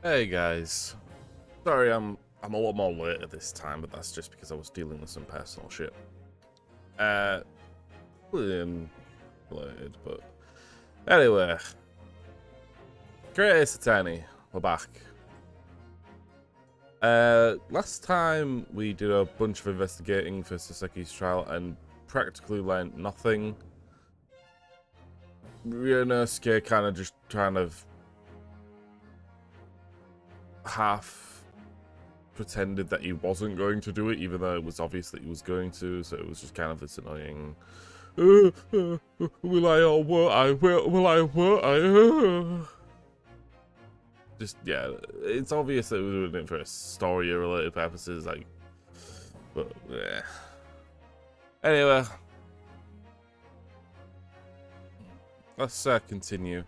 Hey guys, sorry I'm a lot more late at this time, but that's just because I was dealing with some personal shit. Related, but anyway, Great Satani, we're back. Last time we did a bunch of investigating for Saseki's trial and practically learned nothing. Ryunosuke kind of just half pretended that he wasn't going to do it, even though it was obvious that he was going to, so it was just kind of this annoying, will I or will I, will I, will I, just, yeah, it's obvious that we were doing it for story-related purposes, like, but, yeah. Anyway, let's continue.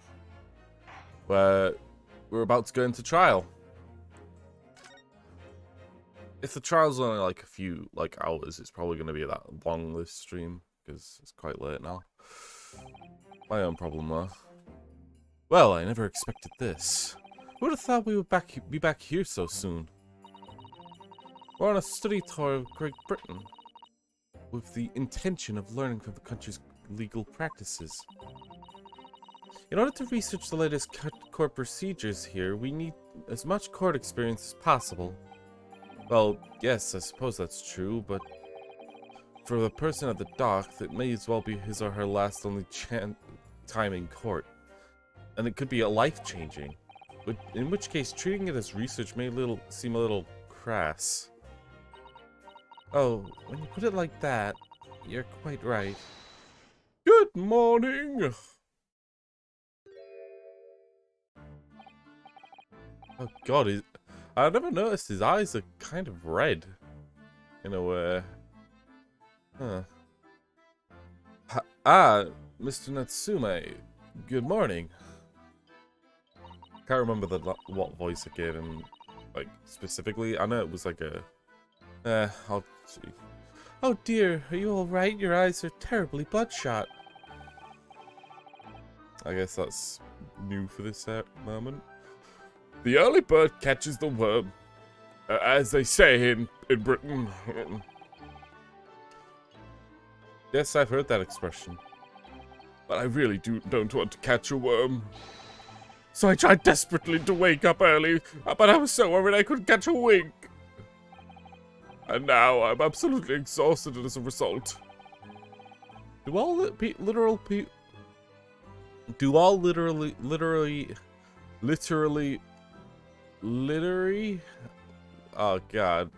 We're about to go into trial. If the trial's only like a few hours, it's probably going to be that long, this stream, because it's quite late now. My own problem though. Well, I never expected this. Who would have thought we would be back here so soon? We're on a study tour of Great Britain, with the intention of learning from the country's legal practices. In order to research the latest court procedures here, we need as much court experience as possible. Well, yes, I suppose that's true, but for the person at the dock, that may as well be his or her last only time in court. And it could be life-changing, in which case treating it as research may seem a little crass. Oh, when you put it like that, you're quite right. Good morning! Oh god, I never noticed his eyes are kind of red. In a way. Huh. Mr. Natsume. Good morning. Can't remember what voice I gave him, like, specifically. I know it was like a... I'll see. Oh dear, are you alright? Your eyes are terribly bloodshot. I guess that's new for this moment. The early bird catches the worm, as they say in Britain. Yes, I've heard that expression. But I really don't want to catch a worm. So I tried desperately to wake up early, but I was so worried I couldn't catch a wink. And now I'm absolutely exhausted as a result. Do all literally... Oh god.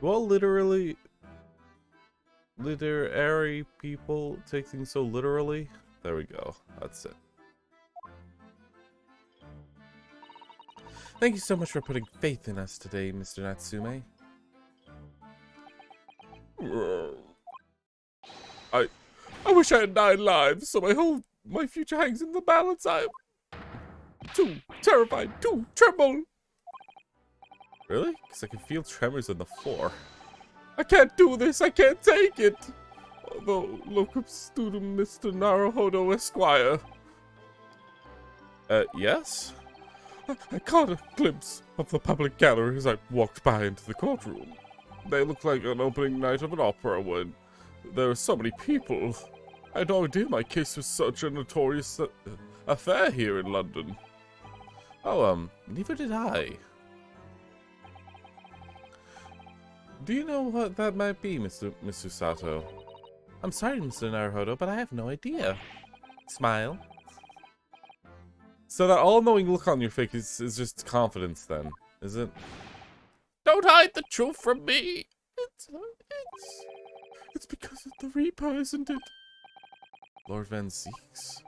Well, literary people take things so literally. There we go. That's it. Thank you so much for putting faith in us today, Mr. Natsume. I wish I had 9 lives, so my future hangs in the balance. I'm too terrified to tremble. Really? Because I can feel tremors on the floor. I can't do this. I can't take it. Although, locum studum Mr. Naruhodo Esquire. Yes? I caught a glimpse of the public gallery as I walked by into the courtroom. They looked like an opening night of an opera when there were so many people. I had no idea my case was such a notorious affair here in London. Oh, neither did I. Do you know what that might be, Mr. Sato? I'm sorry, Mr. Naruhodo, but I have no idea. Smile. So that all-knowing look on your face is just confidence then, is it? Don't hide the truth from me! It's because of the Reaper, isn't it? Lord Van Zeeks?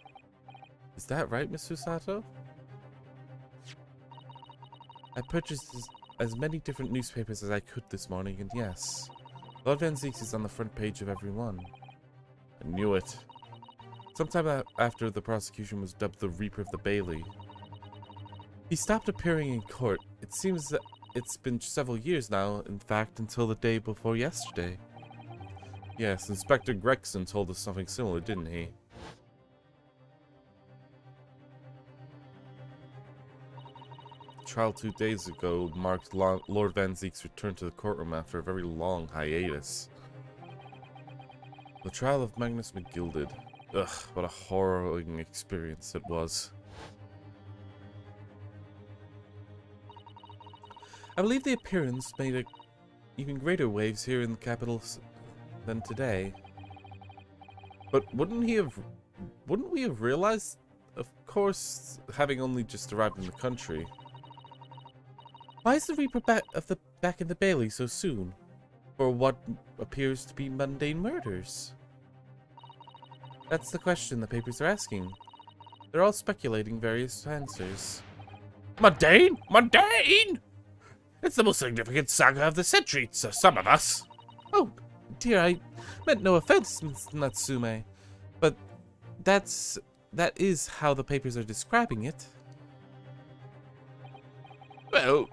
Is that right, Mr. Sato? I purchased as many different newspapers as I could this morning, and yes, Lord Van Zeeks is on the front page of every one. I knew it. Sometime after the prosecution was dubbed the Reaper of the Bailey, he stopped appearing in court. It seems that it's been several years now, in fact, until the day before yesterday. Yes, Inspector Gregson told us something similar, didn't he? trial 2 days ago marked Lord Van Zeek's return to the courtroom after a very long hiatus. The trial of Magnus McGilded. Ugh, what a harrowing experience it was. I believe the appearance made even greater waves here in the capital than today. But wouldn't we have realized? Of course, having only just arrived in the country. Why is the Reaper back in the Bailey so soon? For what appears to be mundane murders? That's the question the papers are asking. They're all speculating various answers. Mundane? Mundane? It's the most significant saga of the century to some of us. Oh, dear, I meant no offense, Ms. Natsume. But that is how the papers are describing it. Well,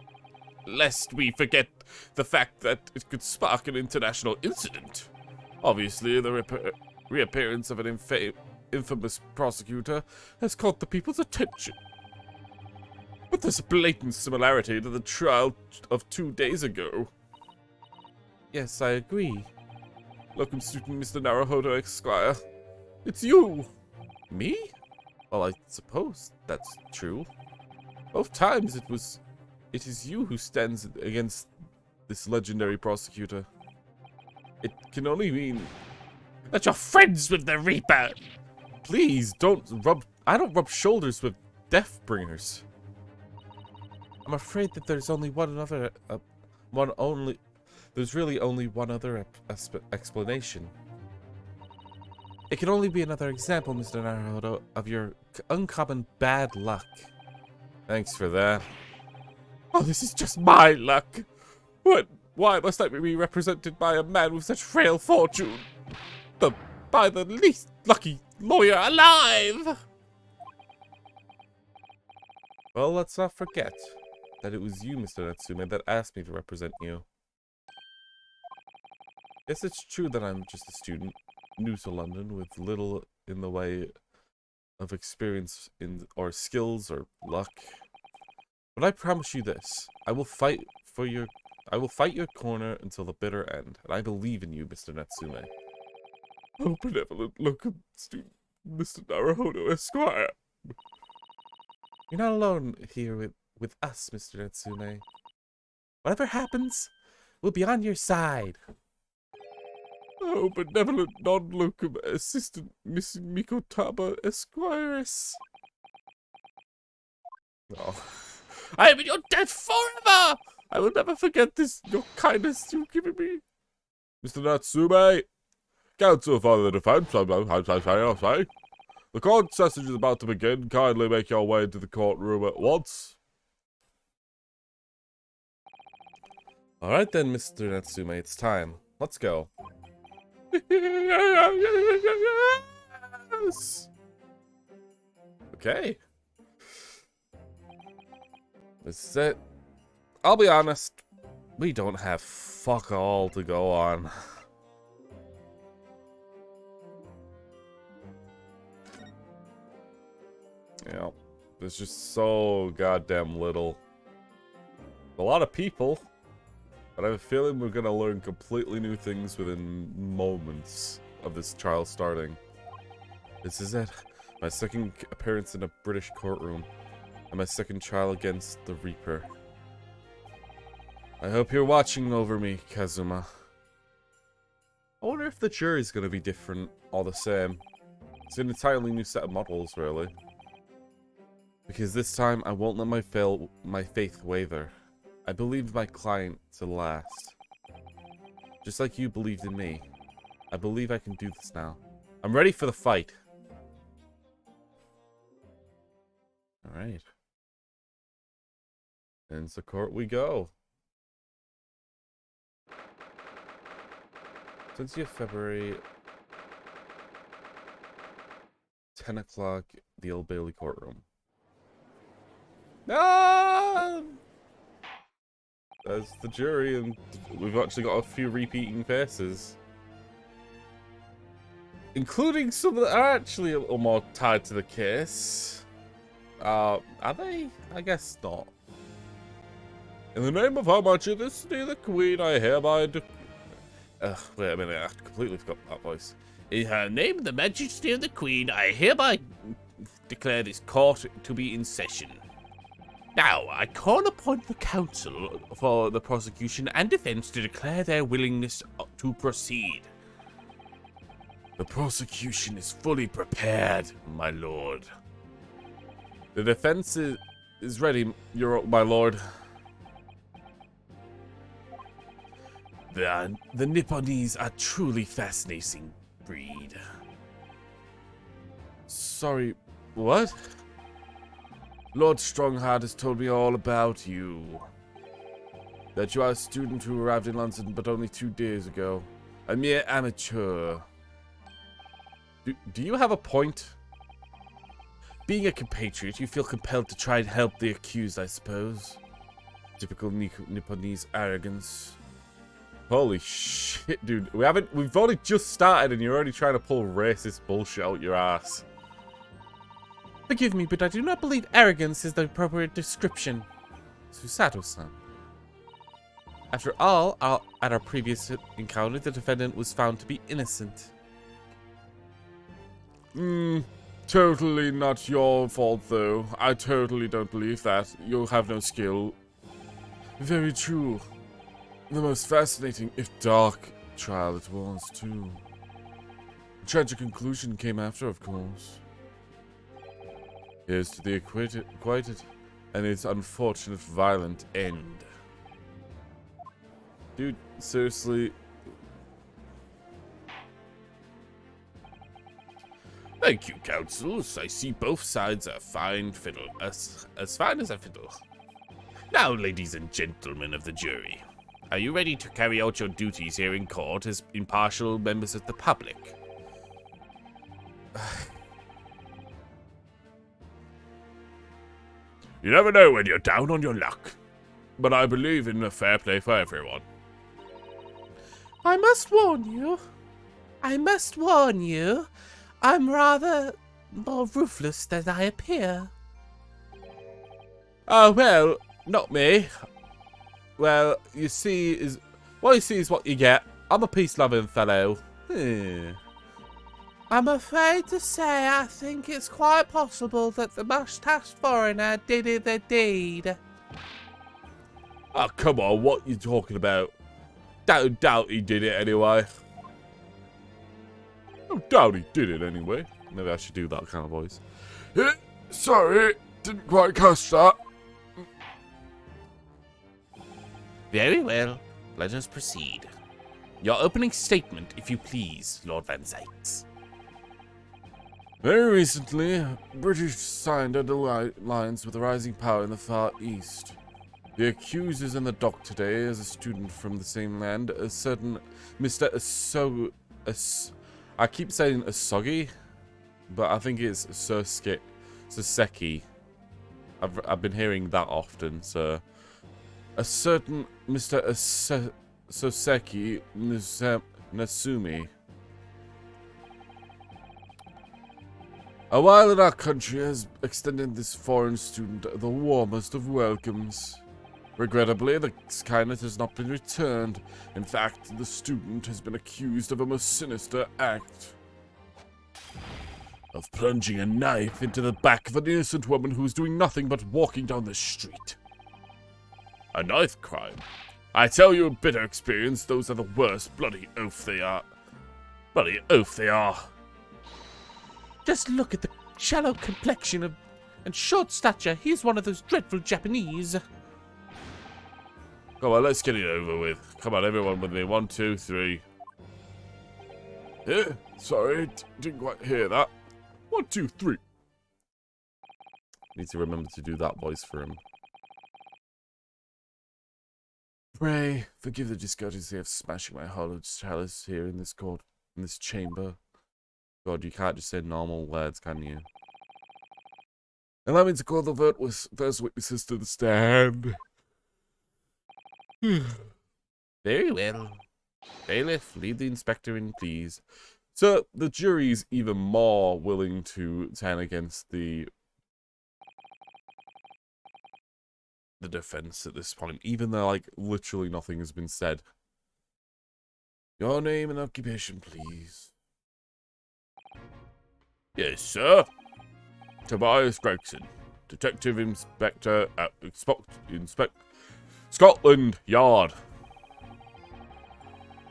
lest we forget the fact that it could spark an international incident. Obviously, the reappearance of an infamous prosecutor has caught the people's attention. But there's a blatant similarity to the trial of 2 days ago. Yes, I agree. Locum student Mr. Naruhodo Esquire. It's you! Me? Well, I suppose that's true. Both times it is you who stands against this legendary prosecutor. It can only mean that you're friends with the Reaper! Please, I don't rub shoulders with Deathbringers. I'm afraid that there's only there's really only one other explanation. It can only be another example, Mr. Naruhodo, of your uncommon bad luck. Thanks for that. Oh, this is just my luck. Why must I be represented by a man with such frail fortune? By the least lucky lawyer alive! Well, let's not forget that it was you, Mr. Natsume, that asked me to represent you. Yes, it's true that I'm just a student, new to London, with little in the way of experience or skills or luck. But I promise you this, I will fight your corner until the bitter end, and I believe in you, Mr. Natsume. Oh, benevolent locum student, Mr. Naruhodo Esquire. You're not alone here with us, Mr. Natsume. Whatever happens, we'll be on your side. Oh, benevolent non-locum assistant, Miss Mikotaba Esquires. Oh. I am in your debt forever! I will never forget your kindness you've given me. Mr. Natsume, counsel for the defense, I'll say. The court session is about to begin. Kindly make your way into the courtroom at once. Alright then, Mr. Natsume, it's time. Let's go. Yes. Okay. This is it. I'll be honest, we don't have fuck all to go on. Yeah, there's just so goddamn little. A lot of people, but I have a feeling we're gonna learn completely new things within moments of this trial starting. This is it. My second appearance in a British courtroom. And my second trial against the Reaper. I hope you're watching over me, Kazuma. I wonder if the jury's gonna be different all the same. It's an entirely new set of models, really. Because this time, I won't let my faith waver. I believed my client to last. Just like you believed in me. I believe I can do this now. I'm ready for the fight. Alright. Into court we go. 20th February, 10 o'clock, the Old Bailey courtroom. Ah! There's the jury, and we've actually got a few repeating faces. Including some that are actually a little more tied to the case. Are they? I guess not. In the name of Her Majesty the Queen, I hereby wait a minute, I completely forgot that voice. In her name, the Majesty of the Queen, I hereby declare this court to be in session. Now, I call upon the counsel for the prosecution and defense to declare their willingness to proceed. The prosecution is fully prepared, my lord. The defense is ready, my lord. The Nipponese are truly fascinating breed. Sorry, what? Lord Strongheart has told me all about you. That you are a student who arrived in London but only 2 days ago. A mere amateur. Do you have a point? Being a compatriot, you feel compelled to try and help the accused, I suppose. Typical Nipponese arrogance. Holy shit, dude. We've only just started and you're already trying to pull racist bullshit out your ass. Forgive me, but I do not believe arrogance is the appropriate description. Susato-san. After all, at our previous encounter, the defendant was found to be innocent. Totally not your fault, though. I totally don't believe that. You have no skill. Very true. The most fascinating, if dark, trial it was, too. A tragic conclusion came after, of course. Here's to the acquitted and its unfortunate violent end. Dude, seriously. Thank you, counsels. I see both sides are fine fiddle, as fine as a fiddle. Now, ladies and gentlemen of the jury, are you ready to carry out your duties here in court as impartial members of the public? You never know when you're down on your luck, but I believe in a fair play for everyone. I must warn you, I'm rather more ruthless than I appear. Oh, well, not me. Well, what you see is what you get. I'm a peace-loving fellow. I'm afraid to say I think it's quite possible that the mustached foreigner did the deed. Oh, come on, what you talking about? Don't doubt he did it anyway. I doubt he did it anyway. Maybe I should do that kind of voice. Sorry, didn't quite catch that. Very well, let us proceed. Your opening statement, if you please, Lord Van Zykes. Very recently, British signed an alliance with a rising power in the Far East. The accused is in the dock today as a student from the same land, a certain Mr. I keep saying Asogi, but I think it's Soseki. I've been hearing that often, so a certain Mr. Soseki Nasumi. A while in our country has extended this foreign student the warmest of welcomes. Regrettably, this kindness has not been returned. In fact, the student has been accused of a most sinister act. Of plunging a knife into the back of an innocent woman who was doing nothing but walking down the street. A knife crime? I tell you in bitter experience, those are the worst. Bloody oath they are. Bloody oath they are. Just look at the shallow complexion and short stature. He's one of those dreadful Japanese. Come on, let's get it over with. Come on, everyone with me. 1, 2, 3. Sorry, didn't quite hear that. 1, 2, 3. Need to remember to do that voice for him. Pray, forgive the discourtesy of smashing my hollow chalice here in this court, in this chamber. God, you can't just say normal words, can you? Allow me to call the first witnesses to the stand. Very well. Bailiff, lead the inspector in, please. So, the jury's even more willing to turn against the the defense at this point, even though, like, literally nothing has been said. Your name and occupation, please. Yes, sir. Tobias Gregson, Detective Inspector at Scotland Yard.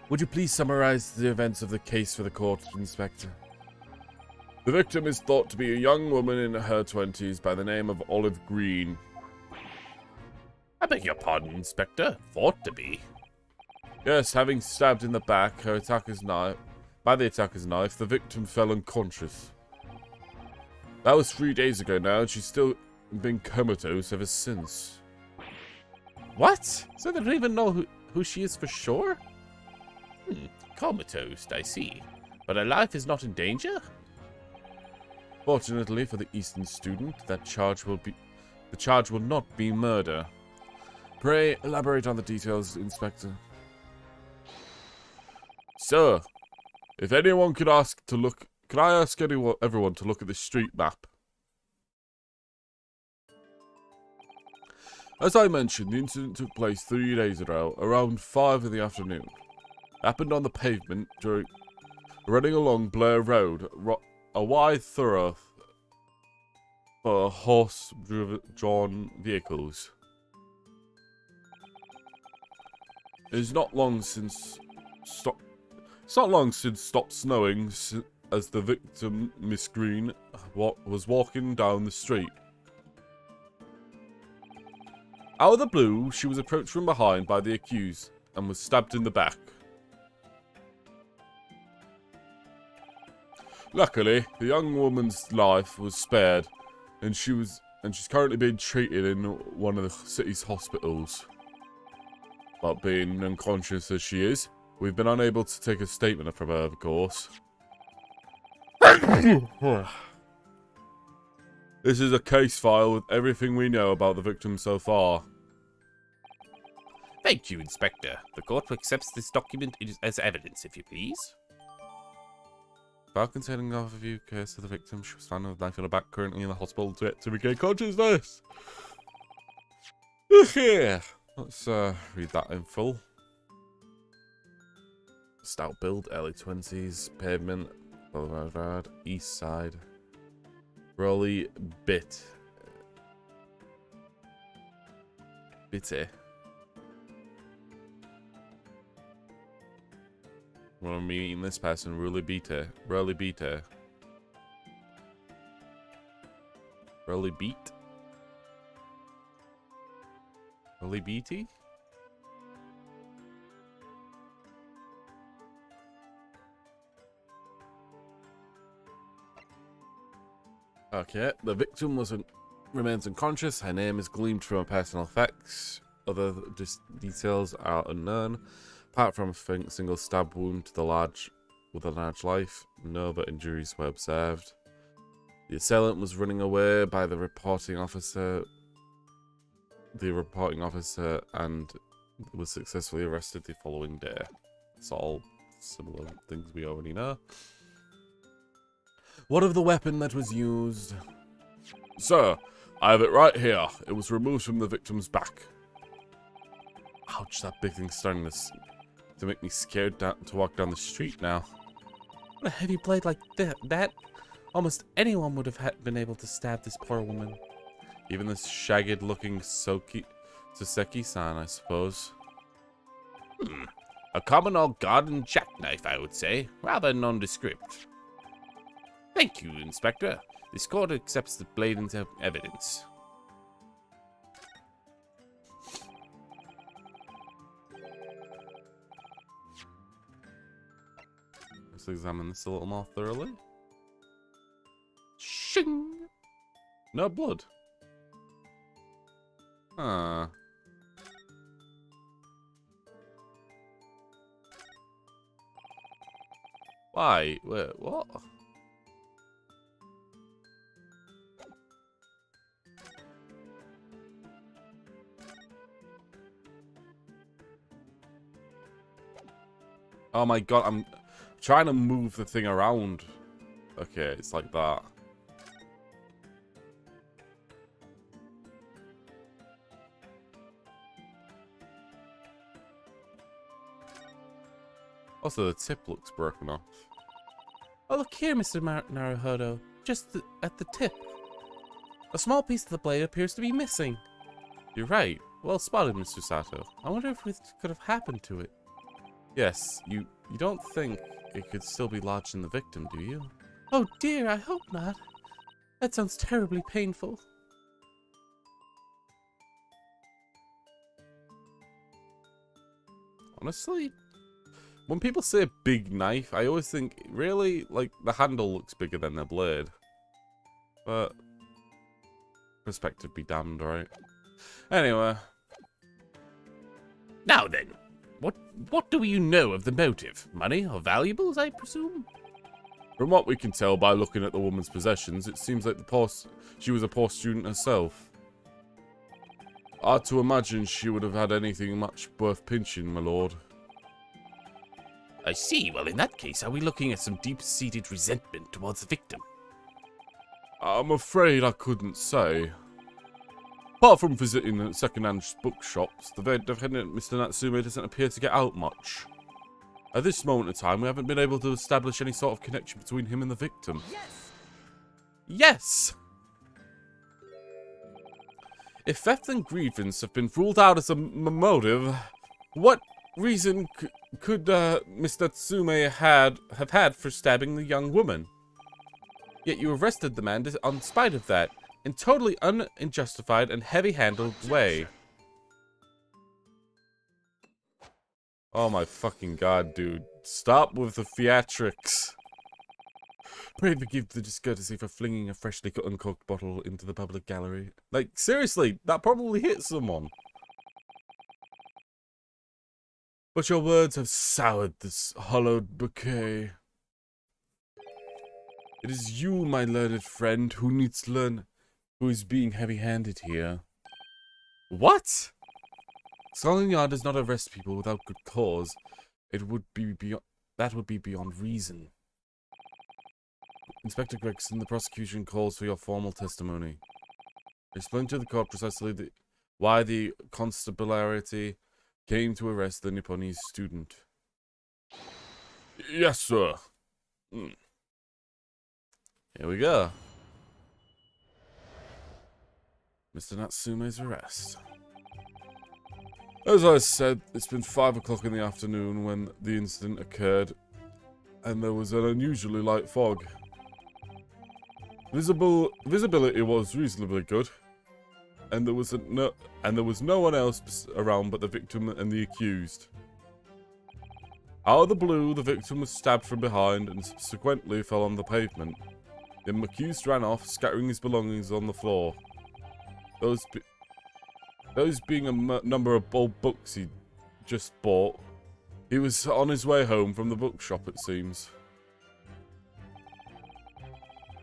Would you please summarize the events of the case for the court, Inspector? The victim is thought to be a young woman in her 20s by the name of Olive Green. I beg your pardon, Inspector. Thought to be. Yes, having stabbed in the back by the attacker's knife, the victim fell unconscious. That was 3 days ago now, and she's still been comatose ever since. What? So they don't even know who she is for sure? Comatose, I see. But her life is not in danger? Fortunately for the Eastern student, the charge will not be murder. Pray elaborate on the details, Inspector. Sir, if anyone could ask everyone to look at this street map? As I mentioned, the incident took place 3 days ago, around 5 in the afternoon. Happened on the pavement running along Blair Road, a wide thoroughfare for horse-drawn vehicles. It's not long since stopped snowing, as the victim, Miss Green, was walking down the street. Out of the blue, she was approached from behind by the accused and was stabbed in the back. Luckily, the young woman's life was spared, and she's currently being treated in one of the city's hospitals. But being unconscious as she is, we've been unable to take a statement from her, of course. This is a case file with everything we know about the victim so far. Thank you, Inspector. The court accepts this document as evidence, if you please. File containing an overview case of the victim. She was found with a knife in her back, currently in the hospital to regain consciousness. Okay, let's read that in full. Stout build, early 20s, pavement, Boulevard, east side. Rolly Bitty. When I'm meeting this person, Rolly Beat? Rolly Beat? Rolly Beatty? Okay, the victim remains unconscious. Her name is gleamed from her personal effects. Other details are unknown. Apart from a single stab wound to with a large life, no other injuries were observed. The assailant was running away by the reporting officer. And was successfully arrested the following day. It's all similar things we already know. What of the weapon that was used? Sir, I have it right here. It was removed from the victim's back. Ouch, that big thing's starting to make me scared to walk down the street now. What a heavy blade like that. Almost anyone would have been able to stab this poor woman. Even this shagged-looking Soseki-san, I suppose. A common old garden jackknife, I would say. Rather nondescript. Thank you, Inspector. This court accepts the blade into evidence. Let's examine this a little more thoroughly. Shing! No blood. Huh. Why? Wait, what? Oh my god, I'm trying to move the thing around. Okay, it's like that. Also, the tip looks broken off. Oh, look here, Mr. Naruhodo. Just at the tip. A small piece of the blade appears to be missing. You're right. Well spotted, Mr. Sato. I wonder if it could have happened to it. Yes, you don't think it could still be lodged in the victim, do you? Oh dear, I hope not. That sounds terribly painful. Honestly, when people say big knife, I always think, really? Like, the handle looks bigger than the blade. But, perspective be damned, right? Anyway. Now then, what do you know of the motive? Money or valuables, I presume? From what we can tell by looking at the woman's possessions, it seems like she was a poor student herself. Hard to imagine she would have had anything much worth pinching, my lord. I see. Well, in that case, are we looking at some deep-seated resentment towards the victim? I'm afraid I couldn't say. Apart from visiting the second-hand bookshops, the defendant, Mr. Natsume, doesn't appear to get out much. At this moment in time, we haven't been able to establish any sort of connection between him and the victim. Yes! If theft and grievance have been ruled out as a motive, what reason could Mr. Natsume have had for stabbing the young woman? Yet you arrested the man in spite of that, in totally unjustified and heavy-handed way. Oh my fucking god, dude. Stop with the theatrics. Pray forgive the discourtesy for flinging a freshly uncorked bottle into the public gallery. Like, seriously, that probably hit someone. But your words have soured this hollowed bouquet. It is you, my learned friend, who needs to learn who is being heavy-handed here. What? Scotland Yard does not arrest people without good cause. It would be that would be beyond reason. Inspector Gregson, the prosecution calls for your formal testimony. Explain to the court precisely why the constabulary came to arrest the Nipponese student. Yes, sir. Here we go. Mr. Natsume's arrest. As I said, it's been 5 o'clock in the afternoon when the incident occurred, and there was an unusually light fog. Visibility was reasonably good, and there was no one else around but the victim and the accused. Out of the blue, the victim was stabbed from behind and subsequently fell on the pavement. The accused ran off, scattering his belongings on the floor. Those being a number of old books he just bought. He was on his way home from the bookshop, it seems.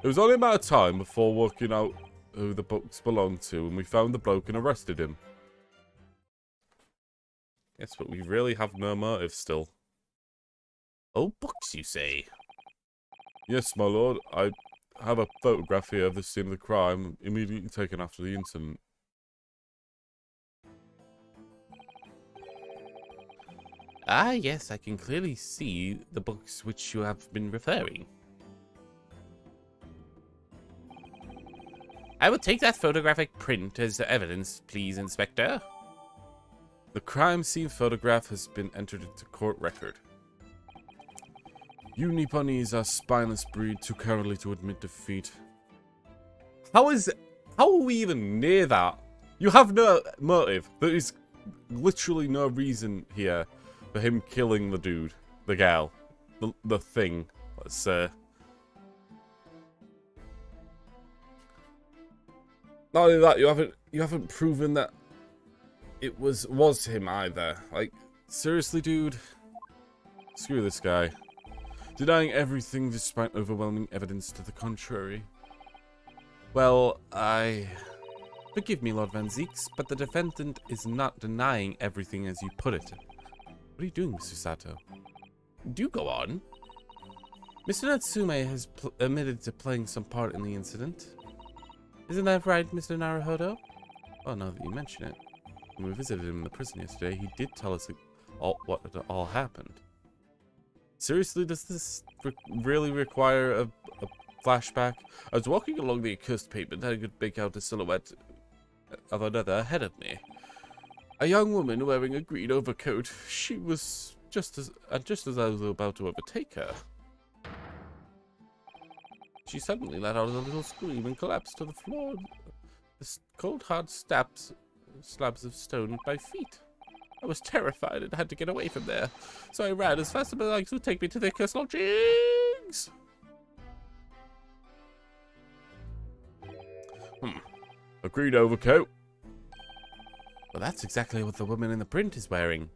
It was only a matter of time before working out who the books belonged to, and we found the bloke and arrested him. Yes, but we really have no motive still. Oh, books, you say? Yes, my lord. I have a photograph here of the scene of the crime, immediately taken after the incident. Ah, yes, I can clearly see the books which you have been referring. I will take that photographic print as evidence, please, Inspector. The crime scene photograph has been entered into court record. You Nipponese are a spineless breed, too cowardly to admit defeat. How are we even near that? You have no motive. There is literally no reason here for him killing the dude, the gal, the thing, let's say. Not only that, you haven't proven that it was him either. Like, seriously, dude? Screw this guy. Denying everything despite overwhelming evidence to the contrary. Well, forgive me, Lord Van Zeeks, but the defendant is not denying everything as you put it. What are you doing, Mr. Sato? Do go on. Mr. Natsume has admitted to playing some part in the incident. Isn't that right, Mr. Naruhodo? Oh, now that you mention it. When we visited him in the prison yesterday, he did tell us what had all happened. Seriously, does this really require a flashback? I was walking along the accursed pavement and I could make out a silhouette of another ahead of me. A young woman wearing a green overcoat. She was just as I was about to overtake her, she suddenly let out a little scream and collapsed to the floor. The cold hard slabs of stone at my feet. I was terrified and had to get away from there, so I ran as fast as my legs would take me to the cursed lodgings. A green overcoat. Well, that's exactly what the woman in the print is wearing.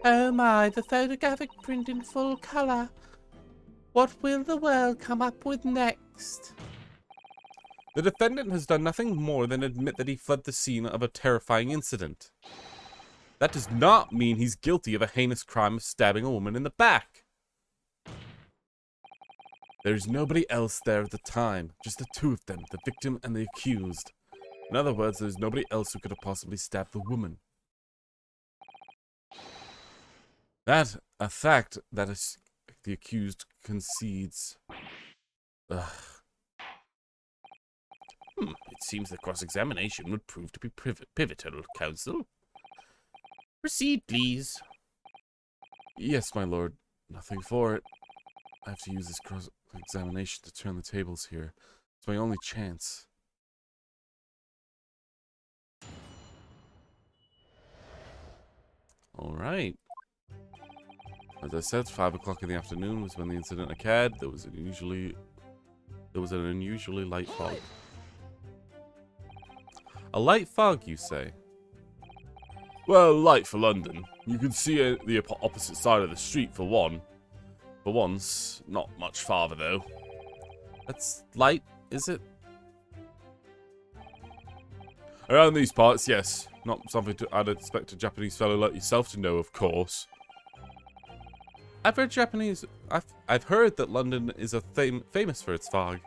Oh my, the photographic print in full colour. What will the world come up with next? The defendant has done nothing more than admit that he fled the scene of a terrifying incident. That does not mean he's guilty of a heinous crime of stabbing a woman in the back. There's nobody else there at the time, just the two of them, the victim and the accused. In other words, there's nobody else who could have possibly stabbed the woman. That a fact that is the accused concedes. Ugh. It seems the cross-examination would prove to be pivotal, counsel. Proceed, please. Yes, my lord. Nothing for it. I have to use this cross-examination to turn the tables here. It's my only chance. Alright. As I said, 5 o'clock in the afternoon was when the incident occurred. There was an unusually light fog. A light fog, you say? Well, light for London. You can see the opposite side of the street for one. For once. Not much farther, though. That's light, is it? Around these parts, yes. Not something I'd expect a Japanese fellow like yourself to know, of course. I've heard that London is famous for its fog.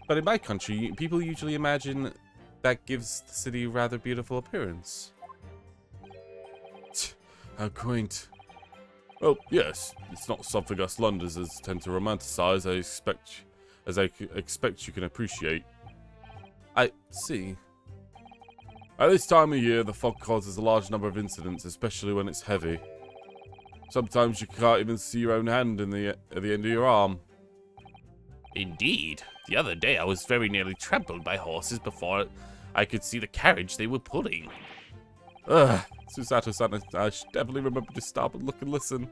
But in my country, people usually imagine that gives the city a rather beautiful appearance. How quaint. Well, yes, it's not something us Londoners tend to romanticize, I expect you can appreciate. I see. At this time of year, the fog causes a large number of incidents, especially when it's heavy. Sometimes you can't even see your own hand at the end of your arm. Indeed. The other day I was very nearly trampled by horses before I could see the carriage they were pulling. Ugh, Susato-san, I should definitely remember to stop and look and listen.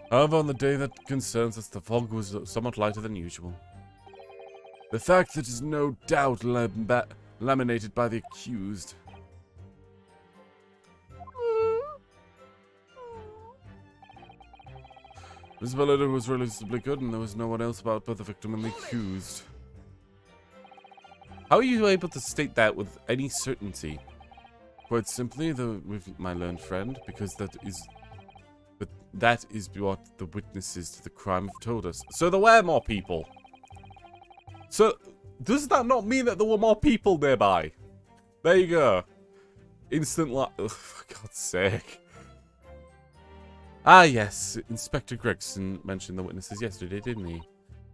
However, on the day that concerns us, the fog was somewhat lighter than usual. The fact that is no doubt laminated by the accused. Visibility was relatively good, and there was no one else about but the victim and the accused. How are you able to state that with any certainty? Quite simply, with my learned friend, because that is what the witnesses to the crime have told us. So there were more people. So, does that not mean that there were more people nearby? There you go. Instant for God's sake. Ah, yes. Inspector Gregson mentioned the witnesses yesterday, didn't he?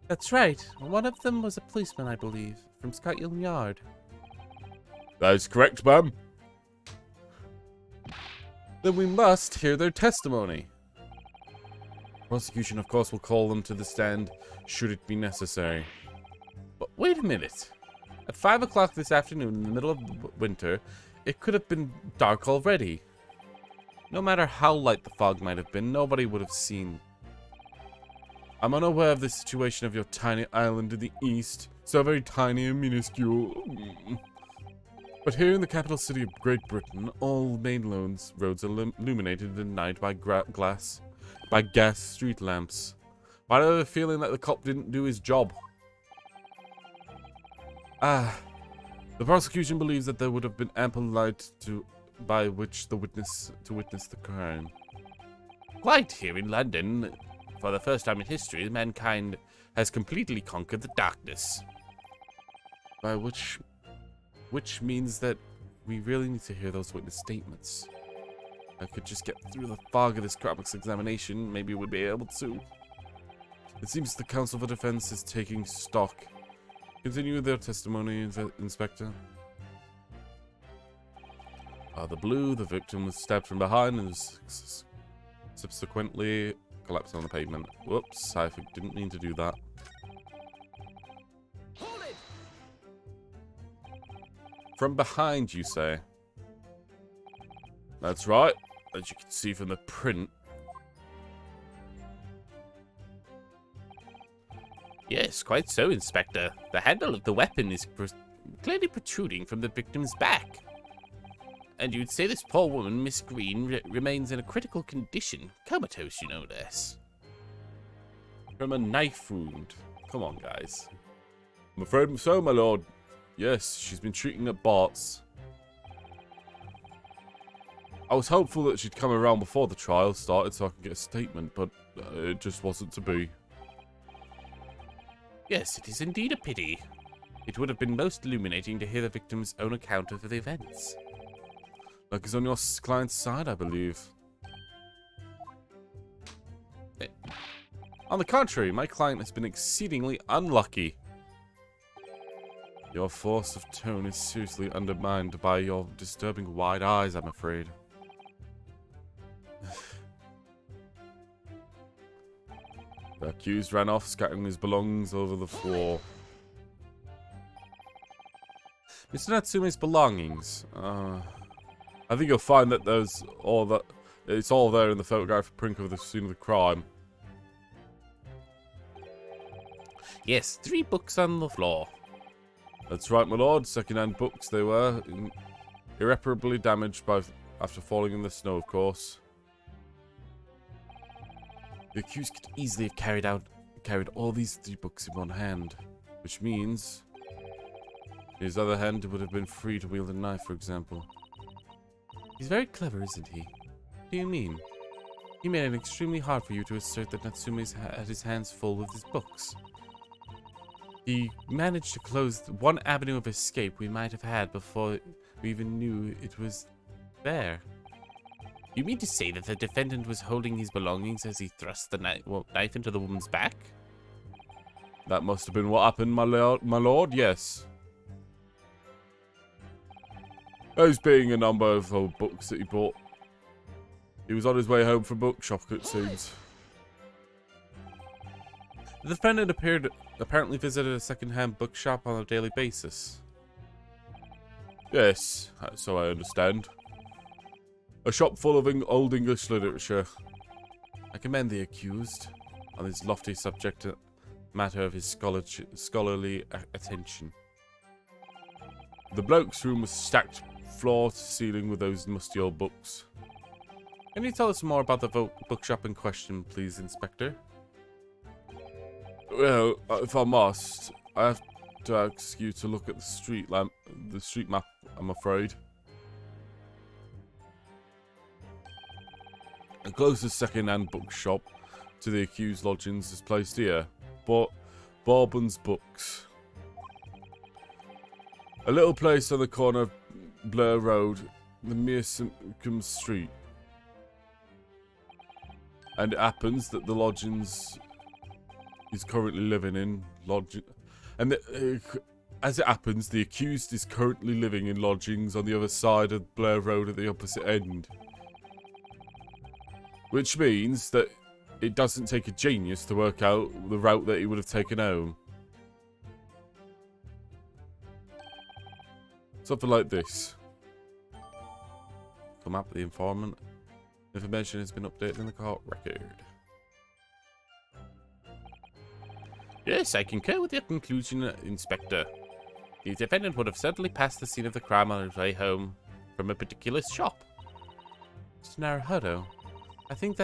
That's right. One of them was a policeman, I believe, from Scotland Yard. That is correct, ma'am. Then we must hear their testimony. Prosecution, of course, will call them to the stand, should it be necessary. But wait a minute. At 5 o'clock this afternoon, in the middle of winter, it could have been dark already. No matter how light the fog might have been, nobody would have seen. I'm unaware of the situation of your tiny island in the east, so very tiny and minuscule. But here in the capital city of Great Britain, all main roads are illuminated at night by gas street lamps. But I have a feeling that the cop didn't do his job. The prosecution believes that there would have been ample light by which to witness the crime. Quite here in London, for the first time in history, mankind has completely conquered the darkness. By which means that we really need to hear those witness statements. I could just get through the fog of this Chronicles examination, maybe we'd be able to. It seems the Council for Defense is taking stock. Continue with their testimony, Inspector. The blue, the victim was stabbed from behind and was subsequently collapsed on the pavement. Whoops, I didn't mean to do that. Hold it! From behind, you say? That's right, as you can see from the print. Yes, quite so, Inspector. The handle of the weapon is clearly protruding from the victim's back. And you'd say this poor woman, Miss Green, remains in a critical condition. Comatose, you know this. From a knife wound. Come on, guys. I'm afraid so, my lord. Yes, she's been treating at Bart's. I was hopeful that she'd come around before the trial started so I could get a statement, but it just wasn't to be. Yes, it is indeed a pity. It would have been most illuminating to hear the victim's own account of the events. Luck is on your client's side, I believe. On the contrary, my client has been exceedingly unlucky. Your force of tone is seriously undermined by your disturbing wide eyes, I'm afraid. The accused ran off, scattering his belongings over the floor. Mr. Natsume's belongings. I think you'll find that it's all there in the photographic print of the scene of the crime. Yes, 3 books on the floor. That's right, my lord. Second-hand books they were, irreparably damaged after falling in the snow, of course. The accused could easily have carried all these 3 books in one hand, which means his other hand would have been free to wield a knife, for example. He's very clever, isn't he? What do you mean? He made it extremely hard for you to assert that Natsume's had his hands full with his books. He managed to close one avenue of escape we might have had before we even knew it was there. You mean to say that the defendant was holding his belongings as he thrust the knife into the woman's back? That must have been what happened, my lord, yes. Those being a number of old books that he bought. He was on his way home from bookshop, it seems. The defendant apparently visited a second-hand bookshop on a daily basis. Yes, so I understand. A shop full of old English literature. I commend the accused on his lofty subject matter of his scholarly attention. The bloke's room was stacked floor to ceiling with those musty old books. Can you tell us more about the bookshop in question, please, Inspector? Well, if I must, I have to ask you to look at the street map, I'm afraid. The closest second-hand bookshop to the accused lodgings is placed here, but Bourbon's Books. A little place on the corner of Blair Road, the Mearscombe Street. And it happens that the lodgings he's currently living in as it happens, the accused is currently living in lodgings on the other side of Blair Road at the opposite end. Which means that it doesn't take a genius to work out the route that he would have taken home. Something like this. Come up with the informant. Information has been updated in the court record. Yes, I concur with your conclusion, Inspector. The defendant would have certainly passed the scene of the crime on his way home from a particular shop. Mr. Naruhodo, I think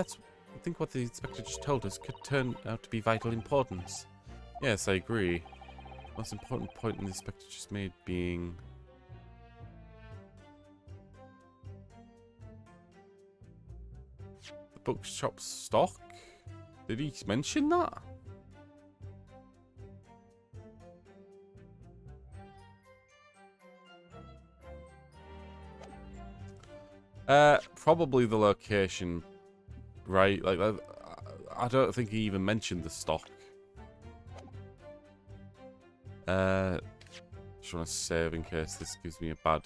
what the inspector just told us could turn out to be vital importance. Yes, I agree. The most important point the inspector just made being the bookshop stock? Did he mention that? Probably the location, right? Like, I don't think he even mentioned the stock. Just want to save in case this gives me a bad...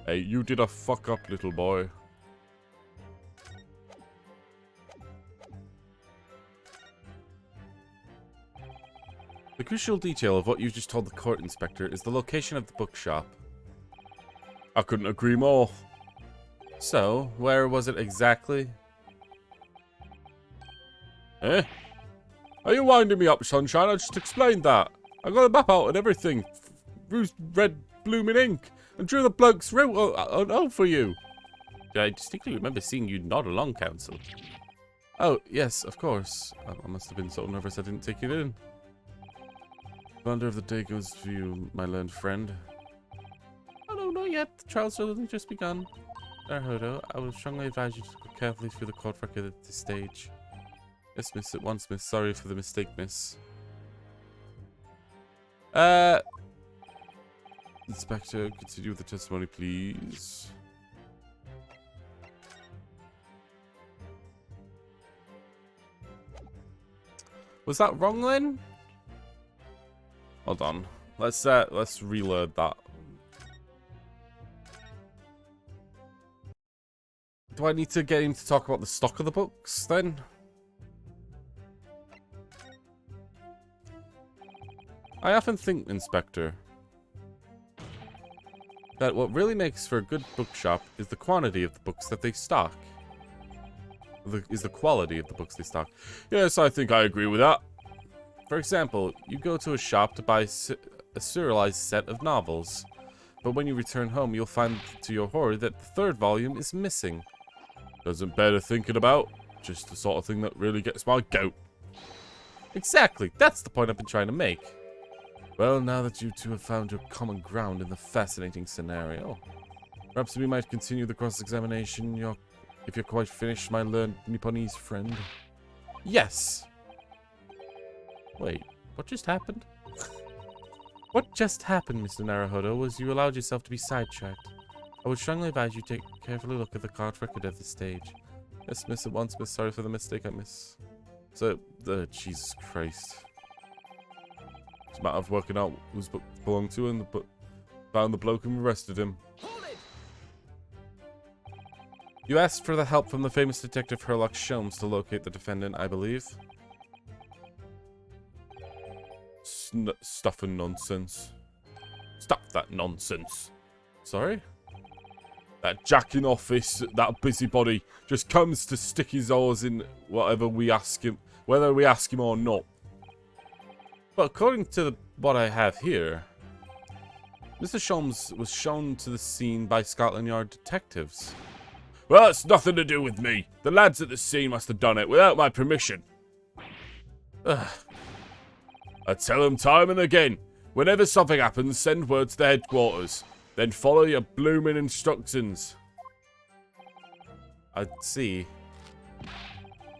Hey, you did a fuck up, little boy. The crucial detail of what you just told the court inspector is the location of the bookshop. I couldn't agree more. So, where was it exactly? Eh? Are you winding me up, sunshine? I just explained that. I got a map out and everything. Used red blooming ink. And drew the bloke's route on for you. I distinctly remember seeing you nod along, Counsel. Oh, yes, of course. I must have been so nervous I didn't take it in. The wonder of the day goes to you, my learned friend. Oh, no, not yet. The trial's only just begun. Naruto, I would strongly advise you to look carefully through the court record at this stage. Yes, miss, at once, miss. Sorry for the mistake, miss. Inspector, continue with the testimony, please. Was that wrong then? Hold on. Let's reload that. Do I need to get him to talk about the stock of the books then? I often think, Inspector, that what really makes for a good bookshop is the quantity of the books that they stock. Is the quality of the books they stock. Yes, I think I agree with that. For example, you go to a shop to buy a serialized set of novels, but when you return home, you'll find to your horror that the third volume is missing. Doesn't bear thinking about. Just the sort of thing that really gets my goat. Exactly, that's the point I've been trying to make. Well, now that you two have found your common ground in the fascinating scenario, perhaps we might continue the cross-examination if you're quite finished, my learned Nipponese friend. Yes. Wait, what just happened? What just happened, Mr. Naruhodo, was you allowed yourself to be sidetracked. I would strongly advise you take a careful look at the court record at this stage. Yes, miss, at once, miss. Sorry for the mistake I miss. So, Jesus Christ. It's a matter of working out whose book belonged to and found the bloke and arrested him. You asked for the help from the famous detective Herlock Sholmes to locate the defendant, I believe. Stuff and nonsense. Stop that nonsense. Sorry? That jack in office, that busybody, just comes to stick his oars in whatever we ask him, whether we ask him or not. But according to what I have here, Mr. Sholmes was shown to the scene by Scotland Yard detectives. Well, it's nothing to do with me. The lads at the scene must have done it without my permission. Ugh. I tell them time and again, whenever something happens, send word to the headquarters. Then follow your blooming instructions. I see.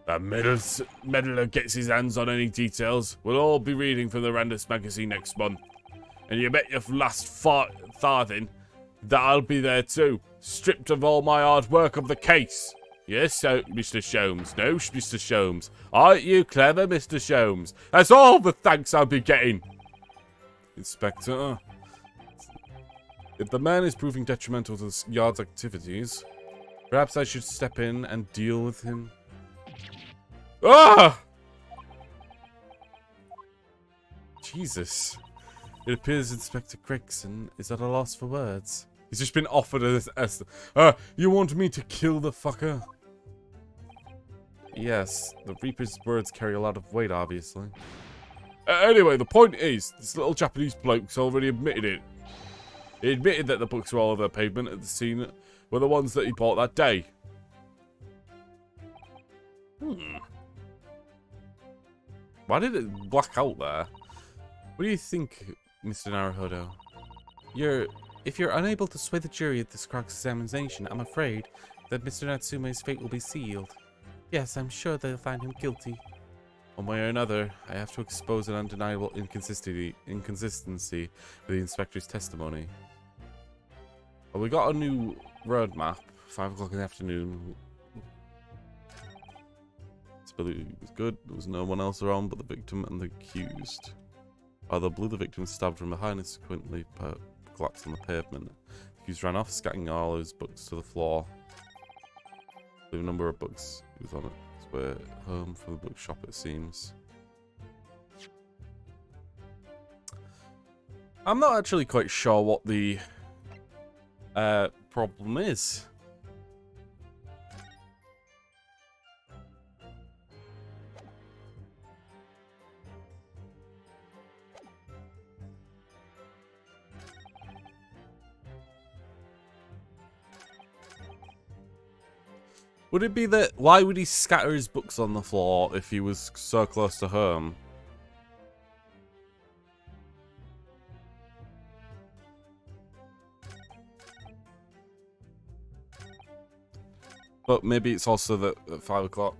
That meddler gets his hands on any details. We'll all be reading from the Randus magazine next month. And you bet your last farthing that I'll be there too, stripped of all my hard work of the case. Yes, so, Mr. Sholmes. No, Mr. Sholmes. Aren't you clever, Mr. Sholmes? That's all the thanks I'll be getting. Inspector, if the man is proving detrimental to the yard's activities, perhaps I should step in and deal with him. Ah! Jesus. It appears Inspector Gregson is at a loss for words. He's just been offered as you want me to kill the fucker? Yes, the Reaper's words carry a lot of weight, obviously. Anyway, the point is, this little Japanese bloke's already admitted it. He admitted that the books were all over the pavement at the scene were the ones that he bought that day. Why did it black out there? What do you think, Mr. Naruhodo? If you're unable to sway the jury at this cross-examination, I'm afraid that Mr. Natsume's fate will be sealed. Yes, I'm sure they'll find him guilty. One way or another, I have to expose an undeniable inconsistency with the inspector's testimony. Well, we got a new roadmap. 5 o'clock in the afternoon. It was good. There was no one else around but the victim and the accused. Father blew the victim, stabbed from behind, and subsequently collapsed on the pavement. The accused ran off, scattering all his books to the floor. The number of books he was on his way home from the bookshop, it seems. I'm not actually quite sure what the problem is. Would it be that, why would he scatter his books on the floor if he was so close to home? But maybe it's also that at 5 o'clock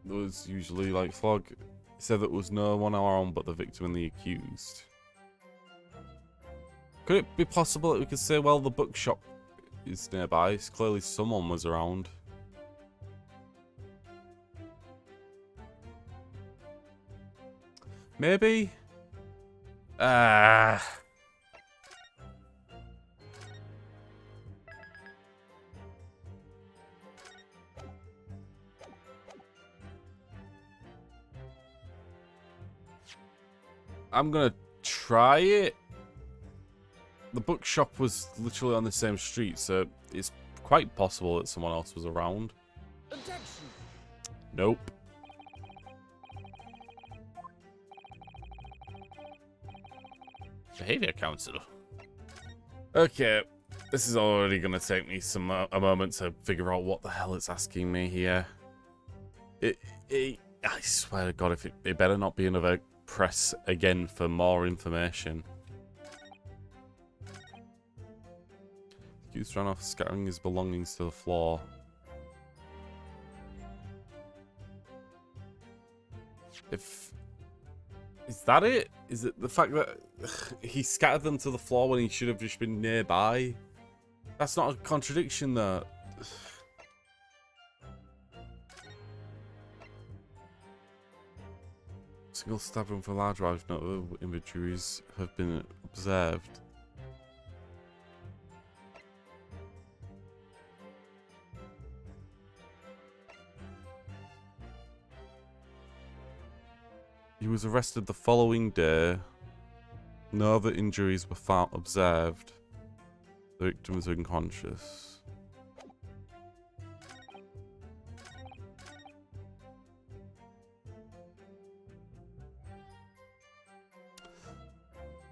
there was usually like fog. He said that there was no one around but the victim and the accused. Could it be possible that we could say, well, the bookshop is nearby, so clearly someone was around? Maybe? I'm gonna try it. The bookshop was literally on the same street, so it's quite possible that someone else was around. Objection. Nope. Behavior counselor. Okay, this is already gonna take me a moment to figure out what the hell it's asking me here. I swear to God, if it better not be another press again for more information. Accused ran off, scattering his belongings to the floor. Is that it? Is it the fact that he scattered them to the floor when he should have just been nearby? That's not a contradiction, though. Single stabbing for large drive, no other inventories have been observed. He was arrested the following day. No other injuries were found observed. The victim was unconscious.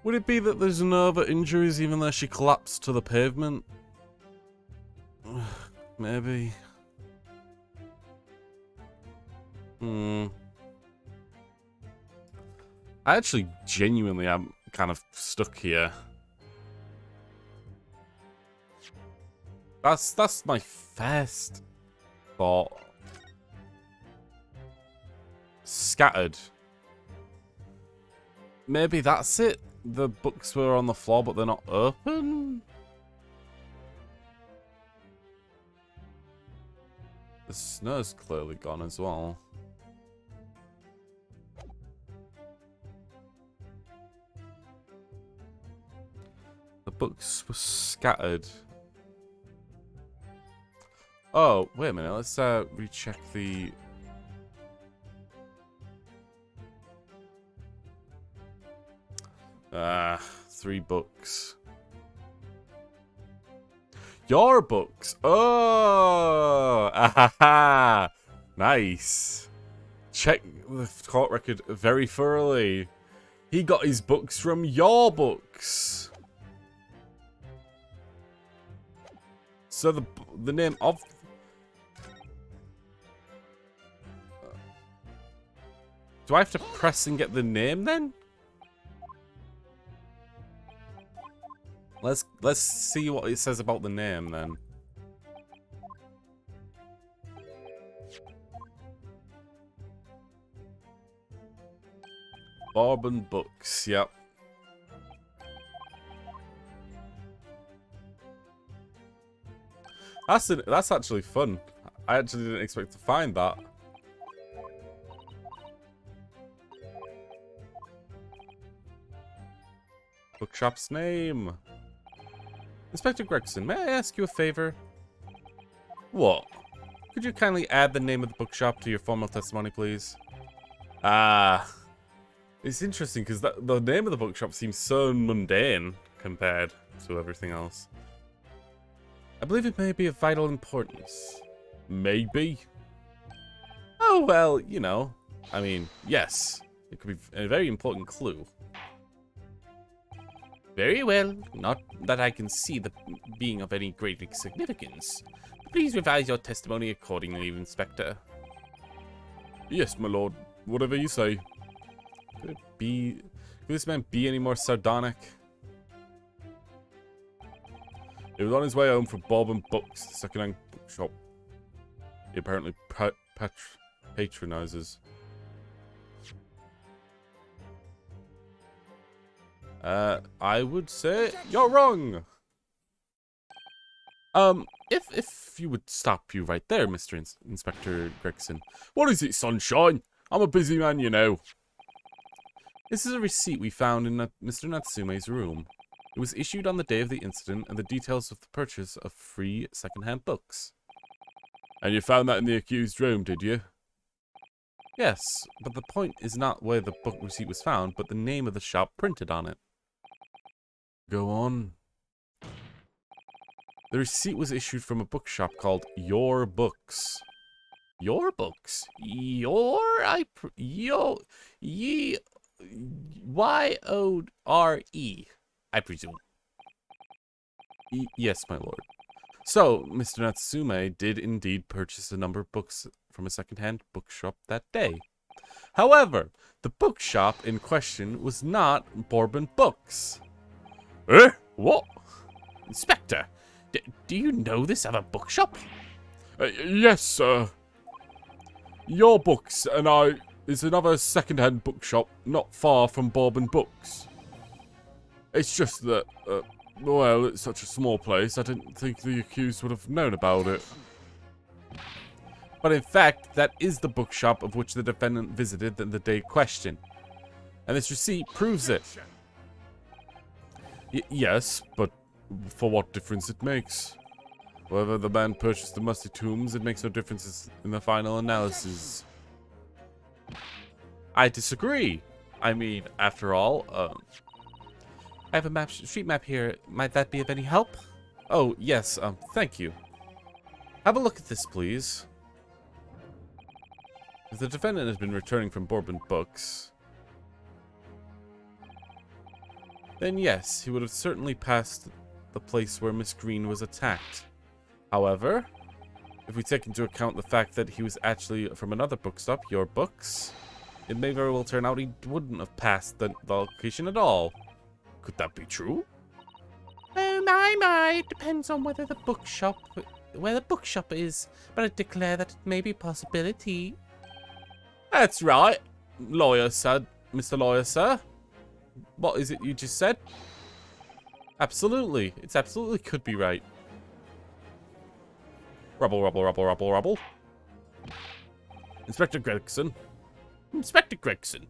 Would it be that there's no other injuries even though she collapsed to the pavement? Maybe. I actually genuinely am kind of stuck here. That's my first thought. Scattered. Maybe that's it. The books were on the floor, but they're not open. The snow's clearly gone as well. The books were scattered. Oh, wait a minute. Let's recheck the... Three books. Your books. Oh, ahaha. Nice. Check the court record very thoroughly. He got his books from your books. So the name of... Do I have to press and get the name then? Let's see what it says about the name then. Bourbon Books, yep. That's actually fun. I actually didn't expect to find that. Bookshop's name. Inspector Gregson, may I ask you a favor? What? Could you kindly add the name of the bookshop to your formal testimony, please? Ah. It's interesting because the name of the bookshop seems so mundane compared to everything else. I believe it may be of vital importance. Maybe? Oh, well, you know. I mean, yes. It could be a very important clue. Very well. Not that I can see the being of any great significance. Please revise your testimony accordingly, Inspector. Yes, my lord. Whatever you say. Could this man be any more sardonic? He was on his way home from Bob and Buck's, the second-hand bookshop. He apparently patronizes. I would say you're wrong. If you would stop you right there, Mr. Inspector Gregson. What is it, sunshine? I'm a busy man, you know. This is a receipt we found in Mr. Natsume's room. It was issued on the day of the incident and the details of the purchase of free second-hand books. And you found that in the accused's room, did you? Yes, but the point is not where the book receipt was found, but the name of the shop printed on it. Go on. The receipt was issued from a bookshop called Your Books. Your Books? Ye... Y-O-R-E, I presume. Yes, my lord. So, Mr. Natsume did indeed purchase a number of books from a second-hand bookshop that day. However, the bookshop in question was not Bourbon Books. Eh? What? Inspector, do you know this other bookshop? Yes, sir. Your Books and I is another second-hand bookshop not far from Bourbon Books. It's just that, well, it's such a small place, I didn't think the accused would have known about it. But in fact, that is the bookshop of which the defendant visited the day questioned. And this receipt proves it. Yes, but for what difference it makes? Whether the man purchased the musty tombs, it makes no difference in the final analysis. I disagree. I mean, after all, I have a street map here. Might that be of any help? Oh, yes, thank you. Have a look at this, please. If the defendant has been returning from Bourbon Books, then yes, he would have certainly passed the place where Miss Green was attacked. However, if we take into account the fact that he was actually from another bookstop, Your Books, it may very well turn out he wouldn't have passed the location at all. Could that be true? Oh, my, it depends on where the bookshop is, but I declare that it may be a possibility. That's right, lawyer, sir. Mr. Lawyer, sir. What is it you just said? Absolutely. It's absolutely could be right. Rubble, rubble, rubble, rubble, rubble. Inspector Gregson. Inspector Gregson,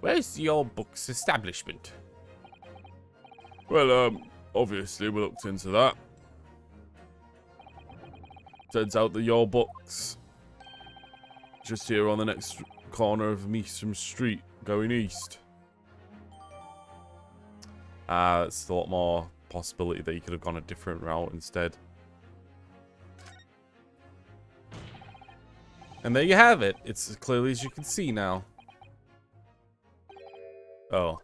where's Your Books establishment? Well, obviously we looked into that. Turns out that Your Books just here on the next corner of Measham Street, going east. It's a lot more possibility that you could have gone a different route instead. And there you have it. It's as clearly as you can see now. Oh.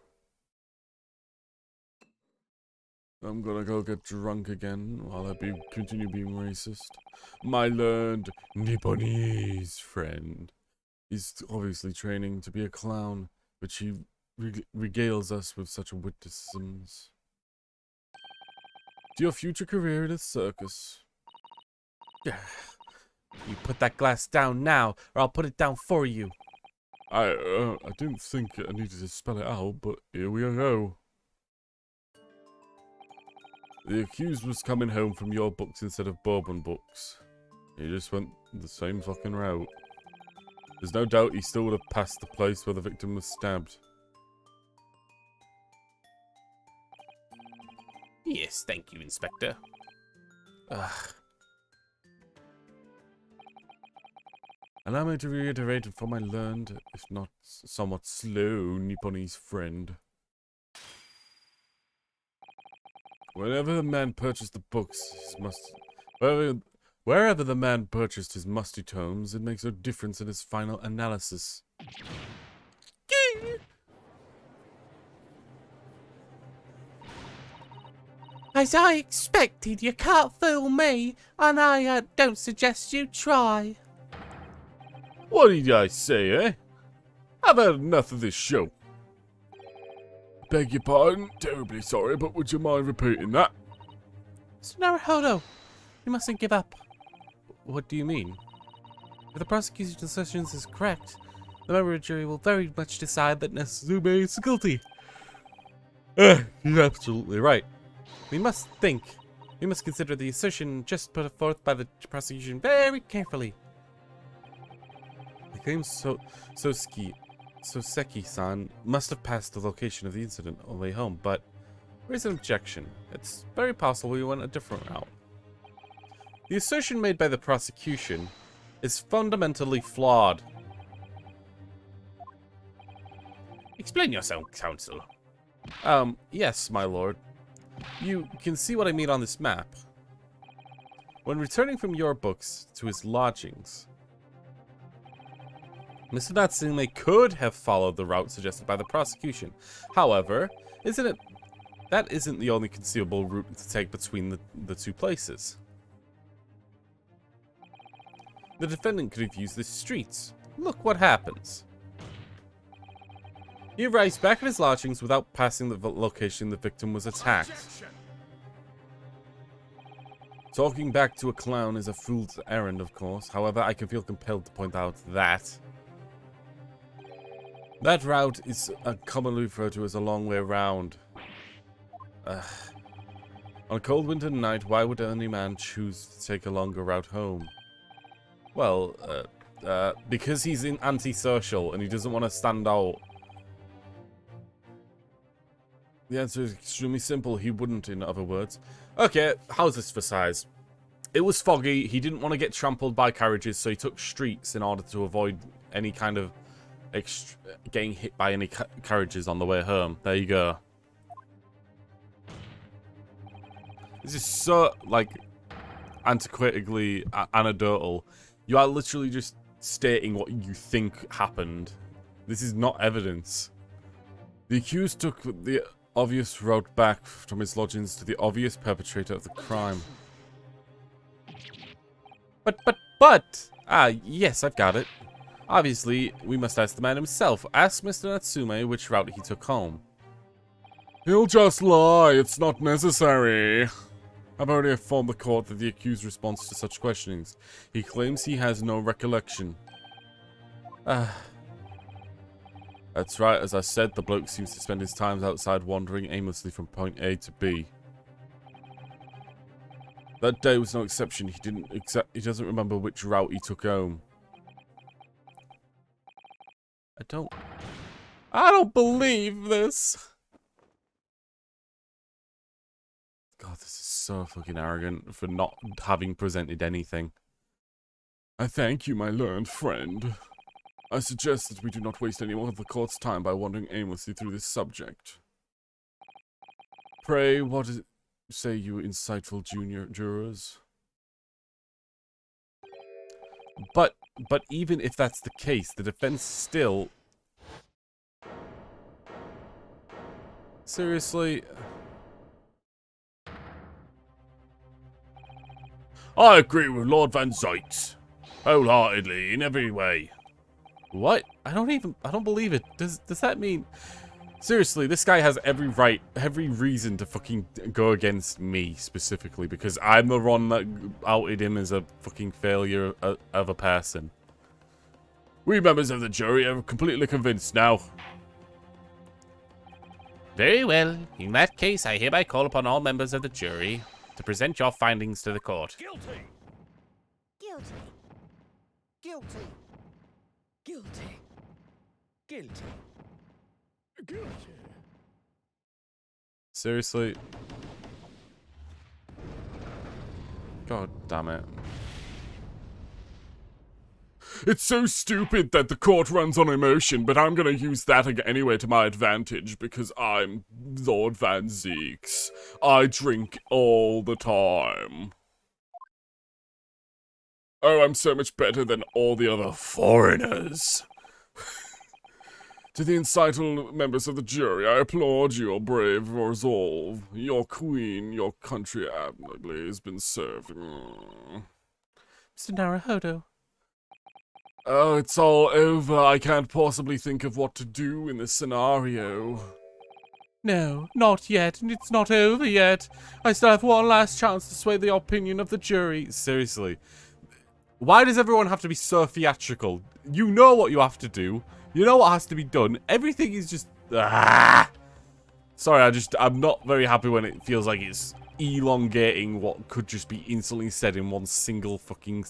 I'm gonna go get drunk again while I continue being racist. My learned Nipponese friend is obviously training to be a clown, but she regales us with such witticisms. To your future career in a circus. You put that glass down now, or I'll put it down for you. I didn't think I needed to spell it out, but here we go. The accused was coming home from your books instead of Bourbon books. He just went the same fucking route. There's no doubt he still would have passed the place where the victim was stabbed. Yes, thank you, Inspector. Ugh. Allow me to reiterate for my learned, if not somewhat slow, Nipponese friend. Wherever the man purchased the books, wherever the man purchased his musty tomes, it makes no difference in his final analysis. As I expected, you can't fool me, and I don't suggest you try. What did I say, eh? I've had enough of this show. Beg your pardon, terribly sorry, but would you mind repeating that? Mr. Naruhodo, you mustn't give up. What do you mean? If the prosecution's assertions is correct, the member of the jury will very much decide that Natsume is guilty. You're absolutely right. We must consider the assertion just put forth by the prosecution very carefully. The claim Soseki-san must have passed the location of the incident on the way home, but where's an objection? It's very possible we went a different route. The assertion made by the prosecution is fundamentally flawed. Explain yourself, counsel. Yes, my lord. You can see what I mean on this map. When returning from your books to his lodgings, Mr. Natsume could have followed the route suggested by the prosecution. However, that isn't the only conceivable route to take between the two places. The defendant could have used the streets. Look what happens. He arrives back at his lodgings without passing the location the victim was attacked. Talking back to a clown is a fool's errand, of course. However, I can feel compelled to point out that that route is commonly referred to as a long way round. On a cold winter night, why would any man choose to take a longer route home? Well, because he's antisocial and he doesn't want to stand out. The answer is extremely simple. He wouldn't, in other words. Okay, how's this for size? It was foggy. He didn't want to get trampled by carriages, so he took streets in order to avoid any kind of getting hit by any carriages on the way home. There you go. This is so, like, antiquatingly anecdotal. You are literally just stating what you think happened. This is not evidence. The accused took the obvious route back from his lodgings to the obvious perpetrator of the crime. But! Ah, yes, I've got it. Obviously, we must ask the man himself. Ask Mr. Natsume which route he took home. He'll just lie. It's not necessary. I've already informed the court that the accused's response to such questionings. He claims he has no recollection. That's right, as I said, the bloke seems to spend his time outside wandering aimlessly from point A to B. That day was no exception. He doesn't remember which route he took home. I don't believe this. God, this is so fucking arrogant for not having presented anything. I thank you, my learned friend. I suggest that we do not waste any more of the court's time by wandering aimlessly through this subject. Pray, what say you insightful junior jurors? But even if that's the case, the defense still... Seriously? I agree with Lord Van Zytes. Wholeheartedly, in every way. What? I don't believe it. Does that mean... Seriously, this guy has every reason to fucking go against me, specifically, because I'm the one that outed him as a fucking failure of a person. We members of the jury are completely convinced now. Very well. In that case, I hereby call upon all members of the jury to present your findings to the court. Guilty. Guilty. Guilty. Guilty. Guilty. Guilty. Seriously? God damn it. It's so stupid that the court runs on emotion, but I'm gonna use that anyway to my advantage because I'm Lord Van Zeeks. I drink all the time. Oh, I'm so much better than all the other foreigners. To the incited members of the jury, I applaud your brave resolve. Your queen, your country admirably has been served. Mr. Naruhodo. Oh, it's all over. I can't possibly think of what to do in this scenario. No, not yet, and it's not over yet. I still have one last chance to sway the opinion of the jury. Seriously. Why does everyone have to be so theatrical? You know what you have to do. You know what has to be done. Everything is just... Ah! Sorry, I'm not very happy when it feels like it's elongating what could just be instantly said in one single fucking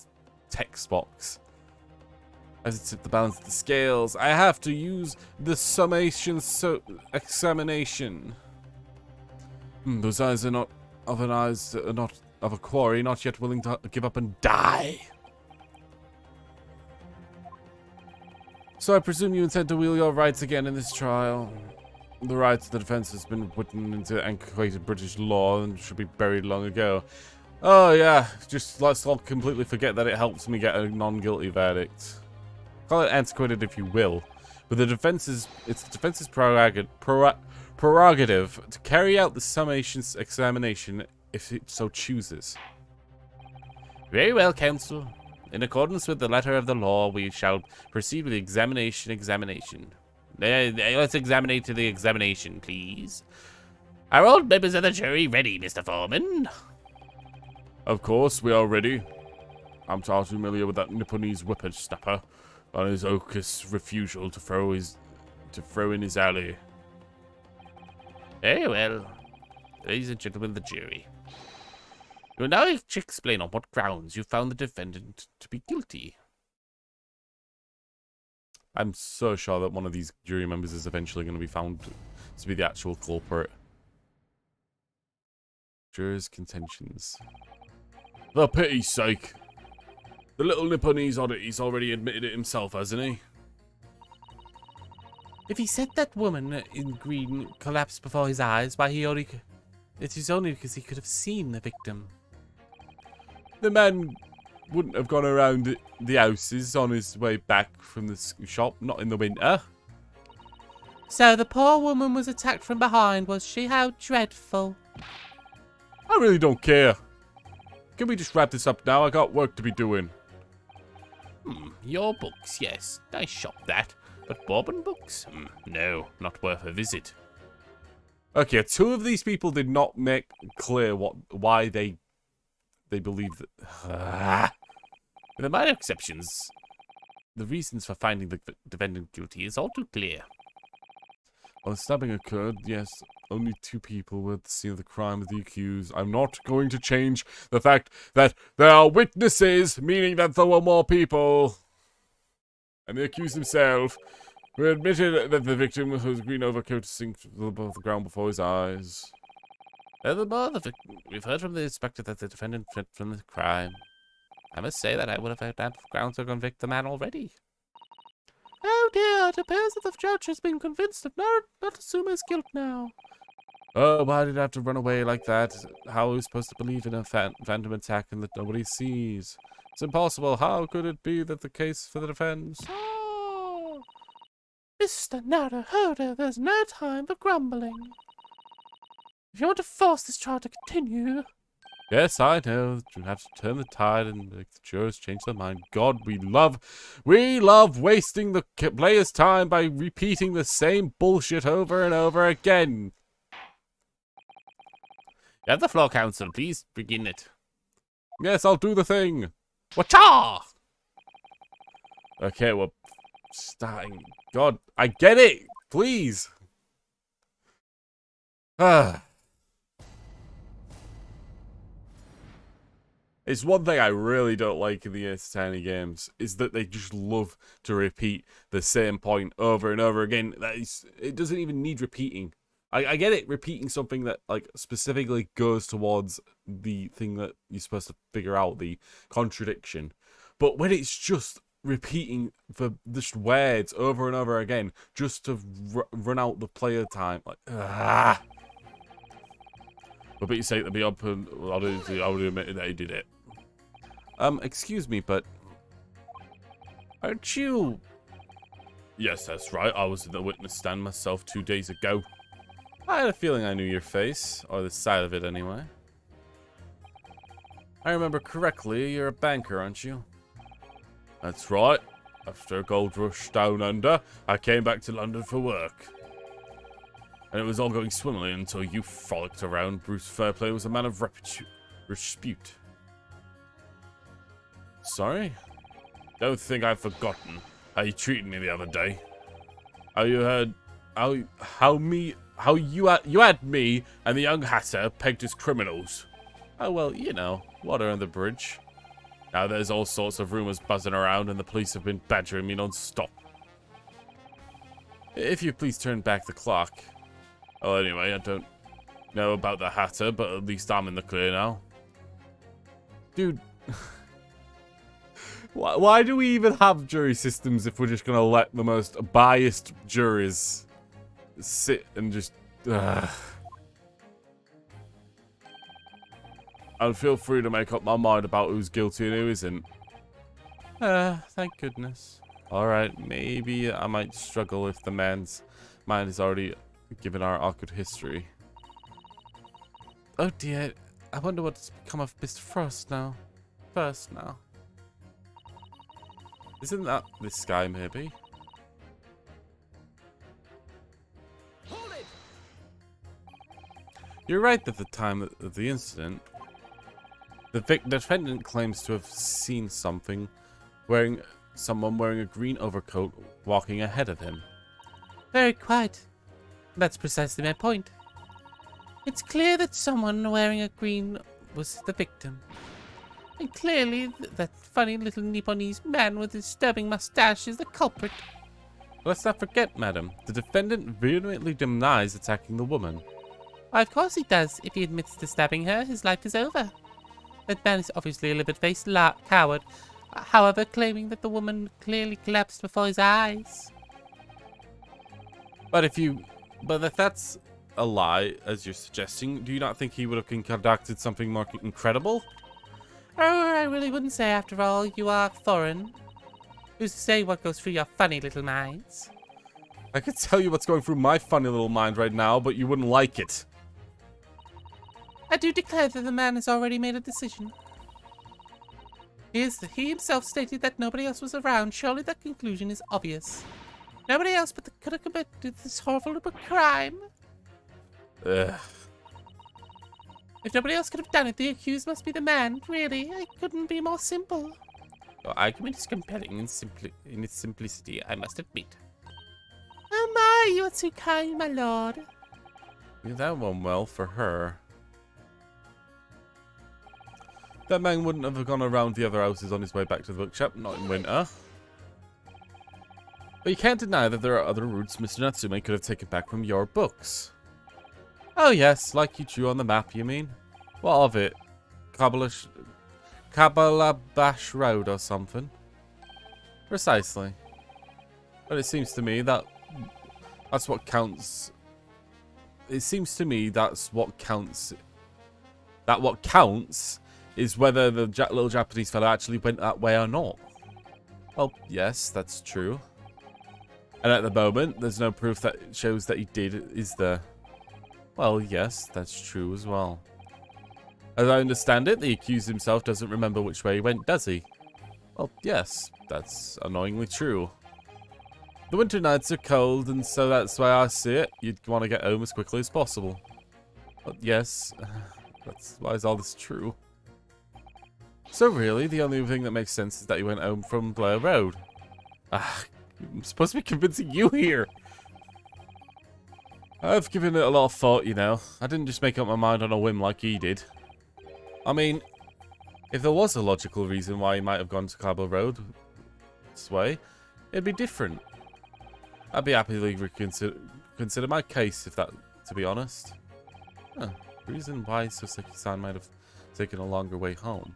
text box. As it tipped the balance of the scales, I have to use the summation examination. Those eyes are not of an eyes that are not of a quarry, not yet willing to give up and die. So I presume you intend to wield your rights again in this trial. The rights of the defense has been written into antiquated British law and should be buried long ago. Oh yeah, just let's all completely forget that it helps me get a non-guilty verdict. Call it antiquated if you will, but it's the defense's prerogative to carry out the summation examination if it so chooses. Very well, counsel. In accordance with the letter of the law, we shall proceed with the examination. Let's examine to the examination, please. Are all members of the jury ready, Mr. Foreman? Of course, we are ready. I'm far familiar with that Nipponese whippersnapper on his Ocus refusal to throw in his alley. Very well. Ladies and gentlemen of the jury. You will now explain on what grounds you found the defendant to be guilty. I'm so sure that one of these jury members is eventually going to be found to be the actual culprit. Jurors' contentions. For pity's sake. The little Nipponese oddity's already admitted it himself, hasn't he? If he said that woman in green collapsed before his eyes, why it is only because he could have seen the victim. The man wouldn't have gone around the houses on his way back from the shop, not in the winter. So the poor woman was attacked from behind, was she? How dreadful. I really don't care. Can we just wrap this up now? I got work to be doing. Your books, yes. Nice shop, that. But Bourbon books? No, not worth a visit. Okay, two of these people did not make clear why they believe that. With the minor exceptions, the reasons for finding the defendant guilty is all too clear. While the stabbing occurred, yes, only 2 people were at the scene of the crime of the accused. I'm not going to change the fact that there are witnesses, meaning that there were more people. And the accused himself, who admitted that the victim with his green overcoat sinked above the ground before his eyes. Furthermore, we've heard from the inspector that the defendant fled from the crime. I must say that I would have had ample ground to convict the man already. Oh dear, it appears that the judge has been convinced of not assume his guilt now. Oh, why did I have to run away like that? How are we supposed to believe in a phantom attack and that nobody sees? It's impossible. How could it be that the case for the defense? Oh, Mr. Naruhodo, there's no time for grumbling. If you want to force this trial to continue... Yes, I know. You have to turn the tide and make the jurors change their mind. God, we love wasting the player's time by repeating the same bullshit over and over again. You have the floor, counsel. Please begin it. Yes, I'll do the thing. Wacha! Okay, we're starting. God, I get it. Please. Ah. It's one thing I really don't like in the Attorney games, is that they just love to repeat the same point over and over again. It doesn't even need repeating. I get it, repeating something that like specifically goes towards the thing that you're supposed to figure out, the contradiction. But when it's just repeating the just words over and over again, just to run out the player time, like, ah. But you say to be open, I would admit that he did it. Excuse me, but aren't you? Yes, that's right. I was in the witness stand myself 2 days ago. I had a feeling I knew your face, or the side of it anyway. I remember correctly, you're a banker, aren't you? That's right. After a gold rush down under, I came back to London for work. And it was all going swimmingly until you frolicked around. Bruce Fairplay was a man of repute. Sorry? Don't think I've forgotten how you treated me the other day. How you had you had me and the young hatter pegged as criminals. Oh well, you know, water under the bridge. Now there's all sorts of rumors buzzing around and the police have been badgering me non-stop. If you please turn back the clock. Well, anyway, I don't know about the hatter, but at least I'm in the clear now. Dude. Why do we even have jury systems if we're just going to let the most biased juries sit and just... And feel free to make up my mind about who's guilty and who isn't. Thank goodness. Alright, maybe I might struggle if the man's mind is already given our awkward history. Oh dear, I wonder what's become of Mr. First now. Isn't that this guy, maybe? Hold it! You're right at the time of the incident. The defendant claims to have seen someone wearing a green overcoat walking ahead of him. Very quite. That's precisely my point. It's clear that someone wearing a green was the victim. And clearly, that funny little Nipponese man with his disturbing mustache is the culprit. Let's not forget, madam, the defendant vehemently denies attacking the woman. Why, of course he does. If he admits to stabbing her, his life is over. That man is obviously a livid-faced coward, however, claiming that the woman clearly collapsed before his eyes. But if that's a lie, as you're suggesting, do you not think he would have conducted something more incredible? Oh, I really wouldn't say, after all, you are foreign. Who's to say what goes through your funny little minds? I could tell you what's going through my funny little mind right now, but you wouldn't like it. I do declare that the man has already made a decision. He himself stated that nobody else was around. Surely that conclusion is obvious. Nobody else but could have committed this horrible crime. Ugh. If nobody else could have done it, the accused must be the man. Really, it couldn't be more simple. Your argument is compelling in its simplicity, I must admit. Oh my, you are too kind, my lord. Yeah, that went well for her. That man wouldn't have gone around the other houses on his way back to the bookshop, not in winter. But you can't deny that there are other routes Mr. Natsume could have taken back from your books. Oh yes, like you drew on the map, you mean? What of it? Kabalabash Road or something? Precisely. But it seems to me that's what counts. It seems to me that's what counts. That what counts is whether the little Japanese fellow actually went that way or not. Well, yes, that's true. And at the moment, there's no proof that shows that he did, is there? Well, yes, that's true as well. As I understand it, the accused himself doesn't remember which way he went, does he? Well, yes, that's annoyingly true. The winter nights are cold, and so that's why I see it. You'd want to get home as quickly as possible. But yes, that's why is all this true? So really, the only thing that makes sense is that he went home from Blair Road. I'm supposed to be convincing you here. I've given it a lot of thought, you know. I didn't just make up my mind on a whim like he did. I mean, if there was a logical reason why he might have gone to Cabo Road this way, it'd be different. I'd be happy to consider my case, if that, to be honest. Huh. Reason why Soseki-san might have taken a longer way home.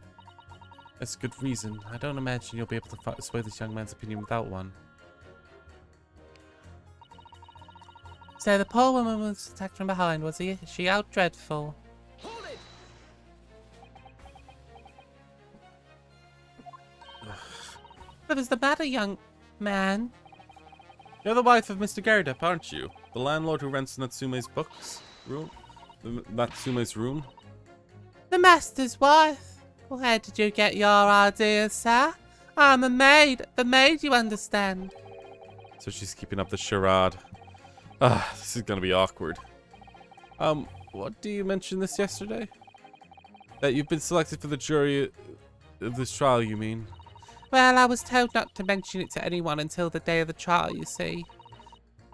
That's a good reason. I don't imagine you'll be able to sway this young man's opinion without one. So the poor woman was attacked from behind, was he? Is she out dreadful? Hold it! What was the matter, young man? You're the wife of Mr. Gardup, aren't you? The landlord who rents Natsume's Natsume's room? The master's wife? Where did you get your ideas, sir? I'm a maid. The maid, you understand. So she's keeping up the charade. This is gonna be awkward. What do you mention this yesterday? That you've been selected for the jury of this trial, you mean? Well, I was told not to mention it to anyone until the day of the trial, you see.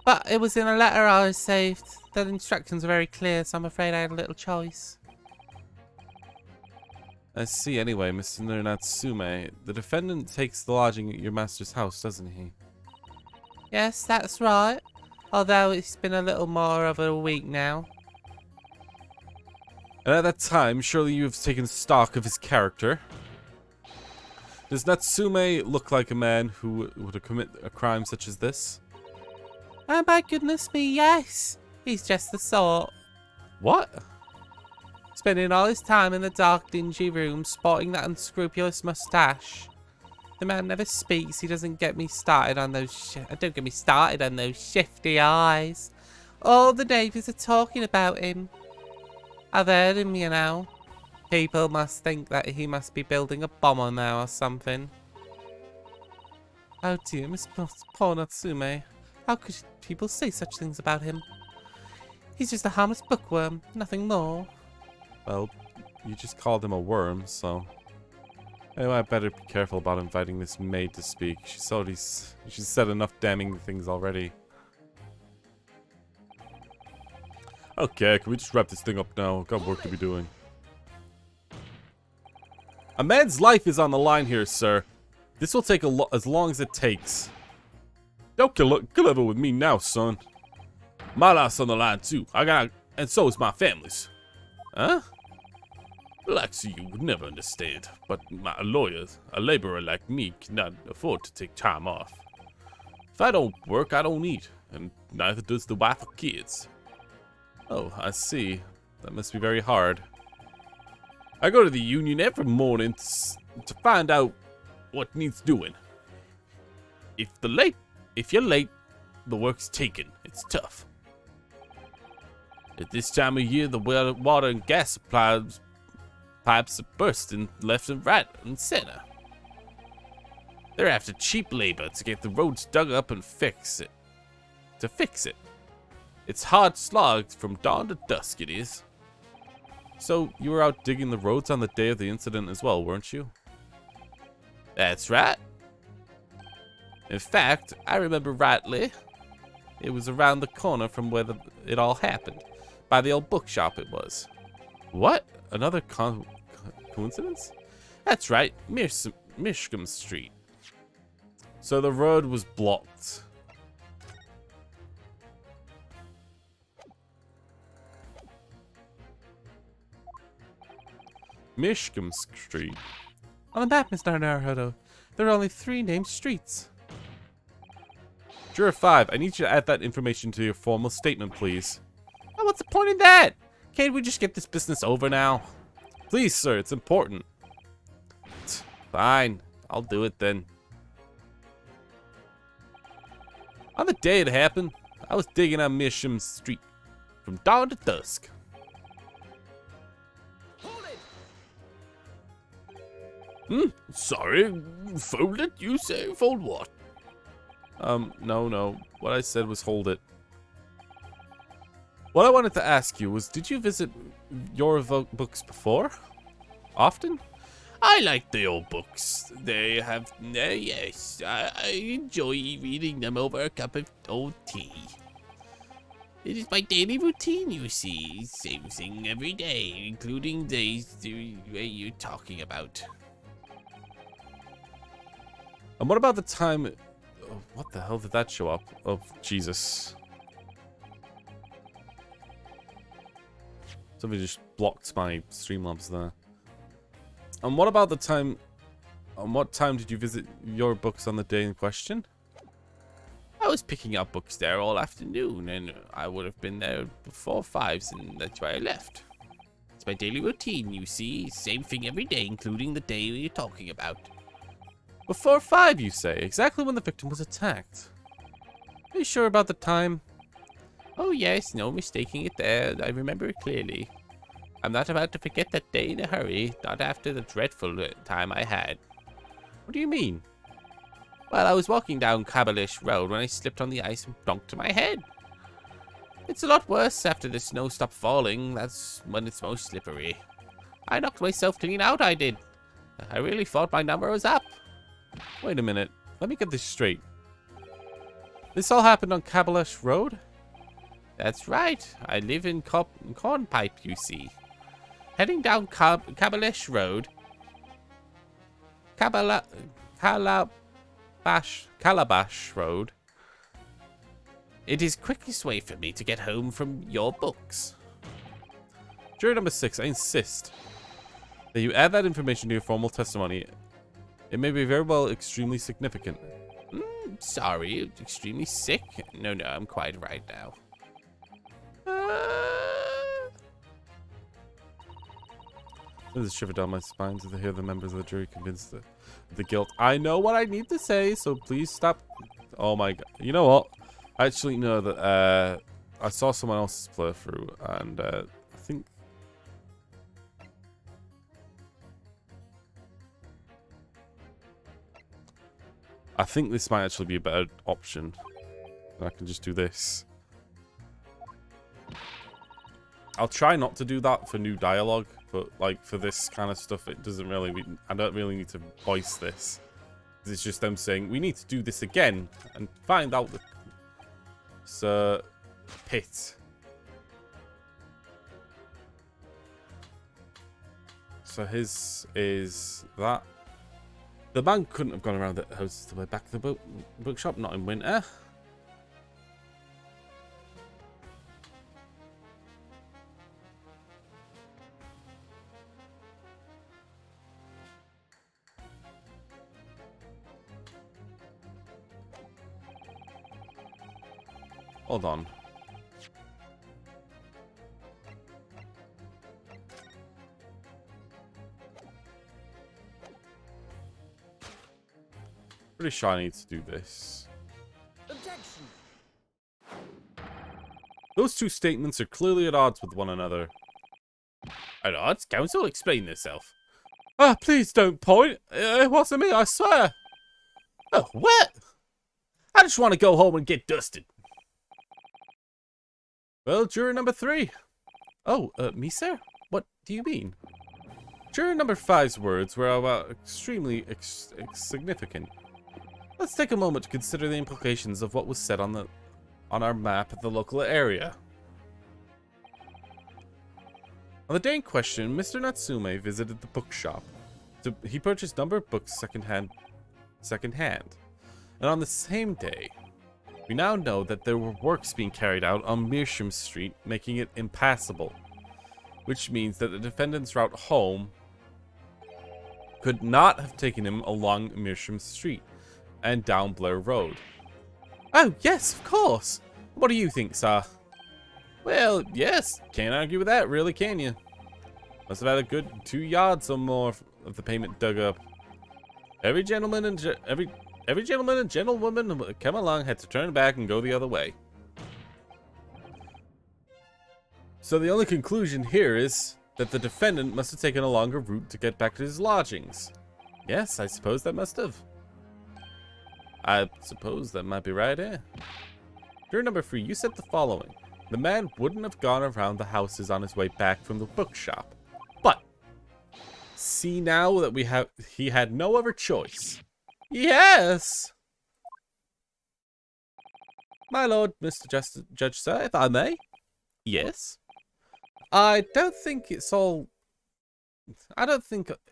But it was in a letter I received. The instructions are very clear, so I'm afraid I had a little choice. I see. Anyway, Mr. Natsume, the defendant takes the lodging at your master's house, doesn't he? Yes, that's right. Although it's been a little more of a week now. And at that time, surely you have taken stock of his character. Does Natsume look like a man who would commit a crime such as this? Oh my goodness me, yes. He's just the sort. What? Spending all his time in the dark, dingy room, sporting that unscrupulous moustache. The man never speaks. He doesn't get me started on those. Don't get me started on those shifty eyes. All the neighbours are talking about him. I've heard him, you know. People must think that he must be building a bomber now or something. Oh dear, Miss poor Natsume. How could people say such things about him? He's just a harmless bookworm, nothing more. Well, you just called him a worm, so... Anyway, I better be careful about inviting this maid to speak. She's said enough damning things already. Okay, can we just wrap this thing up now? I've got work to be doing. A man's life is on the line here, sir. This will take as long as it takes. Don't get level with me now, son. My life's on the line too. And so is my family's. Huh? Lexi, you would never understand, but a laborer like me cannot afford to take time off. If I don't work, I don't eat, and neither does the wife or kids. Oh, I see. That must be very hard. I go to the union every morning to find out what needs doing. If you're late, the work's taken. It's tough. At this time of year, the water and gas supplies pipes are bursting left and right and center. They're after cheap labor to get the roads dug up and fix it. It's hard slog from dawn to dusk, it is. So, you were out digging the roads on the day of the incident as well, weren't you? That's right. In fact, I remember rightly. It was around the corner from where it all happened. By the old bookshop it was. What? Another coincidence? That's right, Mishcom Street. So the road was blocked. Mishcom Street. On the map, Mr. Naruhodo, there are only 3 named streets. Juror 5, I need you to add that information to your formal statement, please. Oh, what's the point in that? Can't we just get this business over now? Please, sir, it's important. Fine, I'll do it then. On the day it happened, I was digging on Mishcom Street from dawn to dusk. Hold it! Sorry, fold it, you say? Fold what? No. What I said was hold it. What I wanted to ask you was, did you visit your books before? Often? I like the old books. They have, yes, I enjoy reading them over a cup of old tea. It is my daily routine, you see. Same thing every day, including days you're talking about. And what about the time... Oh, what the hell did that show up? Oh, Jesus. Somebody just blocked my Streamlabs there. And what about the time... And what time did you visit your books on the day in question? I was picking up books there all afternoon, and I would have been there before 5, and that's why I left. It's my daily routine, you see. Same thing every day, including the day you're talking about. Before 5, you say? Exactly when the victim was attacked. Are you sure about the time? Oh yes, no mistaking it there. I remember it clearly. I'm not about to forget that day in a hurry, not after the dreadful time I had. What do you mean? Well, I was walking down Cabalish Road when I slipped on the ice and bonked my head. It's a lot worse after the snow stopped falling. That's when it's most slippery. I knocked myself clean out, I did. I really thought my number was up. Wait a minute. Let me get this straight. This all happened on Cabalish Road? That's right. I live in Cornpipe, you see. Heading down Cabalish Road. Calabash Road. It is quickest way for me to get home from your books. Jury number 6, I insist that you add that information to your formal testimony. It may be very well extremely significant. Sorry, extremely sick? No, I'm quite right now. There's a shiver down my spine to hear the members of the jury convinced of the guilt. I know what I need to say, so please stop. Oh my god. You know what? I actually know that I saw someone else's playthrough, and I think this might actually be a better option. I can just do this. I'll try not to do that for new dialogue, but like for this kind of stuff, it doesn't really. I don't really need to voice this. It's just them saying we need to do this again and find out the Sir Pitt. So his is that. The man couldn't have gone around the house to the way back to the bookshop, not in winter. Hold on. Pretty sure I need to do this. Objection. Those two statements are clearly at odds with one another. At odds? Counsel, explain yourself. Ah, please don't point. It wasn't me, I swear. Oh, what? I just want to go home and get dusted. Well, juror number 3. Oh, me, sir? What do you mean? Juror number 5's words were about extremely significant. Let's take a moment to consider the implications of what was said on our map of the local area. On the day in question, Mr. Natsume visited the bookshop. He purchased a number of books secondhand. And on the same day, we now know that there were works being carried out on Meersham Street, making it impassable. Which means that the defendant's route home could not have taken him along Meersham Street and down Blair Road. Oh, yes, of course. What do you think, sir? Well, yes. Can't argue with that, really, can you? Must have had a good 2 yards or more of the payment dug up. Every gentleman and gentlewoman who came along had to turn back and go the other way. So the only conclusion here is that the defendant must have taken a longer route to get back to his lodgings. Yes, I suppose that must have. I suppose that might be right, eh? Juror number 3, you said the following. The man wouldn't have gone around the houses on his way back from the bookshop. But, see now that he had no other choice. Yes! My lord, Mr. Judge, sir, if I may. Yes? I don't think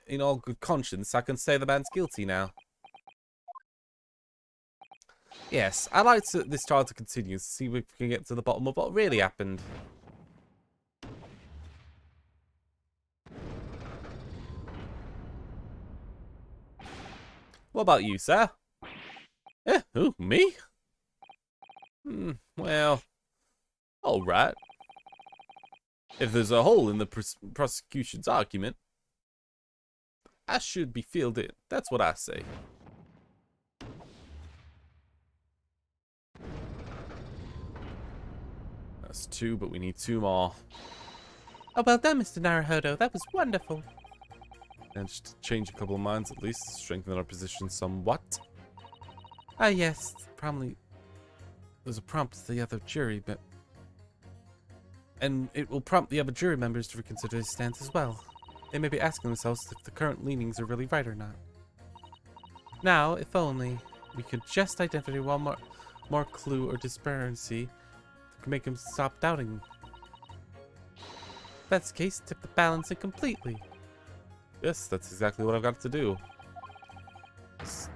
in all good conscience I can say the man's guilty now. Yes, I'd like this trial to continue to see if we can get to the bottom of what really happened. What about you, sir? Who, me? Well, all right. If there's a hole in the prosecution's argument, I should be filled in. That's what I say. That's 2, but we need 2 more. Oh, well done, Mr. Naruhodo. That was wonderful. And just to change a couple of minds at least, strengthen our position somewhat. Ah, yes. Probably. There's a prompt to the other jury, but... And it will prompt the other jury members to reconsider his stance as well. They may be asking themselves if the current leanings are really right or not. Now, if only we could just identify one more clue or disparity that could make him stop doubting. If that's the case, tip the balance completely. Yes, that's exactly what I've got to do. It's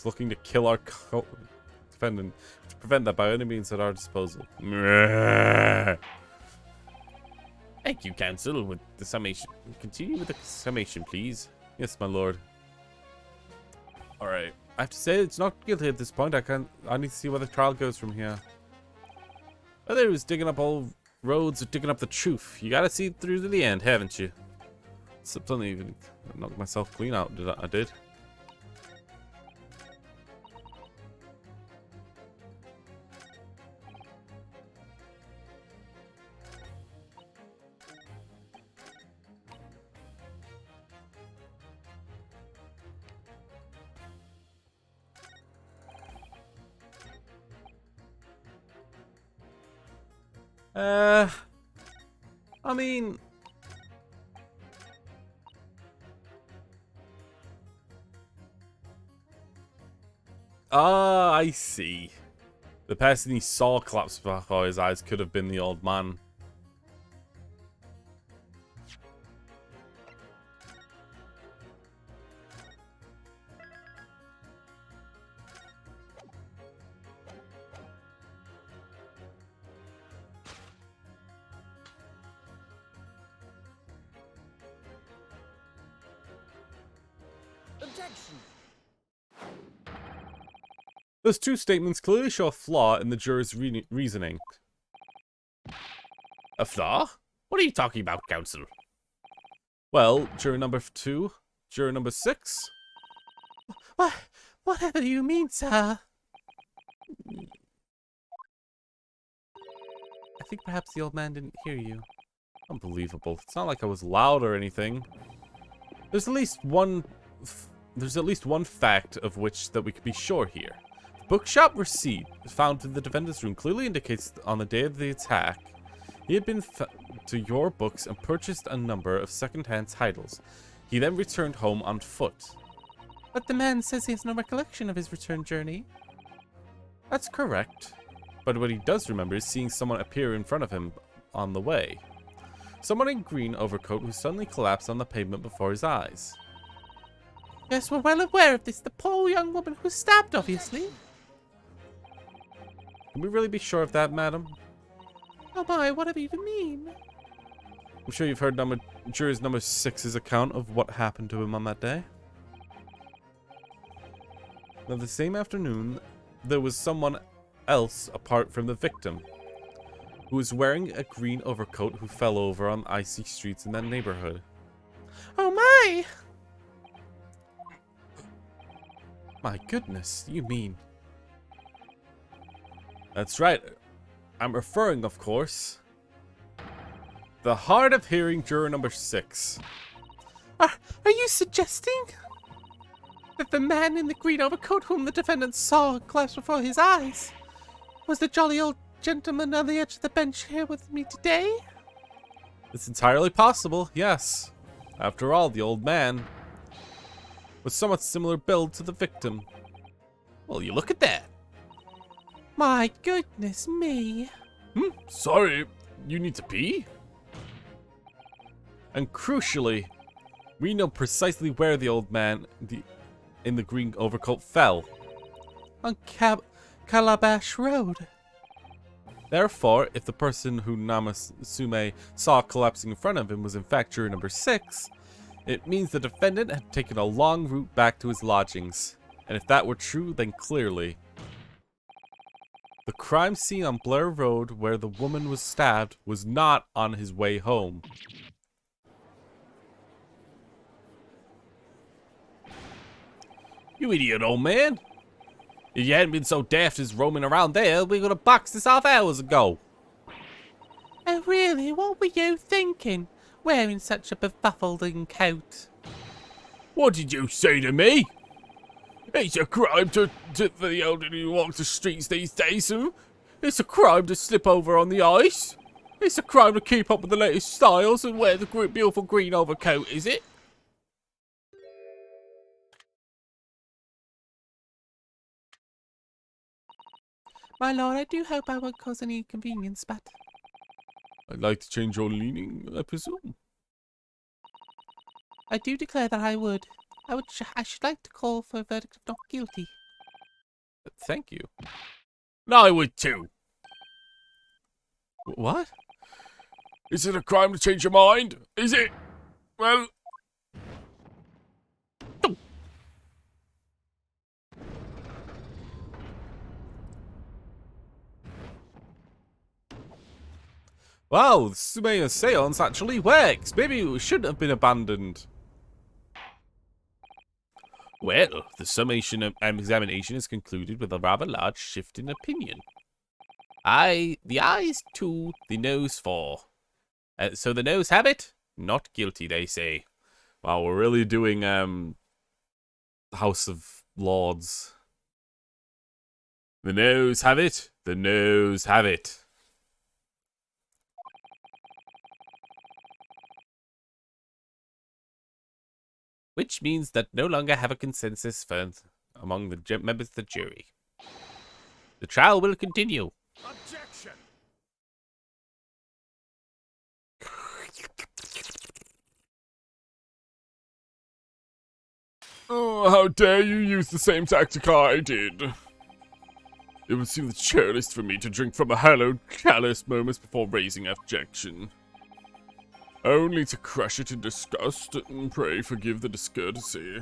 looking to kill our defendant. To prevent that by any means at our disposal. Thank you, counsel. With the summation, continue with the summation, please. Yes, my lord. Alright. I have to say it's not guilty at this point. I need to see where the trial goes from here. Whether it was digging up old roads or digging up the truth, you gotta see it through to the end, haven't you? Something even knocked myself clean out, I did. I mean... Ah, I see. The person he saw collapse before his eyes could have been the old man. Objection. Those two statements clearly show a flaw in the juror's reasoning. A flaw? What are you talking about, counsel? Well, juror number 2, juror number 6. Whatever do you mean, sir? I think perhaps the old man didn't hear you. Unbelievable. It's not like I was loud or anything. There's at least one fact of which that we could be sure here. The bookshop receipt found in the defendant's room clearly indicates that on the day of the attack, he had been to your books and purchased a number of second-hand titles. He then returned home on foot. But the man says he has no recollection of his return journey. That's correct. But what he does remember is seeing someone appear in front of him on the way. Someone in green overcoat who suddenly collapsed on the pavement before his eyes. Yes, we're well aware of this. The poor young woman who was stabbed, obviously. Can we really be sure of that, madam? Oh my, whatever you mean? I'm sure you've heard jurors number 6's account of what happened to him on that day. Now, the same afternoon, there was someone else apart from the victim, who was wearing a green overcoat who fell over on icy streets in that neighborhood. Oh my! My goodness, you mean... That's right. I'm referring, of course, the hard of hearing juror number 6. Are you suggesting that the man in the green overcoat whom the defendant saw collapse before his eyes was the jolly old gentleman on the edge of the bench here with me today? It's entirely possible, yes. After all, the old man was somewhat similar build to the victim. Well, you look at that. My goodness me. Sorry, you need to pee? And crucially, we know precisely where the old man in the green overcoat fell. On Calabash Road. Therefore, if the person who Namasume saw collapsing in front of him was in fact juror number 6, it means the defendant had taken a long route back to his lodgings. And if that were true, then clearly the crime scene on Blair Road where the woman was stabbed was not on his way home. You idiot, old man. If you hadn't been so daft as roaming around there, we could have boxed this off hours ago. Oh really, what were you thinking? Wearing such a befuddling coat. What did you say to me? It's a crime for the elderly who walk the streets these days. It's a crime to slip over on the ice. It's a crime to keep up with the latest styles and wear the beautiful green overcoat, is it? My lord, I do hope I won't cause any inconvenience, but... I'd like to change your leaning, I presume. I do declare that I would. I should like to call for a verdict of not guilty. Thank you. No, I would too. What? Is it a crime to change your mind? Is it? Well... Wow, the Sumeya seance actually works. Maybe it shouldn't have been abandoned. Well, the summation examination is concluded with a rather large shift in opinion. The ayes 2, the noes 4. So the noes have it? Not guilty, they say. Wow, we're really doing House of Lords. The noes have it. The noes have it. Which means that no longer have a consensus found among the members of the jury. The trial will continue. Objection! Oh, how dare you use the same tactic I did. It would seem the churlish for me to drink from a hallowed chalice moments before raising objection. Only to crush it in disgust and pray forgive the discourtesy.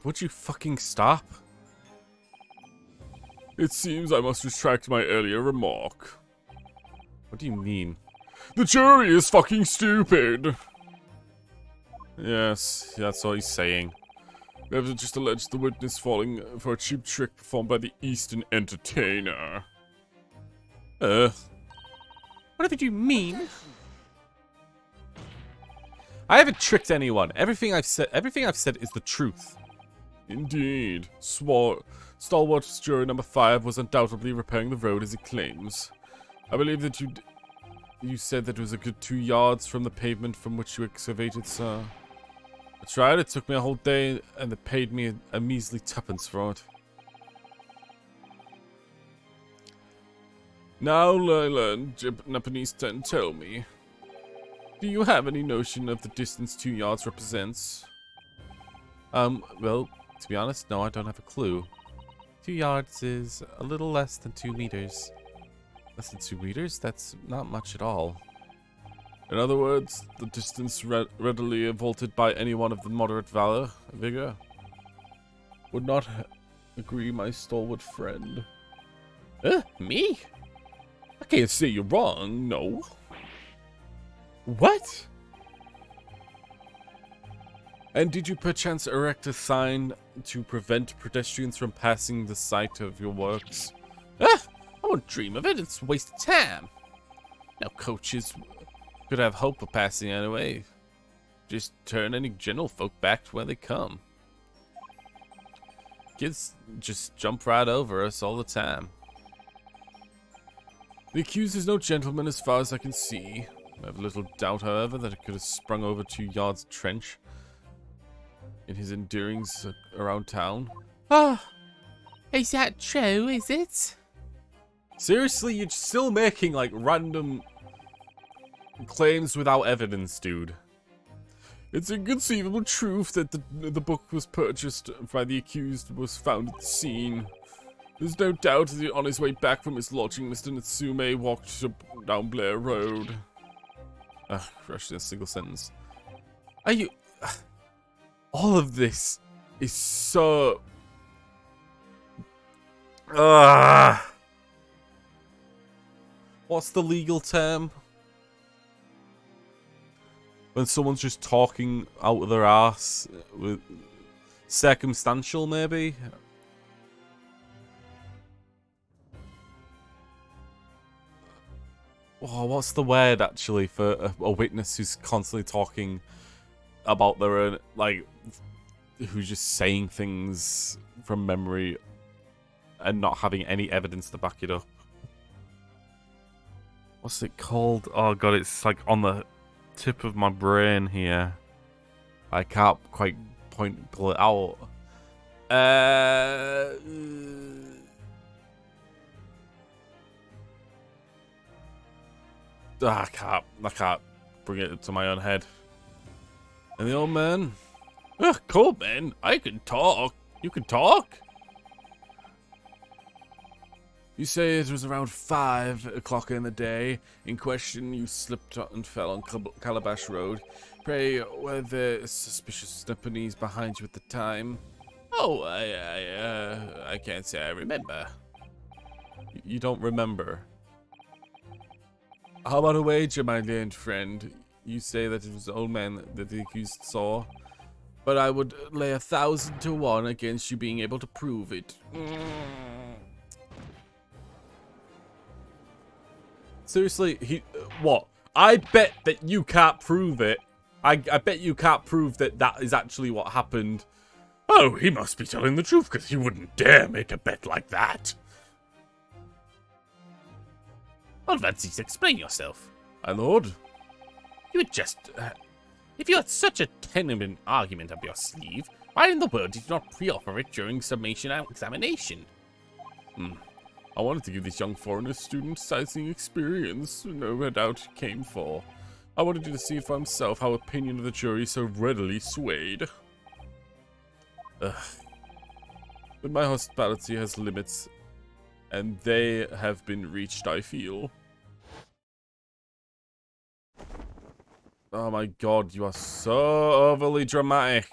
Would you fucking stop? It seems I must retract my earlier remark. What do you mean? The jury is fucking stupid! Yes, that's what he's saying. Never just alleged the witness falling for a cheap trick performed by the Eastern entertainer. Whatever do you mean? I haven't tricked anyone. Everything I've said is the truth. Indeed. Stalwart juror number 5 was undoubtedly repairing the road as he claims. I believe that you said that it was a good 2 yards from the pavement from which you excavated, sir. That's right, it took me a whole day and they paid me a measly 2pence for it. Now, Lila and Japanese 10, tell me. Do you have any notion of the distance 2 yards represents? Well, to be honest, no, I don't have a clue. 2 yards is a little less than 2 meters. Less than 2 meters? That's not much at all. In other words, the distance readily vaulted by anyone of the moderate vigor. Would not agree, my stalwart friend. Me? I can't say you're wrong, no. What? And did you perchance erect a sign to prevent pedestrians from passing the site of your works? I won't dream of it. It's a waste of time. Now coaches could have hope of passing anyway. Just turn any gentlefolk back to where they come. Kids just jump right over us all the time. The accused is no gentleman as far as I can see. I have little doubt, however, that it could have sprung over 2 yards trench in his endurings around town. Is that true, is it? Seriously, you're still making, like, random claims without evidence, dude. It's inconceivable truth that the book was purchased by the accused was found at the scene. There's no doubt that on his way back from his lodging, Mr. Natsume walked down Blair Road. Crushed in a single sentence. Are you... All of this is so... What's the legal term? When someone's just talking out of their ass with circumstantial, maybe? Oh, what's the word actually for a witness who's constantly talking about their own, like, who's just saying things from memory and not having any evidence to back it up? What's it called? Oh god, it's like on the tip of my brain here. I can't quite pull it out. I can't bring it to my own head. And the old man? Cool, man. I can talk. You can talk? You say it was around 5 o'clock in the day. In question, you slipped and fell on Calabash Road. Pray, were there suspicious Japanese behind you at the time? Oh, I can't say I remember. You don't remember? How about a wager, my learned friend? You say that it was the old man that the accused saw, but I would lay 1,000 to 1 against you being able to prove it. Seriously, what? I bet that you can't prove it. I bet you can't prove that that is actually what happened. Oh, he must be telling the truth, because he wouldn't dare make a bet like that. Well, Vances, explain yourself. My lord? You would just... if you had such a tenement argument up your sleeve, why in the world did you not pre-offer it during summation examination? I wanted to give this young foreigner student sightseeing experience, no doubt he came for. I wanted you to see for himself how opinion of the jury so readily swayed. Ugh. But my hospitality has limits, and they have been reached, I feel. Oh my god, you are so overly dramatic.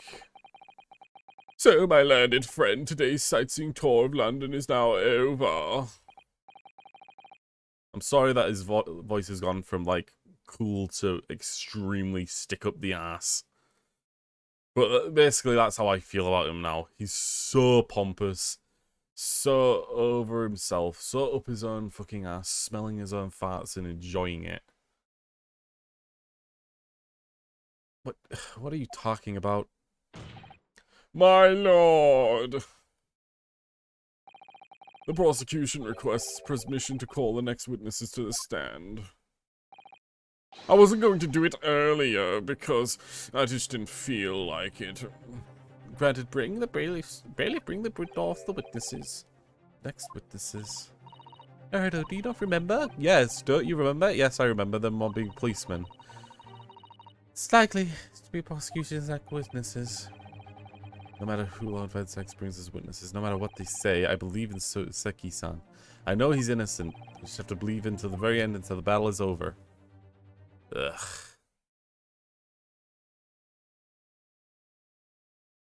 So, my learned friend, today's sightseeing tour of London is now over. I'm sorry that his voice has gone from, like, cool to extremely stick up the ass. But basically, that's how I feel about him now. He's so pompous, so over himself, so up his own fucking ass, smelling his own farts and enjoying it. What are you talking about? My lord! The prosecution requests permission to call the next witnesses to the stand. I wasn't going to do it earlier because I just didn't feel like it. Granted, bring the bailiffs, bring the witnesses. Next witnesses. Do you not remember? Yes, don't you remember? Yes, I remember them mobbing policemen. It's likely to be prosecution's like witnesses. No matter who Lord Vedsex brings as witnesses, no matter what they say, I believe in Seki-san. I know he's innocent. You just have to believe until the very end, until the battle is over. Ugh.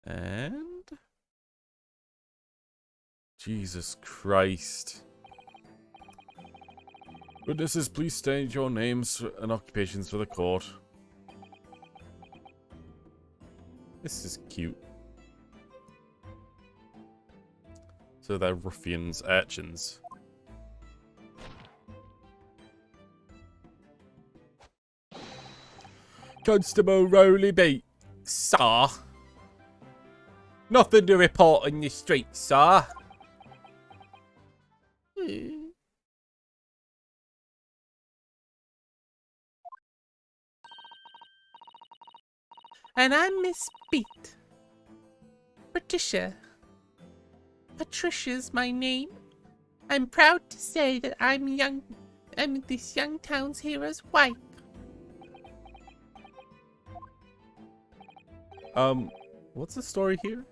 And... Jesus Christ. Witnesses, please state your names and occupations for the court. This is cute. So they're ruffians, urchins. Constable Rowley Beat. Sir? Nothing to report in the street, sir. And I'm Miss Beat. Patricia. Patricia's my name. I'm proud to say that I'm this young town's hero's wife. What's the story here?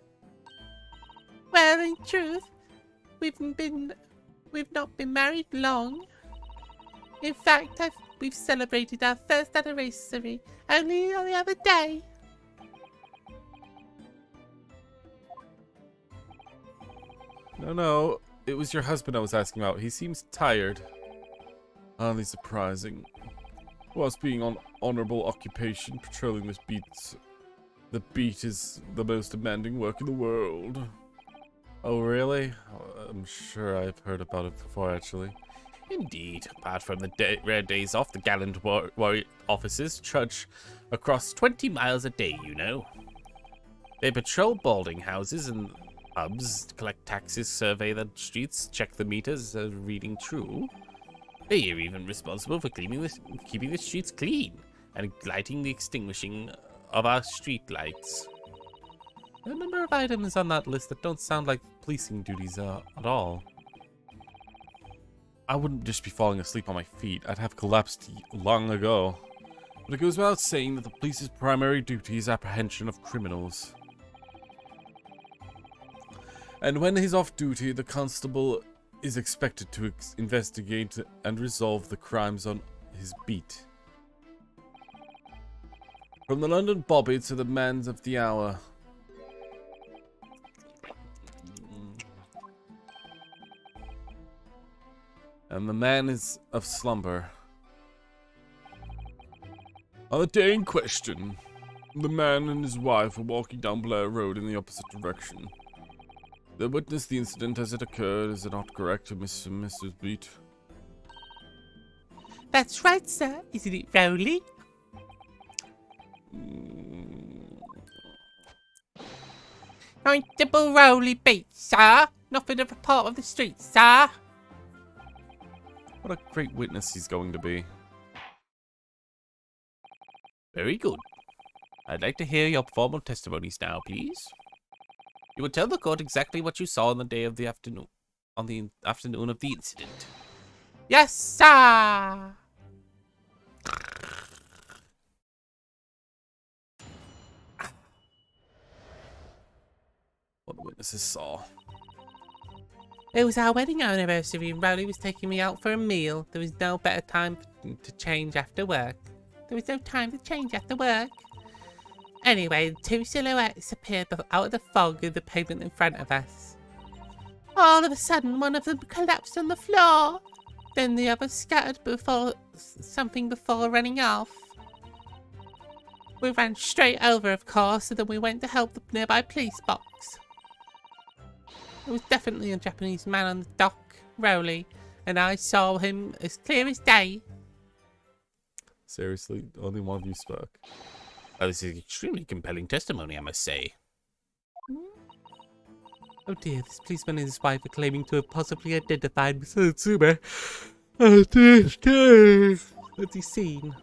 Well, in truth, we've not been married long. In fact, we've celebrated our first anniversary only the other day. No, it was your husband I was asking about. He seems tired. Hardly surprising. Whilst being on honorable occupation, patrolling this the beat is the most demanding work in the world. Oh, really? I'm sure I've heard about it before, actually. Indeed, apart from the rare days off, the gallant warrior officers trudge across 20 miles a day, you know. They patrol boarding houses and pubs, collect taxes, survey the streets, check the meters are reading true. They are even responsible for keeping the streets clean and lighting the extinguishing of our street lights. There are a number of items on that list that don't sound like policing duties at all. I wouldn't just be falling asleep on my feet. I'd have collapsed long ago. But it goes without saying that the police's primary duty is apprehension of criminals. And when he's off duty, the constable is expected to investigate and resolve the crimes on his beat. From the London Bobby to the man of the hour. And the man is of slumber. On the day in question, the man and his wife were walking down Blair Road in the opposite direction. They witnessed the incident as it occurred. Is it not correct, Mrs. Beat? That's right, sir. Isn't it, Rowley? Constable Rowley Beat, sir. Nothing of a part of the street, sir. What a great witness he's going to be. Very good. I'd like to hear your formal testimonies now, please. You will tell the court exactly what you saw on the afternoon of the incident. Yes, sir. What the witnesses saw. It was our wedding anniversary and Rowley was taking me out for a meal. There was no better time to change after work. Anyway, two silhouettes appeared out of the fog of the pavement in front of us. All of a sudden, one of them collapsed on the floor. Then the other scattered before running off. We ran straight over, of course, and then we went to help the nearby police box. It was definitely a Japanese man on the dock, Rowley, and I saw him as clear as day. Seriously, only one of you spoke. Oh, this is extremely compelling testimony, I must say. Oh dear, this policeman and his wife are claiming to have possibly identified Mr. Tsume at this case at the scene.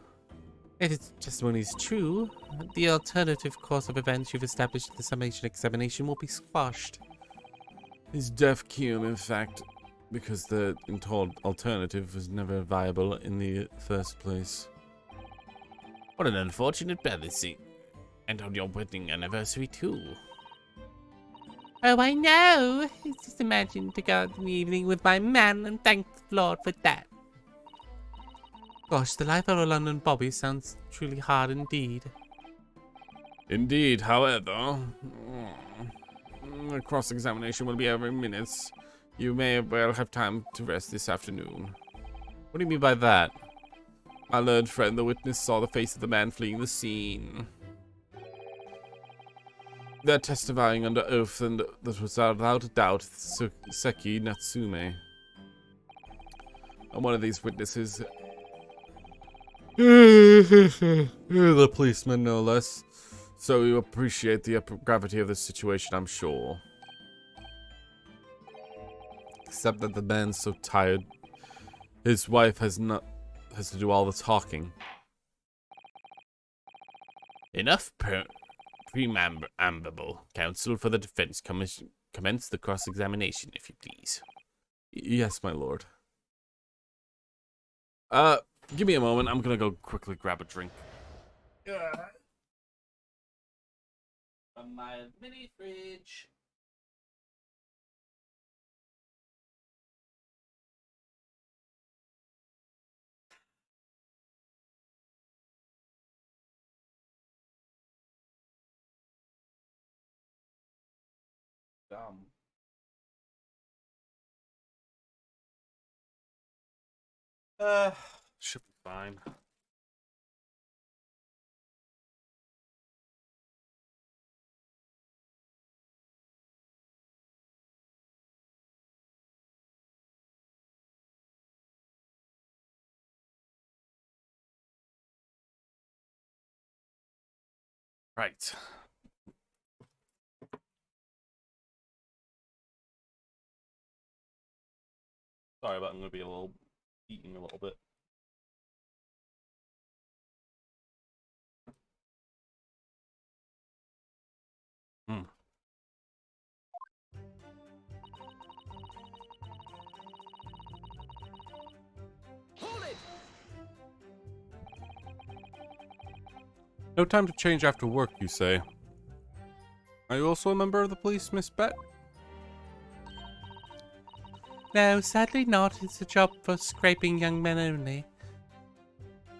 If his testimony is true, the alternative course of events you've established at the summation examination will be squashed. His death came, in fact, because the alternative was never viable in the first place. What an unfortunate balancing. And on your wedding anniversary, too. Oh, I know. Just imagine to go out in the evening with my man and thank the Lord for that. Gosh, the life of a London Bobby sounds truly hard indeed. Indeed, however, the cross-examination will be every minute. You may well have time to rest this afternoon. What do you mean by that? My learned friend, the witness, saw the face of the man fleeing the scene. They're testifying under oath, and that was without a doubt Seki Natsume. And one of these witnesses... the policeman, no less. So you appreciate the gravity of the situation, I'm sure. Except that the man's so tired. His wife has to do all the talking. Enough preamble, counsel for the defense commence the cross-examination, if you please. Yes, my lord. Give me a moment. I'm gonna go quickly grab a drink. From my mini fridge. Dumb. Should be fine. Right. Sorry, but I'm gonna be eating a little bit. Hold it! No time to change after work, you say. Are you also a member of the police, Miss Bet? No, sadly not. It's a job for scraping young men only.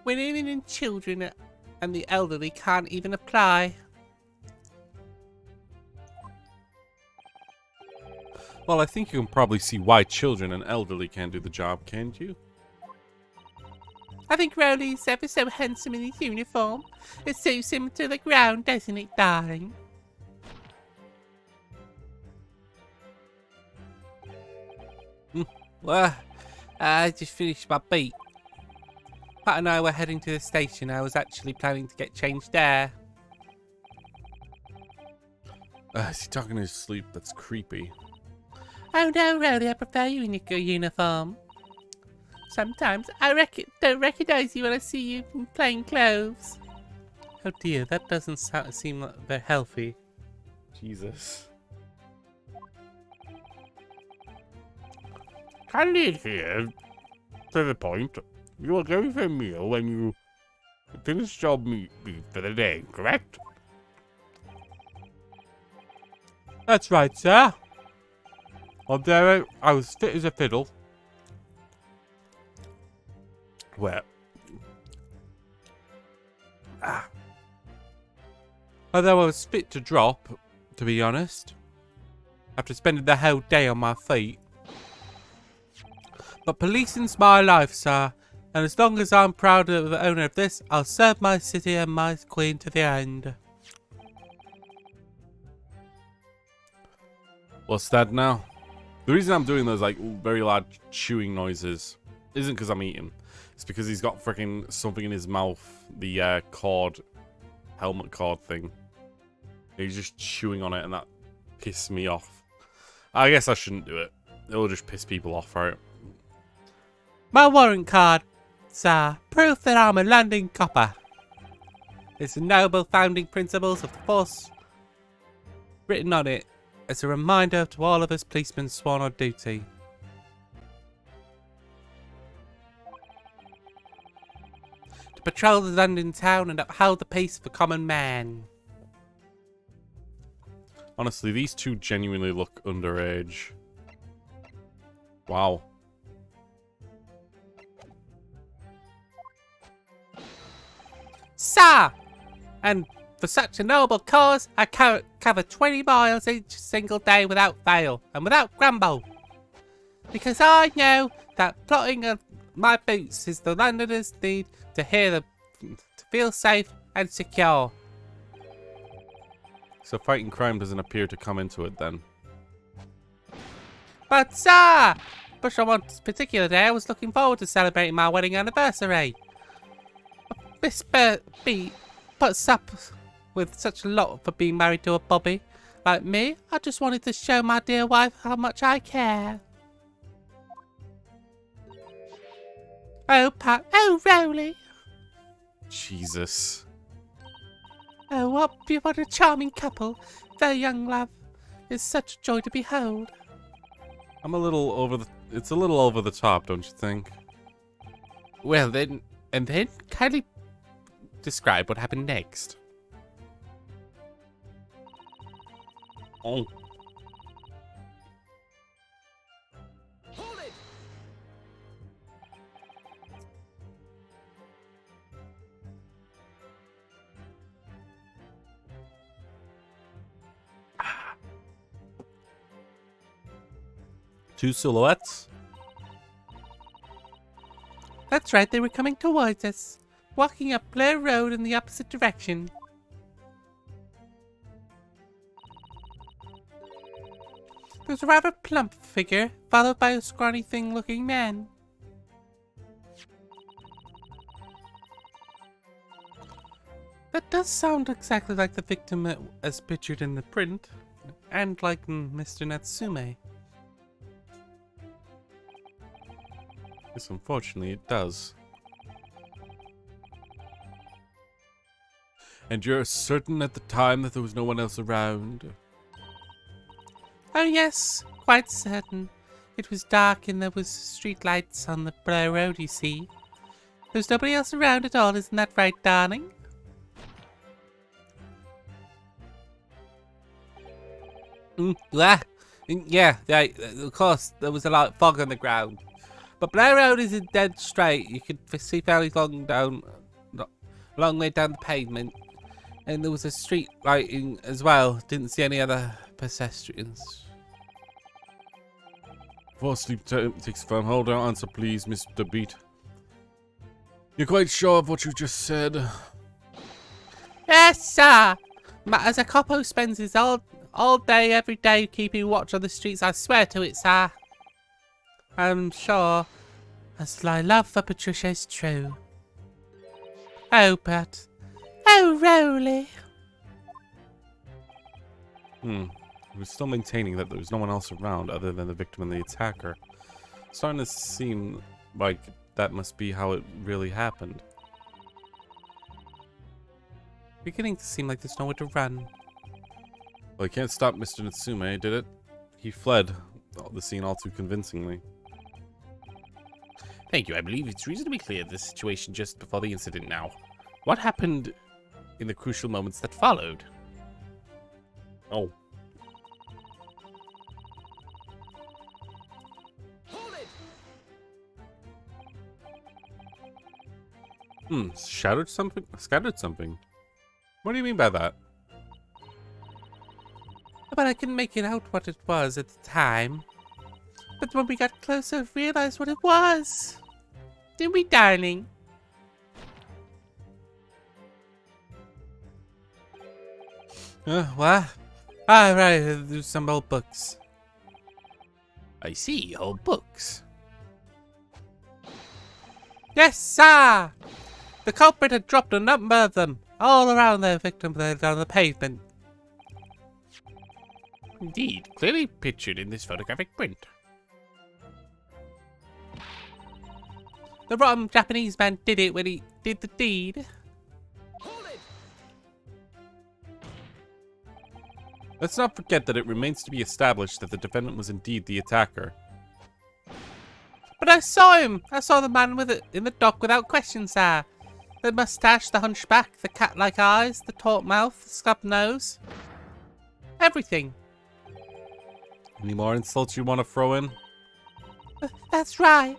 Women and children and the elderly can't even apply. Well, I think you can probably see why children and elderly can't do the job, can't you? I think Rowley's ever so handsome in his uniform. It suits him to the ground, doesn't it, darling? Well, I just finished my beat. Pat and I were heading to the station. I was actually planning to get changed there. Is he talking in his sleep? That's creepy. Oh no, Rowley, I prefer you in your uniform. Sometimes I don't recognise you when I see you in plain clothes. Oh dear, that doesn't seem like very healthy. Jesus. Candid here, to the point. You are going for a meal when you finish your meat for the day, correct? That's right, sir. On there, I was fit as a fiddle. Where? Although I was fit to drop, to be honest. After spending the whole day on my feet. But policing's my life, sir. And as long as I'm proud of the owner of this, I'll serve my city and my queen to the end. What's that now? The reason I'm doing those like very loud chewing noises isn't because I'm eating. It's because he's got freaking something in his mouth. The helmet cord thing. He's just chewing on it and that pissed me off. I guess I shouldn't do it. It'll just piss people off, right? My warrant card, sir. Proof that I'm a London copper. It's the noble founding principles of the force written on it. It's a reminder to all of us policemen sworn on duty. To patrol the London town and uphold the peace of the common man. Honestly, these two genuinely look underage. Wow. Sir! And for such a noble cause, I cover 20 miles each single day without fail and without grumble. Because I know that plotting of my boots is the Londoners need to feel safe and secure. So fighting crime doesn't appear to come into it then. But sir! But on one particular day I was looking forward to celebrating my wedding anniversary. Miss B puts up with such a lot for being married to a bobby like me. I just wanted to show my dear wife how much I care. Oh, Pat. Oh, Rowley. Jesus. Oh, what a charming couple. Very young love. is such a joy to behold. I'm a little over the... It's a little over the top, don't you think? Well then, and then kindly describe what happened next. Oh. Hold it! Two silhouettes? That's right, they were coming towards us, walking up Blair Road in the opposite direction. There was a rather plump figure, followed by a scrawny thing-looking man. That does sound exactly like the victim as pictured in the print, and like Mr. Natsume. Yes, unfortunately, it does. And you're certain at the time that there was no one else around? Oh yes, quite certain. It was dark and there was street lights on the Blair Road, you see. There's nobody else around at all, isn't that right, darling? Yeah, of course, there was a lot of fog on the ground. But Blair Road isn't dead straight. You could see fairly long way down the pavement. And there was a street lighting as well. Didn't see any other pedestrians. Before sleep takes a firm hold, don't answer please, Mr. Beat. You're quite sure of what you just said? Yes, sir. As a cop who spends his all day, every day, keeping watch on the streets, I swear to it, sir. I'm sure, as my love for Patricia is true. Oh, but... Oh, Rowley. We're still maintaining that there was no one else around other than the victim and the attacker. Starting to seem like that must be how it really happened. Beginning to seem like there's nowhere to run. Well, I can't stop Mr. Natsume, did it? He fled the scene all too convincingly. Thank you. I believe it's reasonably clear the situation just before the incident now. What happened in the crucial moments that followed? Oh. Hold it! Scattered something? Scattered something? What do you mean by that? But I couldn't make it out what it was at the time. But when we got closer, I realized what it was. Didn't we, darling? What? Ah, right, there's some old books. I see, old books. Yes, sir! The culprit had dropped a number of them, all around their victim there on the pavement. Indeed, clearly pictured in this photographic print. The rotten Japanese man did it when he did the deed. Hold it! Let's not forget that it remains to be established that the defendant was indeed the attacker. But I saw him! I saw the man with it in the dock without question, sir. The moustache, the hunchback, the cat-like eyes, the taut mouth, the scubbed nose. Everything. Any more insults you want to throw in? That's right.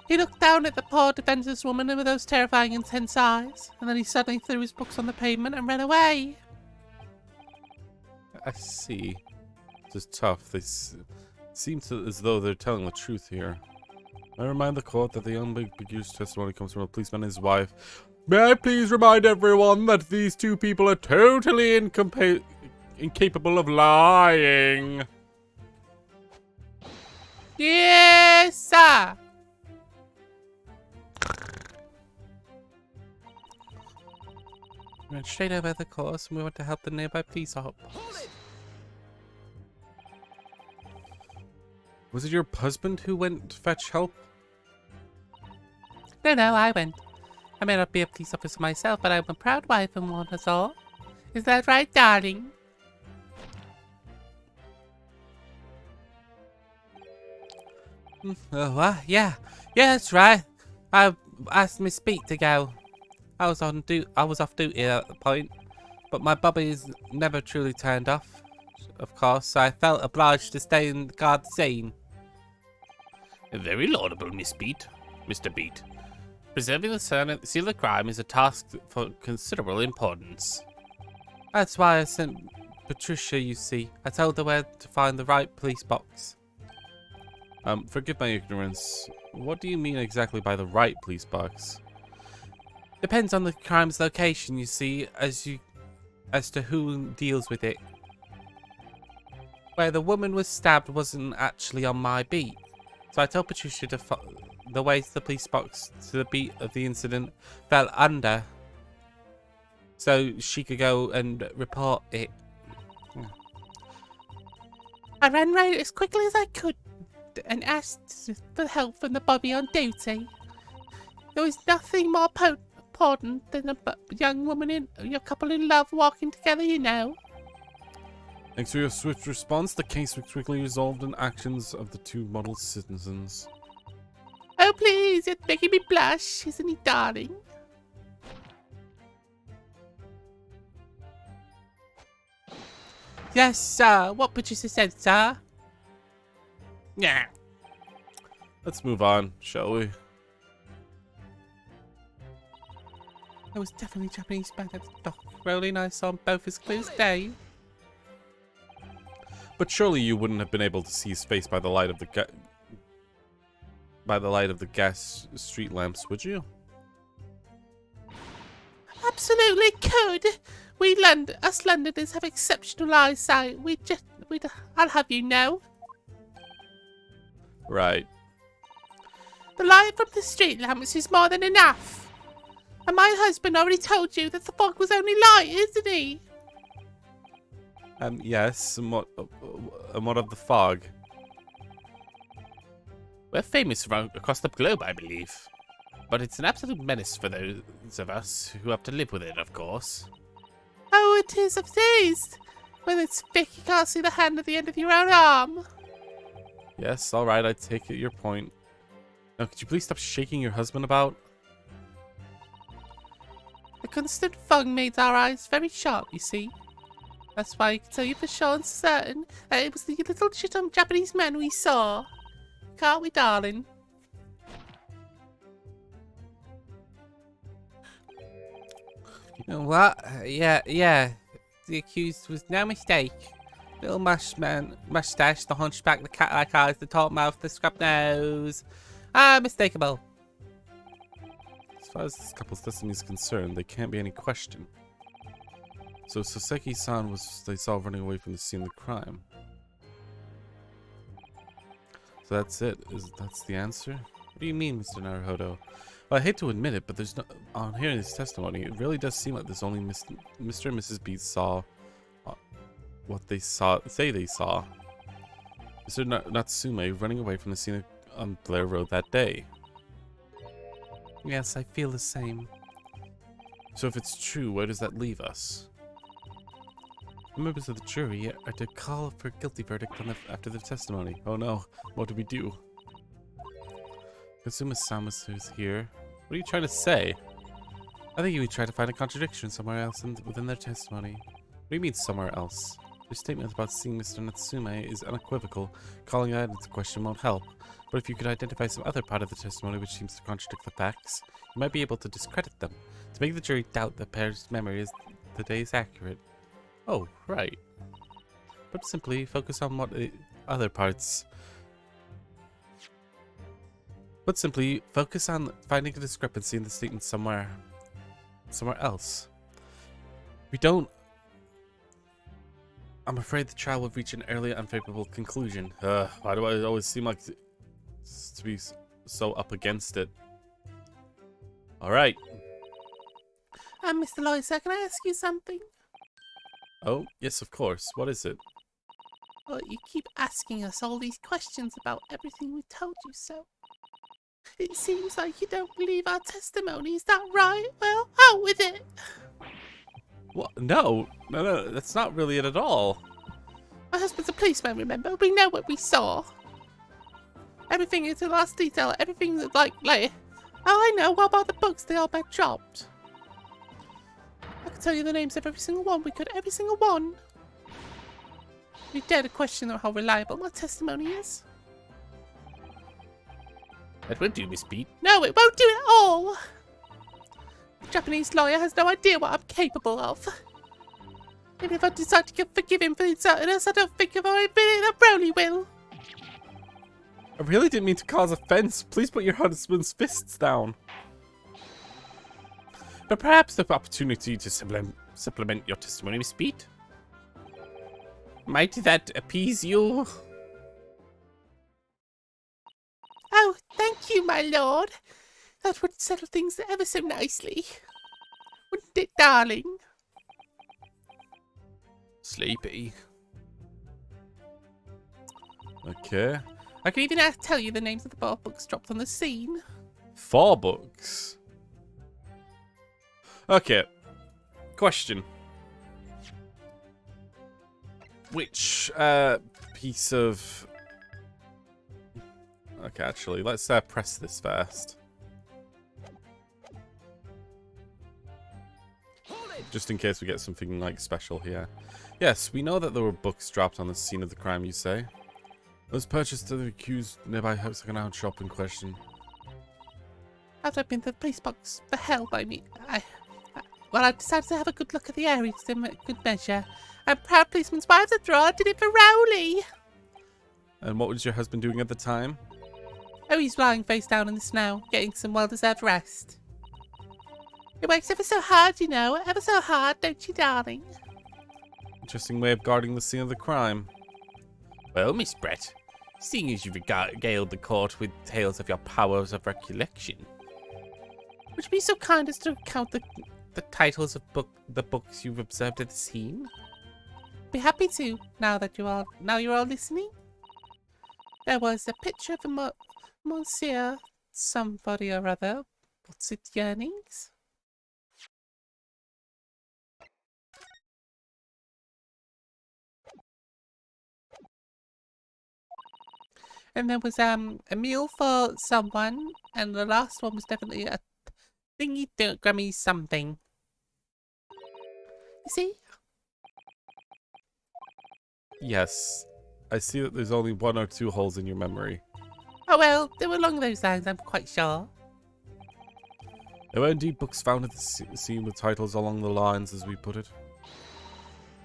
He looked down at the poor defenseless woman with those terrifying intense eyes, and then he suddenly threw his books on the pavement and ran away. I see. This is tough. They seem as though they're telling the truth here. I remind the court that the unambiguous testimony comes from a policeman and his wife. May I please remind everyone that these two people are totally incapable of lying. Yes, sir. We went straight over the course and we went to help the nearby police officer. Hold it! Was it your husband who went to fetch help? No, I went. I may not be a police officer myself, but I'm a proud wife and one, that's all. Is that right, darling? What? Yeah, that's right. I asked Miss Beat to go. I was off duty at the point, but my bobby's never truly turned off. Of course, so I felt obliged to stay and guard the scene. Very laudable, Mr. Beat. Preserving the scene of the crime is a task for considerable importance. That's why I sent Patricia, you see. I told her where to find the right police box. Forgive my ignorance. What do you mean exactly by the right police box? Depends on the crime's location, you see, as to who deals with it. Where the woman was stabbed wasn't actually on my beat. So I told Patricia the way to the police box to the beat of the incident fell under, so she could go and report it. I ran round as quickly as I could and asked for help from the bobby on duty. There was nothing more important than a young woman and a couple in love walking together, you know. Thanks for your swift response. The case was quickly resolved in actions of the two model citizens. Oh, please, you're making me blush, isn't he, darling? Yes, sir. What Patricia said, sir? Yeah. Let's move on, shall we? There was definitely Japanese band at the dock. Rolling, I saw both as clear as day. But surely you wouldn't have been able to see his face by the light of the gas street lamps, would you? Absolutely could. Us Londoners have exceptional eyesight. I'll have you know. Right. The light from the street lamps is more than enough. And my husband already told you that the fog was only light, isn't he? Yes, and what of the fog? We're famous across the globe, I believe. But it's an absolute menace for those of us who have to live with it, of course. Oh, it is of days. When it's thick, you can't see the hand at the end of your own arm. Yes, alright, I take it your point. Now, could you please stop shaking your husband about? The constant fog made our eyes very sharp, you see. That's why I can tell you for sure and certain that it was the little Japanese man we saw. Can't we, darling? You know what? Yeah. The accused was no mistake. Little mustache, the hunchback, the cat-like eyes, the tall mouth, the scrub nose. Unmistakable. As far as this couple's testimony is concerned, there can't be any question. So Soseki-san they saw running away from the scene of the crime. So that's it? That's the answer? What do you mean, Mr. Naruhodo? Well, I hate to admit it, but there's no... On hearing this testimony, it really does seem like there's only Mr. and Mrs. B saw what they saw. Say they saw. Mr. Natsume running away from the scene on Blair Road that day. Yes, I feel the same. So if it's true, where does that leave us? The members of the jury are to call for a guilty verdict after the testimony. Oh no, what do we do? Kazuma-san is here. What are you trying to say? I think you would try to find a contradiction somewhere else within their testimony. What do you mean somewhere else? Their statement about seeing Mr. Natsume is unequivocal. Calling that into question won't help. But if you could identify some other part of the testimony which seems to contradict the facts, you might be able to discredit them, to make the jury doubt the pair's memory is the day is accurate. Oh, right. But simply focus on what other parts. But simply focus on finding a discrepancy in the statement somewhere else. We don't. I'm afraid the trial will reach an early unfavorable conclusion. Why do I always seem like to be so up against it? All right. Mr. Lawyer, sir, can I ask you something? Oh, yes, of course. What is it? Well, you keep asking us all these questions about everything we told you, so... It seems like you don't believe our testimony, is that right? Well, out with it! What? No, that's not really it at all. My husband's a policeman, remember? We know what we saw. Everything is the last detail. Everything's like... Oh, I know. What about the books? They all been dropped. I can tell you the names of every single one. We could. Every single one. You dare to question how reliable my testimony is? That will do, Miss Pete. No, it won't do it at all. The Japanese lawyer has no idea what I'm capable of. And if I decide to forgive him for insulting us, I don't think I've already been in a brownie will. I really didn't mean to cause offense. Please put your husband's fists down. But perhaps the opportunity to supplement your testimony, Miss Pete. Might that appease you? Oh, thank you, my lord. That would settle things ever so nicely. Wouldn't it, darling? Sleepy. Okay. I can even tell you the names of the 4 books dropped on the scene. 4 books. Okay. Question. Which piece of... Okay, actually, let's press this first. Just in case we get something like special here. Yes, we know that there were books dropped on the scene of the crime, you say. Those purchased to the accused nearby second-hand shop in question. After I've been to the police box for hell by me, I decided to have a good look at the area to good measure. I'm proud policeman's wife after all. I did it for Rowley. And what was your husband doing at the time? Oh, he's lying face down in the snow, getting some well-deserved rest. He works ever so hard, you know. Ever so hard, don't you, darling? Interesting way of guarding the scene of the crime. Well, Miss Brett, seeing as you've regaled the court with tales of your powers of recollection, Would you be so kind as to count the titles of the books you've observed at the scene? Be happy to, now you're all listening. There was a picture of a Monsieur somebody or other. What's it, Yearnings? And there was a meal for someone, and the last one was definitely a thingy grammy something. You see? Yes. I see that there's only 1 or 2 holes in your memory. Oh well, they were along those lines, I'm quite sure. There were indeed books found at the scene with titles along the lines, as we put it.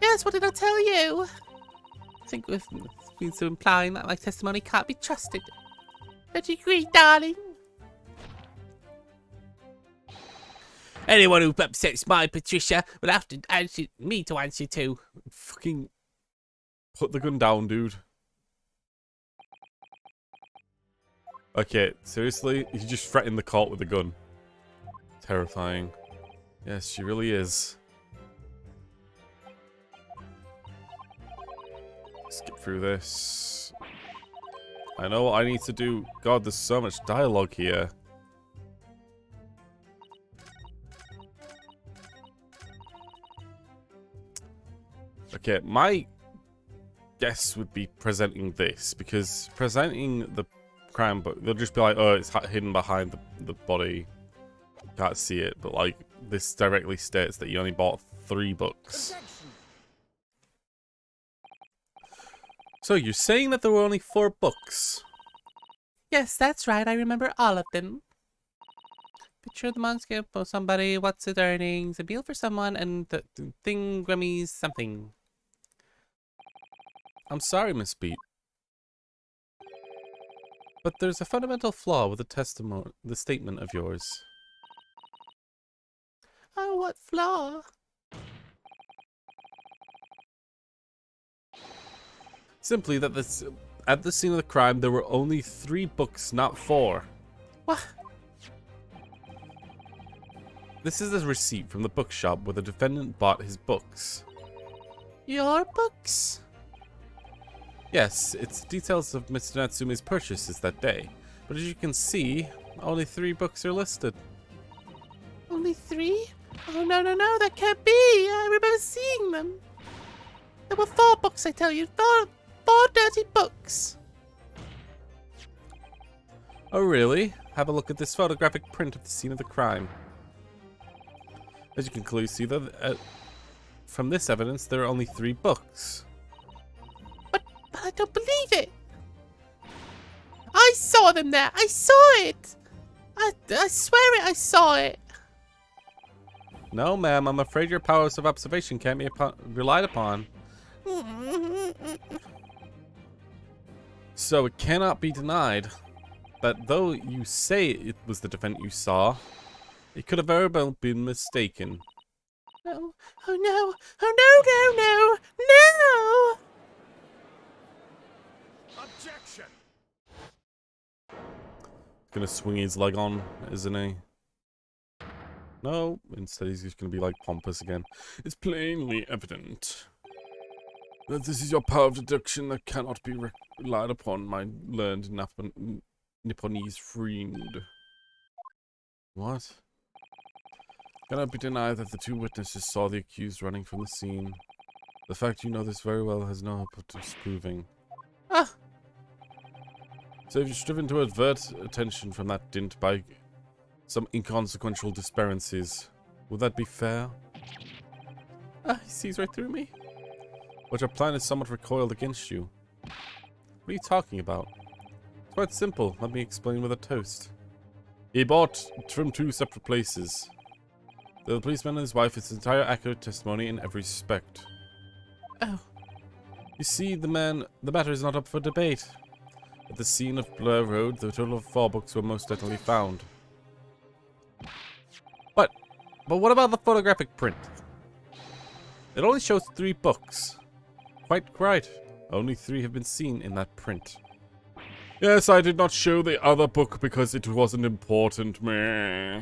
Yes, what did I tell you? I think we've been so implying that my testimony can't be trusted. Don't you agree, darling? Anyone who upsets my Patricia will have to answer me to answer to. Fucking put the gun down, dude. Okay, seriously? He's just threatening the court with a gun. Terrifying. Yes, she really is. Skip through this. I know what I need to do. God, there's so much dialogue here. Okay, my guess would be presenting this, because presenting the crime book, they'll just be like, oh, it's hidden behind the body. Can't see it, but like, this directly states that you only bought 3 books. So you're saying that there were only 4 books? Yes, that's right, I remember all of them. Picture of the monster for somebody, what's its earnings, a meal for someone, and the thing Grammys something. I'm sorry, Miss Beat. But there's a fundamental flaw with the statement of yours. Oh, what flaw? Simply that at the scene of the crime, there were only 3 books, not 4. What? This is a receipt from the bookshop where the defendant bought his books. Your books? Yes, it's details of Mr. Natsume's purchases that day. But as you can see, only 3 books are listed. Only 3? Oh, no, that can't be. I remember seeing them. There were 4 books, I tell you. 4 dirty books. Oh, really? Have a look at this photographic print of the scene of the crime. As you can clearly see, from this evidence, there are only 3 books. But I don't believe it. I saw them there. I saw it. I swear it. I saw it. No, ma'am, I'm afraid your powers of observation can't be relied upon. So it cannot be denied that though you say it was the defendant you saw, it could have very well been mistaken. No. Oh no. Oh no, no, no. No. Objection! Gonna swing his leg on, isn't he? No, instead he's just gonna be like pompous again. It's plainly evident that this is your power of deduction that cannot be relied upon, my learned Nipponese friend. What? Cannot be denied that the 2 witnesses saw the accused running from the scene. The fact you know this very well has no hope of disproving. Ah. So if you're striven to avert attention from that dint by some inconsequential disparities, would that be fair? He sees right through me. But your plan is somewhat recoiled against you. What are you talking about? It's quite simple. Let me explain with a toast. He bought from 2 separate places. The policeman and his wife, its entire accurate testimony in every respect. Oh. You see, the matter is not up for debate. At the scene of Blair Road, the total of 4 books were most definitely found. But what about the photographic print? It only shows 3 books. Quite right. Only 3 have been seen in that print. Yes, I did not show the other book because it wasn't important, meh.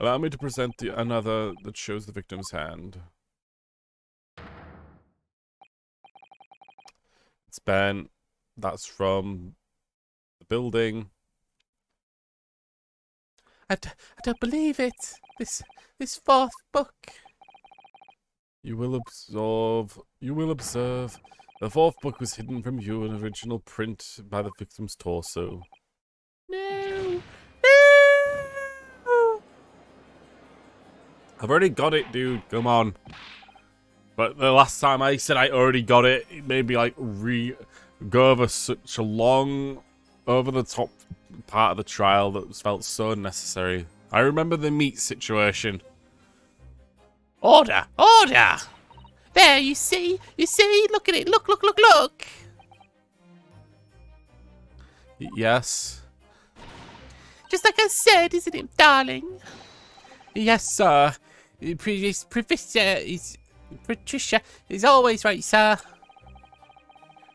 Allow me to present another that shows the victim's hand. It's Ben. That's from the building. I don't believe it. This 4th book. You will observe. The 4th book was hidden from you in original print by the victim's torso. No. No. I've already got it, dude. Come on. But the last time I said I already got it, it made me like go over such a long, over the top part of the trial that felt so unnecessary. I remember the meat situation. Order! Order! There, you see? You see? Look at it. Look, look, look, look! Yes. Just like I said, isn't it, darling? Yes, sir. Patricia is always right, sir.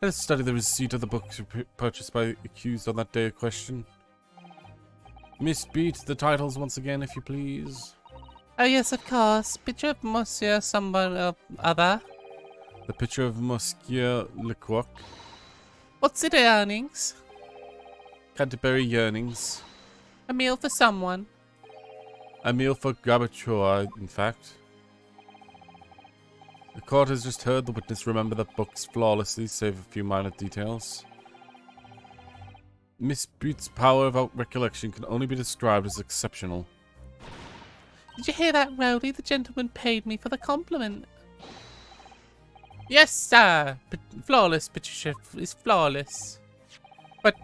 Let's study the receipt of the books purchased by the accused on that day of question. Miss Beat, the titles once again, if you please. Oh, yes, of course. Picture of Monsieur someone or other. The picture of Monsieur Lecoq. What's it, earnings? Canterbury Yearnings. A meal for someone. A meal for Gabachoa, in fact. The court has just heard the witness remember the books flawlessly, save a few minor details. Miss Bute's power of recollection can only be described as exceptional. Did you hear that, Rowdy? The gentleman paid me for the compliment. Yes, sir. Flawless, Patricia is flawless. But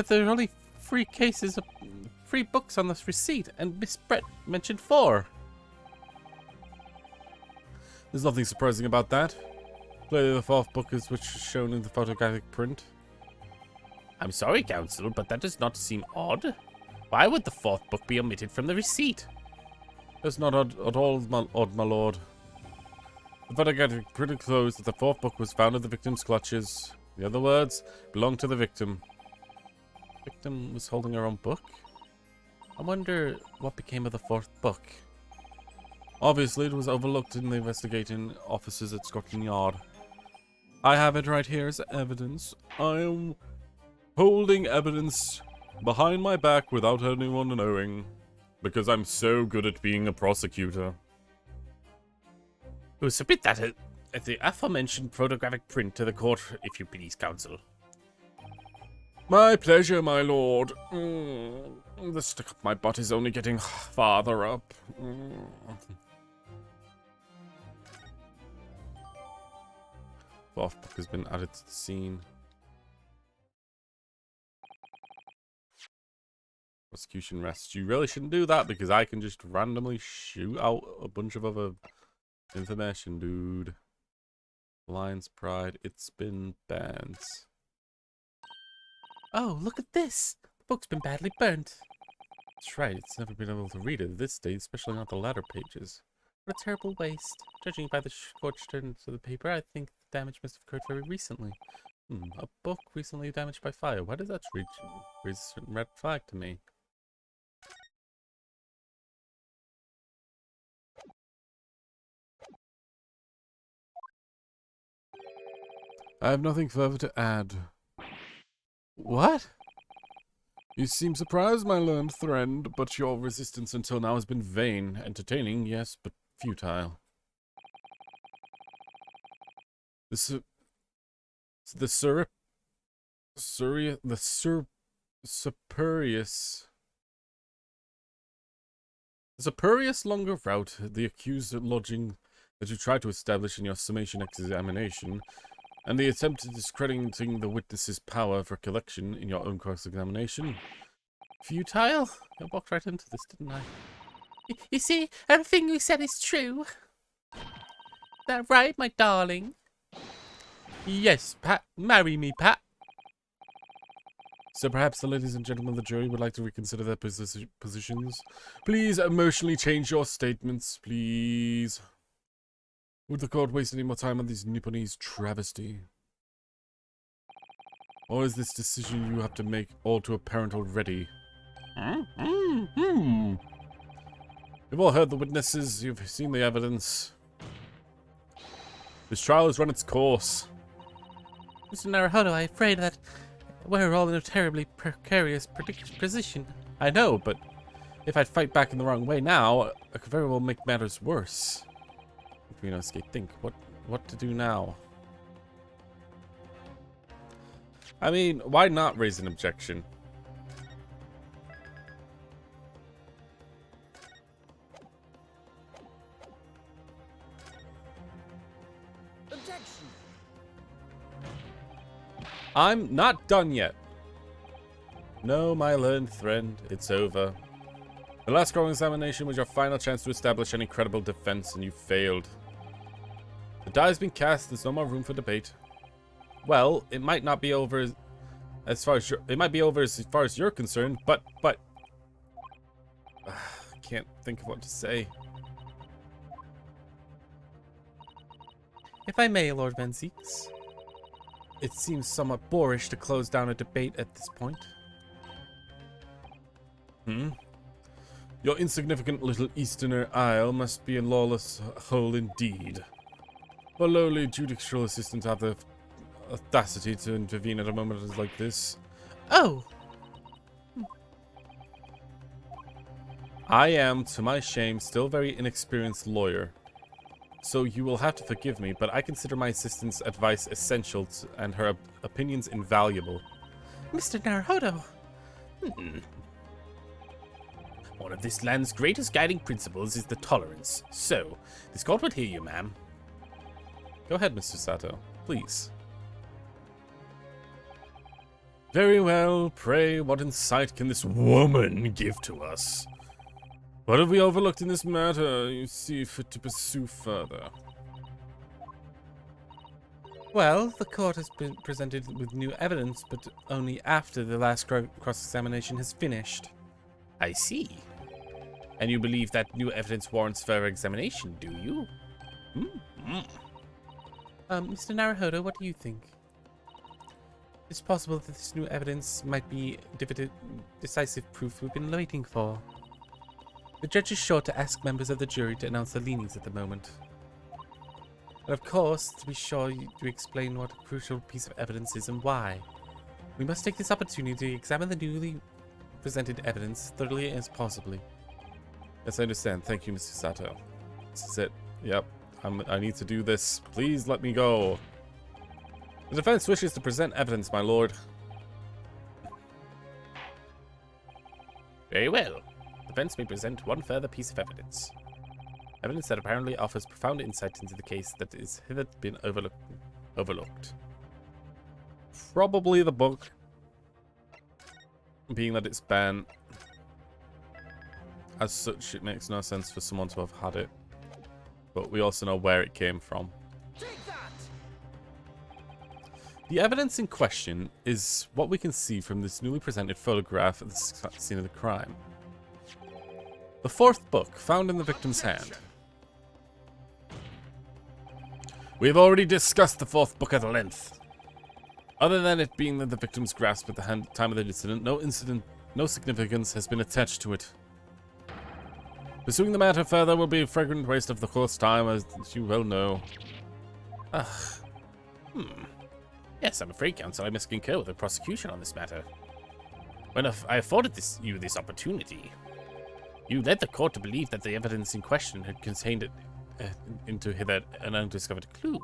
there are only 3 cases of 3 books on this receipt, and Miss Brett mentioned 4. There's nothing surprising about that. Clearly the 4th book is which is shown in the photographic print. I'm sorry, counsel, but that does not seem odd. Why would the 4th book be omitted from the receipt? That's not odd at all, my lord. The photographic print shows that the 4th book was found in the victim's clutches. In other words, belonged to the victim. The victim was holding her own book? I wonder what became of the 4th book. Obviously, it was overlooked in the investigating officers at Scotland Yard. I have it right here as evidence. I am holding evidence behind my back without anyone knowing. Because I'm so good at being a prosecutor. Submit that at the aforementioned photographic print to the court, if you please, counsel. My pleasure, my lord. The stick up my butt is only getting farther up. Fourth book has been added to the scene. Prosecution rests. You really shouldn't do that because I can just randomly shoot out a bunch of other information, dude. Lion's Pride. It's been banned. Oh, look at this! The book's been badly burnt. That's right. It's never been able to read it at this stage, especially not the latter pages. What a terrible waste. Judging by the scorched turn to the paper, I think the damage must have occurred very recently. A book recently damaged by fire. Why does that raise a certain red flag to me? I have nothing further to add. What? You seem surprised, my learned friend, but your resistance until now has been vain. Entertaining, yes, but futile. The spurious longer route, the accused lodging that you tried to establish in your summation examination, and the attempt at discrediting the witness's power of recollection in your own cross-examination. Futile? I walked right into this, didn't I? You see, everything you said is true. That right, my darling? Yes, Pat. Marry me, Pat. So perhaps the ladies and gentlemen of the jury would like to reconsider their positions. Please emotionally change your statements, please. Would the court waste any more time on these Nipponese travesty? Or is this decision you have to make all too apparent already? You've all heard the witnesses, you've seen the evidence. This trial has run its course. Mr. Naruhodo, I'm afraid that we're all in a terribly precarious position. I know, but if I'd fight back in the wrong way now, I could very well make matters worse. Think, what to do now? I mean, why not raise an objection? Objection. I'm not done yet. No, my learned friend, it's over. The last growing examination was your final chance to establish any credible defense, and you failed. The die has been cast. There's no more room for debate. Well, it might not be over as far as you're concerned, but I can't think of what to say. If I may, Lord Van Zeeks. It seems somewhat boorish to close down a debate at this point. Your insignificant little Easterner Isle must be a lawless hole indeed. For lowly judicial assistants have the audacity to intervene at a moment like this. Oh! I am, to my shame, still a very inexperienced lawyer. So you will have to forgive me, but I consider my assistant's advice essential and her opinions invaluable. Mr. Naruhodo! One of this land's greatest guiding principles is the tolerance. So, this court would hear you, ma'am. Go ahead, Mr. Sato, please. Very well. Pray, what insight can this woman give to us? What have we overlooked in this matter you see fit to pursue further? Well, the court has been presented with new evidence, but only after the last cross-examination has finished. I see. And you believe that new evidence warrants further examination, do you? Mr. Naruhodo, what do you think? It's possible that this new evidence might be decisive proof we've been waiting for. The judge is sure to ask members of the jury to announce their leanings at the moment. And of course, to be sure to explain what a crucial piece of evidence is and why. We must take this opportunity to examine the newly presented evidence thoroughly as possibly. Yes, I understand. Thank you, Mr. Sato. This is it. Yep. I need to do this. Please let me go. The defense wishes to present evidence, my lord. Very well. The defense may present one further piece of evidence. Evidence that apparently offers profound insight into the case that has hitherto been overlooked. Probably the book. Being that it's banned. As such, it makes no sense for someone to have had it. But we also know where it came from. Take that! The evidence in question is what we can see from this newly presented photograph of the scene of the crime. The fourth book, found in the victim's hand. We have already discussed the fourth book at length. Other than it being in the victim's grasp at the time of the incident, no significance has been attached to it. Pursuing the matter further will be a fragrant waste of the court's time, as you well know. Yes, I'm afraid, counsel, I must concur with the prosecution on this matter. When I afforded you this opportunity, you led the court to believe that the evidence in question had contained into hither an undiscovered clue.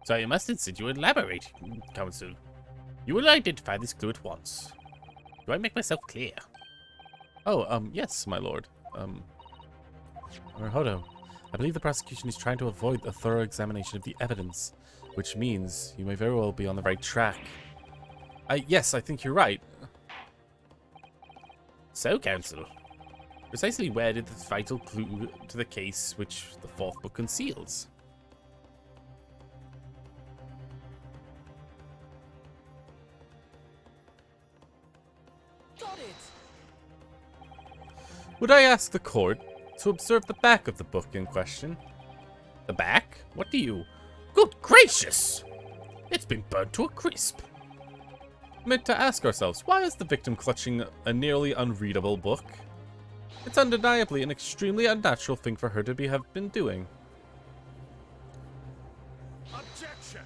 So I must insist you elaborate, counsel. You will identify this clue at once. Do I make myself clear? Oh, yes, my lord. Hodo, I believe the prosecution is trying to avoid a thorough examination of the evidence, which means you may very well be on the right track. Yes, I think you're right. So, counsel, precisely where did this vital clue to the case which the fourth book conceals? Got it! Would I ask the court to observe the back of the book in question? The back? What do you... Good gracious! It's been burnt to a crisp. Meant to ask ourselves, why is the victim clutching a nearly unreadable book? It's undeniably an extremely unnatural thing for her to have been doing. Objection!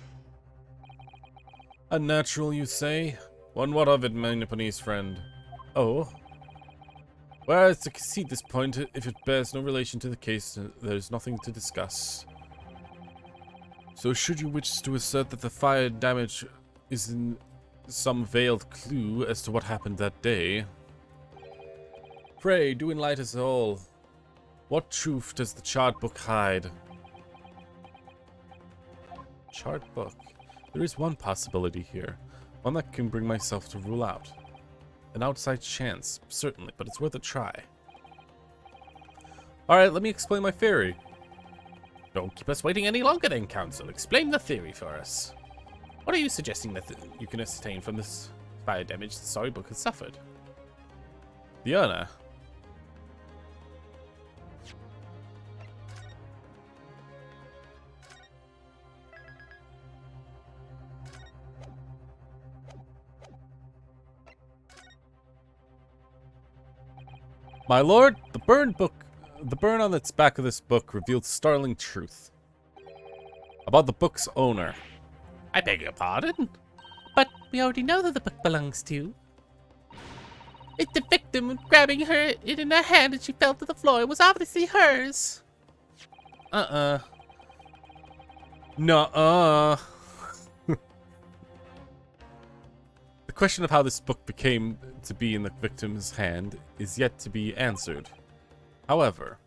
Unnatural, you say? One what of it, my Nipponese friend? Oh? Whereas to concede this point, if it bears no relation to the case, there's nothing to discuss. So should you wish to assert that the fire damage is in some veiled clue as to what happened that day, pray do enlighten us all. What truth does the charred book hide? Charred book? There is one possibility here, one that can bring myself to rule out. An outside chance, certainly, but it's worth a try. Alright, let me explain my theory. Don't keep us waiting any longer then, counsel. Explain the theory for us. What are you suggesting that you can ascertain from this fire damage the storybook has suffered? The owner. My lord, the burn on its back of this book revealed startling truth about the book's owner. I beg your pardon? But we already know who the book belongs to. It's the victim grabbing it in her hand and she fell to the floor. It was obviously hers. Nuh-uh. The question of how this book became to be in the victim's hand is yet to be answered. However,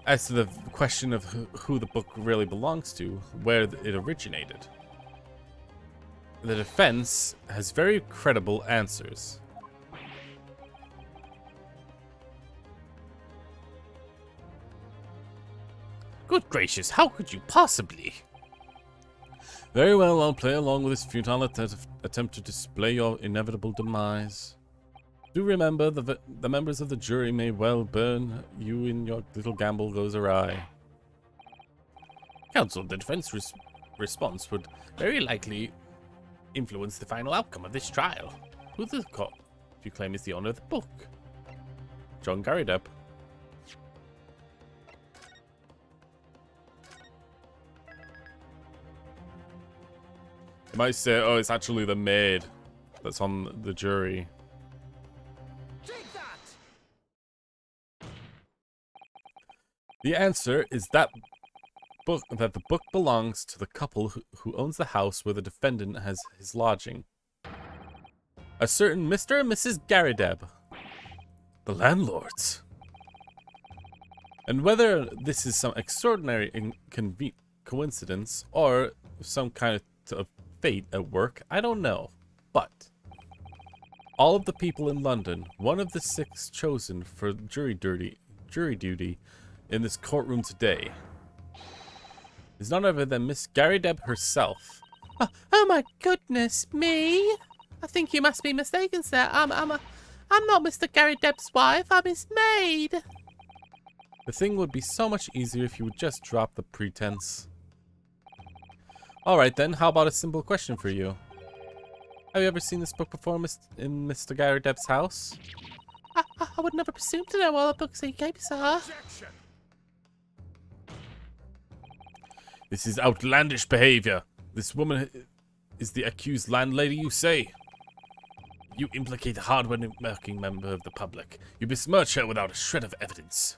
as to the question of who the book really belongs to, where it originated, the defense has very credible answers. Good gracious, how could you possibly? Very well, I'll play along with this futile attempt to display your inevitable demise. Do remember, the members of the jury may well burn you in your little gamble goes awry. Counsel, the defense response would very likely influence the final outcome of this trial. Who the court do you claim is the owner of the book? John Garrydepp. You might say, oh, it's actually the maid that's on the jury. Take that! The answer is that the book belongs to the couple who owns the house where the defendant has his lodging. A certain Mr. and Mrs. Garideb, the landlords. And whether this is some extraordinary coincidence or some kind of fate at work, I don't know. But all of the people in London, one of the 6 chosen for jury duty in this courtroom today, is none other than Miss Garideb herself. Oh my goodness me! I think you must be mistaken, sir. I'm not Mr. Garideb's wife. I'm his maid. The thing would be so much easier if you would just drop the pretense. Alright then, how about a simple question for you? Have you ever seen this book before in Mr. Garideb's house? I would never presume to know all the books he gave, sir. Objection! This is outlandish behavior. This woman is the accused landlady, you say? You implicate a hard-working member of the public. You besmirch her without a shred of evidence.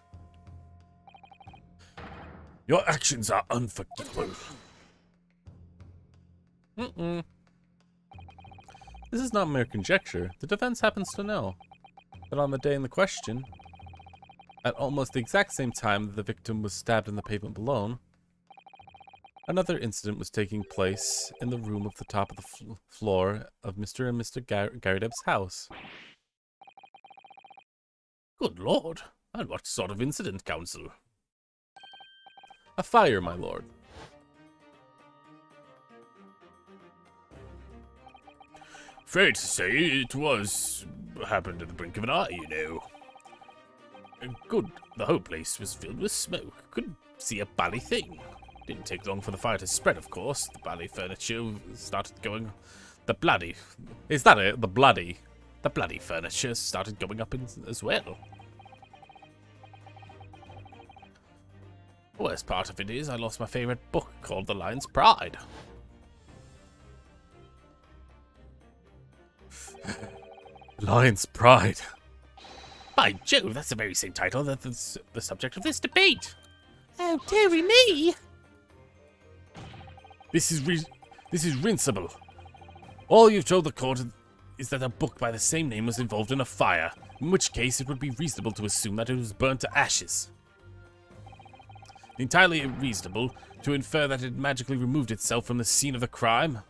Your actions are unforgivable. This is not mere conjecture. The defense happens to know that on the day in the question, at almost the exact same time that the victim was stabbed in the pavement below, another incident was taking place in the room at the top of the floor of Mr. and Mr. Garideb's house. Good lord. And what sort of incident, counsel? A fire, my lord. Afraid to say it happened at the blink of an eye, you know. Good, the whole place was filled with smoke. Couldn't see a bally thing. Didn't take long for the fire to spread, of course. The bally furniture started going... Is that it? The bloody furniture started going up as well. The worst part of it is I lost my favourite book called The Lion's Pride. Lion's Pride. By Jove, that's the very same title that's the subject of this debate. Oh, dearie me! This is rinsable. All you've told the court is that a book by the same name was involved in a fire, in which case it would be reasonable to assume that it was burnt to ashes. Entirely reasonable to infer that it magically removed itself from the scene of the crime.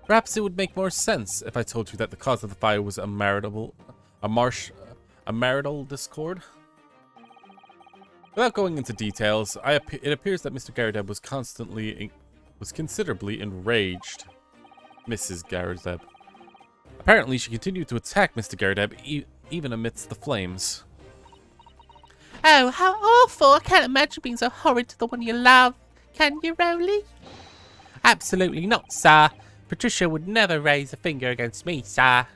Perhaps it would make more sense if I told you that the cause of the fire was a marital discord. Without going into details, it appears that Mr. Garideb was considerably enraged. Mrs. Garideb. Apparently, she continued to attack Mr. Garideb even amidst the flames. Oh, how awful! I can't imagine being so horrid to the one you love. Can you, Rowley? Absolutely not, sir. Patricia would never raise a finger against me, sir.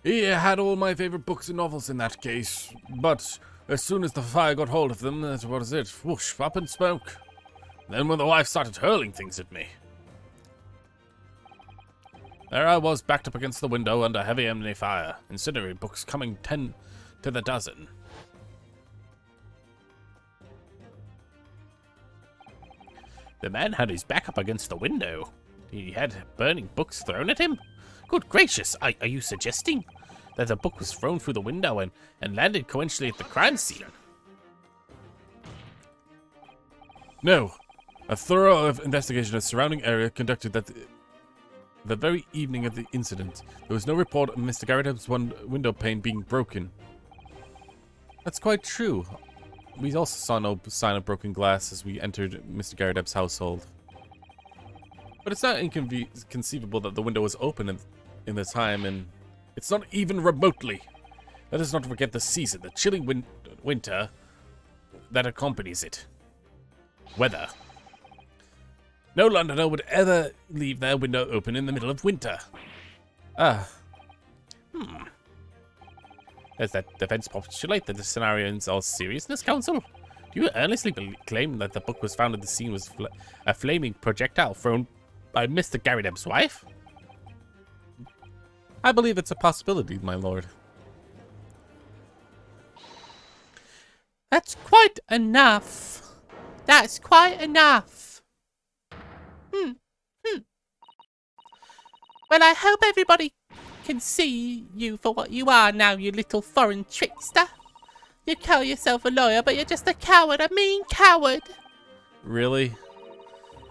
He had all my favorite books and novels in that case, but as soon as the fire got hold of them, that was it. Whoosh, up in smoke. Then when the wife started hurling things at me, there I was, backed up against the window under heavy enemy fire, incendiary books coming 10 to the dozen. the man had his back up against the window. He had burning books thrown at him? Good gracious, are you suggesting that the book was thrown through the window and landed coincidentally at the crime scene? No. A thorough investigation of the surrounding area conducted that the very evening of the incident, there was no report of Mr. Garideb's window pane being broken. That's quite true. We also saw no sign of broken glass as we entered Mr. Garideb's household. But it's not inconceivable that the window was open in the time, and it's not even remotely. Let us not forget the season, the chilling winter that accompanies it. Weather. No Londoner would ever leave their window open in the middle of winter. Does that defense postulate that the scenario is all seriousness, counsel? Do you earnestly claim that the book was found at the scene was a flaming projectile thrown by Mr. Garrideb's wife? I believe it's a possibility, my lord. That's quite enough. That's quite enough. Well, I hope everybody can see you for what you are now, you little foreign trickster. You call yourself a lawyer, but you're just a coward, a mean coward. Really?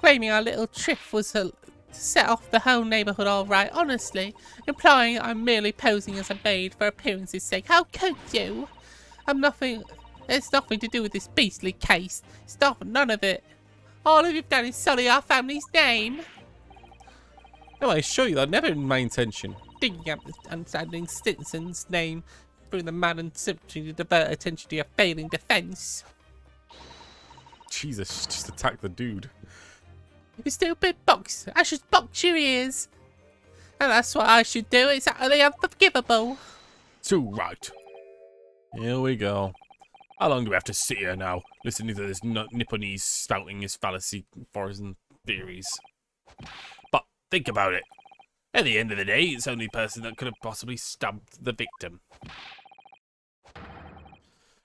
Claiming our little trip was to set off the whole neighbourhood all right, honestly. Implying I'm merely posing as a maid for appearance's sake. How could you? It's nothing to do with this beastly case. None of it. All you've done is sully our family's name. No, I assure you that never been my intention. Digging up the unstanding citizen's name through the modern symmetry to divert attention to your failing defence. Jesus, just attack the dude. You stupid box. I should box your ears. And that's what I should do. It's utterly unforgivable. Too right. Here we go. How long do we have to sit here now, listening to this Nipponese spouting his fallacy foreign theories? But think about it. At the end of the day, it's the only person that could have possibly stabbed the victim.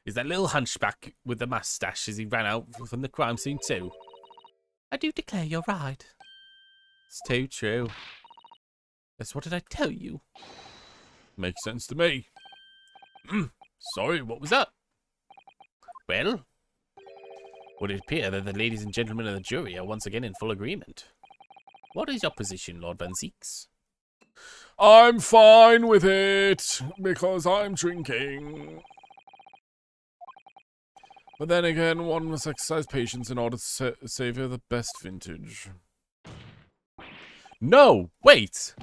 Is that little hunchback with the mustache as he ran out from the crime scene too? I do declare you're right. It's too true. That's what did I tell you? Makes sense to me. Sorry, what was that? Well, would it appear that the ladies and gentlemen of the jury are once again in full agreement? What is your position, Lord Van Zeeks? I'm fine with it, because I'm drinking. But then again, one must exercise patience in order to savor the best vintage. No, wait!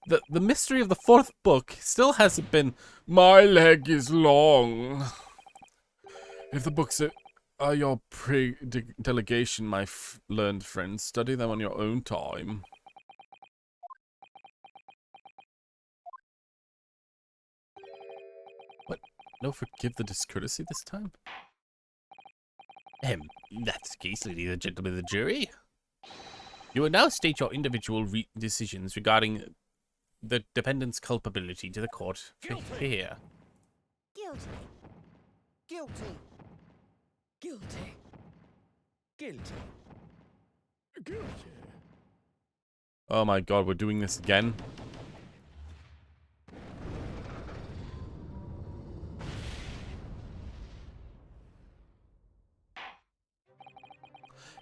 The mystery of the fourth book still hasn't been... My leg is long. If the books are your delegation, my learned friends, study them on your own time. What? No, forgive the discourtesy this time? In that case, ladies and gentlemen of the jury, you will now state your individual decisions regarding the defendant's culpability to the court to hear. Guilty. Guilty. Guilty. Guilty. Guilty. Oh my god, we're doing this again?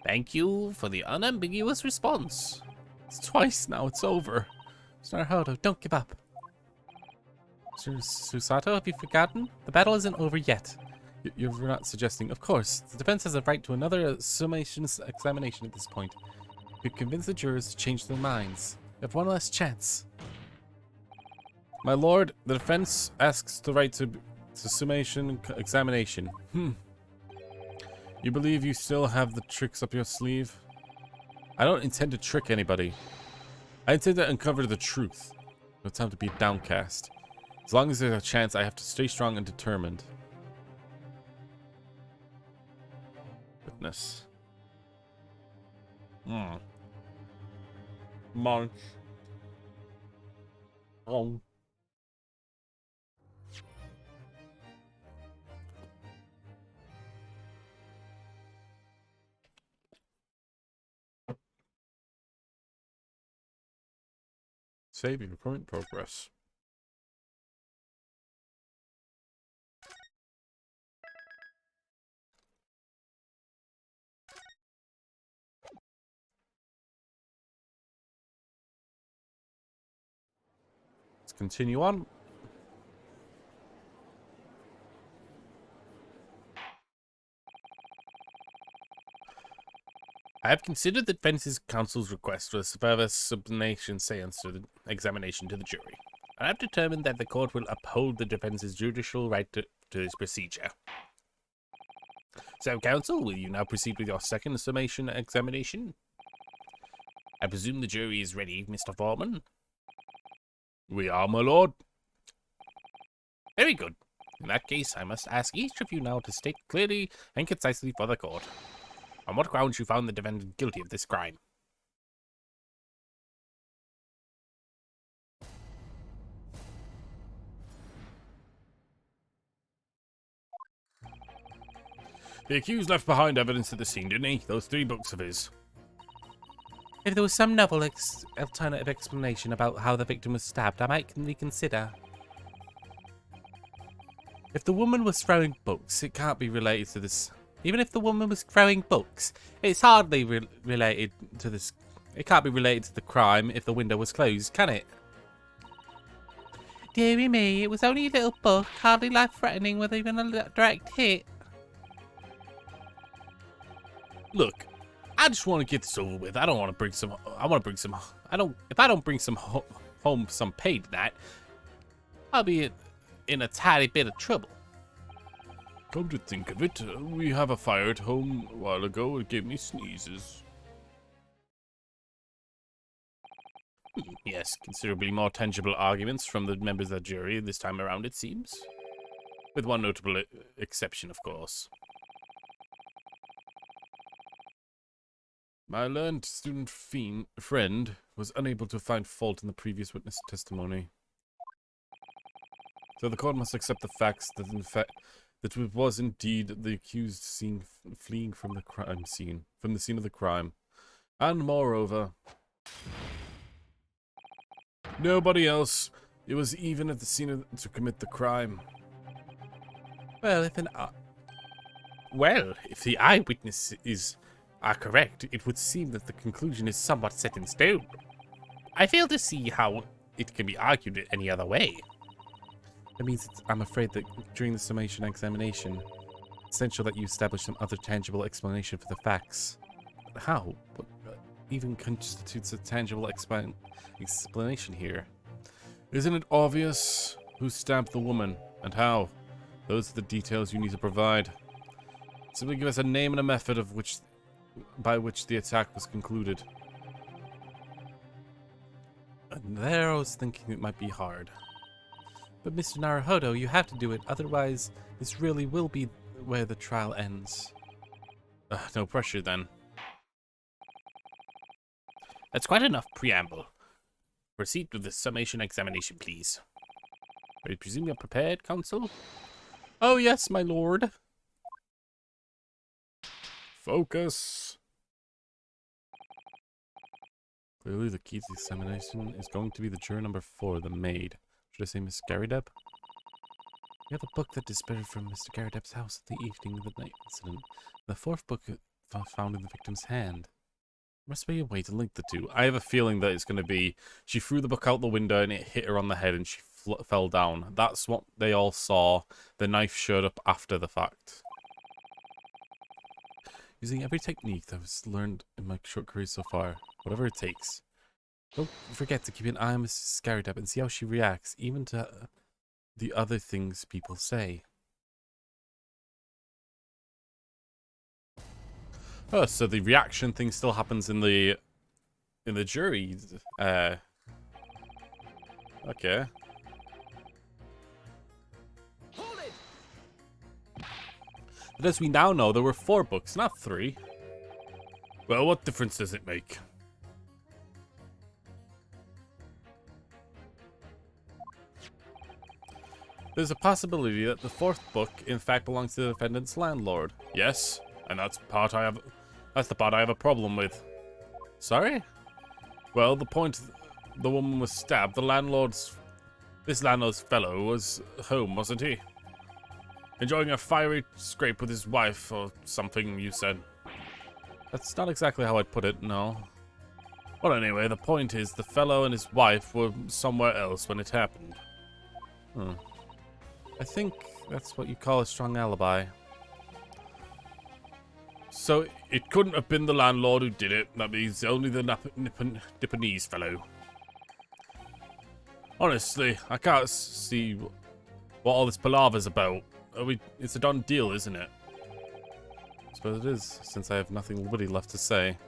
Thank you for the unambiguous response. It's twice now, it's over. Mr. Naruto, don't give up. Mr. Susato, have you forgotten? The battle isn't over yet. You're not suggesting... Of course, the defense has a right to another summation examination at this point. You convince the jurors to change their minds. You have one last chance. My lord, the defense asks the right to summation examination. You believe you still have the tricks up your sleeve? I don't intend to trick anybody. I intend to uncover the truth. No time to be downcast. As long as there's a chance, I have to stay strong and determined. Witness. Monk. Oh. Save your current progress. Let's continue on. I have considered the defense counsel's request for a further subordination seance to the examination to the jury. I have determined that the court will uphold the defense's judicial right to this procedure. So, counsel, will you now proceed with your second summation examination? I presume the jury is ready, Mr. Foreman? We are, my lord. Very good. In that case, I must ask each of you now to state clearly and concisely for the court on what grounds you found the defendant guilty of this crime. The accused left behind evidence at the scene, didn't he? Those 3 books of his. If there was some novel alternative explanation about how the victim was stabbed, I might reconsider. If the woman was throwing books, it can't be related to this. Even if the woman was throwing books, it's hardly related to this. It can't be related to the crime if the window was closed, can it? Dearie me, it was only a little book, hardly life-threatening with even a direct hit. Look, I just want to get this over with. I don't want to bring some. I want to bring some. If I don't bring some home some pay tonight, I'll be in a tiny bit of trouble. Come to think of it, we have a fire at home a while ago. It gave me sneezes. Yes, considerably more tangible arguments from the members of the jury this time around, it seems. With one notable exception, of course. My learned student friend was unable to find fault in the previous witness testimony. So the court must accept the facts that that it was indeed the accused seen fleeing from the crime scene, from the scene of the crime. And moreover, nobody else, it was even at the scene to commit the crime. Well, if the eyewitnesses are correct, it would seem that the conclusion is somewhat set in stone. I fail to see how it can be argued any other way. That means I'm afraid that during the summation examination, it's essential that you establish some other tangible explanation for the facts. How? What even constitutes a tangible explanation here? Isn't it obvious who stabbed the woman and how? Those are the details you need to provide. Simply give us a name and a method by which the attack was concluded. And there I was thinking it might be hard. But Mr. Naruhodo, you have to do it, otherwise this really will be where the trial ends. No pressure then. That's quite enough preamble. Proceed with the summation examination, please. I presume you're prepared, counsel? Oh yes, my lord. Focus. Clearly the key to the examination is going to be the juror number 4, the maid. Should I say Miss Garideb? We have a book that disappeared from Mr. Garideb's house the evening of the night incident. The 4th book found in the victim's hand. There must be a way to link the two. I have a feeling that it's going to be she threw the book out the window and it hit her on the head and she fell down. That's what they all saw. The knife showed up after the fact. Using every technique that was learned in my short career so far, whatever it takes. Don't forget to keep an eye on Mrs. Garideb and see how she reacts, even to the other things people say. Oh, so the reaction thing still happens in the jury. Okay. But as we now know, there were 4 books, not 3. Well, what difference does it make? There's a possibility that the 4th book, in fact, belongs to the defendant's landlord. Yes, and that's the part I have a problem with. Sorry? Well, the point the woman was stabbed, this landlord's fellow was home, wasn't he? Enjoying a fiery scrape with his wife or something, you said. That's not exactly how I'd put it, no. Well, anyway, the point is the fellow and his wife were somewhere else when it happened. I think that's what you call a strong alibi. So, it couldn't have been the landlord who did it. That means only the Nipponese fellow. Honestly, I can't see what all this palaver's about. It's a done deal, isn't it? I suppose it is, since I have nothing witty left to say.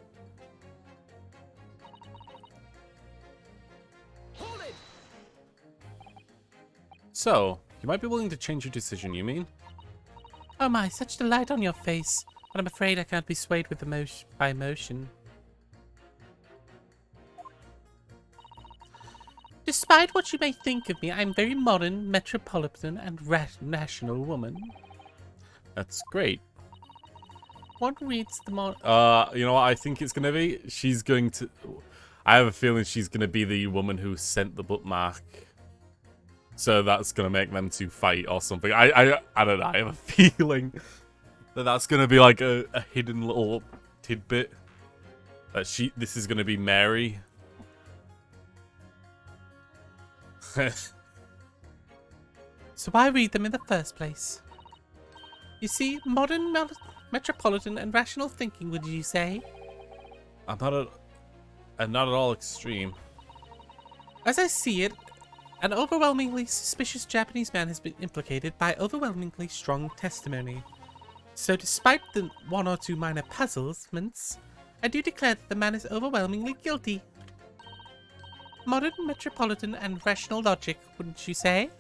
So, You might be willing to change your decision, you mean? Oh my, such delight on your face. But I'm afraid I can't be swayed with by emotion. Despite what you may think of me, I'm very modern, metropolitan, and national woman. That's great. What reads the You know what I think it's gonna be? She's going to... I have a feeling she's gonna be the woman who sent the bookmark. So that's gonna make them two fight or something. I don't know, I have a feeling that that's gonna be like a hidden little tidbit. That this is gonna be Mary. So why read them in the first place? You see, modern, metropolitan, and rational thinking, would you say? I'm not at all extreme. As I see it, an overwhelmingly suspicious Japanese man has been implicated by overwhelmingly strong testimony. So despite the one or two minor puzzlements, I do declare that the man is overwhelmingly guilty. Modern, metropolitan, and rational logic, wouldn't you say?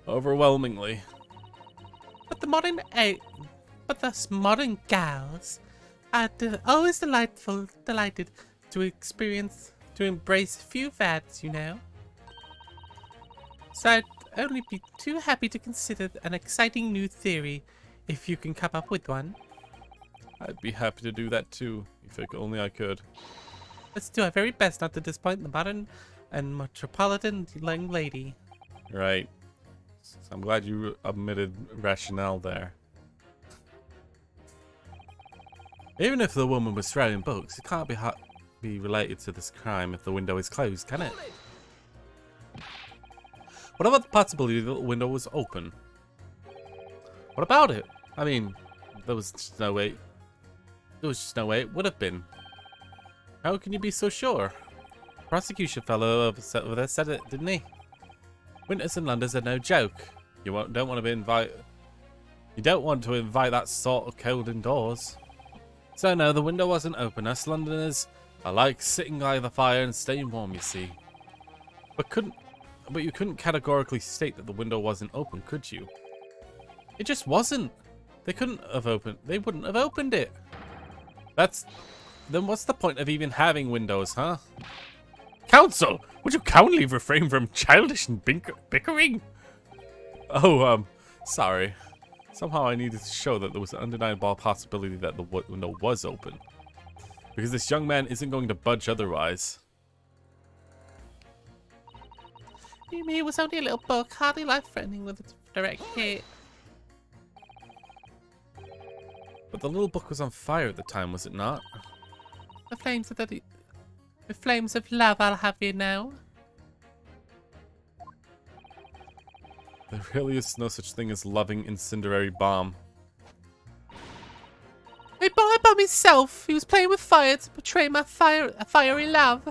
Overwhelmingly. But thus modern gals are always delighted to embrace a few fads, you know. So I'd only be too happy to consider an exciting new theory, if you can come up with one. I'd be happy to do that too, if only I could. Let's do our very best not to disappoint the modern and metropolitan young lady. Right. I'm glad you admitted rationale there. Even if the woman was Australian books, it can't be related to this crime if the window is closed, can it? What about the possibility that the window was open? What about it? I mean, there was just no way. There was just no way it would have been. How can you be so sure? Prosecution fellow over there said it, didn't he? Winters and Londons are no joke. You don't want to invite that sort of cold indoors. So no, the window wasn't open. Us Londoners are like sitting by the fire and staying warm, you see. But you couldn't categorically state that the window wasn't open, could you? It just wasn't. They wouldn't have opened it. Then what's the point of even having windows, huh? Counsel, would you kindly refrain from childish and bickering? Oh, sorry. Somehow I needed to show that there was an undeniable possibility that the window was open. Because this young man isn't going to budge otherwise. You mean it was only a little book, hardly life-threatening with a direct hit. But the little book was on fire at the time, was it not? The flames of love, I'll have you know. There really is no such thing as loving incendiary bomb. A boy by himself, he was playing with fire to portray a fiery love.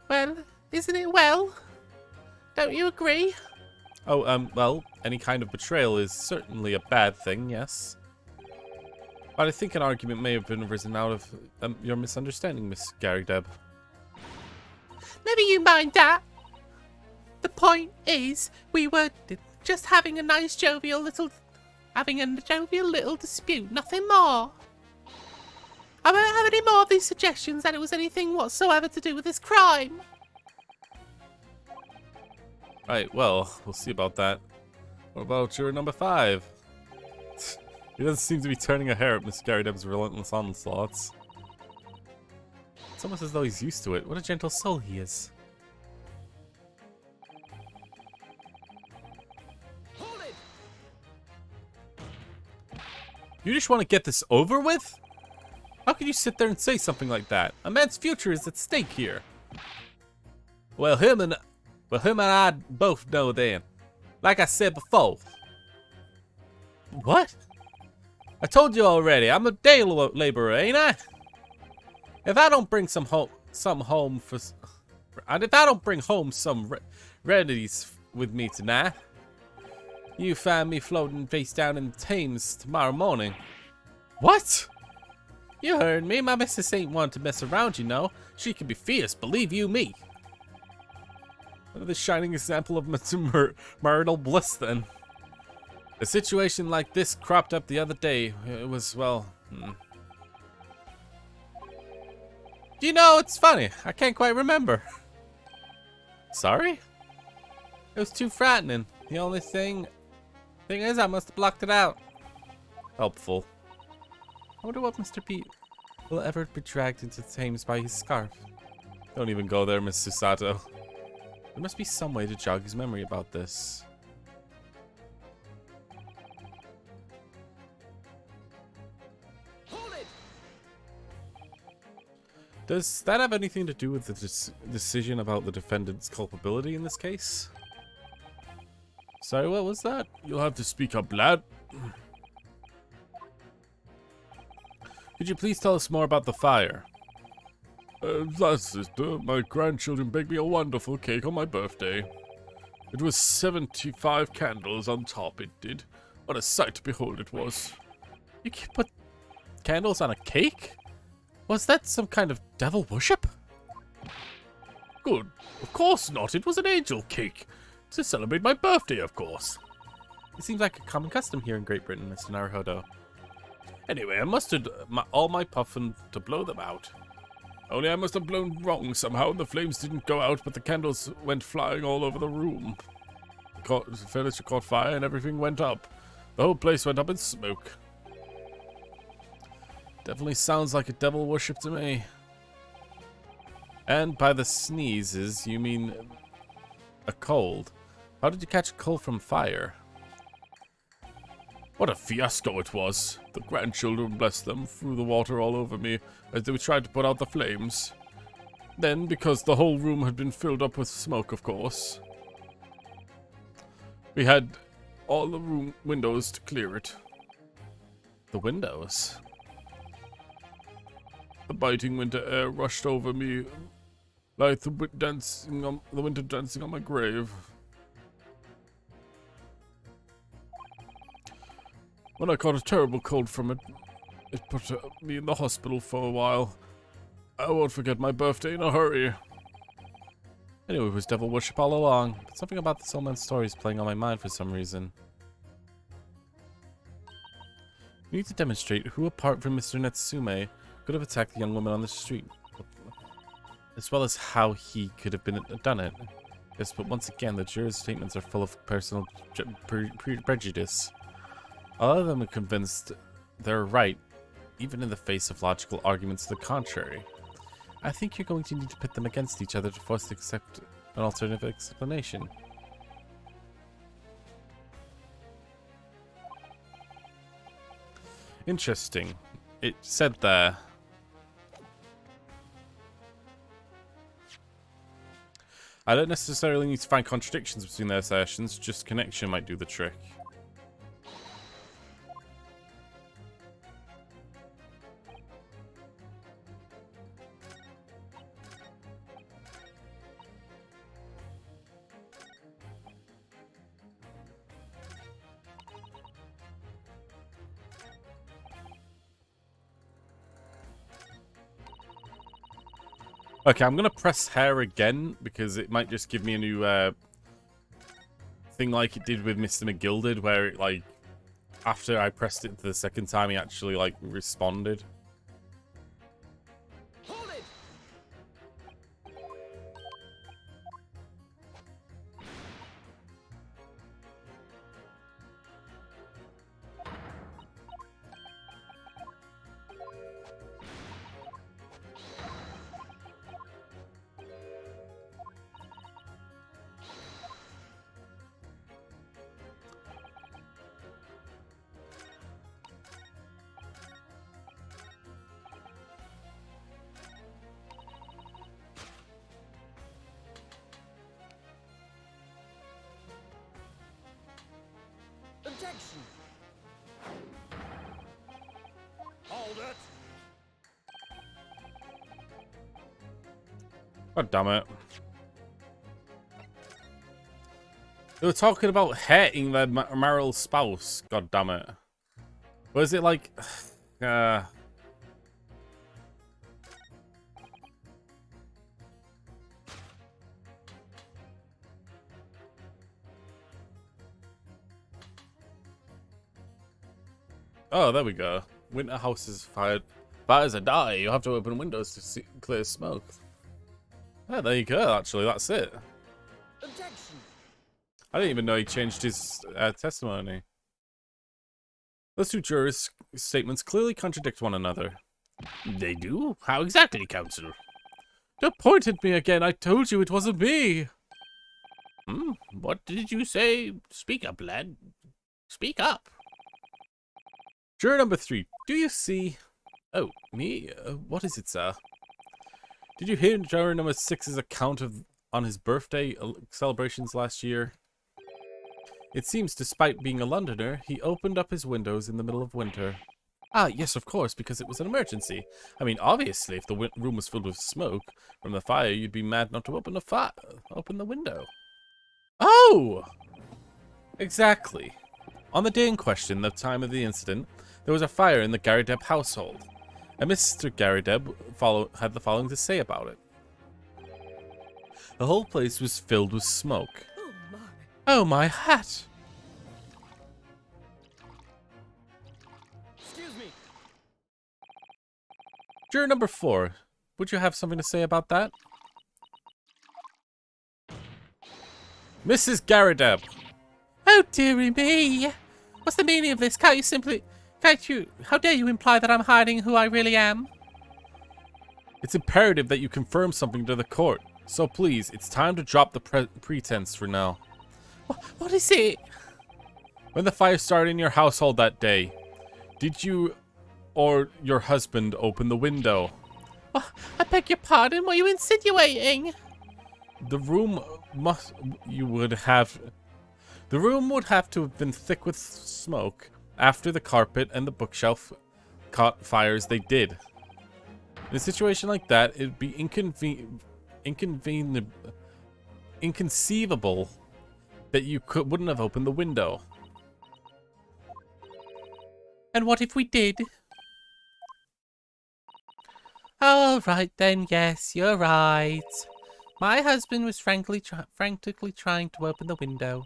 Well, isn't it well? Don't you agree? Oh, well, any kind of betrayal is certainly a bad thing, yes. But I think an argument may have been arisen out of your misunderstanding, Miss Gary Deb. Never you mind that. The point is, we were just having a nice jovial little dispute, nothing more. I won't have any more of these suggestions that it was anything whatsoever to do with this crime. Right, well, we'll see about that. What about juror number 5? He doesn't seem to be turning a hair at Miss Gary Deb's relentless onslaughts. It's almost as though he's used to it. What a gentle soul he is. Hold it! You just want to get this over with? How can you sit there and say something like that? A man's future is at stake here. Well, him and I both know then. Like I said before. What? I told you already, I'm a day laborer, ain't I? If I don't bring some home some remedies with me tonight, you find me floating face down in the Thames tomorrow morning. What? You heard me. My missus ain't one to mess around, you know. She can be fierce, believe you me. The shining example of marital bliss, then. A situation like this cropped up the other day. It was, well... You know, it's funny. I can't quite remember. Sorry? It was too frightening. The only thing is, I must have blocked it out. Helpful. I wonder what Mr. Pete will ever be dragged into the Thames by his scarf. Don't even go there, Miss Susato. There must be some way to jog his memory about this. Hold it! Does that have anything to do with the decision about the defendant's culpability in this case? Sorry, what was that? You'll have to speak up, lad. Could you please tell us more about the fire? Last sister, my grandchildren baked me a wonderful cake on my birthday. It was 75 candles on top, it did. What a sight to behold it was. You can put candles on a cake? Was that some kind of devil worship? Good. Of course not. It was an angel cake. To celebrate my birthday, of course. It seems like a common custom here in Great Britain, Mr. Naruhodo. Anyway, I mustered all my puffin to blow them out. Only I must have blown wrong somehow. The flames didn't go out, but the candles went flying all over the room. The furniture caught fire and everything went up. The whole place went up in smoke. Definitely sounds like a devil worship to me. And by the sneezes, you mean a cold. How did you catch a cold from fire? What a fiasco it was. The grandchildren, bless them, threw the water all over me as they tried to put out the flames. Then, because the whole room had been filled up with smoke, of course, we had all the room windows to clear it. The windows? The biting winter air rushed over me like the winter dancing on my grave. When I caught a terrible cold from it, it put me in the hospital for a while. I won't forget my birthday in a hurry. Anyway, it was devil worship all along. But something about this old man's story is playing on my mind for some reason. We need to demonstrate who, apart from Mr. Natsume, could have attacked the young woman on the street. As well as how he could have done it. Yes, but once again, the jurors' statements are full of personal prejudice. All of them are convinced they're right, even in the face of logical arguments to the contrary. I think you're going to need to pit them against each other to force to accept an alternative explanation. Interesting. It said there. I don't necessarily need to find contradictions between their assertions, just connection might do the trick. Okay, I'm gonna press hair again because it might just give me a new thing like it did with Mr. McGilded, where it, like, after I pressed it the second time, he actually like responded. Hold it! Objection! Hold it! God damn it. They were talking about hating their marital spouse. God damn it. Was it like... Oh, there we go. Winter house is fired. Fires a die. You have to open windows to clear smoke. Oh, there you go. Actually, that's it. Objection. I didn't even know he changed his testimony. Those two jurors' statements clearly contradict one another. They do? How exactly, Counsel? Don't point at me again. I told you it wasn't me. What did you say? Speak up, lad. Speak up. Juror number 3. Do you see? Oh, me? What is it, sir? Did you hear juror number 6's account on his birthday celebrations last year? It seems, despite being a Londoner, he opened up his windows in the middle of winter. Ah, yes, of course, because it was an emergency. I mean, obviously, if the room was filled with smoke from the fire, you'd be mad not to open the window. Oh! Exactly. On the day in question, the time of the incident, there was a fire in the Garrideb household, and Mr. Garrideb had the following to say about it. The whole place was filled with smoke. Oh my. Oh, my hat! Excuse me. Juror number 4, would you have something to say about that? Mrs. Garrideb! Oh, dearie me. What's the meaning of this? How dare you imply that I'm hiding who I really am? It's imperative that you confirm something to the court. So please, it's time to drop the pretense for now. What is it? When the fire started in your household that day, did you or your husband open the window? I beg your pardon, what are you insinuating? The room would have to have been thick with smoke after the carpet and the bookshelf caught fire as they did. In a situation like that, it'd be inconceivable that you wouldn't have opened the window. And what if we did? All right then, yes, you're right. My husband was frantically trying to open the window.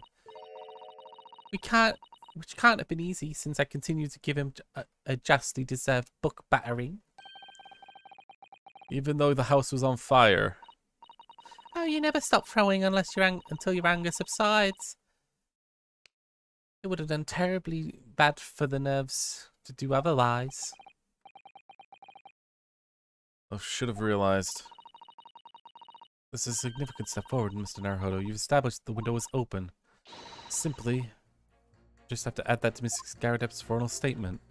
Which can't have been easy since I continued to give him a justly deserved book battering. Even though the house was on fire. Oh, you never stop throwing until your anger subsides. It would have done terribly bad for the nerves to do otherwise. I should have realized. This is a significant step forward, Mr. Naruhodo. You've established the window was open. Simply, just have to add that to Mrs. Garrideb's formal statement.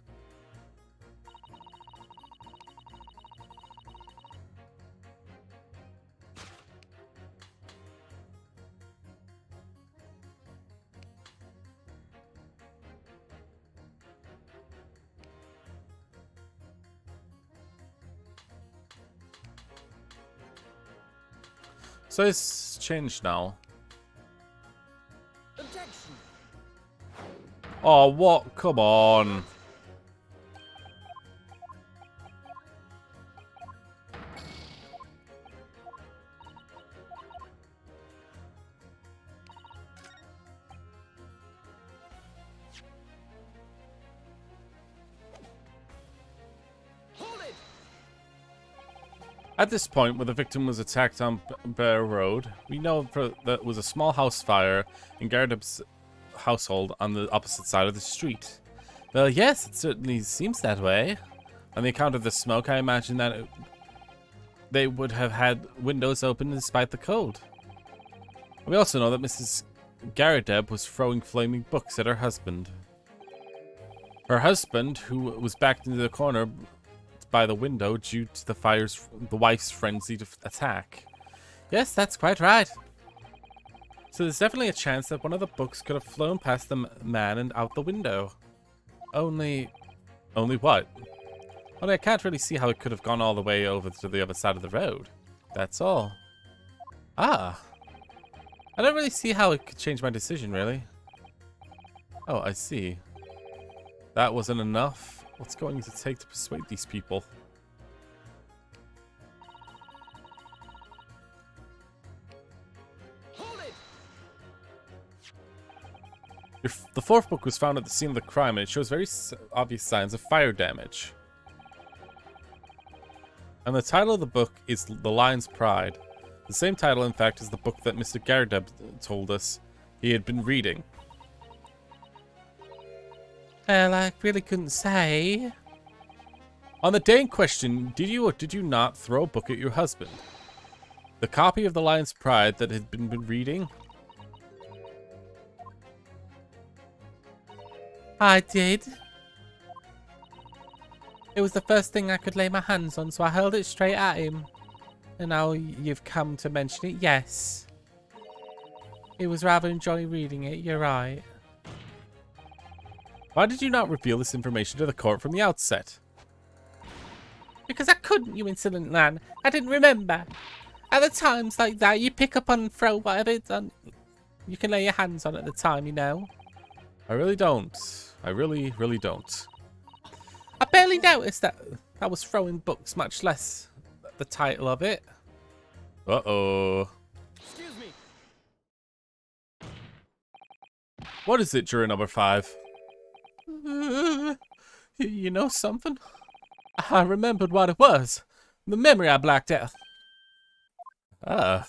So it's changed now. Objection. Oh, what? Come on. Hold it. At this point, where the victim was attacked on Bear Road, we know that was a small house fire in Garrideb's household on the opposite side of the street. Well, yes, it certainly seems that way. On the account of the smoke, I imagine that they would have had windows open despite the cold. We also know that Mrs. Garrideb was throwing flaming books at her husband. Her husband, who was backed into the corner by the window due to the wife's frenzied attack. Yes, that's quite right. So there's definitely a chance that one of the books could have flown past the man and out the window. Only what? Only I can't really see how it could have gone all the way over to the other side of the road. That's all. Ah. I don't really see how it could change my decision, really. Oh, I see. That wasn't enough. What's going to take to persuade these people? Hold it. The fourth book was found at the scene of the crime, and it shows very obvious signs of fire damage. And the title of the book is The Lion's Pride. The same title, in fact, as the book that Mr. Gardeb told us he had been reading. Well, I really couldn't say. On the day in question, did you or did you not throw a book at your husband? The copy of The Lion's Pride that had been reading? I did. It was the first thing I could lay my hands on, so I held it straight at him. And now you've come to mention it, yes. It was rather enjoying reading it, you're right. Why did you not reveal this information to the court from the outset? Because I couldn't, you insolent man. I didn't remember. At the times like that, you pick up and throw whatever it's on. You can lay your hands on at the time, you know. I really don't. I really, really don't. I barely noticed that I was throwing books, much less the title of it. Uh-oh. Excuse me. What is it, juror number 5? You know something? I remembered what it was. The memory I blacked out. Ah.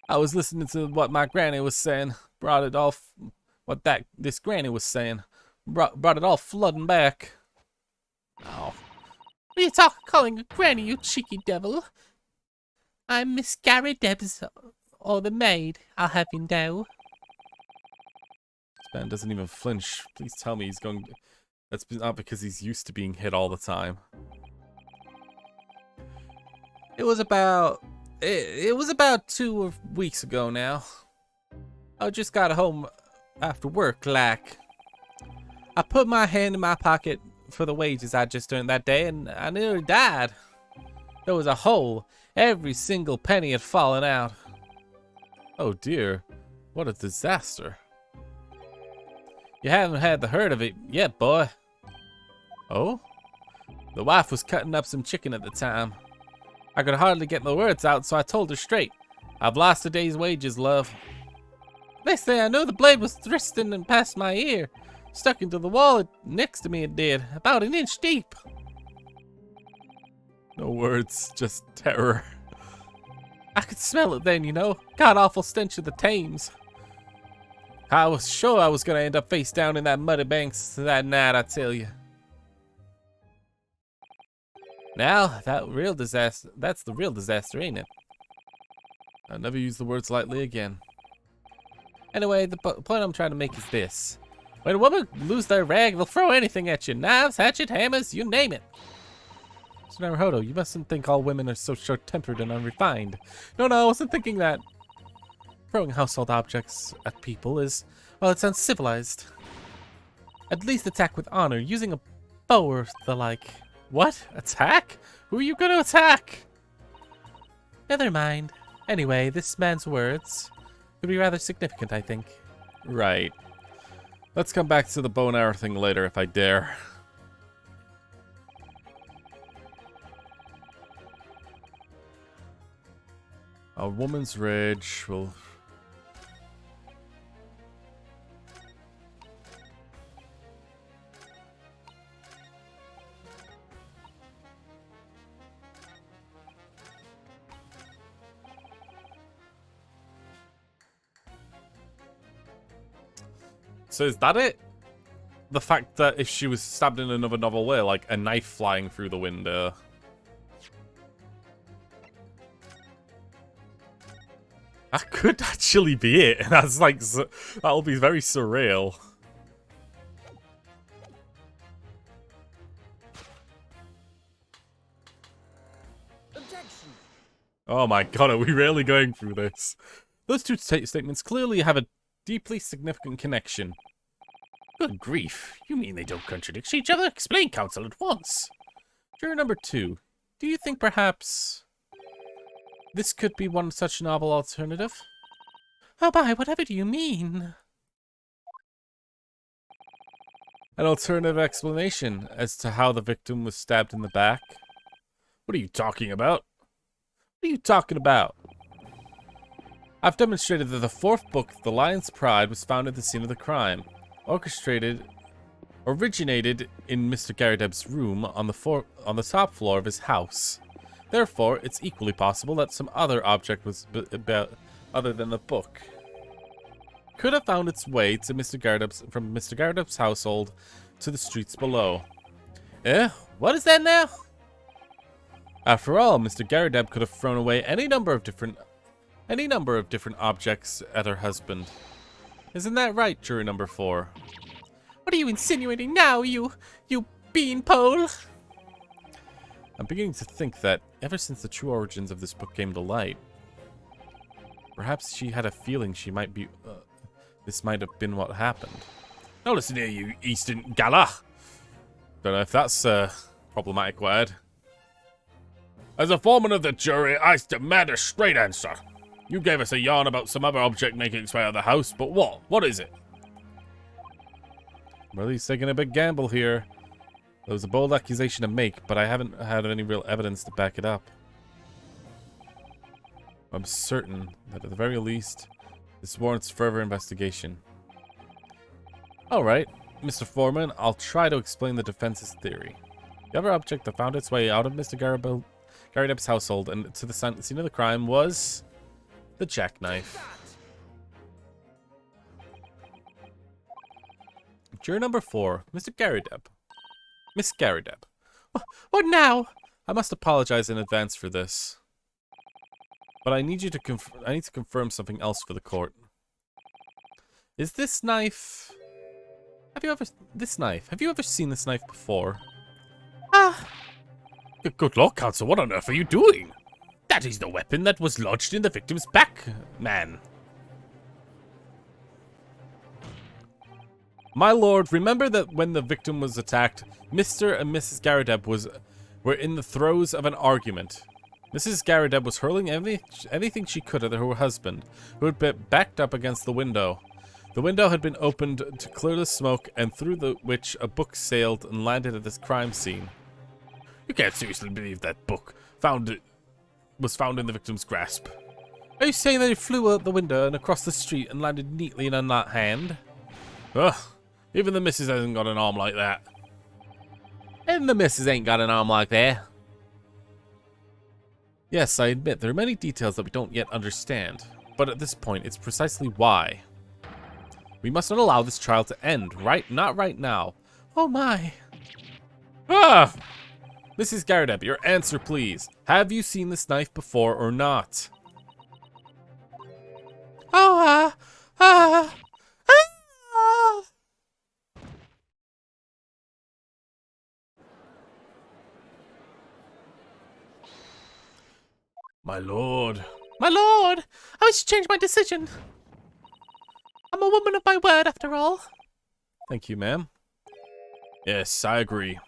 I was listening to what my granny was saying. Brought it all, this granny was saying. Brought it all flooding back. Oh. What are you calling a granny, you cheeky devil? I'm Miss Gary Debs, or the maid, I'll have you know. This man doesn't even flinch. Please tell me he's going... That's not because he's used to being hit all the time. It was about 2 weeks ago now. I just got home after work, like. I put my hand in my pocket for the wages I just earned that day, and I nearly died. There was a hole. Every single penny had fallen out. Oh dear. What a disaster. You haven't had the hurt of it yet, boy. Oh? The wife was cutting up some chicken at the time. I could hardly get my words out, so I told her straight. I've lost a day's wages, love. Next thing I know, the blade was thrusting and past my ear. Stuck into the wall next to me, it did. About an inch deep. No words, just terror. I could smell it then, you know. God-awful stench of the Thames. I was sure I was going to end up face down in that muddy banks that night, I tell you. Now, that's the real disaster, ain't it? I'll never use the words lightly again. Anyway, the point I'm trying to make is this. When a woman lose their rag, they'll throw anything at you. Knives, hatchet, hammers, you name it. So Naruhodo, you mustn't think all women are so short-tempered and unrefined. No, I wasn't thinking that. Throwing household objects at people is, well, it's uncivilized. At least attack with honor, using a bow or the like. What? Attack? Who are you going to attack? Never mind. Anyway, this man's words could be rather significant, I think. Right. Let's come back to the bow and arrow thing later if I dare. A woman's rage will... So is that it? The fact that if she was stabbed in another novel way, like a knife flying through the window. That could actually be it. And that's like, that'll be very surreal. Objection. Oh my god, are we really going through this? Those two statements clearly have a deeply significant connection. Good grief. You mean they don't contradict each other? Explain, counsel, at once. Juror number 2. Do you think perhaps this could be one such novel alternative? Oh, by whatever do you mean? An alternative explanation as to how the victim was stabbed in the back? What are you talking about? What are you talking about? I've demonstrated that the fourth book, The Lion's Pride, was found at the scene of the crime. originated in Mr. Garrideb's room on the top floor of his house. Therefore, it's equally possible that some other object was other than the book could have found its way to from Mr. Garrideb's household to the streets below. What is that now? After all, Mr. Garrideb could have thrown away any number of different objects at her husband. Isn't that right, jury number 4? What are you insinuating now, you beanpole? I'm beginning to think that ever since the true origins of this book came to light, perhaps she had a feeling this might have been what happened. Now listen here, you Eastern Gala. Don't know if that's a problematic word. As a foreman of the jury, I demand a straight answer. You gave us a yarn about some other object making its way out of the house, but what? What is it? Well, he's taking a big gamble here. It was a bold accusation to make, but I haven't had any real evidence to back it up. I'm certain that at the very least, this warrants further investigation. Alright, Mr. Foreman, I'll try to explain the defense's theory. The other object that found its way out of Mr. Garrideb's household and to the scene of the crime was the jackknife. Juror number 4, Mr. Garrideb. Miss Garrideb. What now? I must apologize in advance for this, but I need to confirm something else for the court. Is this knife? Have you ever seen this knife before? Good Lord, Counsel, what on earth are you doing? That is the weapon that was lodged in the victim's back, man. My lord, remember that when the victim was attacked, Mr. and Mrs. Garrideb were in the throes of an argument. Mrs. Garrideb was hurling anything she could at her husband, who had been backed up against the window. The window had been opened to clear the smoke, and through which a book sailed and landed at this crime scene. You can't seriously believe that book was found in the victim's grasp. Are you saying that it flew out the window and across the street and landed neatly in a not hand? Ugh, even the missus hasn't got an arm like that. And the missus ain't got an arm like that. Yes, I admit there are many details that we don't yet understand, but at this point, it's precisely why. We must not allow this trial to end, not right now. Oh my. Ah! Mrs. Garrideb, your answer please. Have you seen this knife before or not? My lord. My lord, I wish to change my decision. I'm a woman of my word, after all. Thank you, ma'am. Yes, I agree.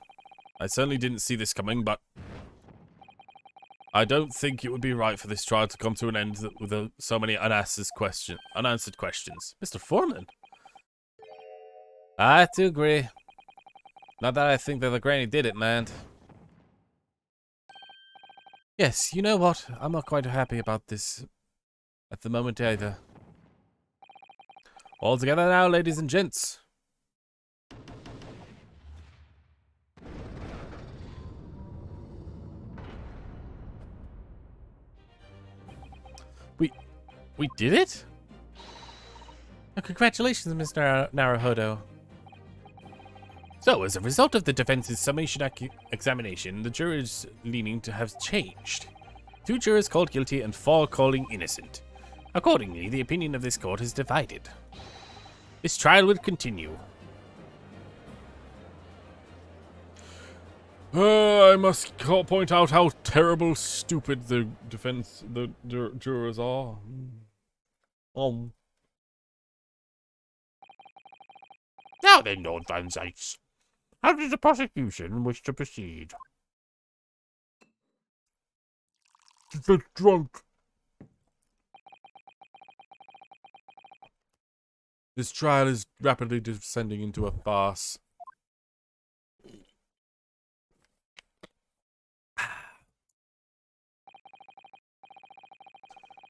I certainly didn't see this coming, but I don't think it would be right for this trial to come to an end with so many unanswered questions. Mr. Foreman? I have to agree. Not that I think that the granny did it, man. Yes, you know what? I'm not quite happy about this at the moment either. All together now, ladies and gents. We did it? Oh, congratulations, Mr. Naruhodo. So, as a result of the defense's summation examination, the jurors' leaning to have changed. 2 jurors called guilty and 4 calling innocent. Accordingly, the opinion of this court is divided. This trial will continue. I must point out how terrible stupid the jurors are. Now then, Lord Van Zykes, how does the prosecution wish to proceed? Get drunk. This trial is rapidly descending into a farce.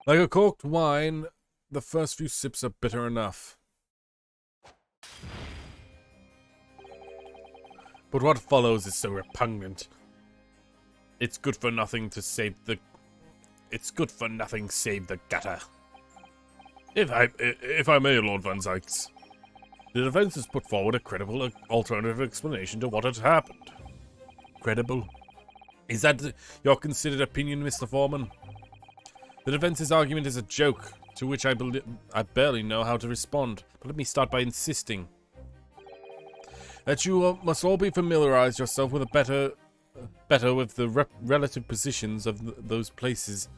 Like a corked wine, the first few sips are bitter enough. But what follows is so repugnant. It's good for nothing save the gutter. If I may, Lord Van Zykes, the defense has put forward a credible alternative explanation to what had happened. Credible? Is that your considered opinion, Mr. Foreman? The defense's argument is a joke, to which I barely know how to respond. But let me start by insisting that you must all be familiarized yourself with better with the relative positions of those places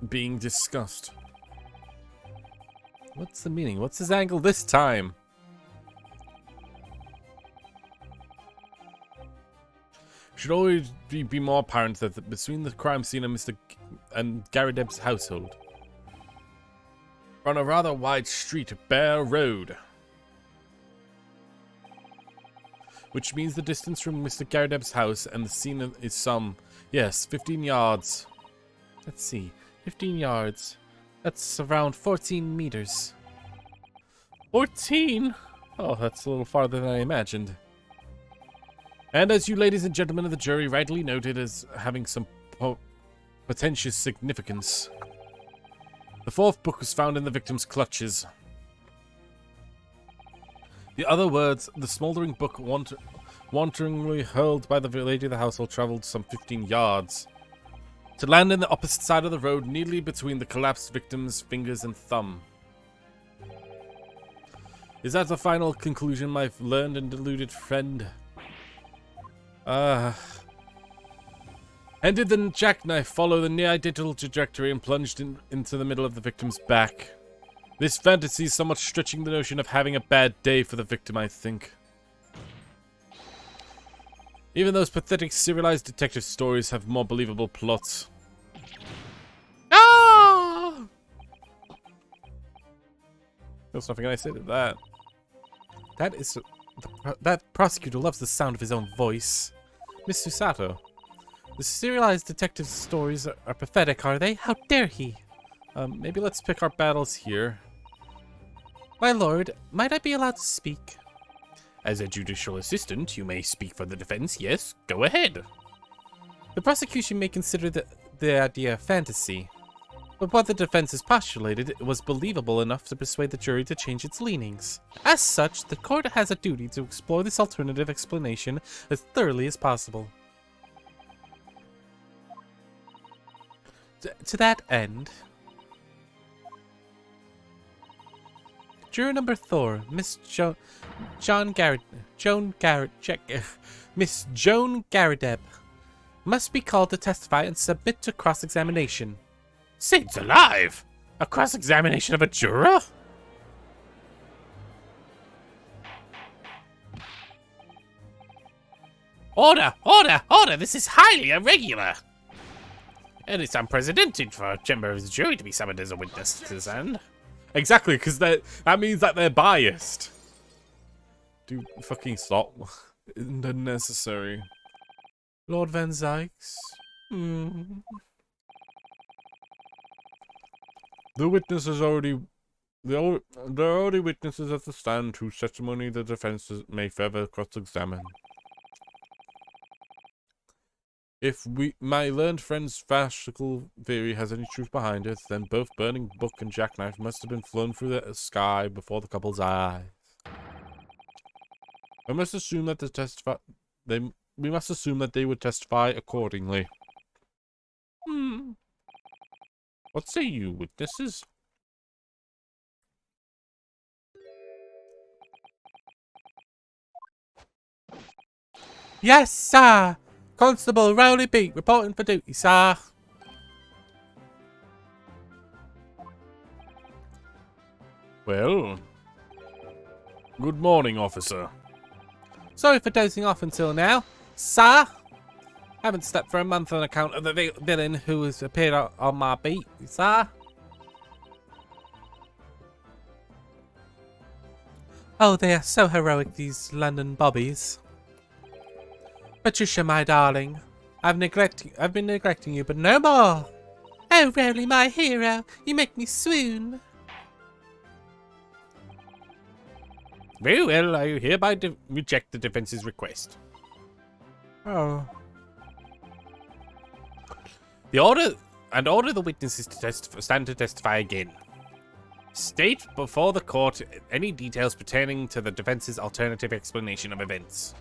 being discussed. What's the meaning? What's his angle this time? Should always be more apparent that between the crime scene and Garadeb's household, on a rather wide street, bare road, which means the distance from Mr. Garadeb's house and the scene is some, yes, 15 yards. Let's see, 15 yards. That's around 14 meters. 14? Oh, that's a little farther than I imagined. And as you ladies and gentlemen of the jury rightly noted as having some potential significance, the fourth book was found in the victim's clutches. The other words, the smouldering book wantonly hurled by the lady of the household traveled some 15 yards, to land in the opposite side of the road, nearly between the collapsed victim's fingers and thumb. Is that the final conclusion, my learned and deluded friend? And did the jackknife follow the near-identical trajectory and plunged into the middle of the victim's back? This fantasy is somewhat stretching the notion of having a bad day for the victim, I think. Even those pathetic serialized detective stories have more believable plots. Ah! There's nothing I say to that. That prosecutor loves the sound of his own voice. Miss Susato, the serialized detective stories are pathetic, are they? How dare he? Maybe let's pick our battles here. My lord, might I be allowed to speak? As a judicial assistant, you may speak for the defense. Yes, go ahead. The prosecution may consider the idea a fantasy, but what the defense has postulated was believable enough to persuade the jury to change its leanings. As such, the court has a duty to explore this alternative explanation as thoroughly as possible. To that end, juror number 4, Miss Joan Garadeb, must be called to testify and submit to cross-examination. Saints alive! A cross-examination of a juror? Order! Order! Order! This is highly irregular! And it's unprecedented for a member of the jury to be summoned as a witness to this end. Exactly, because that means that they're biased. Do fucking stop. Unnecessary. Lord Van Zykes? The witnesses already... There are already witnesses at the stand whose testimony the defense may further cross-examine. If my learned friend's farcical theory has any truth behind it, then both burning book and jackknife must have been flown through the sky before the couple's eyes. We must assume that we must assume that they would testify accordingly. What say you, witnesses? Yes, sir! Constable Rowley Beat reporting for duty, sir. Well, good morning, officer. Sorry for dozing off until now, sir. Haven't slept for a month on account of the villain who has appeared on my beat, sir. Oh, they are so heroic, these London bobbies. Patricia, my darling, I've been neglecting you, but no more. Oh, Rowley, my hero, you make me swoon. Very well, I hereby reject the defense's request. Oh. Order the witnesses to stand to testify again. State before the court any details pertaining to the defense's alternative explanation of events.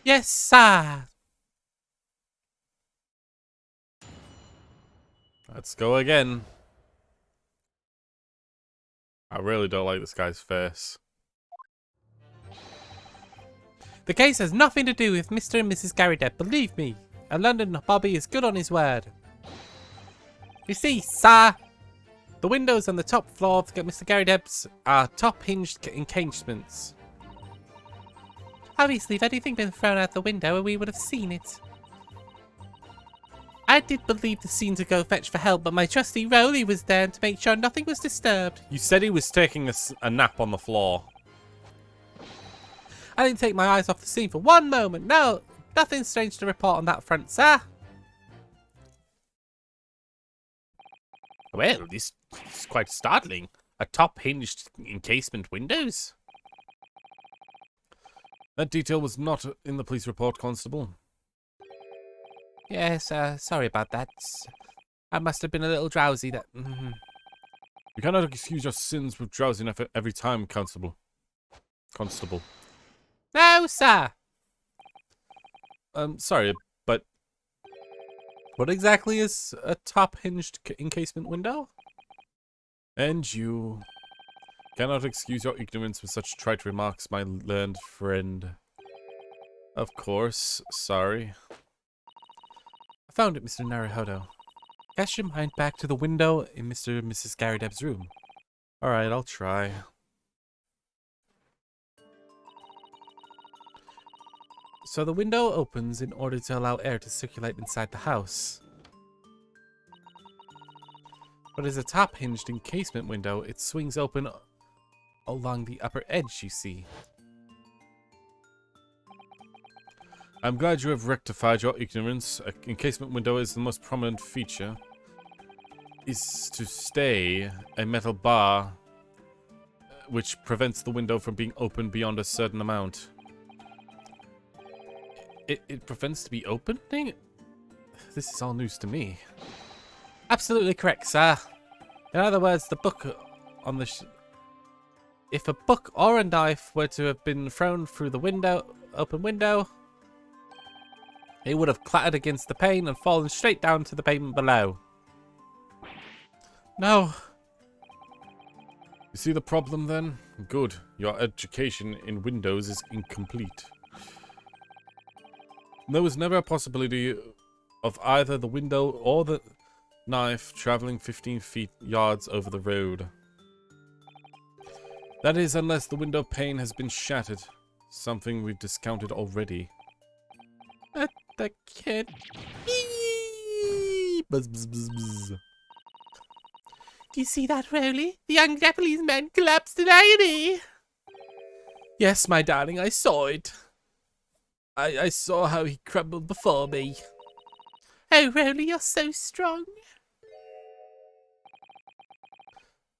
Yes, sir. Let's go again. I really don't like this guy's face. The case has nothing to do with Mr. and Mrs. Gary Depp, believe me. A London Bobby is good on his word. You see, sir, the windows on the top floor of Mr. Gary Depp's are top-hinged encasements. Obviously, if anything had been thrown out the window, we would have seen it. I did believe the scene to go fetch for help, but my trusty Rowley was there to make sure nothing was disturbed. You said he was taking a nap on the floor. I didn't take my eyes off the scene for one moment. No, nothing strange to report on that front, sir. Well, this is quite startling. A top-hinged encasement windows? That detail was not in the police report, Constable. Yes, sorry about that. I must have been a little drowsy. You cannot excuse your sins with drowsiness every time, Constable. No, sir. Sorry, but What exactly is a top-hinged encasement window? and you cannot excuse your ignorance with such trite remarks, my learned friend. Of course, sorry. I found it, Mr. Naruhodo. Cast your mind back to the window in Mr. and Mrs. Gary Depp's room. Alright, I'll try. So the window opens in order to allow air to circulate inside the house. But as a top-hinged encasement window, it swings open along the upper edge, you see. I'm glad you have rectified your ignorance. An encasement window is the most prominent feature. Is to stay a metal bar which prevents the window from being opened beyond a certain amount. It prevents to be opening? This is all news to me. Absolutely correct, sir. In other words, the book on the if a book or a knife were to have been thrown through the open window, it would have clattered against the pane and fallen straight down to the pavement below. No. You see the problem then? Good. Your education in windows is incomplete. There was never a possibility of either the window or the knife traveling 15 yards over the road. That is, unless the window pane has been shattered. Something we've discounted already. The kid. Buzz, buzz, buzz, buzz. Do you see that, Rowley? The young Japanese man collapsed in agony. Yes, my darling, I saw it. I saw how he crumbled before me. Oh, Rowley, you're so strong.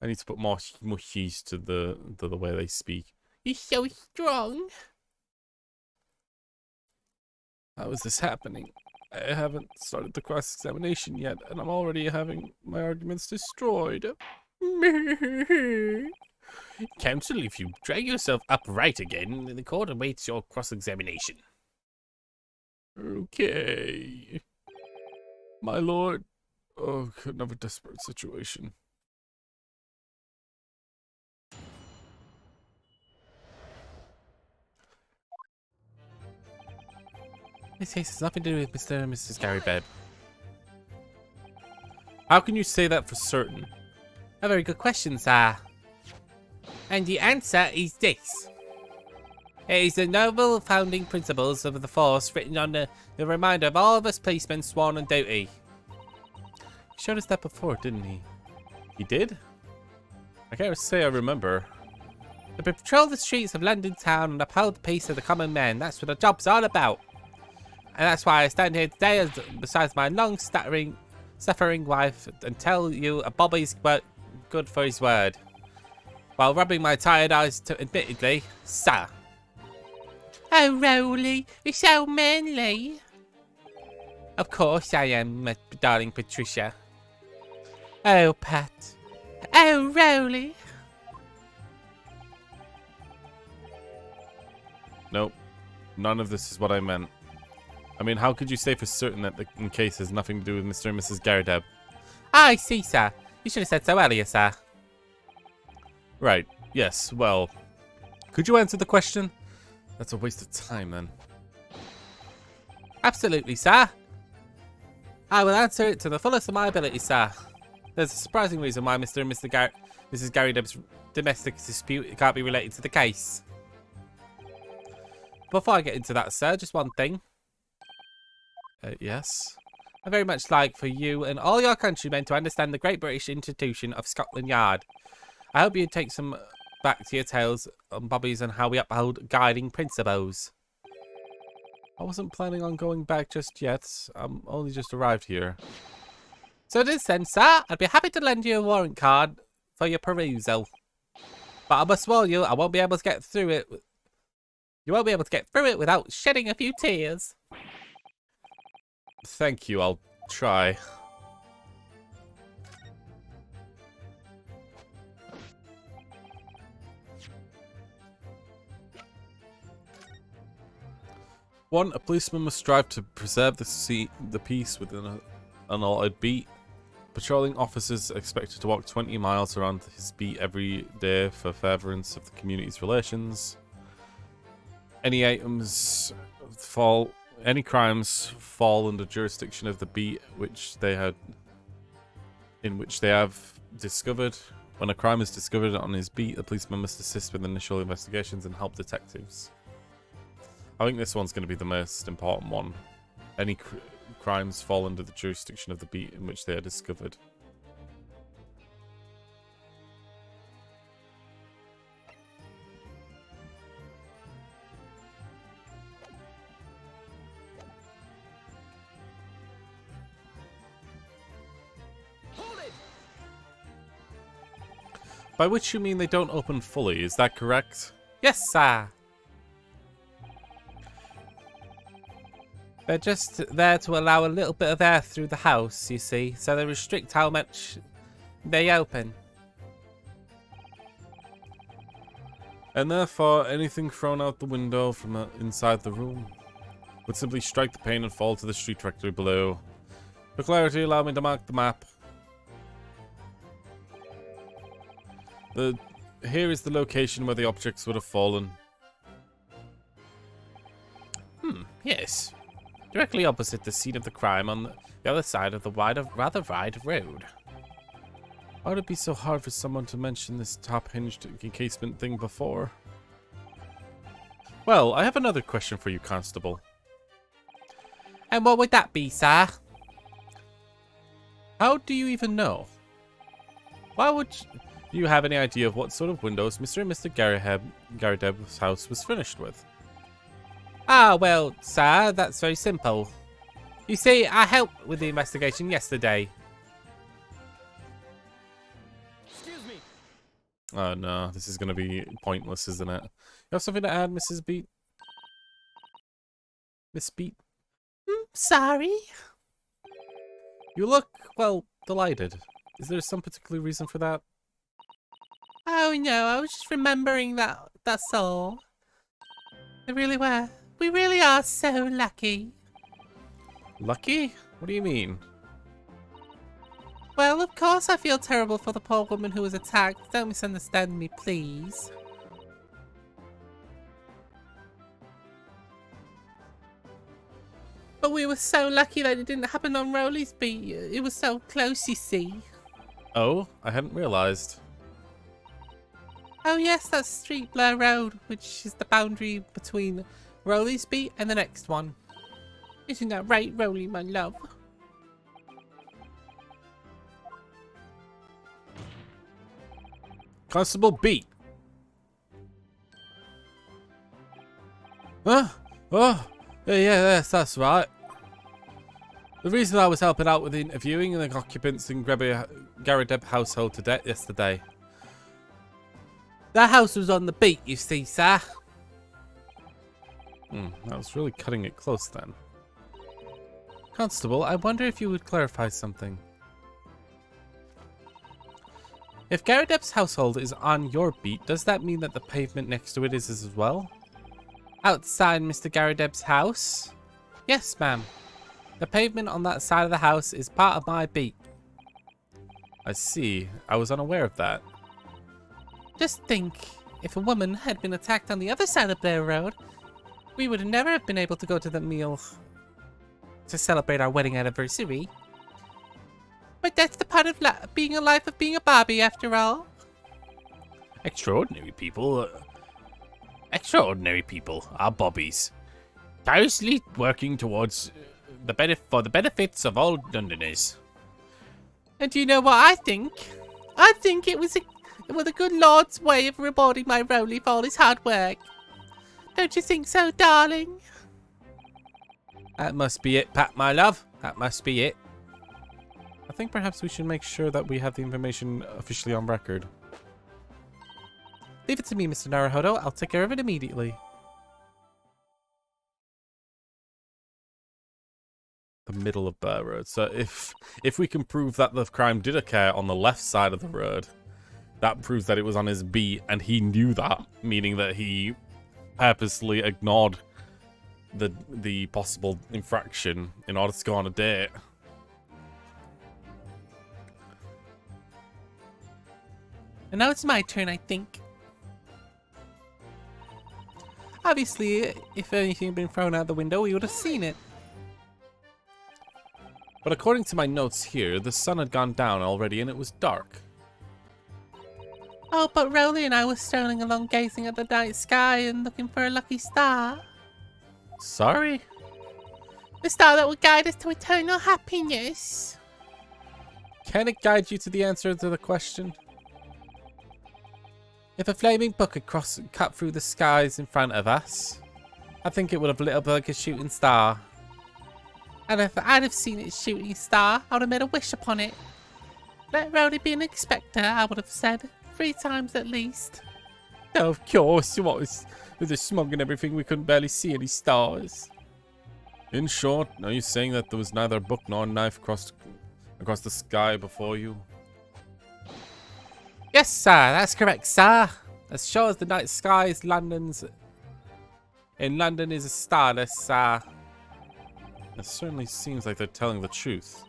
I need to put more mushies to the way they speak. You're so strong. How is this happening? I haven't started the cross-examination yet, and I'm already having my arguments destroyed. Counsel, if you drag yourself upright again, the court awaits your cross-examination. Okay. My lord. Oh, another desperate situation. This case has nothing to do with Mr. and Mrs. Gary Depp. How can you say that for certain? A very good question, sir. And the answer is this. It is the noble founding principles of the force written on the reminder of all of us policemen sworn on duty. He showed us that before, didn't he? He did? I can't say I remember. To patrol the streets of London town and uphold the peace of the common man. That's what the job's all about. And that's why I stand here today besides my suffering wife and tell you a Bobby's good for his word. while rubbing my tired eyes admittedly, sir. Oh, Rowley, you're so manly. Of course I am, my darling Patricia. Oh, Pat. Oh, Rowley. Nope. None of this is what I meant. I mean, how could you say for certain that the case has nothing to do with Mr. and Mrs. Garadeb? I see, sir. You should have said so earlier, sir. Right. Yes, well... Could you answer the question? That's a waste of time, then. Absolutely, sir. I will answer it to the fullest of my ability, sir. There's a surprising reason why Mr. and Mrs. Garadeb's domestic dispute can't be related to the case. Before I get into that, sir, just one thing. Yes? I very much like for you and all your countrymen to understand the great British institution of Scotland Yard. I hope you take some back to your tales on Bobby's and how we uphold guiding principles. I wasn't planning on going back just yet. I'm only just arrived here. So it is then, sir. I'd be happy to lend you a warrant card for your perusal. But I must warn you, I won't be able to get through it. You won't be able to get through it without shedding a few tears. Thank you, I'll try. One, a policeman must strive to preserve the peace within an allotted beat. Patrolling officers are expected to walk 20 miles around his beat every day for furtherance of the community's relations. Any crimes fall under jurisdiction of the beat in which they have discovered. When a crime is discovered on his beat, the policeman must assist with initial investigations and help detectives. I think this one's going to be the most important one. Any crimes fall under the jurisdiction of the beat in which they are discovered. Hold it! By which you mean they don't open fully, is that correct? Yes, sir. They're just there to allow a little bit of air through the house, you see, so they restrict how much they open. And therefore, anything thrown out the window from inside the room would simply strike the pane and fall to the street directly below. For clarity, allow me to mark the map. Here is the location where the objects would have fallen. Yes. Directly opposite the scene of the crime on the other side of the rather wide road. Why would it be so hard for someone to mention this top-hinged encasement thing before? Well, I have another question for you, Constable. And what would that be, sir? How do you even know? Why would you have any idea of what sort of windows Mr. and Mr. Garadeb's house was finished with? Ah, well, sir, that's very simple. You see, I helped with the investigation yesterday. Excuse me. Oh no, this is going to be pointless, isn't it? You have something to add, Mrs. Beat? Miss Beat? Sorry? You look, well, delighted. Is there some particular reason for that? Oh no, I was just remembering that's all. They really were. We really are so lucky. Lucky? What do you mean? Well, of course I feel terrible for the poor woman who was attacked. Don't misunderstand me, please. But we were so lucky that it didn't happen on Rowley's beat. It was so close, you see. Oh, I hadn't realized. Oh yes, that's Street Blur Road, which is the boundary between Rowley's beat and the next one. Isn't that right, Rowley, my love? Constable Beat. Huh? Oh, yes, that's right. The reason I was helping out with interviewing the occupants in Garadeb household yesterday. The house was on the beat, you see, sir. That was really cutting it close then. Constable, I wonder if you would clarify something. If Garadeb's household is on your beat, does that mean that the pavement next to it is as well? Outside Mr. Garadeb's house? Yes, ma'am. The pavement on that side of the house is part of my beat. I see. I was unaware of that. Just think, if a woman had been attacked on the other side of Blair Road, we would never have been able to go to the meal to celebrate our wedding anniversary. But that's the part of being alive of being a Barbie, after all. Extraordinary people are bobbies, tirelessly working towards the benefits of all Londoners. And do you know what I think? I think it was the good Lord's way of rewarding my Rowley for all his hard work. Don't you think so, darling? That must be it, Pat, my love. That must be it. I think perhaps we should make sure that we have the information officially on record. Leave it to me, Mr. Naruhodo. I'll take care of it immediately. The middle of Bear Road. So if we can prove that the crime did occur on the left side of the road, that proves that it was on his beat, and he knew that, meaning that he purposely ignored the possible infraction in order to go on a date. And now it's my turn, I think. Obviously, if anything had been thrown out the window, we would have seen it. But according to my notes here, the sun had gone down already and it was dark. Oh, but Rowley and I were strolling along gazing at the night sky and looking for a lucky star. Sorry? The star that would guide us to eternal happiness. Can it guide you to the answer to the question? If a flaming book had cut through the skies in front of us, I think it would have lit up like a shooting star. And if I'd have seen its shooting star, I would have made a wish upon it. Let Rowley be an inspector, I would have said. 3 times at least. Oh, of course, with the smog and everything, we couldn't barely see any stars. In short, are you saying that there was neither a book nor a knife across the sky before you? Yes, sir, that's correct, sir. As sure as the night sky is in London is starless, sir. It certainly seems like they're telling the truth.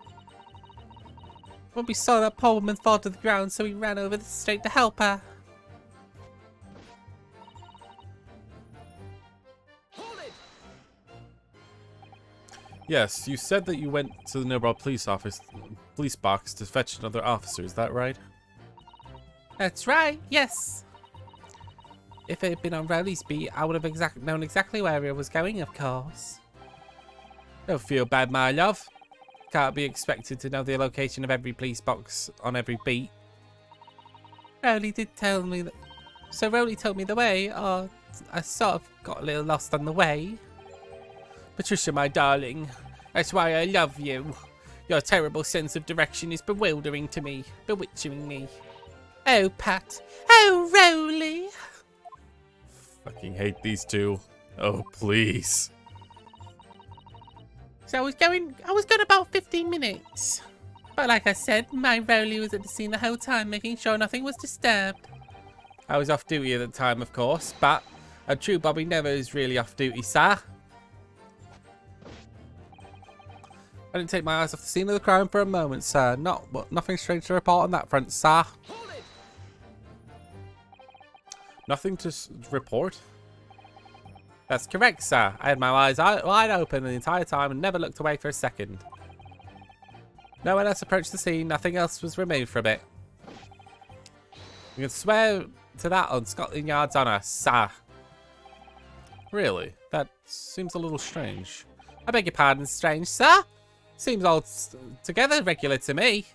When we saw that poor woman fall to the ground, so we ran over the street to help her. Hold it! Yes, you said that you went to the nearby police box to fetch another officer, is that right? That's right, yes. If it had been on Rowley's beat, I would have known exactly where he was going, of course. Don't feel bad, my love. Can't be expected to know the location of every police box on every beat. Rowley did tell me that. So Rowley told me the way, or I sort of got a little lost on the way. Patricia, my darling, That's why I love you. Your terrible sense of direction is bewildering to me, bewitching me. Oh, Pat. Oh, Rowley. fucking hate these two. Oh, please. So I was going about 15 minutes. But like I said, my Rowley was at the scene the whole time, making sure nothing was disturbed. I was off duty at the time, of course, but a true Bobby never is really off duty, sir. I didn't take my eyes off the scene of the crime for a moment, sir. Nothing strange to report on that front, sir. Hold it! Nothing to report? That's correct, sir. I had my eyes wide open the entire time and never looked away for a second. No one else approached the scene. Nothing else was removed from it. You can swear to that on Scotland Yard's honour, sir. Really? That seems a little strange. I beg your pardon, strange, sir? Seems altogether regular to me.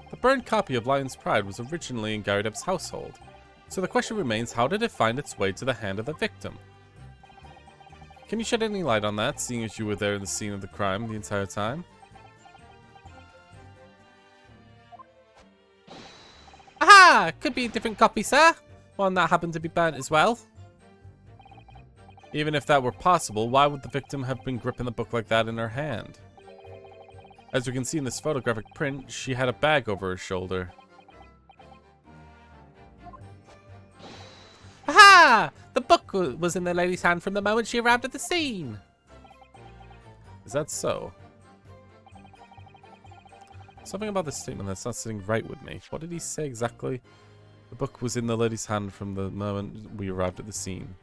The burned copy of Lion's Pride was originally in Garadeb's household. So the question remains, how did it find its way to the hand of the victim? Can you shed any light on that, seeing as you were there in the scene of the crime the entire time? Aha! Could be a different copy, sir. One that happened to be burnt as well. Even if that were possible, why would the victim have been gripping the book like that in her hand? As we can see in this photographic print, she had a bag over her shoulder. Aha! The book was in the lady's hand from the moment she arrived at the scene. Is that so? Something about this statement that's not sitting right with me. What did he say exactly? The book was in the lady's hand from the moment we arrived at the scene.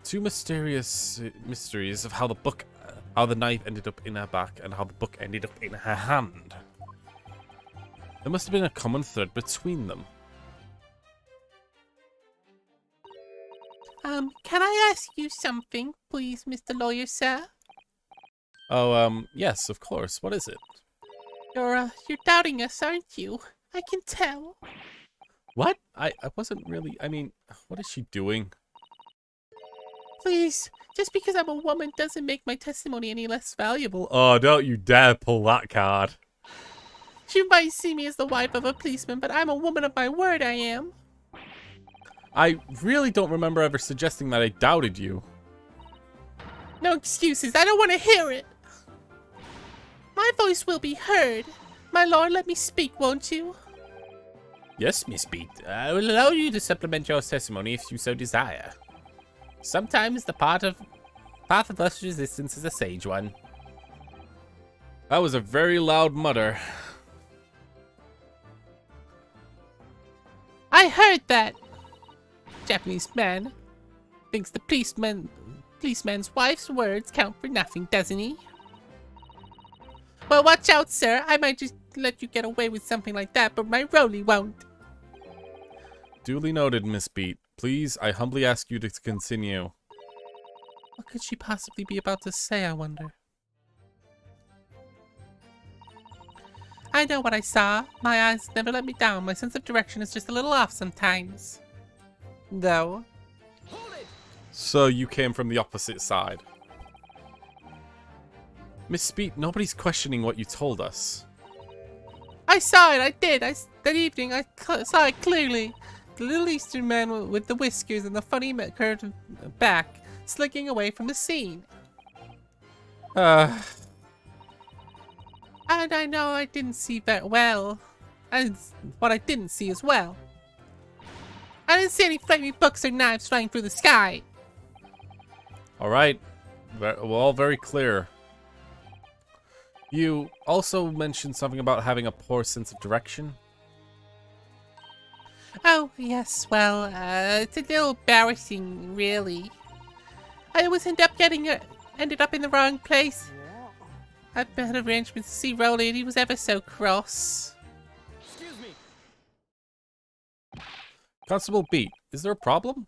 Two mysterious mysteries of how the knife ended up in her back and how the book ended up in her hand. There must have been a common thread between them. Can I ask you something, please, Mr. Lawyer, sir? Oh, yes, of course. What is it? You're doubting us, aren't you? I can tell. What? I wasn't really... I mean, what is she doing? Please, just because I'm a woman doesn't make my testimony any less valuable. Oh, don't you dare pull that card. You might see me as the wife of a policeman, but I'm a woman of my word, I am. I really don't remember ever suggesting that I doubted you. No excuses, I don't want to hear it. My voice will be heard. My lord, let me speak, won't you? Yes, Miss Beat. I will allow you to supplement your testimony if you so desire. Sometimes the path of less resistance is a sage one. That was a very loud mutter. I heard that. Japanese man thinks the policeman's wife's words count for nothing, doesn't he? Well, watch out, sir. I might just let you get away with something like that, but my Rolly won't. Duly noted, Miss Beat. Please, I humbly ask you to continue. What could she possibly be about to say, I wonder? I know what I saw. My eyes never let me down. My sense of direction is just a little off sometimes. Though. Hold it! So you came from the opposite side. Miss Beat, nobody's questioning what you told us. I saw it, I did. That evening, I saw it clearly. The little Eastern man with the whiskers and the funny curved back, slinking away from the scene. And I know I didn't see that well. And what I didn't see as well. I didn't see any flaming books or knives flying through the sky. Alright. We're all very clear. You also mentioned something about having a poor sense of direction. Oh, yes, well, it's a little embarrassing, really. I always ended up in the wrong place. I had arrangements to see Rolly and he was ever so cross. Excuse me. Constable Beat, is there a problem?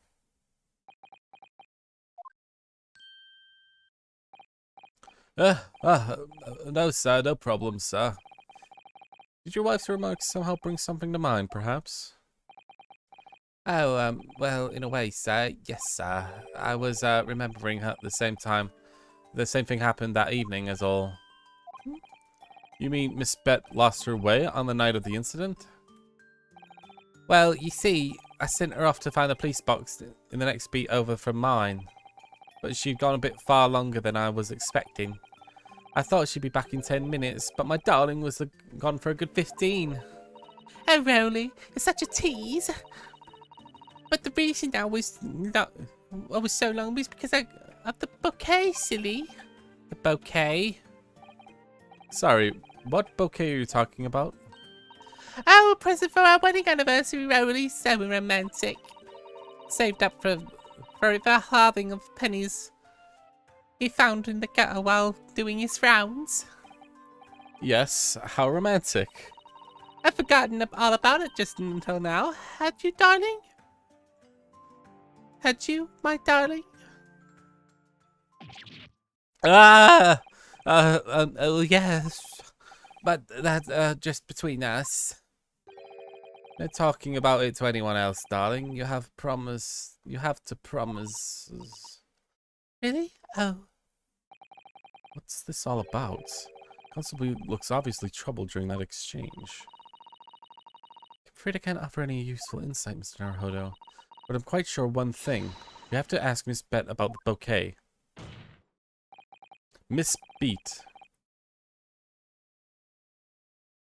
No, sir, no problem, sir. Did your wife's remarks somehow bring something to mind, perhaps? Oh, well, in a way, sir, yes, sir. I was, remembering her at the same time. The same thing happened that evening as all. You mean Miss Bet lost her way on the night of the incident? Well, you see, I sent her off to find the police box in the next beat over from mine. But she'd gone a bit far longer than I was expecting. I thought she'd be back in 10 minutes, but my darling was gone for a good 15. Oh, Rolly, you're such a tease. But the reason I was so long was because of the bouquet, silly. The bouquet? Sorry, what bouquet are you talking about? Oh, a present for our wedding anniversary, Rolly. So romantic. Saved up for the halving of pennies he found in the gutter while doing his rounds. Yes, how romantic. I've forgotten all about it just until now. Had you, darling? Had you, my darling? Oh yes. But that's just between us. No talking about it to anyone else, darling. You have to promise. Really? Oh. What's this all about? Constable looks obviously troubled during that exchange. afraid I can't offer any useful insight, Mr. Naruhodo, but I'm quite sure one thing. You have to ask Miss Bet about the bouquet. Miss Beat.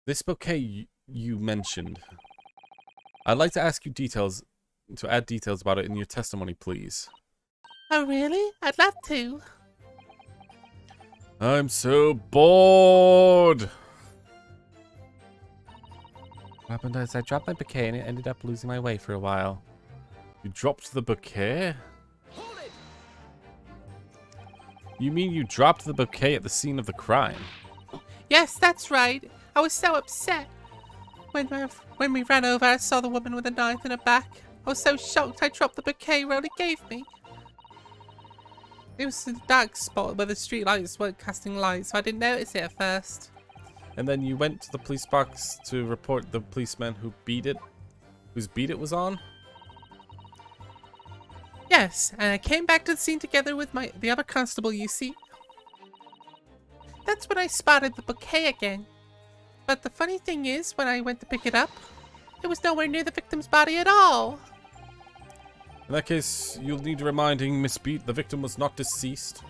This bouquet you mentioned. I'd like to ask you to add details about it in your testimony, please. Oh, really? I'd love to. I'm so bored! What happened is I dropped my bouquet and it ended up losing my way for a while. You dropped the bouquet? Hold it! You mean you dropped the bouquet at the scene of the crime? Yes, that's right. I was so upset. When we ran over, I saw the woman with a knife in her back. I was so shocked I dropped the bouquet Rowley gave me. It was a dark spot where the street lights weren't casting light, so I didn't notice it at first. And then you went to the police box to report the policeman whose beat it was on? Yes, and I came back to the scene together with the other constable, you see. That's when I spotted the bouquet again. But the funny thing is, when I went to pick it up, it was nowhere near the victim's body at all. In that case, you'll need reminding, Miss Beat, the victim was not deceased.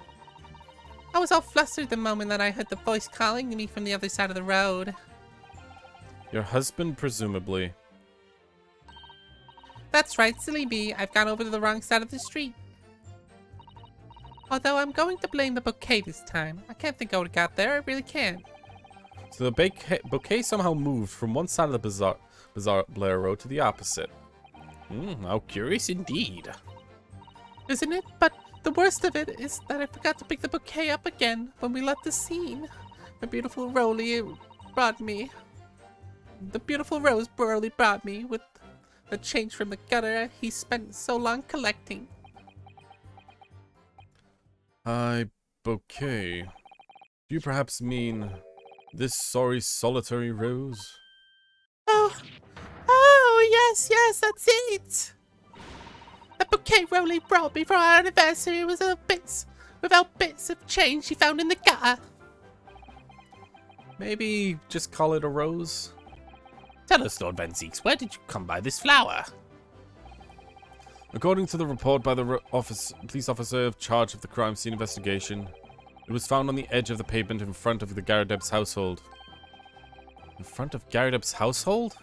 I was all flustered the moment that I heard the voice calling me from the other side of the road. Your husband, presumably. That's right, silly me. I've gone over to the wrong side of the street. Although I'm going to blame the bouquet this time. I can't think how it got there. I really can't. So the bouquet somehow moved from one side of the Bazaar Blair Road to the opposite. How curious indeed. Isn't it? But the worst of it is that I forgot to pick the bouquet up again when we left the scene. The beautiful Rowley brought me. The beautiful rose Rowley brought me with the change from the gutter he spent so long collecting. Bouquet. Do you perhaps mean this sorry solitary rose? Oh, yes, that's it. The bouquet Rowley brought me for our anniversary was without bits of change she found in the gutter. Maybe just call it a rose? Tell us, Lord Van Zeeks, where did you come by this flower? According to the report by the police officer in charge of the crime scene investigation, it was found on the edge of the pavement in front of the Garadeb's household. In front of Garadeb's household?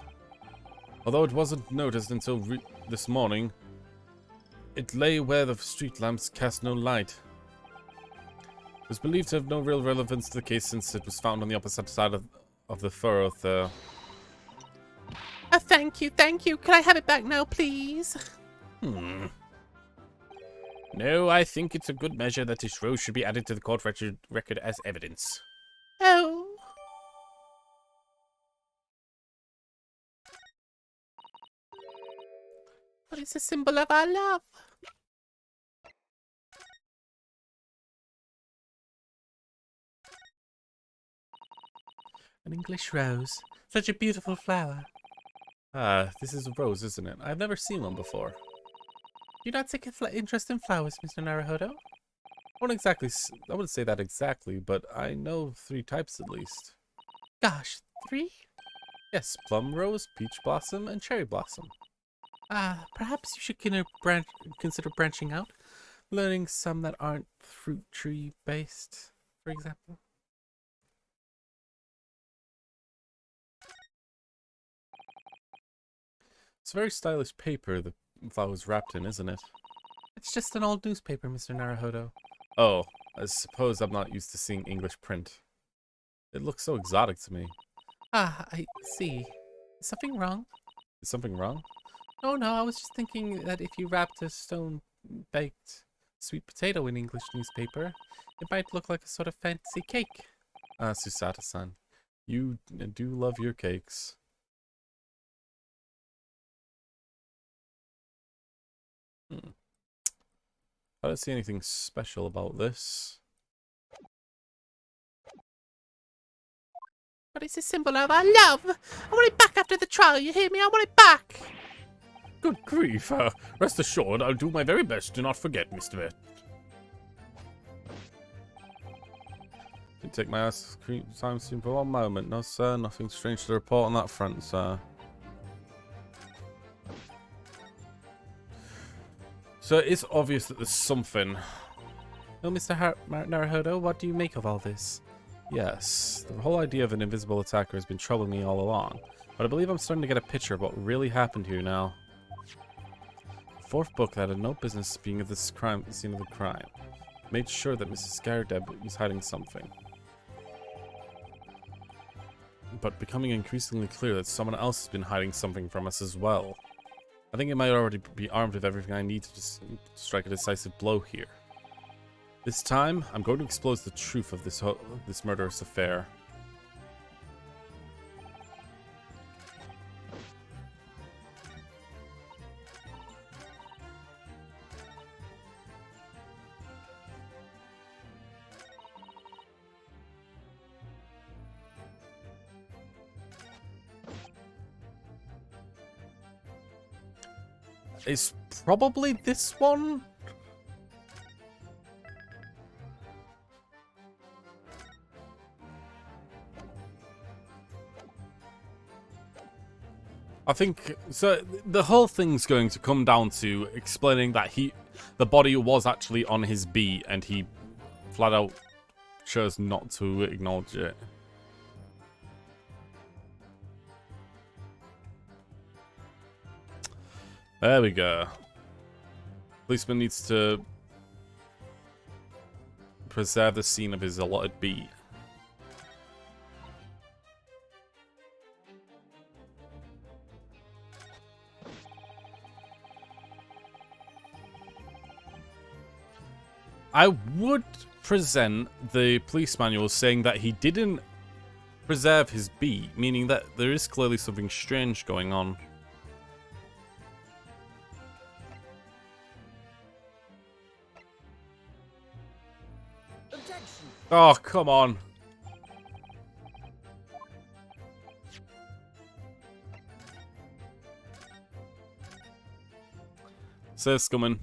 Although it wasn't noticed until this morning, it lay where the street lamps cast no light. It was believed to have no real relevance to the case since it was found on the opposite side of the thoroughfare. Thank you. Could I have it back now, please? No, I think it's a good measure that this rose should be added to the court record as evidence. Oh. But it's a symbol of our love. An English rose. Such a beautiful flower. This is a rose, isn't it? I've never seen one before. Do you not take interest in flowers, Mr. Naruhodo? I wouldn't say that exactly, but I know 3 types at least. Gosh, 3? Yes, plum rose, peach blossom, and cherry blossom. Perhaps you should consider branching out, learning some that aren't fruit tree based, for example. It's a very stylish paper the flower's wrapped in, isn't it? It's just an old newspaper, Mr. Naruhodo. Oh, I suppose I'm not used to seeing English print. It looks so exotic to me. I see. Is something wrong? Is something wrong? Oh no, I was just thinking that if you wrapped a stone-baked sweet potato in English newspaper, it might look like a sort of fancy cake. Susata-san, you do love your cakes. I don't see anything special about this. But it's a symbol of our love. I want it back after the trial, you hear me? I want it back. Good grief. Rest assured, I'll do my very best to not forget, Mr. Vet. You take my time soon for one moment. No, sir. Nothing strange to report on that front, sir. So it's obvious that there's something. Oh, Mr. Naruhodo, what do you make of all this? Yes, the whole idea of an invisible attacker has been troubling me all along, but I believe I'm starting to get a picture of what really happened here now. The fourth book that had no business being at this scene of the crime made sure that Mrs. Scaredeb was hiding something. But becoming increasingly clear that someone else has been hiding something from us as well. I think it might already be armed with everything I need to just strike a decisive blow here. This time, I'm going to expose the truth of this murderous affair. It's probably this one? I think so. The whole thing's going to come down to explaining that the body was actually on his beat, and he flat out chose not to acknowledge it. There we go. Policeman needs to preserve the scene of his allotted beat. I would present the police manual saying that he didn't preserve his beat, meaning that there is clearly something strange going on. Objection. Oh, come on. Says Scummin.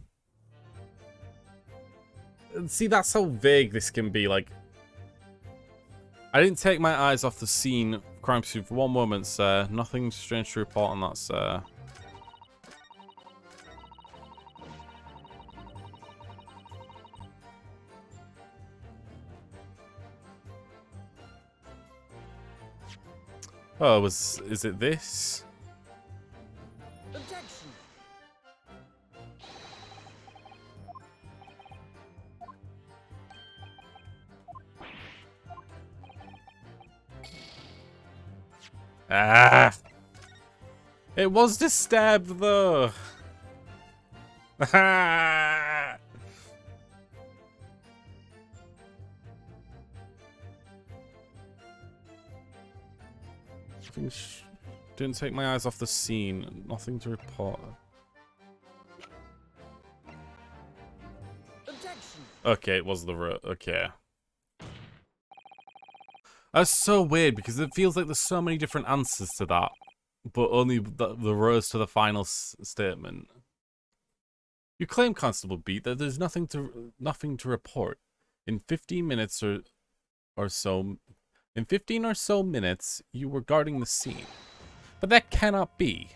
See, that's how vague this can be. Like, I didn't take my eyes off the scene crime scene for one moment, sir. Nothing strange to report on that, sir. Oh, is it this? Objection. Ah! It was disturbed though. I didn't take my eyes off the scene. Nothing to report. Objection. Okay, it was the okay. That's so weird because it feels like there's so many different answers to that, but only the rows to the final statement. You claim, Constable Beat, that there's nothing to report. In 15 minutes or so, in 15 or so minutes, you were guarding the scene, but that cannot be.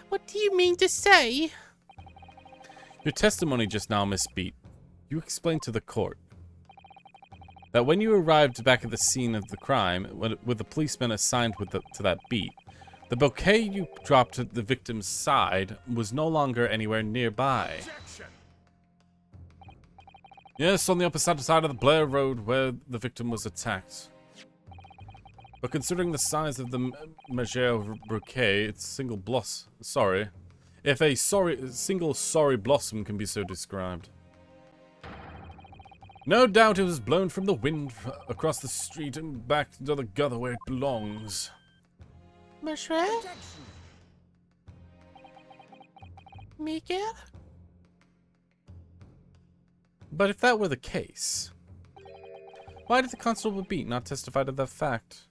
What do you mean to say? Your testimony just now, Miss Beat. You explained to the court that when you arrived back at the scene of the crime, with the policeman assigned to that beat, the bouquet you dropped at the victim's side was no longer anywhere nearby. Objection. Yes, on the opposite side of the Blair Road where the victim was attacked. But considering the size of the Megere bouquet, it's single blossom. Sorry. If a single sorry blossom can be so described. No doubt it was blown from the wind across the street and back to the gutter where it belongs. Monsieur? Objection. Miguel? But if that were the case, why did the Constable Beat not testify to that fact?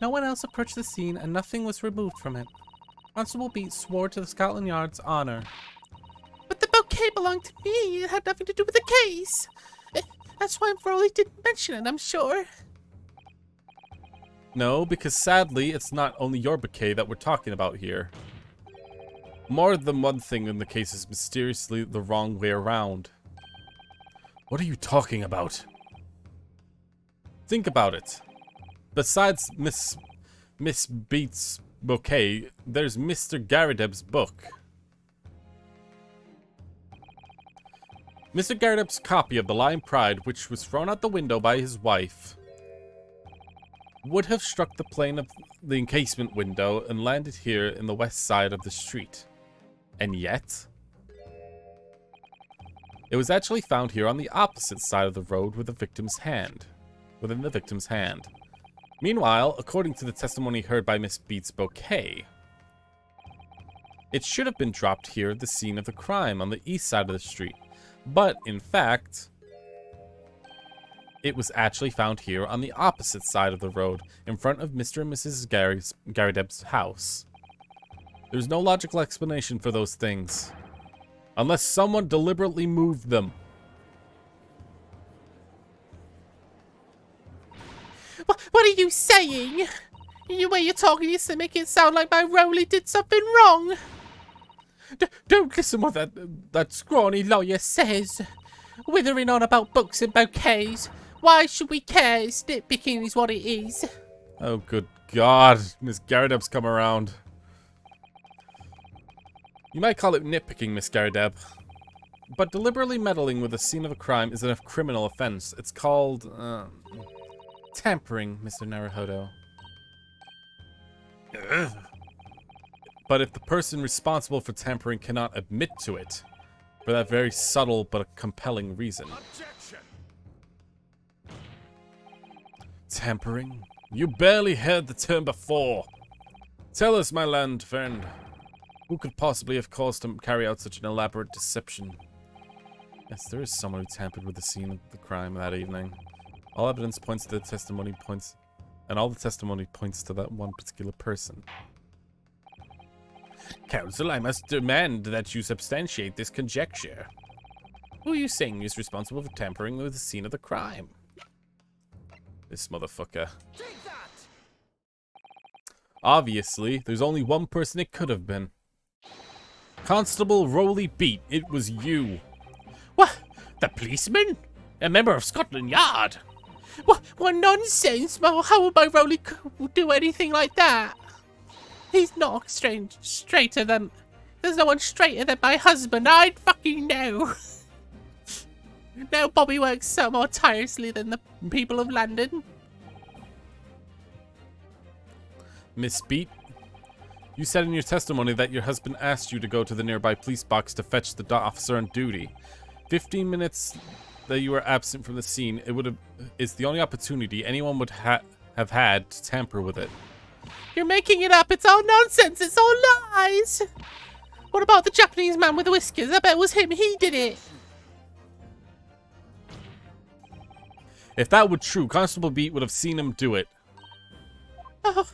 No one else approached the scene and nothing was removed from it. Constable Beat swore to the Scotland Yard's honor. But the bouquet belonged to me. It had nothing to do with the case. That's why Froley didn't mention it, I'm sure. No, because sadly, it's not only your bouquet that we're talking about here. More than one thing in the case is mysteriously the wrong way around. What are you talking about? Think about it. Besides Miss Beats' bouquet, there's Mr. Garadeb's book. Mr. Garadeb's copy of The Lion Pride, which was thrown out the window by his wife, would have struck the plane of the encasement window and landed here in the west side of the street. And yet, it was actually found here on the opposite side of the road with the victim's hand. Within the victim's hand. Meanwhile, according to the testimony heard by Miss Beats' bouquet, it should have been dropped here at the scene of the crime on the east side of the street. But, in fact, it was actually found here on the opposite side of the road, in front of Mr. and Mrs. Garadeb's house. There's no logical explanation for those things, unless someone deliberately moved them. What are you saying? The way you're talking is to make it sound like my Rowley did something wrong. Don't listen what that scrawny lawyer says. Withering on about books and bouquets. Why should we care? It's nitpicking is what it is. Oh, good God. Miss Garadeb's come around. You might call it nitpicking, Miss Garadeb. But deliberately meddling with the scene of a crime is a criminal offense. It's called, tampering, Mr. Naruhodo. But if the person responsible for tampering cannot admit to it, for that very subtle but compelling reason. Objection! Tampering? You barely heard the term before. Tell us, my land friend, who could possibly have caused him to carry out such an elaborate deception? Yes, there is someone who tampered with the scene of the crime that evening. All evidence points to the testimony points, and all the testimony points to that one particular person. Counsel, I must demand that you substantiate this conjecture. Who are you saying is responsible for tampering with the scene of the crime? This motherfucker. Obviously, there's only one person it could have been. Constable Rowley Beat, it was you. What? The policeman? A member of Scotland Yard? What nonsense! Well, how would my Rowley do anything like that? He's not straighter than... There's no one straighter than my husband, I'd fucking know. No Bobby works so more tirelessly than the people of London. Miss Beat, you said in your testimony that your husband asked you to go to the nearby police box to fetch the officer on duty. 15 minutes that you were absent from the scene, is the only opportunity anyone would have had to tamper with it. You're making it up. It's all nonsense. It's all lies. What about the Japanese man with the whiskers? I bet it was him. He did it. If that were true, Constable Beat would have seen him do it. Oh.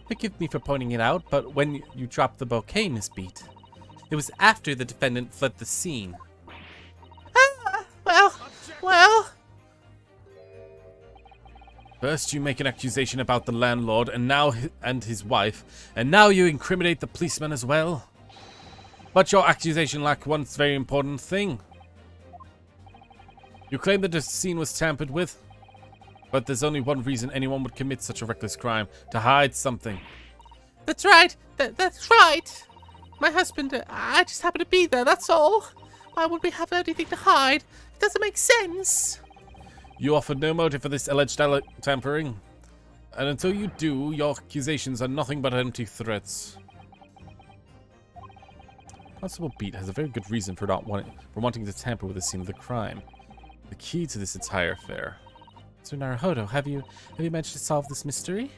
Forgive me for pointing it out, but when you dropped the bouquet, Miss Beat, it was after the defendant fled the scene. Well... First you make an accusation about the landlord and his wife, and now you incriminate the policeman as well. But your accusation lacks one very important thing. You claim that the scene was tampered with, but there's only one reason anyone would commit such a reckless crime: to hide something. That's right. That's right. My husband, I just happened to be there, that's all. Why would we have anything to hide? It doesn't make sense. You offered no motive for this alleged tampering, and until you do, your accusations are nothing but empty threats. Constable Beat has a very good reason for wanting to tamper with the scene of the crime. The key to this entire affair. So Naruhodo, have you managed to solve this mystery?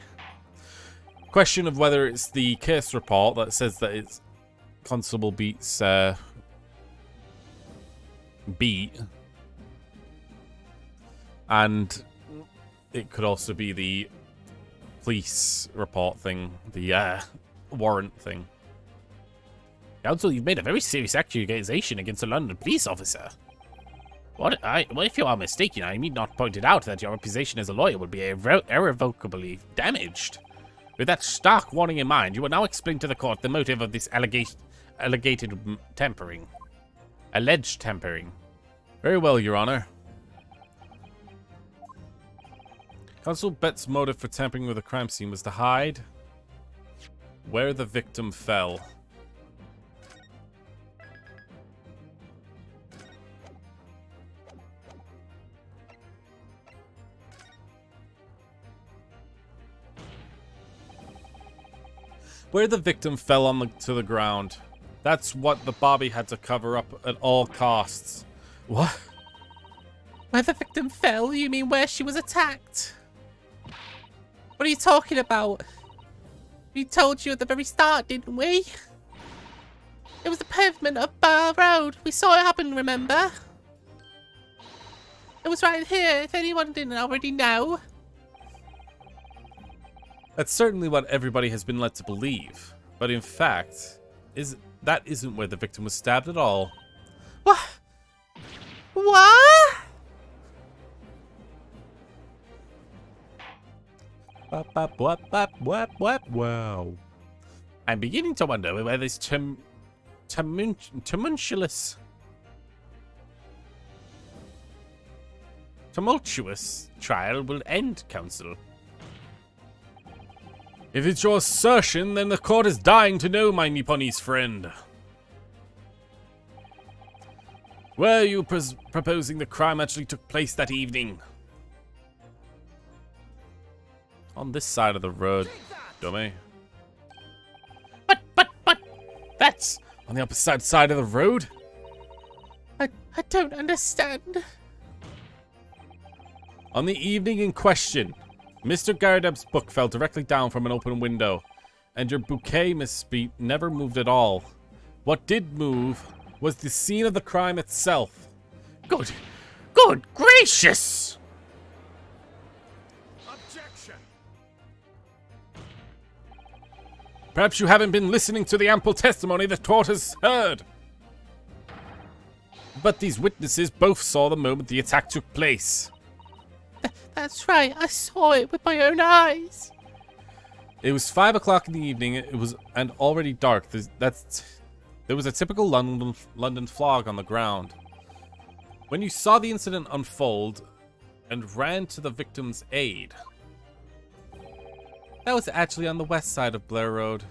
Question of whether it's the case report that says that it's Constable Beat's beat, and it could also be the police report thing, the warrant thing. Counsel, you've made a very serious accusation against a London police officer. Well, if you are mistaken, I need not point it out that your position as a lawyer will be irrevocably damaged. With that stark warning in mind, you will now explain to the court the motive of this alleged tampering. Alleged tampering. Very well, Your Honor. Constable Bett's motive for tampering with the crime scene was to hide where the victim fell. Where the victim fell to the ground. That's what the Bobby had to cover up at all costs. What? Where the victim fell? You mean where she was attacked? What are you talking about? We told you at the very start, didn't we? It was the pavement of Burr Road. We saw it happen, remember? It was right here, if anyone didn't already know. That's certainly what everybody has been led to believe. But in fact, that isn't where the victim was stabbed at all. What? What? Wow. I'm beginning to wonder where this tumultuous trial will end, Counsel. If it's your assertion, then the court is dying to know, my Nipponese friend. Where are you proposing the crime actually took place that evening? On this side of the road, dummy. But, that's... On the opposite side of the road? I don't understand. On the evening in question, Mr. Gardeb's book fell directly down from an open window, and your bouquet, Miss Beat, never moved at all. What did move was the scene of the crime itself. Good gracious! Objection! Perhaps you haven't been listening to the ample testimony the court has heard. But these witnesses both saw the moment the attack took place. That's right, I saw it with my own eyes. It was 5 o'clock in the evening. It was and already dark. There was a typical London fog on the ground. When you saw the incident unfold and ran to the victim's aid, that was actually on the west side of Blair Road.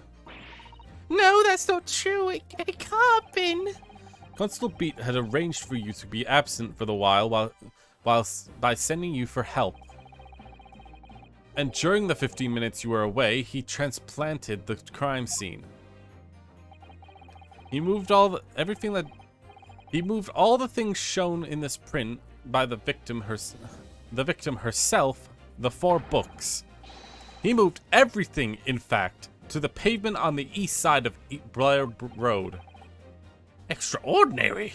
No, that's not true. It can't have been. Constable Beat had arranged for you to be absent for the while by sending you for help. And during the 15 minutes you were away, he transplanted the crime scene. He moved all the things shown in this print by the victim herself, the 4 books. He moved everything, in fact, to the pavement on the east side of Blair Road. Extraordinary.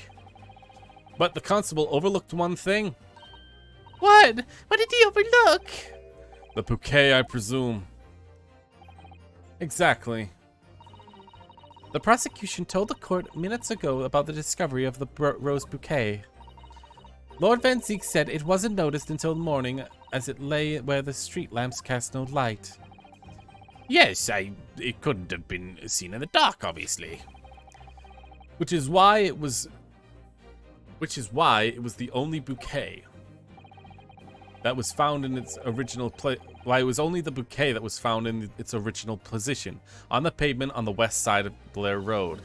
But the constable overlooked one thing. What? What did he overlook? The bouquet, I presume. Exactly. The prosecution told the court minutes ago about the discovery of the rose bouquet. Lord Van Zeek said it wasn't noticed until morning as it lay where the street lamps cast no light. Yes, it couldn't have been seen in the dark, obviously. Which is why it was the only bouquet that was found in its original place. Why it was only the bouquet that was found in its original position on the pavement on the west side of Blair Road.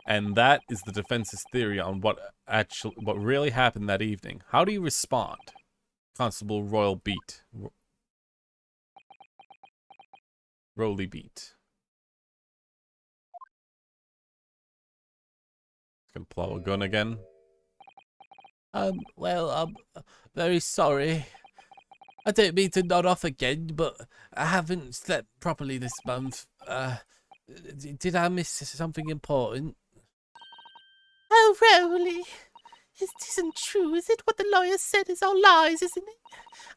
And that is the defense's theory on what really happened that evening. How do you respond, Constable Royal Beat? Rolly Beat. Gonna pull a gun again. Well, I'm very sorry. I don't mean to nod off again, but I haven't slept properly this month. Did I miss something important? Oh, Rowley. It isn't true, is it? What the lawyer said is all lies, isn't it?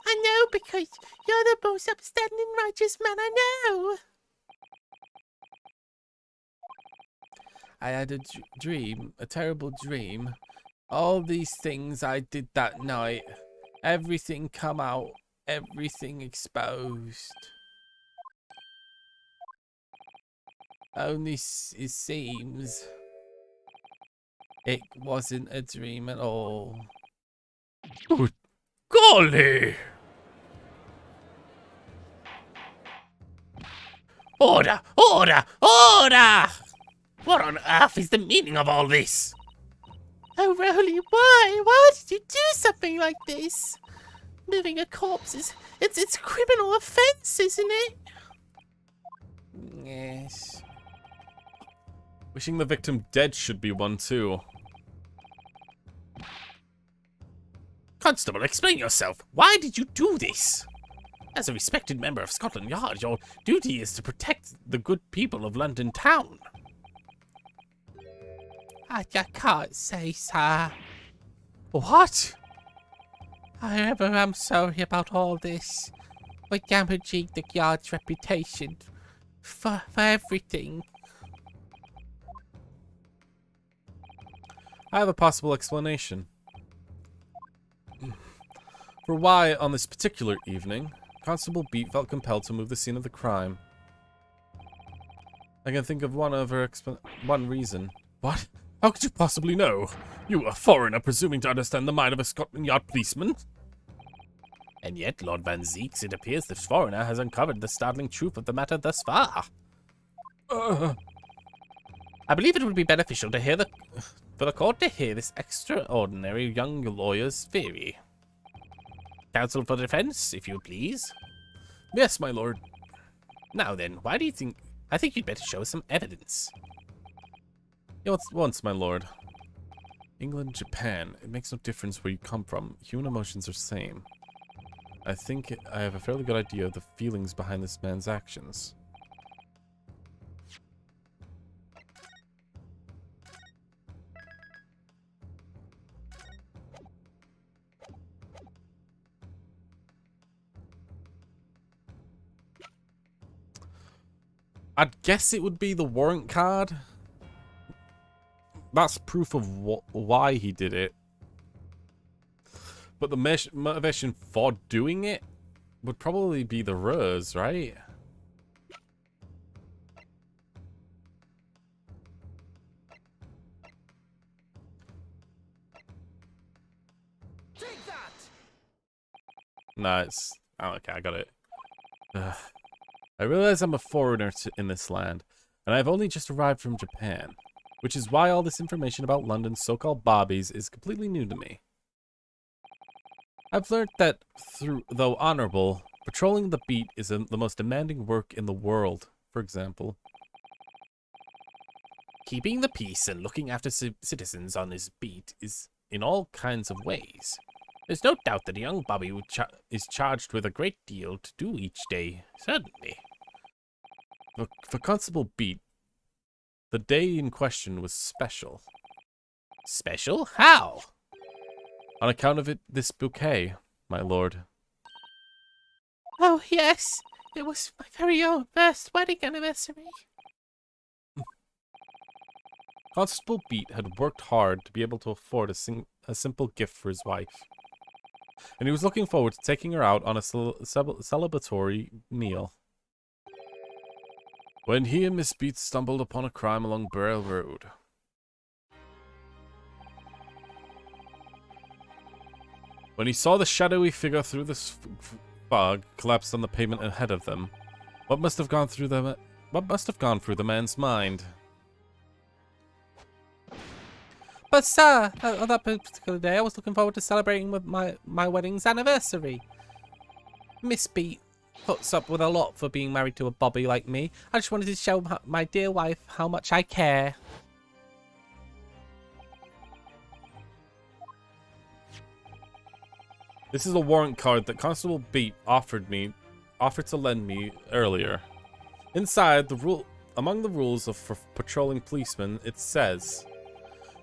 I know, because you're the most upstanding, righteous man I know. I had a dream, a terrible dream. All these things I did that night, everything come out, everything exposed. Only it seems it wasn't a dream at all. Good golly! Order! Order! Order! What on earth is the meaning of all this? Oh, Rowley, why? Why did you do something like this? Moving a corpse is it's a criminal offense, isn't it? Yes. Wishing the victim dead should be one too. Constable, explain yourself. Why did you do this? As a respected member of Scotland Yard, your duty is to protect the good people of London town. I can't say, sir. What? However, I'm sorry about all this. We're damaging the Yard's reputation for everything. I have a possible explanation for why, on this particular evening, Constable Beat felt compelled to move the scene of the crime. I can think of one reason. What? How could you possibly know? You, a foreigner, presuming to understand the mind of a Scotland Yard policeman? And yet, Lord Van Zeeks, it appears this foreigner has uncovered the startling truth of the matter thus far. I believe it would be beneficial to hear for the court to hear this extraordinary young lawyer's theory. Counsel for defense, if you please. Yes, my lord. Now then, why do you think... I think you'd better show us some evidence. Yeah, once, my lord. England, Japan, it makes no difference where you come from. Human emotions are same. I think I have a fairly good idea of the feelings behind this man's actions. I'd guess it would be the warrant card. That's proof of why he did it. But the motivation for doing it would probably be the ruse, right? Take that! Nah, it's... Oh, okay, I got it. I realize I'm a foreigner in this land, and I've only just arrived from Japan, which is why all this information about London's so-called bobbies is completely new to me. I've learned that, though honorable, patrolling the beat is the most demanding work in the world, for example. Keeping the peace and looking after citizens on his beat is in all kinds of ways. There's no doubt that a young bobby is charged with a great deal to do each day, certainly. For Constable Beat, the day in question was special. Special? How? On account of this bouquet, my lord. Oh, yes. It was my very own first wedding anniversary. Constable Beat had worked hard to be able to afford a simple gift for his wife. And he was looking forward to taking her out on a celebratory meal. When he and Miss Beat stumbled upon a crime along Braille Road. When he saw the shadowy figure through the fog collapsed on the pavement ahead of them, what must have gone through the man's mind? But sir, on that particular day, I was looking forward to celebrating with my wedding's anniversary. Miss Beat puts up with a lot for being married to a bobby like me. I just wanted to show my dear wife how much I care. This is a warrant card that Constable Beat offered to lend me earlier. Inside, among the rules for patrolling policemen, it says,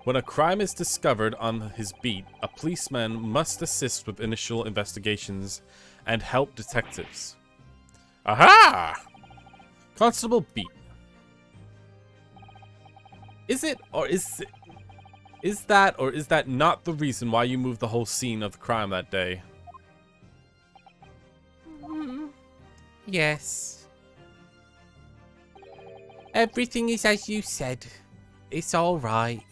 when a crime is discovered on his beat, a policeman must assist with initial investigations and help detectives. Aha! Constable Beat Is it, or is that not the reason why you moved the whole scene of the crime that day? Yes. Everything is as you said. It's all right.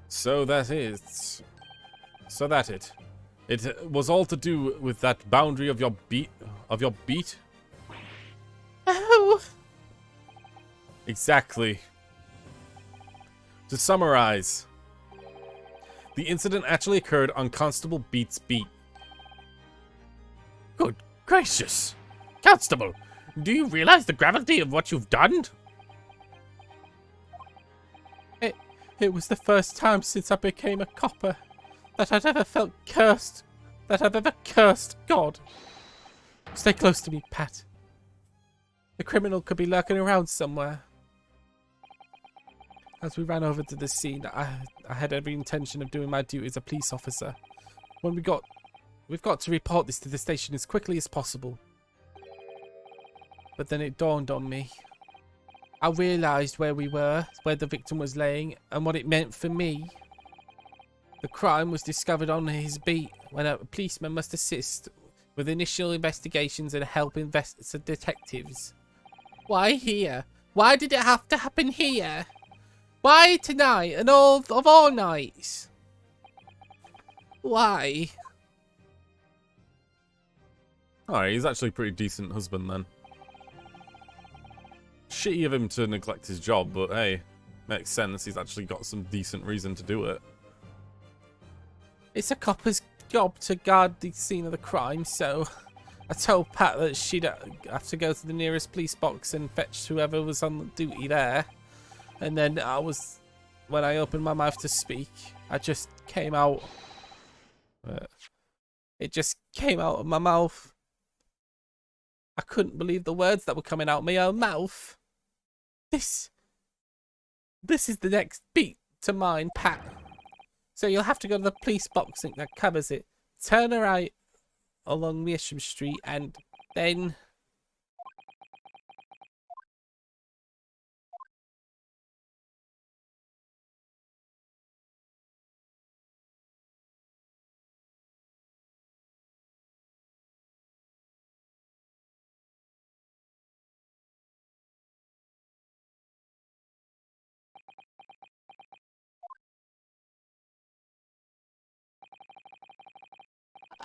So that it was all to do with that boundary of your beat. Oh. Exactly. To summarize, the incident actually occurred on Constable Beat's beat. Good gracious. Constable, do you realize the gravity of what you've done? It was the first time since I became a copper that I'd ever felt cursed. That I've ever cursed God. Stay close to me, Pat. The criminal could be lurking around somewhere. As we ran over to the scene, I had every intention of doing my duty as a police officer. We've got to report this to the station as quickly as possible. But then it dawned on me. I realised where we were, where the victim was laying, and what it meant for me. The crime was discovered on his beat when a policeman must assist with initial investigations and help detectives. Why here? Why did it have to happen here? Why tonight and all of all nights? Why? Alright, he's actually a pretty decent husband then. Shitty of him to neglect his job, but hey, makes sense. He's actually got some decent reason to do it. It's a copper's job to guard the scene of the crime, so I told Pat that she'd have to go to the nearest police box and fetch whoever was on duty there. And then when I opened my mouth to speak, I just came out. It just came out of my mouth. I couldn't believe the words that were coming out of my own mouth. This is the next beat to mine, Pat. So you'll have to go to the police box that covers it. Turn right along Measham Street and then...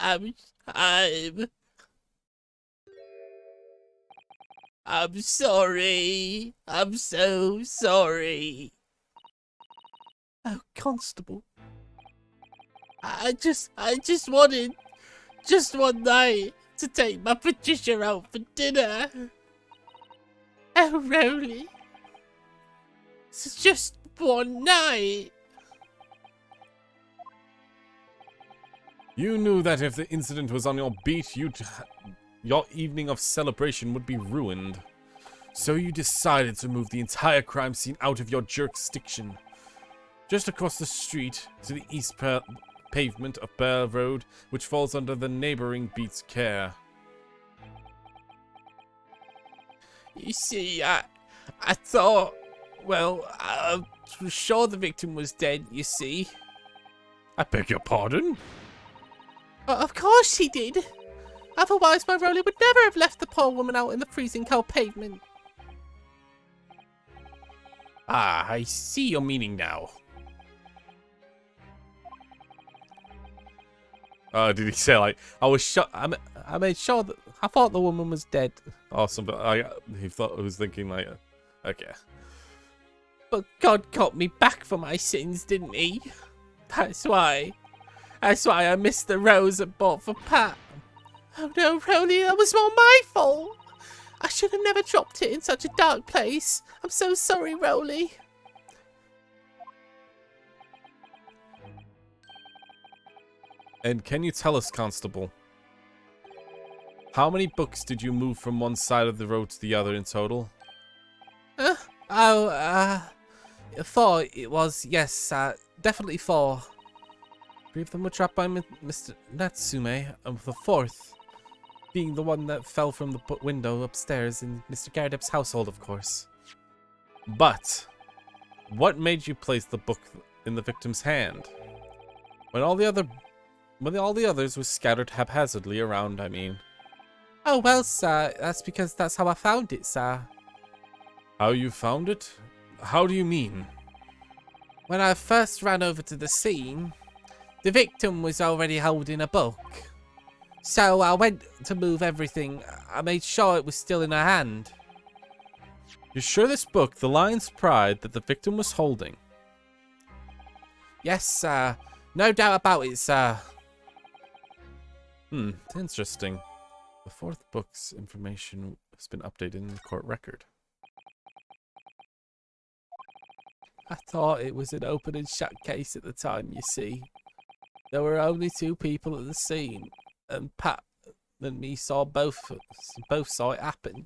I'm sorry. I'm so sorry. Oh, Constable. I just wanted just one night to take my Patricia out for dinner. Oh, Rowley. It's just one night. You knew that if the incident was on your beat, your evening of celebration would be ruined. So you decided to move the entire crime scene out of your jurisdiction. Just across the street to the east pavement of Bear Road, which falls under the neighboring beat's care. You see, I thought, well, I was sure the victim was dead, you see. I beg your pardon? Of course he did. Otherwise, my Rowley would never have left the poor woman out in the freezing cold pavement. Ah, I see your meaning now. Did he say like I was shot? I made sure that I thought the woman was dead. Or something. He thought I was thinking like, okay. But God got me back for my sins, didn't he? That's why I missed the rose and bought for Pat. Oh no, Rowley, that was all my fault. I should have never dropped it in such a dark place. I'm so sorry, Rowley. And can you tell us, Constable, how many books did you move from one side of the road to the other in total? 4 it was, yes, definitely 4. 3 of them were trapped by Mr. Natsume, and the 4th being the one that fell from the window upstairs in Mr. Gardep's household, of course. But what made you place the book in the victim's hand? When all the others were scattered haphazardly around, I mean. Oh, well, sir, that's because that's how I found it, sir. How you found it? How do you mean? When I first ran over to the scene, the victim was already holding a book. So I went to move everything. I made sure it was still in her hand. You're sure this book, The Lion's Pride, that the victim was holding? Yes, sir. No doubt about it, sir. Interesting. The fourth book's information has been updated in the court record. I thought it was an open and shut case at the time, you see. There were only 2 people at the scene, and Pat and me saw both saw it happen.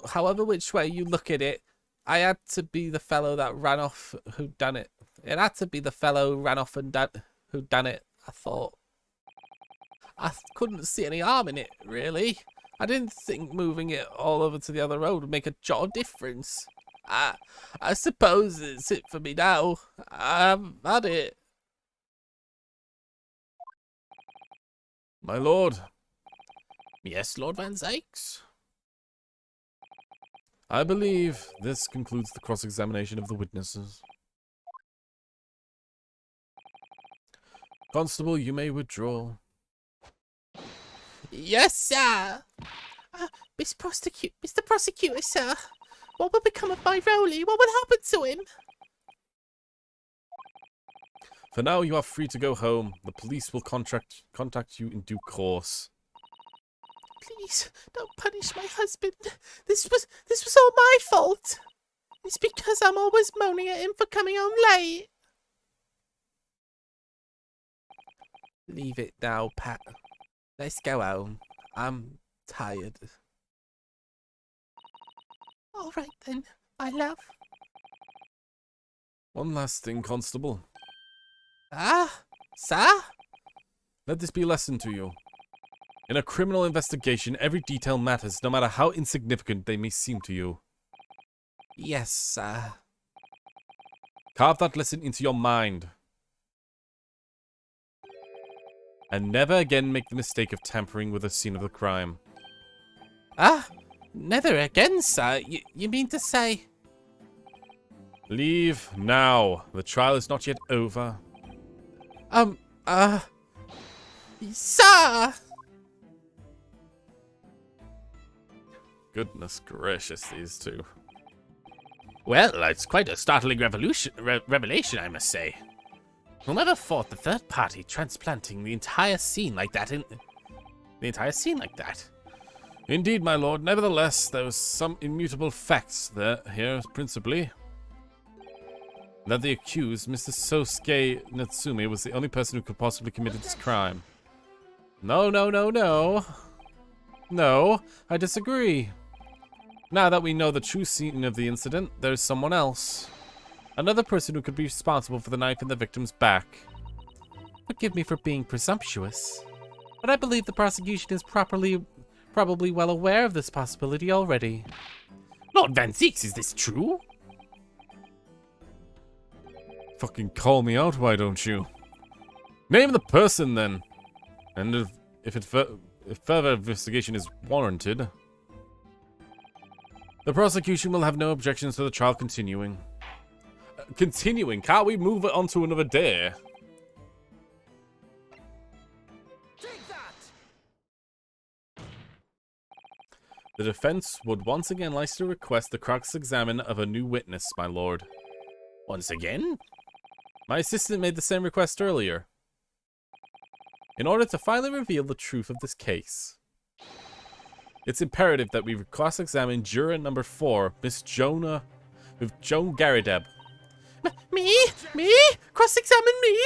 However which way you look at it, I had to be the fellow that ran off who done it. It had to be the fellow who ran off and who done it, I thought. I couldn't see any harm in it, really. I didn't think moving it all over to the other road would make a jot of difference. I suppose it's it for me now. I've had it. My lord. Yes, Lord Van Zykes? I believe this concludes the cross-examination of the witnesses. Constable, you may withdraw. Yes, sir. Mr. Prosecutor, sir. What will become of my Rowley? What will happen to him? For now, you are free to go home. The police will contact you in due course. Please, don't punish my husband. This was all my fault. It's because I'm always moaning at him for coming home late. Leave it now, Pat. Let's go home. I'm tired. All right then, my love. One last thing, Constable. Sir? Let this be a lesson to you. In a criminal investigation, every detail matters, no matter how insignificant they may seem to you. Yes, sir. Carve that lesson into your mind. And never again make the mistake of tampering with the scene of the crime. Never again, sir. You mean to say? Leave now. The trial is not yet over. Sir! Goodness gracious, these two. Well, it's quite a startling revelation, I must say. Whoever thought the third party transplanting the entire scene like that Indeed, my lord. Nevertheless, there was some immutable facts here, principally. That the accused, Mr. Sosuke Natsume, was the only person who could possibly commit this crime. No. No, I disagree. Now that we know the true scene of the incident, there's someone else. Another person who could be responsible for the knife in the victim's back. Forgive me for being presumptuous, but I believe the prosecution is probably well aware of this possibility already. Lord Van Zykes, is this true? Fucking call me out, why don't you? Name the person, then. And if further investigation is warranted, the prosecution will have no objections to the trial continuing. Continuing? Can't we move it on to another day? Take that! The defense would once again like to request the cross-examine of a new witness, my lord. Once again? My assistant made the same request earlier. In order to finally reveal the truth of this case, it's imperative that we cross-examine juror number 4, Miss Joan Garideb. Me? Cross-examine me?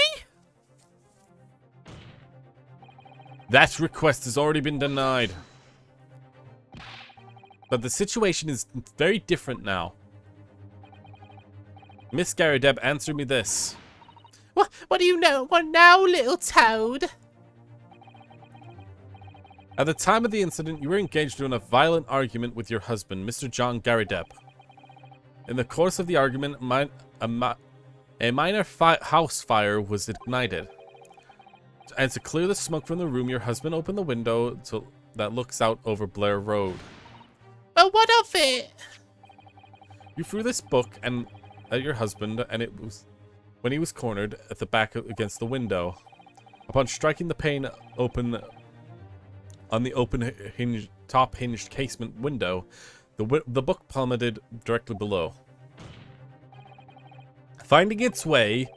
That request has already been denied. But the situation is very different now. Miss Garideb, answer me this. What do you know? What now, little toad? At the time of the incident, you were engaged in a violent argument with your husband, Mr. John Garideb. In the course of the argument, a minor house fire was ignited. And to clear the smoke from the room, your husband opened the window that looks out over Blair Road. But what of it? You threw this book at your husband, and it was when he was cornered at the back against the window. Upon striking the pane open on the top hinged casement window, the book plummeted directly below, finding its way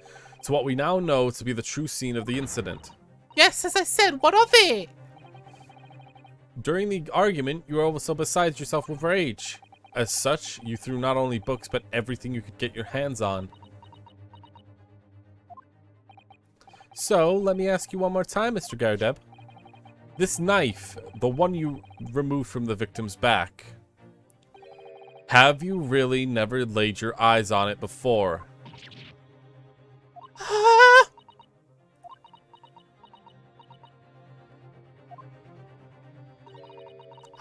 to what we now know to be the true scene of the incident. Yes, as I said, what of it? During the argument, you were also beside yourself with rage. As such, you threw not only books, but everything you could get your hands on. So, let me ask you one more time, Mr. Gardeb. This knife, the one you removed from the victim's back, have you really never laid your eyes on it before?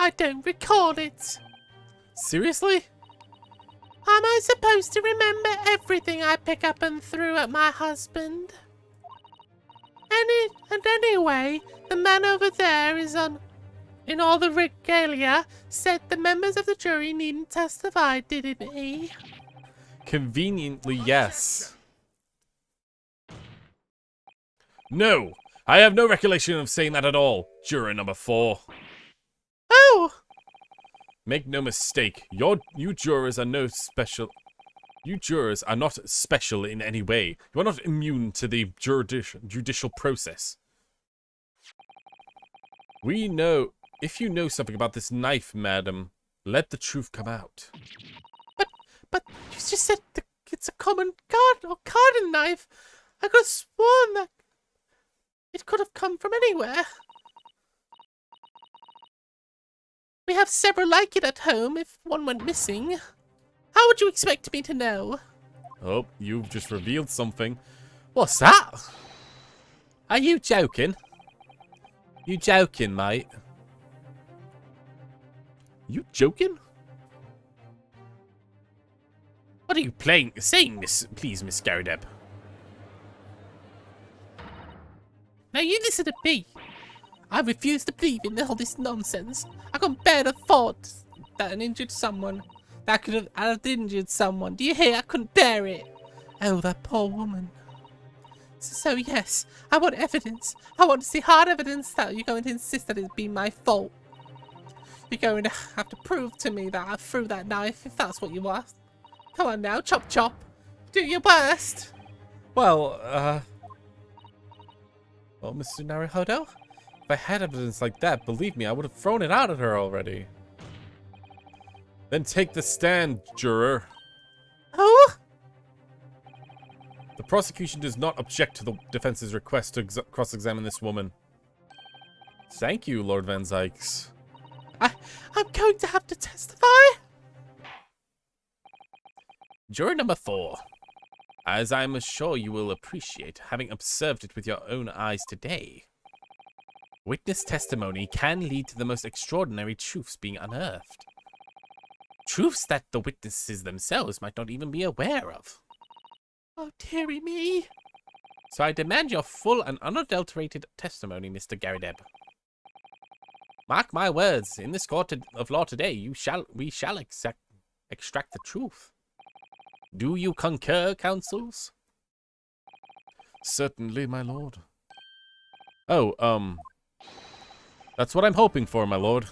I don't recall it. Seriously? Am I supposed to remember everything I pick up and threw at my husband? And anyway, the man over there is in all the regalia, said the members of the jury needn't testify, didn't he? Conveniently, yes. No, I have no recollection of saying that at all, juror number 4. Oh! Make no mistake, you jurors are You jurors are not special in any way. You are not immune to the judicial process. We know, if you know something about this knife, madam, let the truth come out. But you just said it's a common garden knife. I could have sworn that it could have come from anywhere. We have several like it at home if one went missing. How would you expect me to know? Oh, you've just revealed something. What's that? Are you joking? You joking, mate? You joking? What are you saying, please, Miss Garadeb? Now you listen to me. I refuse to believe in all this nonsense. I can't bear the thought that an injured someone that could have injured someone. Do you hear? I couldn't bear it. Oh, that poor woman. So yes, I want evidence. I want to see hard evidence that you're going to insist that it's been my fault. You're going to have to prove to me that I threw that knife, if that's what you want. Come on now, chop chop. Do your worst. Well, Mr. Naruhodo, if I had evidence like that, believe me, I would have thrown it out at her already. Then take the stand, juror. Oh? The prosecution does not object to the defense's request to cross-examine this woman. Thank you, Lord Van Zykes. I'm going to have to testify? Juror number 4. As I am sure you will appreciate, having observed it with your own eyes today, witness testimony can lead to the most extraordinary truths being unearthed. Truths that the witnesses themselves might not even be aware of. Oh, dearie me. So I demand your full and unadulterated testimony, Mr. Garadeb. Mark my words, in this court of law today, we shall extract the truth. Do you concur, counsels? Certainly, my lord. Oh, that's what I'm hoping for, my lord.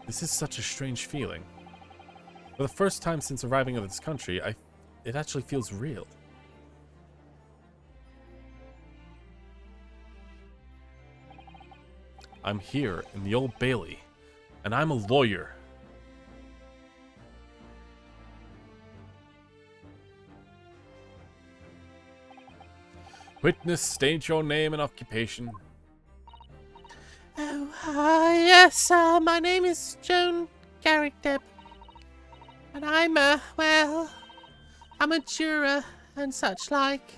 This is such a strange feeling. For the first time since arriving in this country, it actually feels real. I'm here in the Old Bailey, and I'm a lawyer. Witness, state your name and occupation. Oh, yes, my name is Joan Garadeb. And I'm I'm a juror and such like.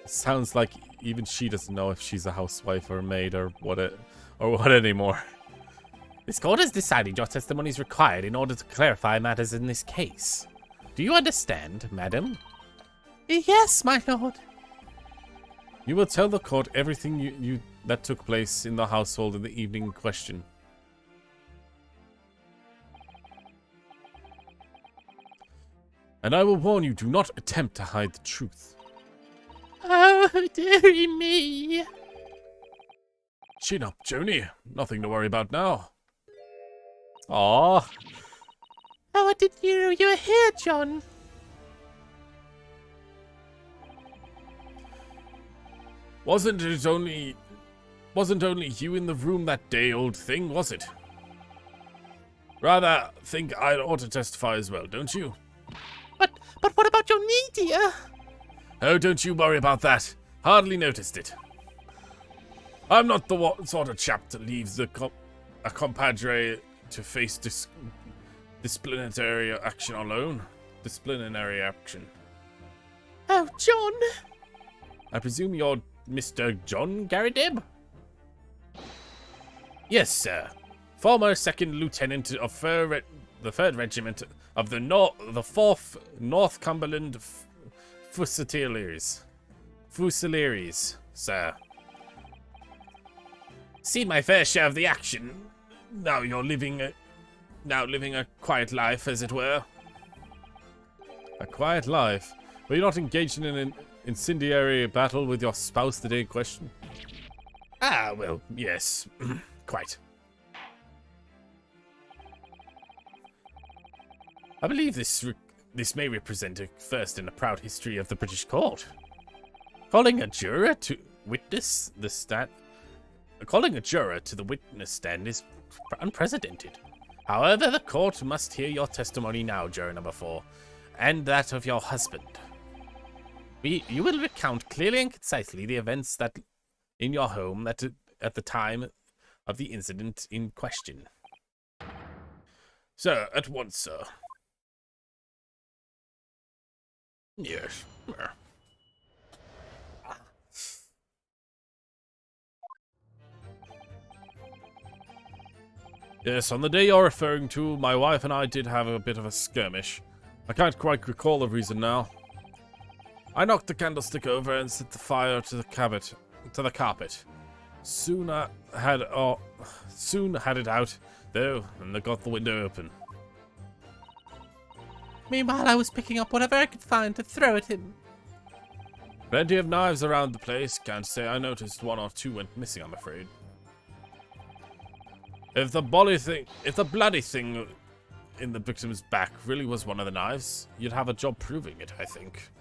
Sounds like even she doesn't know if she's a housewife or a maid or what anymore. This court has decided your testimony is required in order to clarify matters in this case. Do you understand, madam? Yes, my lord. You will tell the court everything that took place in the household in the evening in question. And I will warn you, do not attempt to hide the truth. Oh, dearie me. Chin up, Joni. Nothing to worry about now. Aww. Oh, I didn't know you were here, John. Wasn't only you in the room that day, old thing, was it? Rather think I ought to testify as well, don't you? But what about your knee, dear? Oh, don't you worry about that. Hardly noticed it. I'm not the sort of chap that leaves a compadre to face disciplinary action alone. Disciplinary action. Oh, John. I presume you're Mr. John Garrideb? Yes, sir. Former second lieutenant of the 3rd Regiment of the 4th Northumberland Fusiliers, sir. Seen my fair share of the action. Now you're living a quiet life, as it were. A quiet life? Were you not engaged in an incendiary battle with your spouse the day in question? Ah, well, yes. Quite. I believe this may represent a first in the proud history of the British court. Calling a juror to witness the witness stand is unprecedented. However, the court must hear your testimony now, juror number 4, and that of your husband. You will recount clearly and concisely the events that in your home at the time of the incident in question. Sir, at once, sir. Yes. Yes, on the day you're referring to, my wife and I did have a bit of a skirmish. I can't quite recall the reason now. I knocked the candlestick over and set the fire to the carpet. Soon had it out, though, and I got the window open. Meanwhile, I was picking up whatever I could find to throw at him. Plenty of knives around the place. Can't say I noticed 1 or 2 went missing, I'm afraid. If the bloody thing in the victim's back really was one of the knives, you'd have a job proving it, I think.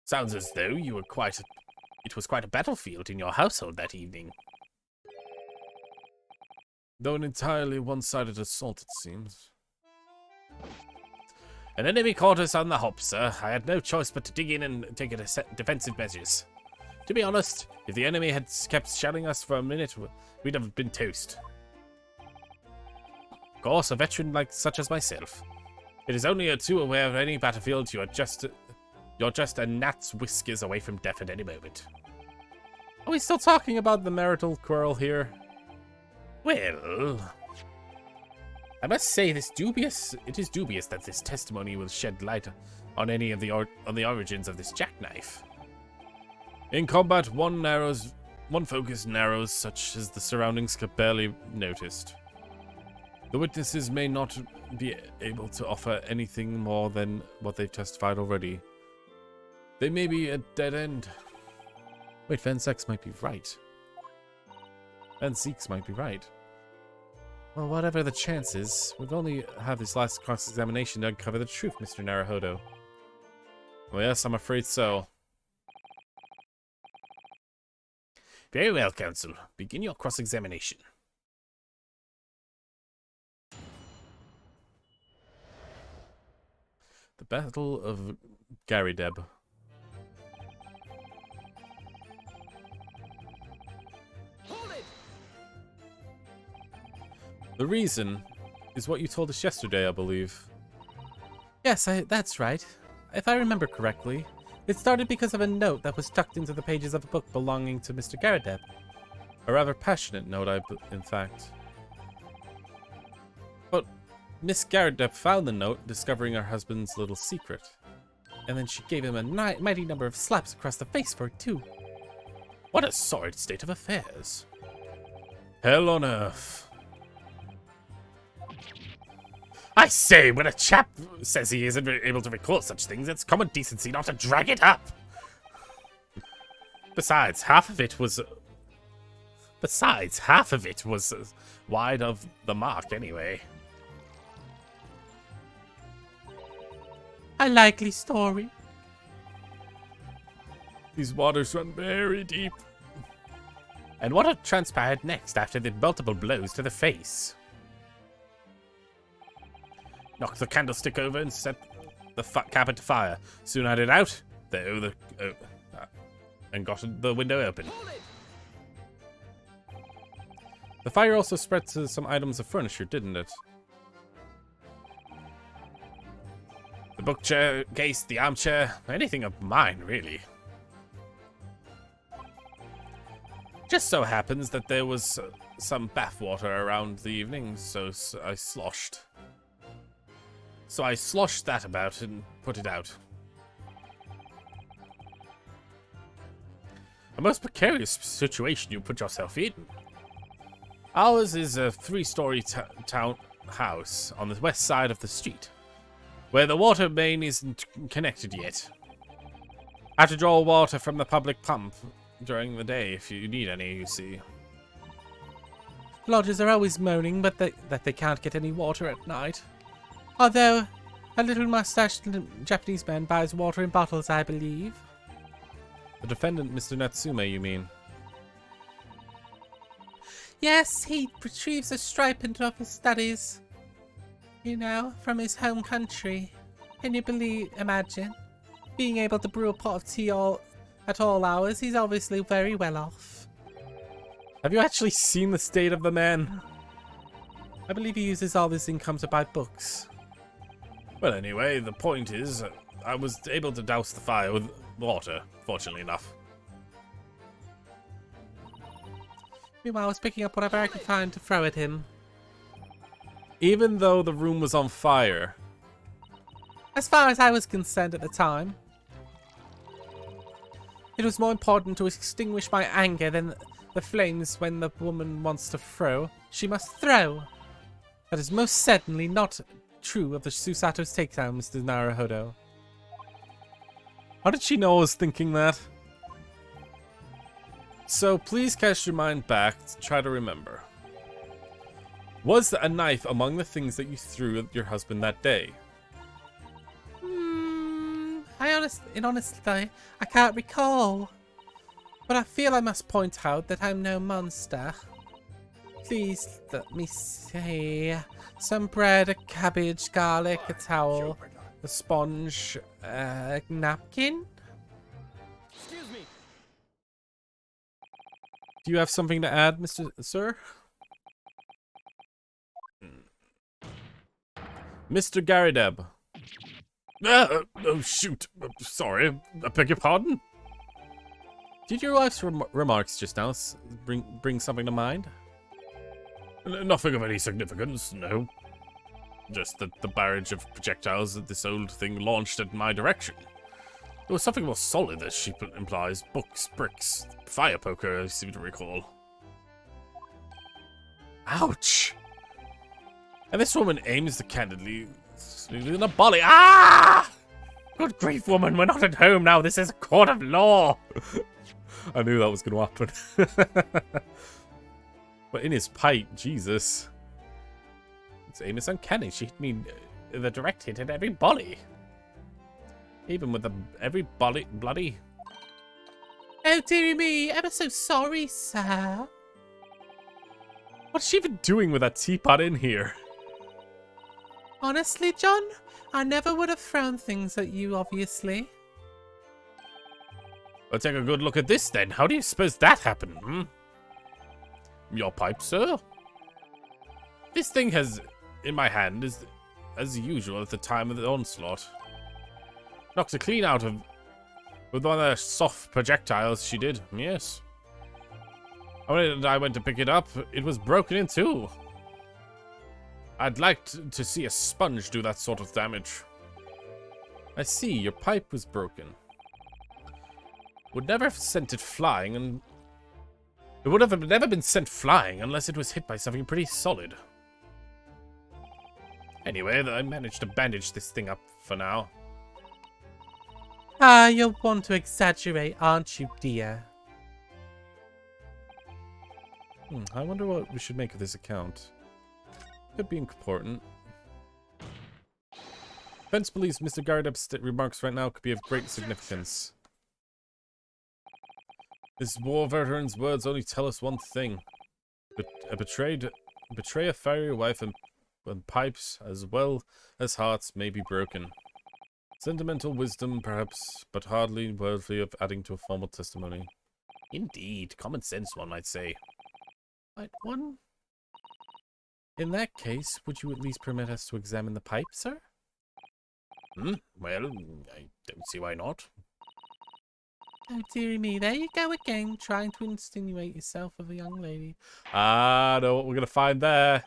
Sounds as though you were it was quite a battlefield in your household that evening. Though an entirely one-sided assault, it seems. An enemy caught us on the hop, sir. I had no choice but to dig in and take defensive measures. To be honest, if the enemy had kept shelling us for a minute, we'd have been toast. Of course, a veteran such as myself. It is only too aware of any battlefield you're just a gnat's whiskers away from death at any moment. Are we still talking about the marital quarrel here? Well, I must say it is dubious that this testimony will shed light on any of the origins of this jackknife. In combat, one focus narrows, such as the surroundings could barely noticed. The witnesses may not be able to offer anything more than what they've testified already. They may be a dead end. Wait, Van Sex might be right. Van Seeks might be right. Well, whatever the chances, we've only had this last cross-examination to uncover the truth, Mr. Naruhodo. Well, yes, I'm afraid so. Very well, counsel. Begin your cross-examination. The Battle of Garrideb. Hold it! The reason is what you told us yesterday, I believe. Yes, that's right. if I remember correctly, it started because of a note that was tucked into the pages of a book belonging to Mr. Garadeb. A rather passionate note, in fact. But Miss Garadeb found the note, discovering her husband's little secret. And then she gave him a mighty number of slaps across the face for it, too. What a sordid state of affairs. Hell on earth. I say, when a chap says he isn't able to recall such things, it's common decency not to drag it up. Besides, half of it was wide of the mark anyway. A likely story. These waters run very deep. And what had transpired next after the multiple blows to the face? Knocked the candlestick over and set the cabin to fire. Soon had it out, and got the window open. The fire also spread to some items of furniture, didn't it? The bookchair case, the armchair, anything of mine, really. Just so happens that there was some bathwater around the evening, so I sloshed. So I sloshed that about and put it out. A most precarious situation you put yourself in. Ours is a 3-story town house on the west side of the street, where the water main isn't connected yet. I have to draw water from the public pump during the day if you need any, you see. Lodgers are always moaning that they can't get any water at night. Although, a little mustached Japanese man buys water in bottles, I believe. The defendant, Mr. Natsume, you mean? Yes, he retrieves a stipend of his studies. You know, from his home country. Can you imagine? Being able to brew a pot of tea at all hours, he's obviously very well off. Have you actually seen the state of the man? I believe he uses all his income to buy books. Well, anyway, the point is, I was able to douse the fire with water, fortunately enough. Meanwhile, I was picking up whatever I could find to throw at him. Even though the room was on fire? As far as I was concerned at the time. It was more important to extinguish my anger than the flames. When the woman wants to throw, she must throw. That is most certainly not true of the Susato's takedown, Mr. Naruhodo. How did she know I was thinking that? So please cast your mind back to try to remember. Was a knife among the things that you threw at your husband that day? Honestly, I can't recall. But I feel I must point out that I'm no monster. Please let me see. Some bread, a cabbage, garlic, a towel, a sponge, a napkin. Excuse me. Do you have something to add, Mr. Sir? Mr. Garadeb. Oh, shoot. Sorry. I beg your pardon? Did your wife's remarks just now bring something to mind? Nothing of any significance, no. Just that the barrage of projectiles that this old thing launched at my direction. There was something more solid, as she implies. Books, bricks, fire poker, I seem to recall. Ouch! And this woman aims the candidly in a volley. Ah! Good grief, woman, we're not at home now. This is a court of law. I knew that was going to happen. But in his pipe, Jesus. Its aim is uncanny. She hit me the direct hit at every volley. Even with every bloody... Oh dearie me, ever so sorry, sir. What's she even doing with that teapot in here? Honestly, John, I never would have thrown things at you, obviously. Well, take a good look at this then. How do you suppose that happened, hmm? Your pipe, sir? This thing has, in my hand, is as usual at the time of the onslaught. Knocked it clean out of... with one of the soft projectiles she did. Yes. When I went to pick it up, it was broken in two. I'd like to see a sponge do that sort of damage. I see, your pipe was broken. Would never have sent it flying, and... it would have never been sent flying unless it was hit by something pretty solid. Anyway, I managed to bandage this thing up for now. Ah, you'll want to exaggerate, aren't you, dear? I wonder what we should make of this account. Could be important. Fence believes Mr. Gardep's remarks right now could be of great significance. This war veteran's words only tell us one thing. Betray a fiery wife and pipes as well as hearts may be broken. Sentimental wisdom, perhaps, but hardly worthy of adding to a formal testimony. Indeed, common sense, one might say. But one... In that case, would you at least permit us to examine the pipe, sir? Well, I don't see why not. Oh, dearie me, there you go again, trying to insinuate yourself of a young lady. Ah, know what we're gonna find there.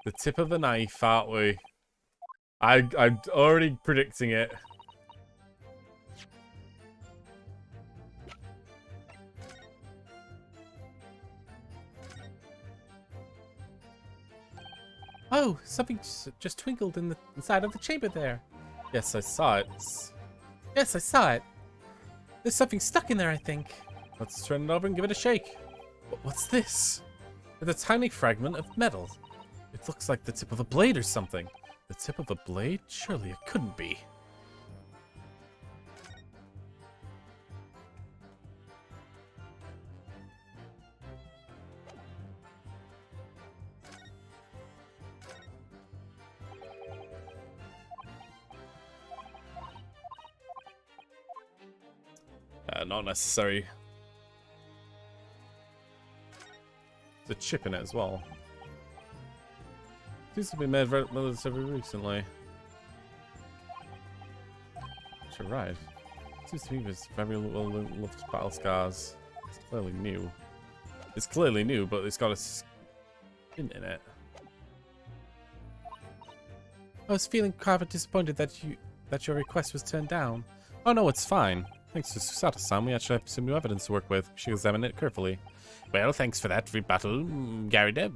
The tip of the knife, aren't we? I'm already predicting it. Oh, something just twinkled in the inside of the chamber there. Yes, I saw it. Yes, I saw it. There's something stuck in there, I think. Let's turn it over and give it a shake. What's this? It's a tiny fragment of metal. It looks like the tip of a blade or something. The tip of a blade? Surely it couldn't be. Not necessary. There's a chip in it as well. Seems to be made relatively recently. You're right. Seems to me there's very little battle scars. It's clearly new. It's clearly new, but it's got a skin in it. I was feeling rather disappointed that your request was turned down. Oh no, it's fine. Thanks to Susata-san, we actually have some new evidence to work with. She examined it carefully. Well, thanks for that rebuttal, Garida.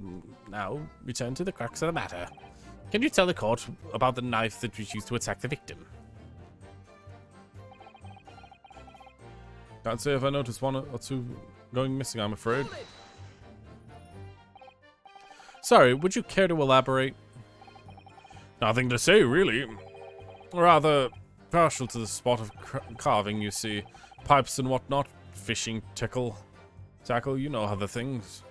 Now, return to the crux of the matter. Can you tell the court about the knife that was used to attack the victim? Can't say if I noticed one or two going missing, I'm afraid. Sorry, would you care to elaborate? Nothing to say, really. Rather partial to the spot of carving, you see. Pipes and whatnot, fishing, tackle, you know how the things.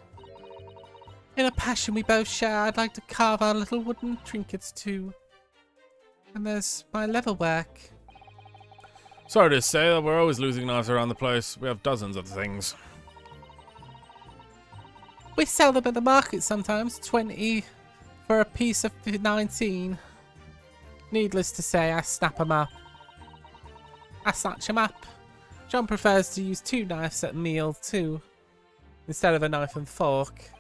In a passion we both share, I'd like to carve our little wooden trinkets too. And there's my leatherwork. Sorry to say that we're always losing knives around the place. We have dozens of things. We sell them at the market sometimes, 20 for a piece of 19. Needless to say, I snap 'em up. I snatch 'em up. John prefers to use 2 knives at a meal too, instead of a knife and fork.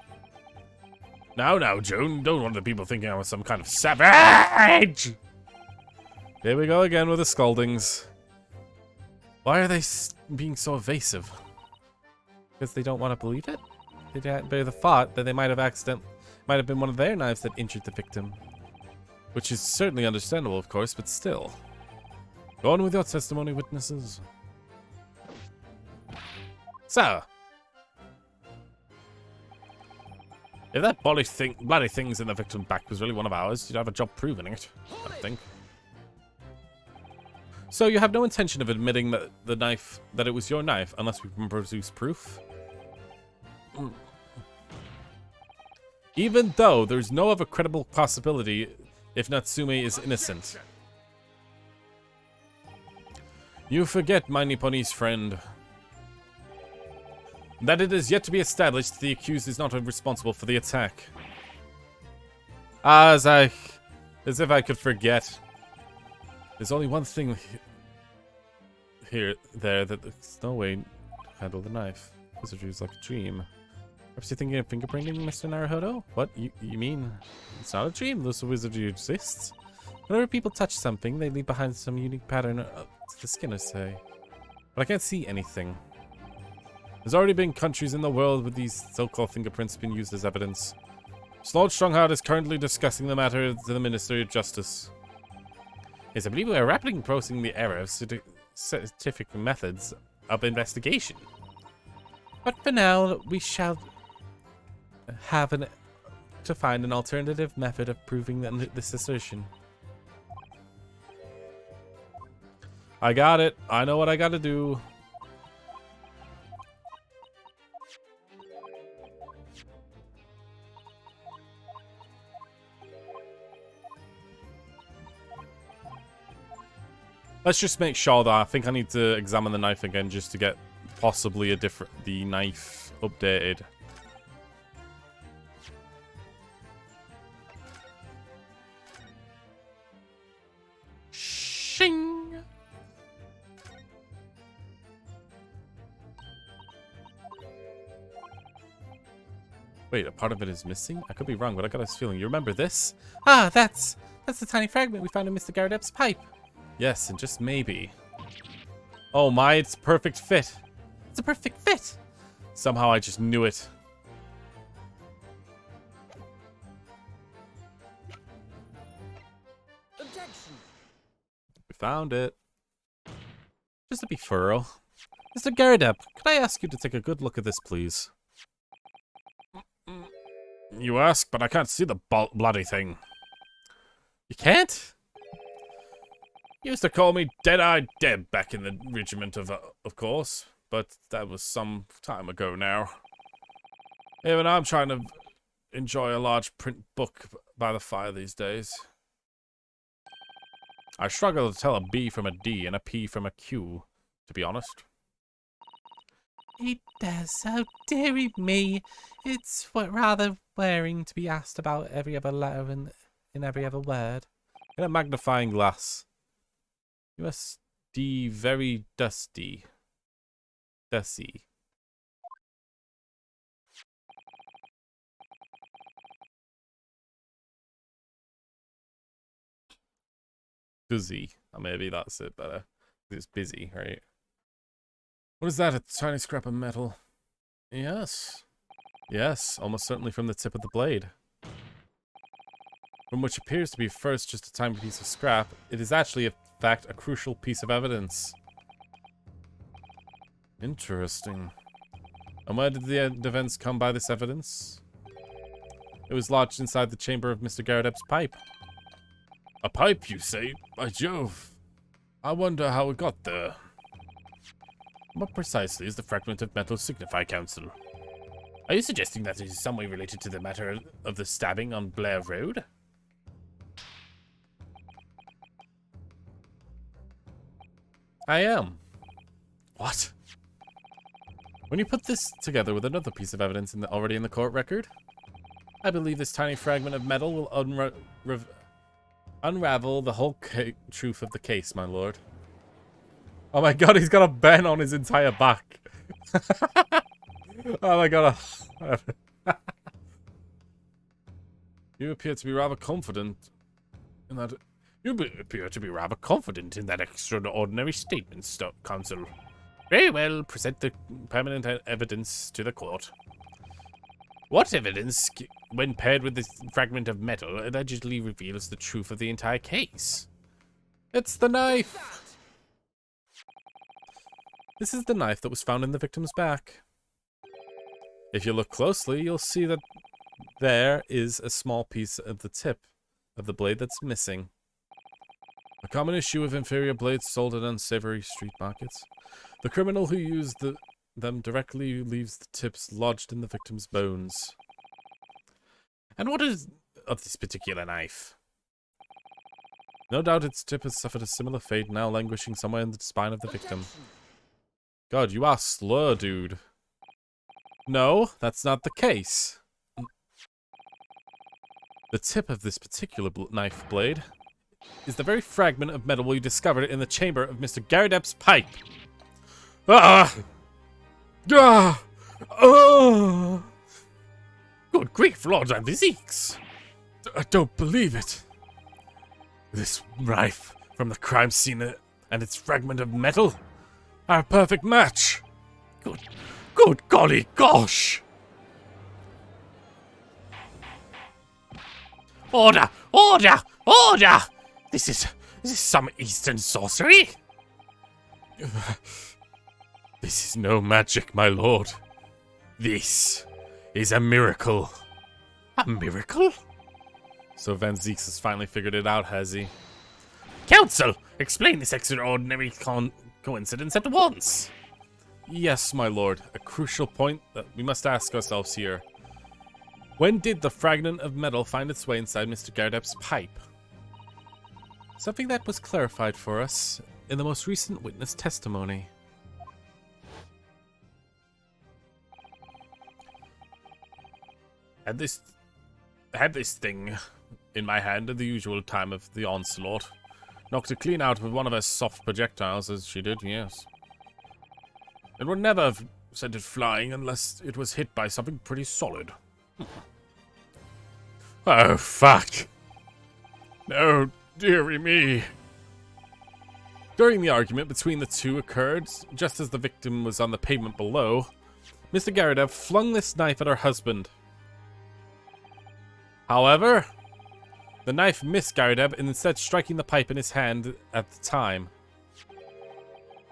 Now, Joan, don't want the people thinking I was some kind of savage! Here we go again with the scoldings. Why are they being so evasive? Because they don't want to believe it? They're the thought that they might have been one of their knives that injured the victim. Which is certainly understandable, of course, but still. Go on with your testimony, witnesses. So, if that bloody thing's in the victim's back was really one of ours, you'd have a job proving it, I think. So you have no intention of admitting that that it was your knife, unless we can produce proof? Even though there's no other credible possibility if Natsume is innocent. You forget, my Nipponese friend, that it is yet to be established the accused is not responsible for the attack. As if I could forget. There's only one thing there that there's no way to handle the knife. Wizardry is like a dream. Perhaps you're thinking of fingerprinting, Mr. Naruhodo? What? You mean it's not a dream? This wizardry exists. Whenever people touch something, they leave behind some unique pattern to the skin, I say. But I can't see anything. There's already been countries in the world with these so-called fingerprints being used as evidence. Lord Strongheart is currently discussing the matter to the Ministry of Justice. Yes, I believe we are rapidly processing the error of scientific methods of investigation. But for now, we shall have to find an alternative method of proving this assertion. I got it. I know what I gotta do. Let's just make sure that I think I need to examine the knife again just to get possibly the knife updated. Shing. Wait, a part of it is missing? I could be wrong, but I got this feeling. You remember this? Ah, that's the tiny fragment we found in Mr. Garadep's pipe. Yes, and just maybe. Oh my, it's a perfect fit. It's a perfect fit. Somehow I just knew it. Objection. We found it. Just to be thorough. Mr. Garadep, could I ask you to take a good look at this, please? You ask, but I can't see the bloody thing. You can't? You used to call me Dead-Eyed Deb back in the regiment, of course, but that was some time ago now. Even I'm trying to enjoy a large print book by the fire these days. I struggle to tell a B from a D and a P from a Q, to be honest. It does, oh dearie me. It's rather wearing to be asked about every other letter in every other word. Get a magnifying glass. You must be very dusty. Dusty. Busy. Or maybe that's it better. It's busy, right? What is that? A tiny scrap of metal? Yes. Yes, almost certainly from the tip of the blade. From which appears to be first just a tiny piece of scrap, it is actually, in fact, a crucial piece of evidence. Interesting. And where did the events come by this evidence? It was lodged inside the chamber of Mr. Garadep's pipe. A pipe, you say? By Jove. I wonder how it got there. What precisely is the fragment of metal signify, Counsel? Are you suggesting that it is some way related to the matter of the stabbing on Blair Road? I am. What? When you put this together with another piece of evidence already in the court record, I believe this tiny fragment of metal will unravel the whole truth of the case, my lord. Oh my god, he's got a Ben on his entire back. Oh my god. You appear to be rather confident in that. You appear to be rather confident in that extraordinary statement, Counsel. Very well, present the permanent evidence to the court. What evidence, when paired with this fragment of metal, allegedly reveals the truth of the entire case? It's the knife! This is the knife that was found in the victim's back. If you look closely, you'll see that there is a small piece of the tip of the blade that's missing. A common issue of inferior blades sold at unsavory street markets. The criminal who used them directly leaves the tips lodged in the victim's bones. And what is of this particular knife? No doubt its tip has suffered a similar fate, now languishing somewhere in the spine of the victim. God, you are slow, dude. No, that's not the case. The tip of this particular knife blade is the very fragment of metal we discovered in the chamber of Mr. Garadep's pipe. Ah! Ah! Oh! Good grief, Lord and the Zeeks! I don't believe it. This knife from the crime scene and its fragment of metal are a perfect match. Good golly gosh! Order! Order! Order! This is some Eastern sorcery? This is no magic, my lord. This is a miracle. A miracle? So Van Zeeks has finally figured it out, has he? Council, explain this extraordinary coincidence at once. Yes, my lord. A crucial point that we must ask ourselves here. When did the fragment of metal find its way inside Mr. Garadep's pipe? Something that was clarified for us in the most recent witness testimony. Had this thing in my hand at the usual time of the onslaught. Knocked it clean out with one of her soft projectiles as she did, yes. It would never have sent it flying unless it was hit by something pretty solid. Oh, fuck. No, dearie me. During the argument between the two occurred, just as the victim was on the pavement below, Mr. Garadep flung this knife at her husband. However, the knife missed Garadeb and instead striking the pipe in his hand at the time,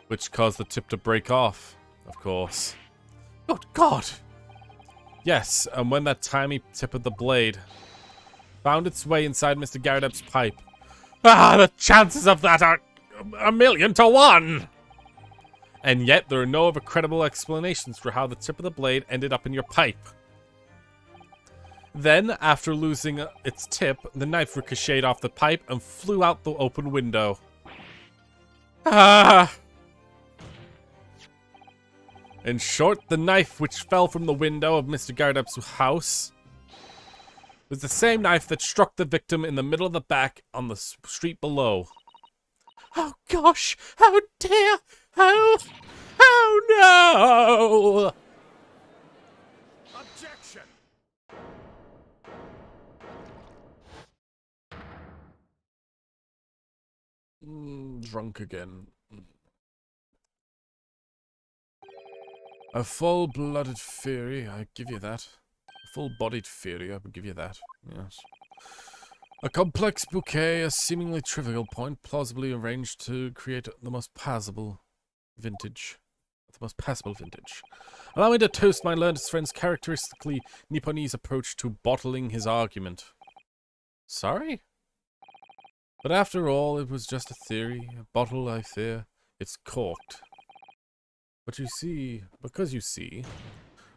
which caused the tip to break off, of course. Good God! Yes, and when that tiny tip of the blade found its way inside Mr. Garadeb's pipe. Ah, the chances of that are 1,000,000 to 1! And yet, there are no other credible explanations for how the tip of the blade ended up in your pipe. Then, after losing its tip, the knife ricocheted off the pipe and flew out the open window. Ah! In short, the knife which fell from the window of Mr. Garadep's house was the same knife that struck the victim in the middle of the back on the street below. Oh gosh! Oh dear! Oh no! Objection! Drunk again. A full-blooded fury, I give you that. A full-bodied fury, I would give you that, yes. A complex bouquet, a seemingly trivial point, plausibly arranged to create the most passable vintage. Allow me to toast my learned friend's characteristically Nipponese approach to bottling his argument. Sorry? But after all, it was just a theory. A bottle, I fear. It's corked. But you see, because you see...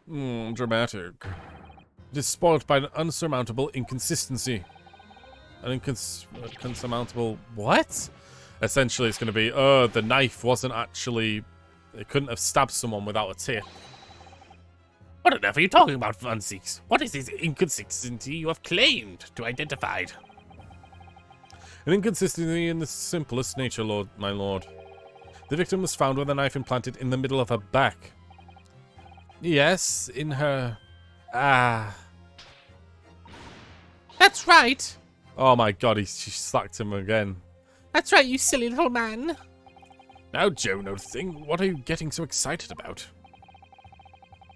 dramatic. It is spoilt by an unsurmountable inconsistency. An insurmountable... What? Essentially, it's going to be, the knife wasn't actually... It couldn't have stabbed someone without a tip. What on earth are you talking about, Van Zeeks? What is this inconsistency you have claimed to identify? An inconsistency in the simplest nature, my lord. The victim was found with a knife implanted in the middle of her back. Yes, in her... That's right. Oh my god, she slacked him again. That's right, you silly little man. Now, Joe, no thing. What are you getting so excited about?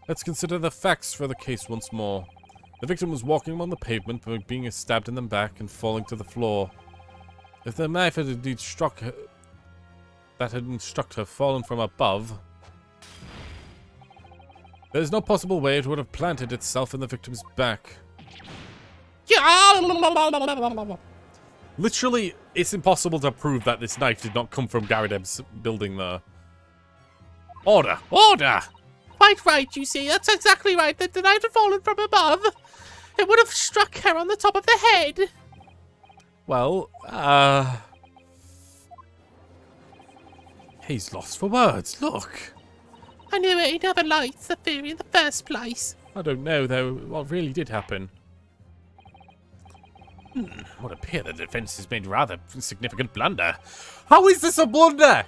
Let's consider the facts for the case once more. The victim was walking on the pavement, but being stabbed in the back and falling to the floor. If the knife had indeed struck her, fallen from above, there's no possible way it would have planted itself in the victim's back. Literally, it's impossible to prove that this knife did not come from Garadeb's building there. Order! Order! Quite right, you see. That's exactly right. That the knife had fallen from above. It would have struck her on the top of the head. Well, he's lost for words, look. I knew it. He never liked the theory in the first place. I don't know, though, what really did happen. Would appear the defense has made rather significant blunder. How is this a blunder?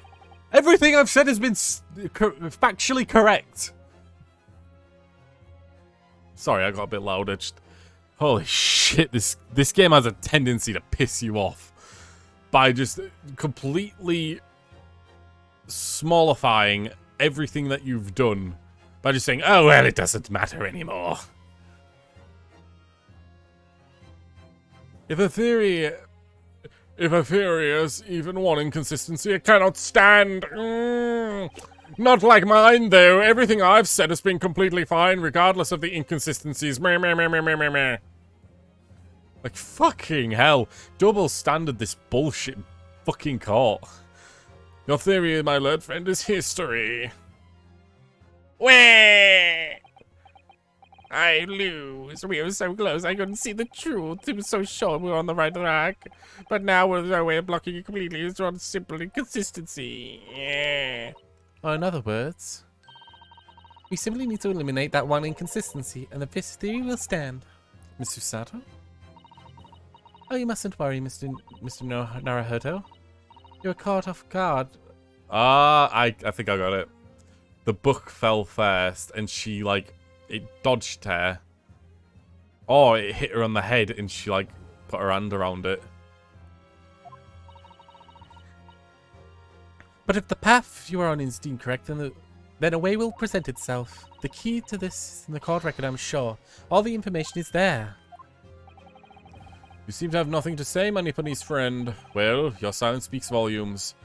Everything I've said has been factually correct. Sorry, I got a bit louder. Holy shit, this game has a tendency to piss you off by just completely smallifying everything that you've done by just saying, oh, well, it doesn't matter anymore. If a theory has even one inconsistency, it cannot stand. Not like mine, though. Everything I've said has been completely fine, regardless of the inconsistencies. Meh, meh, meh, meh, meh, meh, meh. Like, fucking hell. Double standard this bullshit fucking court. Your theory, my lord friend, is history. Wah! I lose. We were so close, I couldn't see the truth. It was so sure we were on the right track. But now there's no way of blocking it completely. It's one simple inconsistency. Yeah. Or in other words, we simply need to eliminate that one inconsistency, and the fifth theory will stand. Miss Usato? Oh, you mustn't worry, Mr. Naruhodo. You're caught off guard. I think I got it. The book fell first, and she, like, it dodged her. Or it hit her on the head, and she, like, put her hand around it. But if the path you are on is deemed correct, then a way will present itself. The key to this is in the court record, I'm sure. All the information is there. You seem to have nothing to say, my Nipponiese friend. Well, your silence speaks volumes.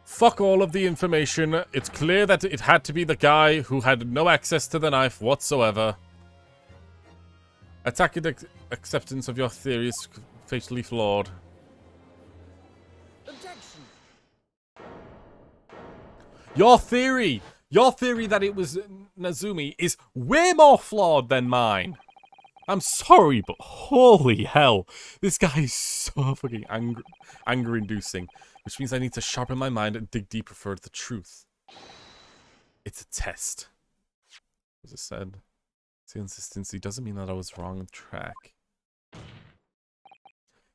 Fuck all of the information. It's clear that it had to be the guy who had no access to the knife whatsoever. Attacked acceptance of your theory is fatally flawed. Objection. Your theory that it was Nazumi is way more flawed than mine. I'm sorry, but holy hell. This guy is so fucking anger-inducing. Which means I need to sharpen my mind and dig deeper for the truth. It's a test. As I said, consistency doesn't mean that I was wrong on track.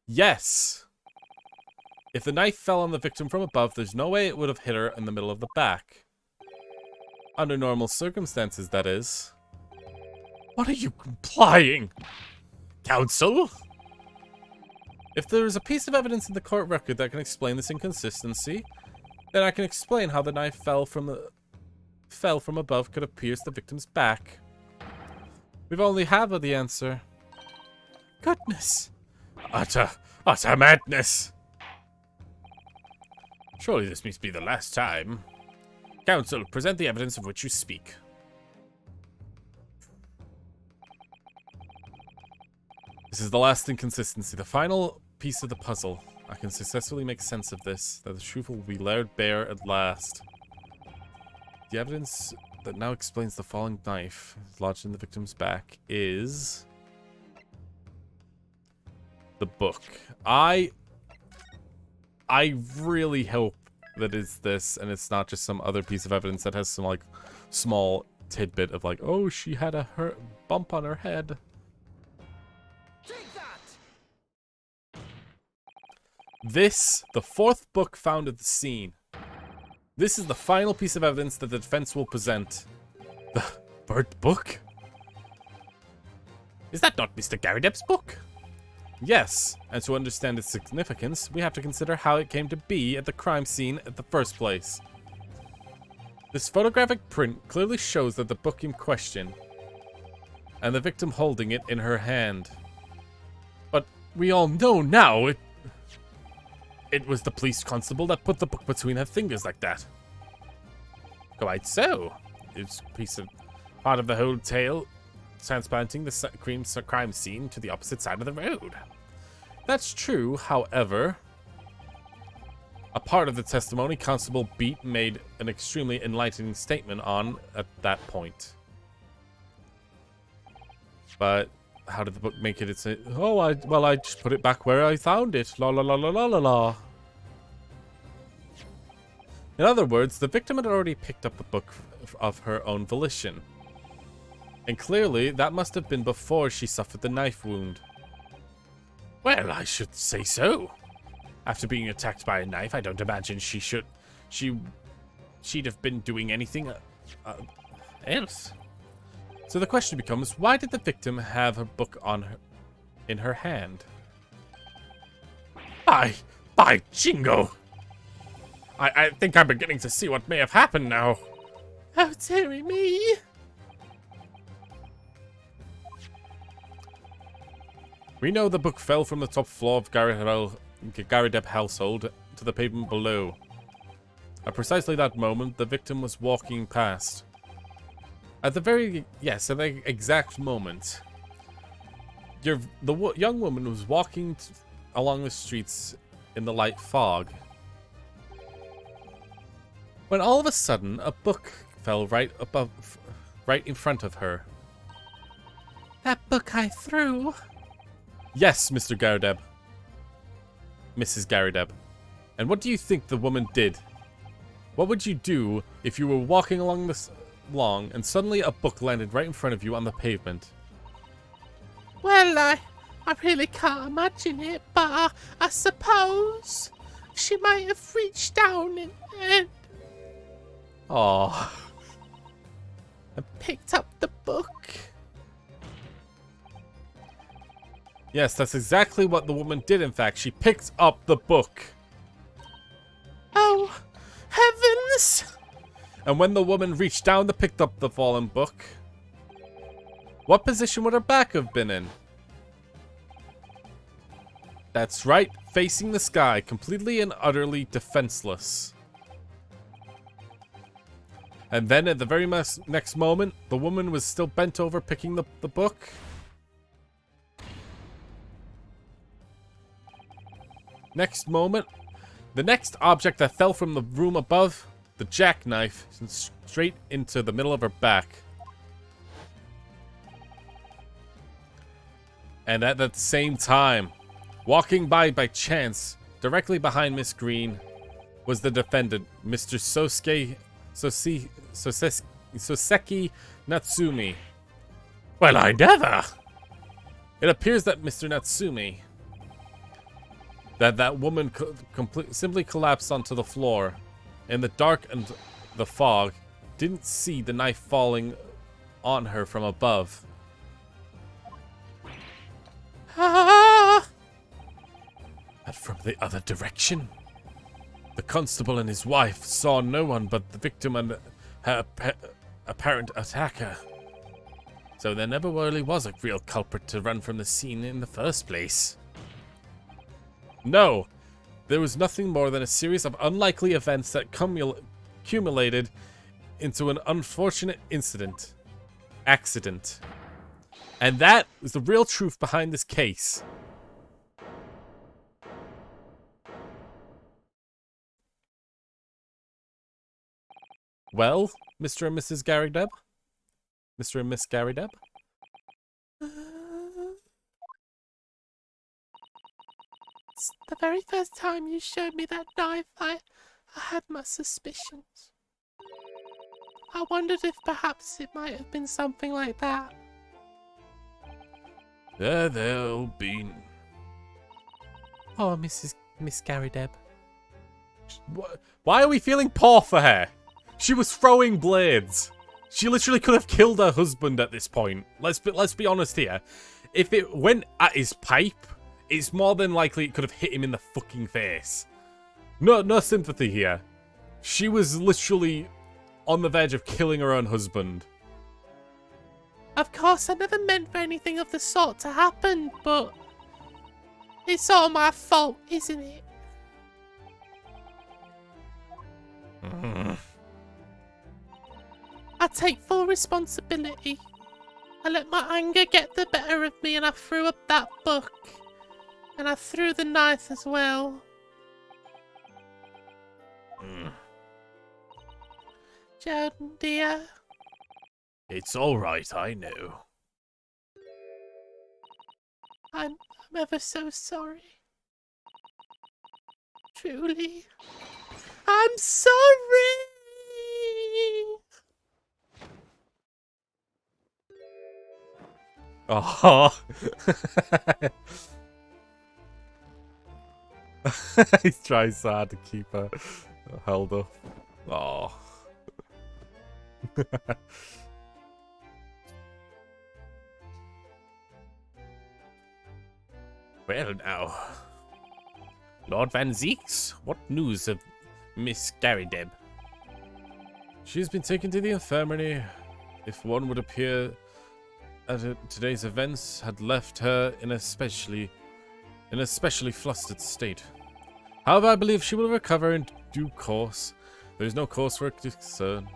Yes! If the knife fell on the victim from above, there's no way it would have hit her in the middle of the back. Under normal circumstances, that is. What are you implying? Counsel? If there is a piece of evidence in the court record that can explain this inconsistency, then I can explain how the knife fell from above could have pierced the victim's back. We've only half of the answer. Goodness. Utter madness. Surely this must be the last time. Counsel, present the evidence of which you speak. This is the last inconsistency, the final piece of the puzzle. I can successfully make sense of this, that the truth will be laid bare at last. The evidence that now explains the falling knife lodged in the victim's back is the book. I really hope that it's this, and it's not just some other piece of evidence that has some, like, small tidbit of, like, oh, she had a bump on her head. Take that! This, the fourth book found at the scene. This is the final piece of evidence that the defense will present. The burnt book? Is that not Mr. Garrideb's book? Yes, and to understand its significance, we have to consider how it came to be at the crime scene at the first place. This photographic print clearly shows that the book in question, and the victim holding it in her hand. But we all know now it was the police constable that put the book between her fingers like that. Quite so. It's a piece of part of the whole tale, transplanting the crime scene to the opposite side of the road. That's true, however. A part of the testimony Constable Beat made an extremely enlightening statement on at that point. But how did the book make it? It's I just put it back where I found it. La la la la la la la. In other words, the victim had already picked up the book of her own volition. And clearly, that must have been before she suffered the knife wound. Well, I should say so. After being attacked by a knife, I don't imagine she'd have been doing anything else. So the question becomes, why did the victim have her book in her hand? By jingo! I think I'm beginning to see what may have happened now. Oh, dearie me. We know the book fell from the top floor of Garideb household to the pavement below. At precisely that moment, the victim was walking past. At the exact moment, the young woman was walking along the streets in the light fog, when all of a sudden a book fell right in front of her. That book I threw. Yes, Mr. Garideb. Mrs. Garideb. And what do you think the woman did? What would you do if you were walking along this long and suddenly a book landed right in front of you on the pavement? Well, I really can't imagine it, but I suppose she might have reached down and Oh, picked up the book. yes, that's exactly what the woman did, in fact. She picked up the book. Oh, heavens! And when the woman reached down to pick up the fallen book, what position would her back have been in? That's right, facing the sky, completely and utterly defenseless. And then at the very next moment, the woman was still bent over picking the book. Next moment, the next object that fell from the room above, the jackknife, straight into the middle of her back. And at that same time, walking by chance, directly behind Miss Green, was the defendant, Mr. Soseki Natsumi. Well, I never. It appears that Mr. Natsumi, that woman simply collapsed onto the floor. In the dark and the fog, didn't see the knife falling on her from above. Ah! But from the other direction, the constable and his wife saw no one but the victim and her apparent attacker. So there never really was a real culprit to run from the scene in the first place. No, there was nothing more than a series of unlikely events that accumulated into an unfortunate accident. And that was the real truth behind this case. Well, Mr. and Mrs. Garideb? Mr. and Miss Garideb? It's the very first time you showed me that knife, I had my suspicions. I wondered if perhaps it might have been something like that. There'll be... Oh, Miss Garideb. Why are we feeling poor for her? She was throwing blades. She literally could have killed her husband at this point. Let's be honest here. If it went at his pipe, it's more than likely it could have hit him in the fucking face. No sympathy here. She was literally on the verge of killing her own husband. Of course, I never meant for anything of the sort to happen, but it's all my fault, isn't it? I take full responsibility. I let my anger get the better of me and I threw up that book. And I threw the knife as well. Jordan, dear. It's alright, I know. I'm ever so sorry. Truly. I'm sorry! Oh. He tries so hard to keep her held up. Oh. Well, now, Lord Van Zeeks, what news of Miss Garrideb? She's been taken to the infirmary. If one would appear at today's events, had left her in a specially flustered state. However, I believe she will recover in due course. There is no cause for concern.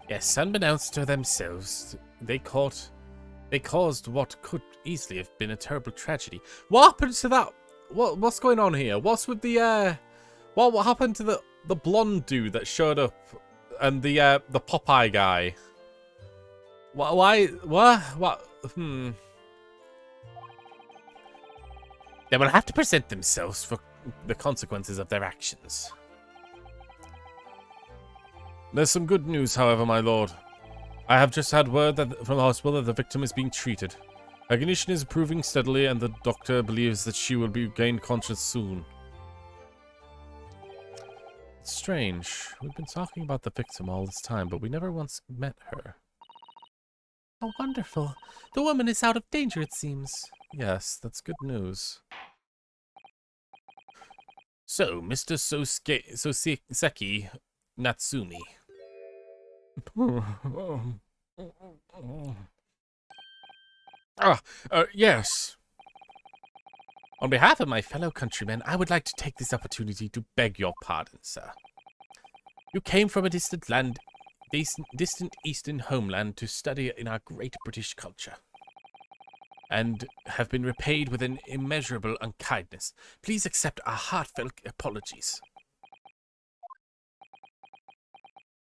Yes, unbeknownst to themselves, they caused what could easily have been a terrible tragedy. What happened to that? What's going on here? What's with the what happened to the blonde dude that showed up and the Popeye guy? Why? What? They will have to present themselves for the consequences of their actions. There's some good news, however, my lord. I have just had word from the hospital that the victim is being treated. Her condition is improving steadily, and the doctor believes that she will be gain conscious soon. It's strange. We've been talking about the victim all this time, but we never once met her. How wonderful. The woman is out of danger, it seems. Yes, that's good news. So, Mr. Soseki Natsumi. Yes. On behalf of my fellow countrymen, I would like to take this opportunity to beg your pardon, sir. You came from a distant eastern homeland to study in our great British culture, and have been repaid with an immeasurable unkindness. Please accept our heartfelt apologies.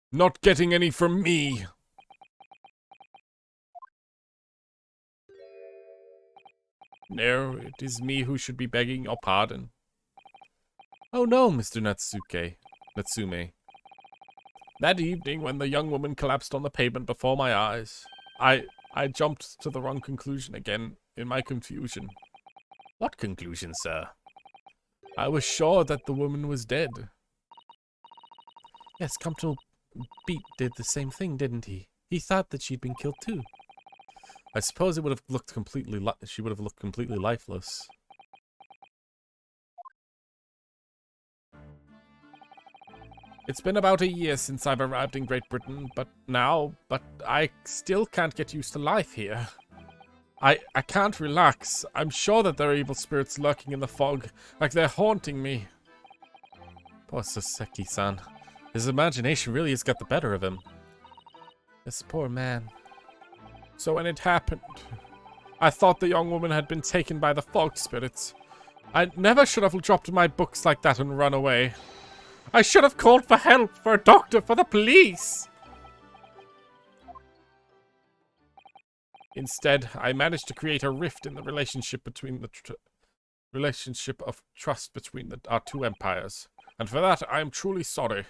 Not getting any from me. No, it is me who should be begging your pardon. Oh no, Mr. Natsume. That evening, when the young woman collapsed on the pavement before my eyes, I jumped to the wrong conclusion again in my confusion. What conclusion, sir? I was sure that the woman was dead. Yes, Compton Beat did the same thing, didn't he? He thought that she'd been killed too. I suppose it would have looked she would have looked completely lifeless. It's been about a year since I've arrived in Great Britain, but I still can't get used to life here. I can't relax. I'm sure that there are evil spirits lurking in the fog, like they're haunting me. Poor Soseki-san. His imagination really has got the better of him. This poor man. So when it happened, I thought the young woman had been taken by the fog spirits. I never should have dropped my books like that and run away. I should have called for help, for a doctor, for the police. Instead, I managed to create a rift in the relationship between the relationship of trust between our two empires. And for that, I am truly sorry.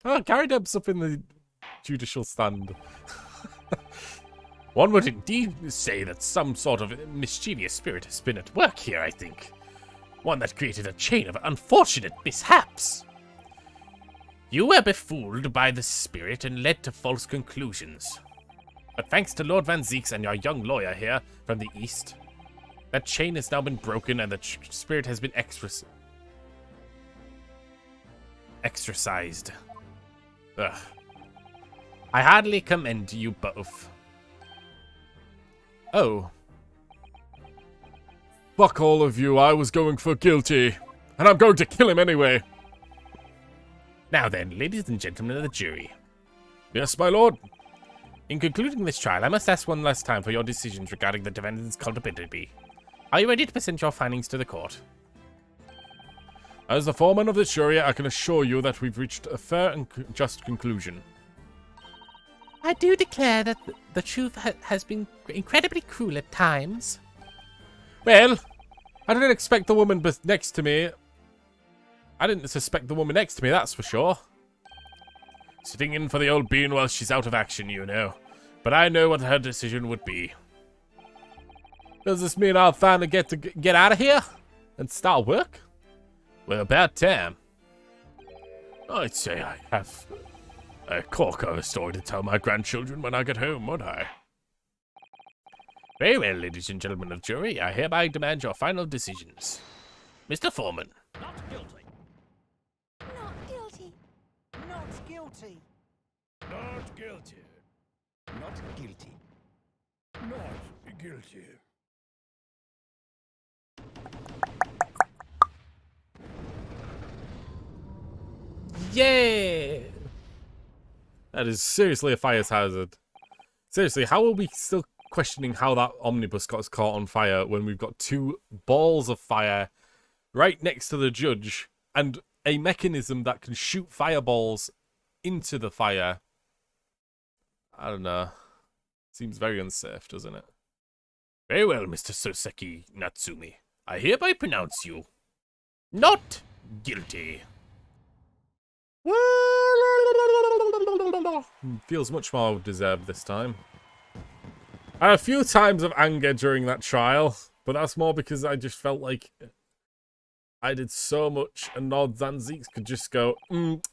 Oh, Garrideb's up in the judicial stand. One would indeed say that some sort of mischievous spirit has been at work here, I think. One that created a chain of unfortunate mishaps. You were befooled by the spirit and led to false conclusions. But thanks to Lord Van Zeeks and your young lawyer here from the east, that chain has now been broken and the spirit has been exorcised. Ugh. I hardly commend you both. Oh. Fuck all of you, I was going for guilty. And I'm going to kill him anyway. Now then, ladies and gentlemen of the jury. Yes, my lord. In concluding this trial, I must ask one last time for your decisions regarding the defendant's culpability. Are you ready to present your findings to the court? As the foreman of the jury, I can assure you that we've reached a fair and just conclusion. I do declare that the truth has been incredibly cruel at times. Well, I didn't expect the woman next to me. I didn't suspect the woman next to me, that's for sure. Sitting in for the old bean while she's out of action, you know. But I know what her decision would be. Does this mean I'll finally get to get out of here and start work? Well, about time. I'd say I have a corker story to tell my grandchildren when I get home, won't I? Very well, ladies and gentlemen of jury, I hereby demand your final decisions. Mr. Foreman. Not guilty. Not guilty. Not guilty. Not guilty. Not guilty. Not guilty. Yeah! That is seriously a fire hazard. Seriously, how are we still questioning how that omnibus got caught on fire when we've got 2 balls of fire right next to the judge and a mechanism that can shoot fireballs into the fire? I don't know. Seems very unsafe, doesn't it? Very well, Mr. Soseki Natsumi. I hereby pronounce you not guilty. Feels much more deserved this time. I had a few times of anger during that trial, but that's more because I just felt like I did so much and Nod Zanzik could just go,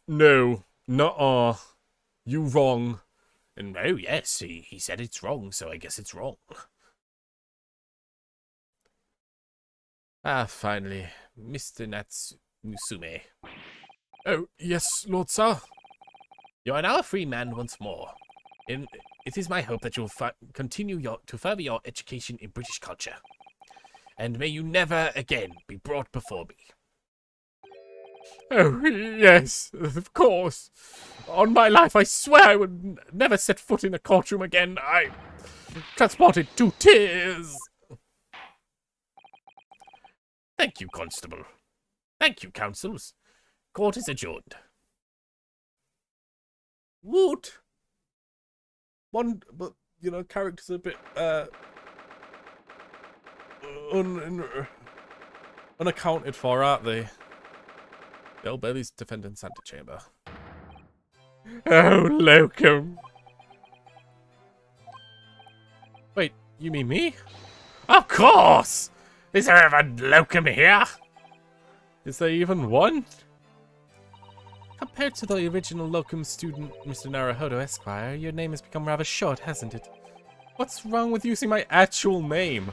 no, nuh-uh, you wrong. And oh yes, he said it's wrong, so I guess it's wrong. Ah, finally, Mr. Natsume. Oh, yes, Lord Sir. You are now a free man once more. It is my hope that you'll continue to further your education in British culture. And may you never again be brought before me. Oh, yes, of course. On my life, I swear I would never set foot in a courtroom again. I transported to tears. Thank you, Constable. Thank you, Councils. Court is adjourned. Woot. But, you know, characters are a bit, unaccounted for, aren't they? Bill Bailey's defendant's antechamber. Oh, Locum. Wait, you mean me? Of course! Is there ever Locum here? Is there even one? Compared to the original Locum student, Mr. Naruhodo Esquire, your name has become rather short, hasn't it? What's wrong with using my actual name?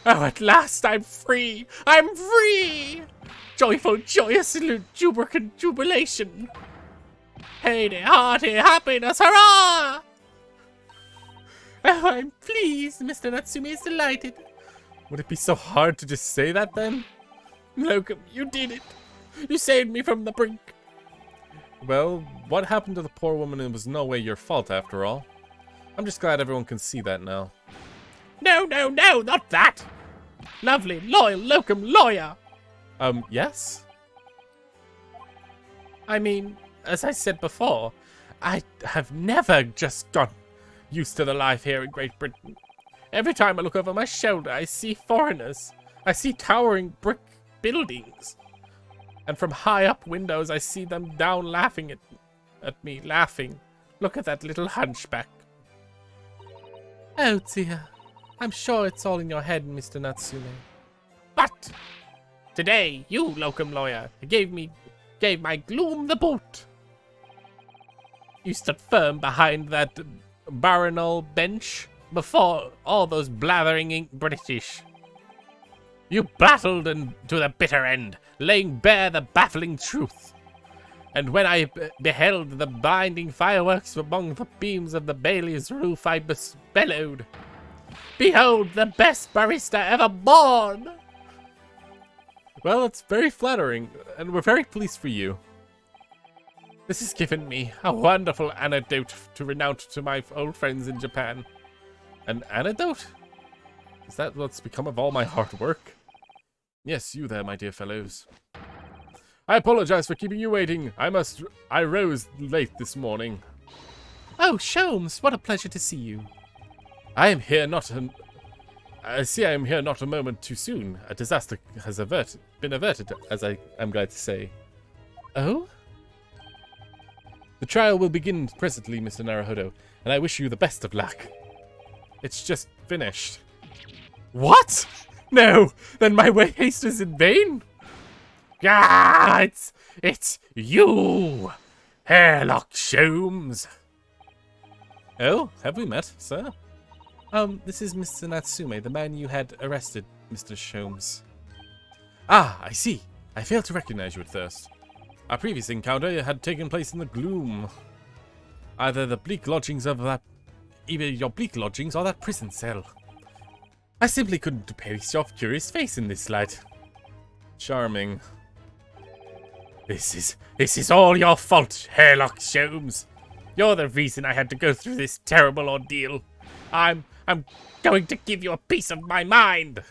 Oh, at last I'm free! I'm free! Joyful, joyous, jubilant jubilation! Hearty, hearty, happiness, hurrah! Oh, I'm pleased. Mr. Natsume is delighted. Would it be so hard to just say that then? Locum, you did it. You saved me from the brink. Well, what happened to the poor woman? It was no way your fault after all. I'm just glad everyone can see that now. No, no, no, not that. Lovely, loyal Locum lawyer. Yes? I mean, as I said before, I have never just got used to the life here in Great Britain. Every time I look over my shoulder, I see foreigners. I see towering brick buildings. And from high up windows, I see them down laughing at me, laughing. Look at that little hunchback. Oh dear. I'm sure it's all in your head, Mr. Natsume. But today, you, Locum lawyer, gave my gloom the boot. You stood firm behind that baronal bench before all those blathering British. You battled to the bitter end, laying bare the baffling truth. And when I beheld the blinding fireworks among the beams of the Bailey's roof, I bellowed, "Behold the best barrister ever born!" Well, it's very flattering, and we're very pleased for you. This has given me a wonderful anecdote to recount to my old friends in Japan. An anecdote? Is that what's become of all my hard work? Yes, you there, my dear fellows. I apologize for keeping you waiting. I rose late this morning. Oh, Sholmes, what a pleasure to see you. I am here not a moment too soon. A disaster has been averted, as I am glad to say. Oh? The trial will begin presently, Mr. Naruhodo, and I wish you the best of luck. It's just finished. What? No, then my haste is in vain? Ah, it's you, Hairlock Sholmes. Oh, have we met, sir? This is Mr. Natsume, the man you had arrested, Mr. Sholmes. Ah, I see. I failed to recognize you at first. Our previous encounter had taken place in the gloom. Either your bleak lodgings or that prison cell. I simply couldn't place your curious face in this light. Charming. This is all your fault, Hairlock Sholmes. You're the reason I had to go through this terrible ordeal. I'm going to give you a piece of my mind.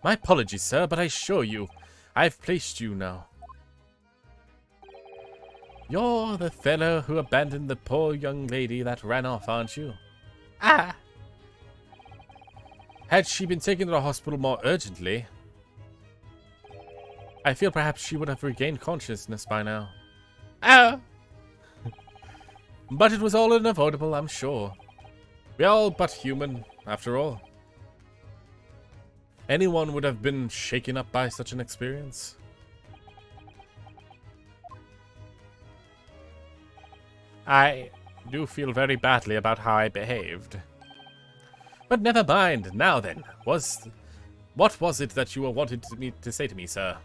My apologies, sir, but I assure you, I've placed you now. You're the fellow who abandoned the poor young lady that ran off, aren't you? Ah. Had she been taken to the hospital more urgently, I feel perhaps she would have regained consciousness by now. Oh. But it was all unavoidable, I'm sure. We're all but human, after all. Anyone would have been shaken up by such an experience. I do feel very badly about how I behaved. But never mind. Now then, what was it that you wanted me to say to me, sir?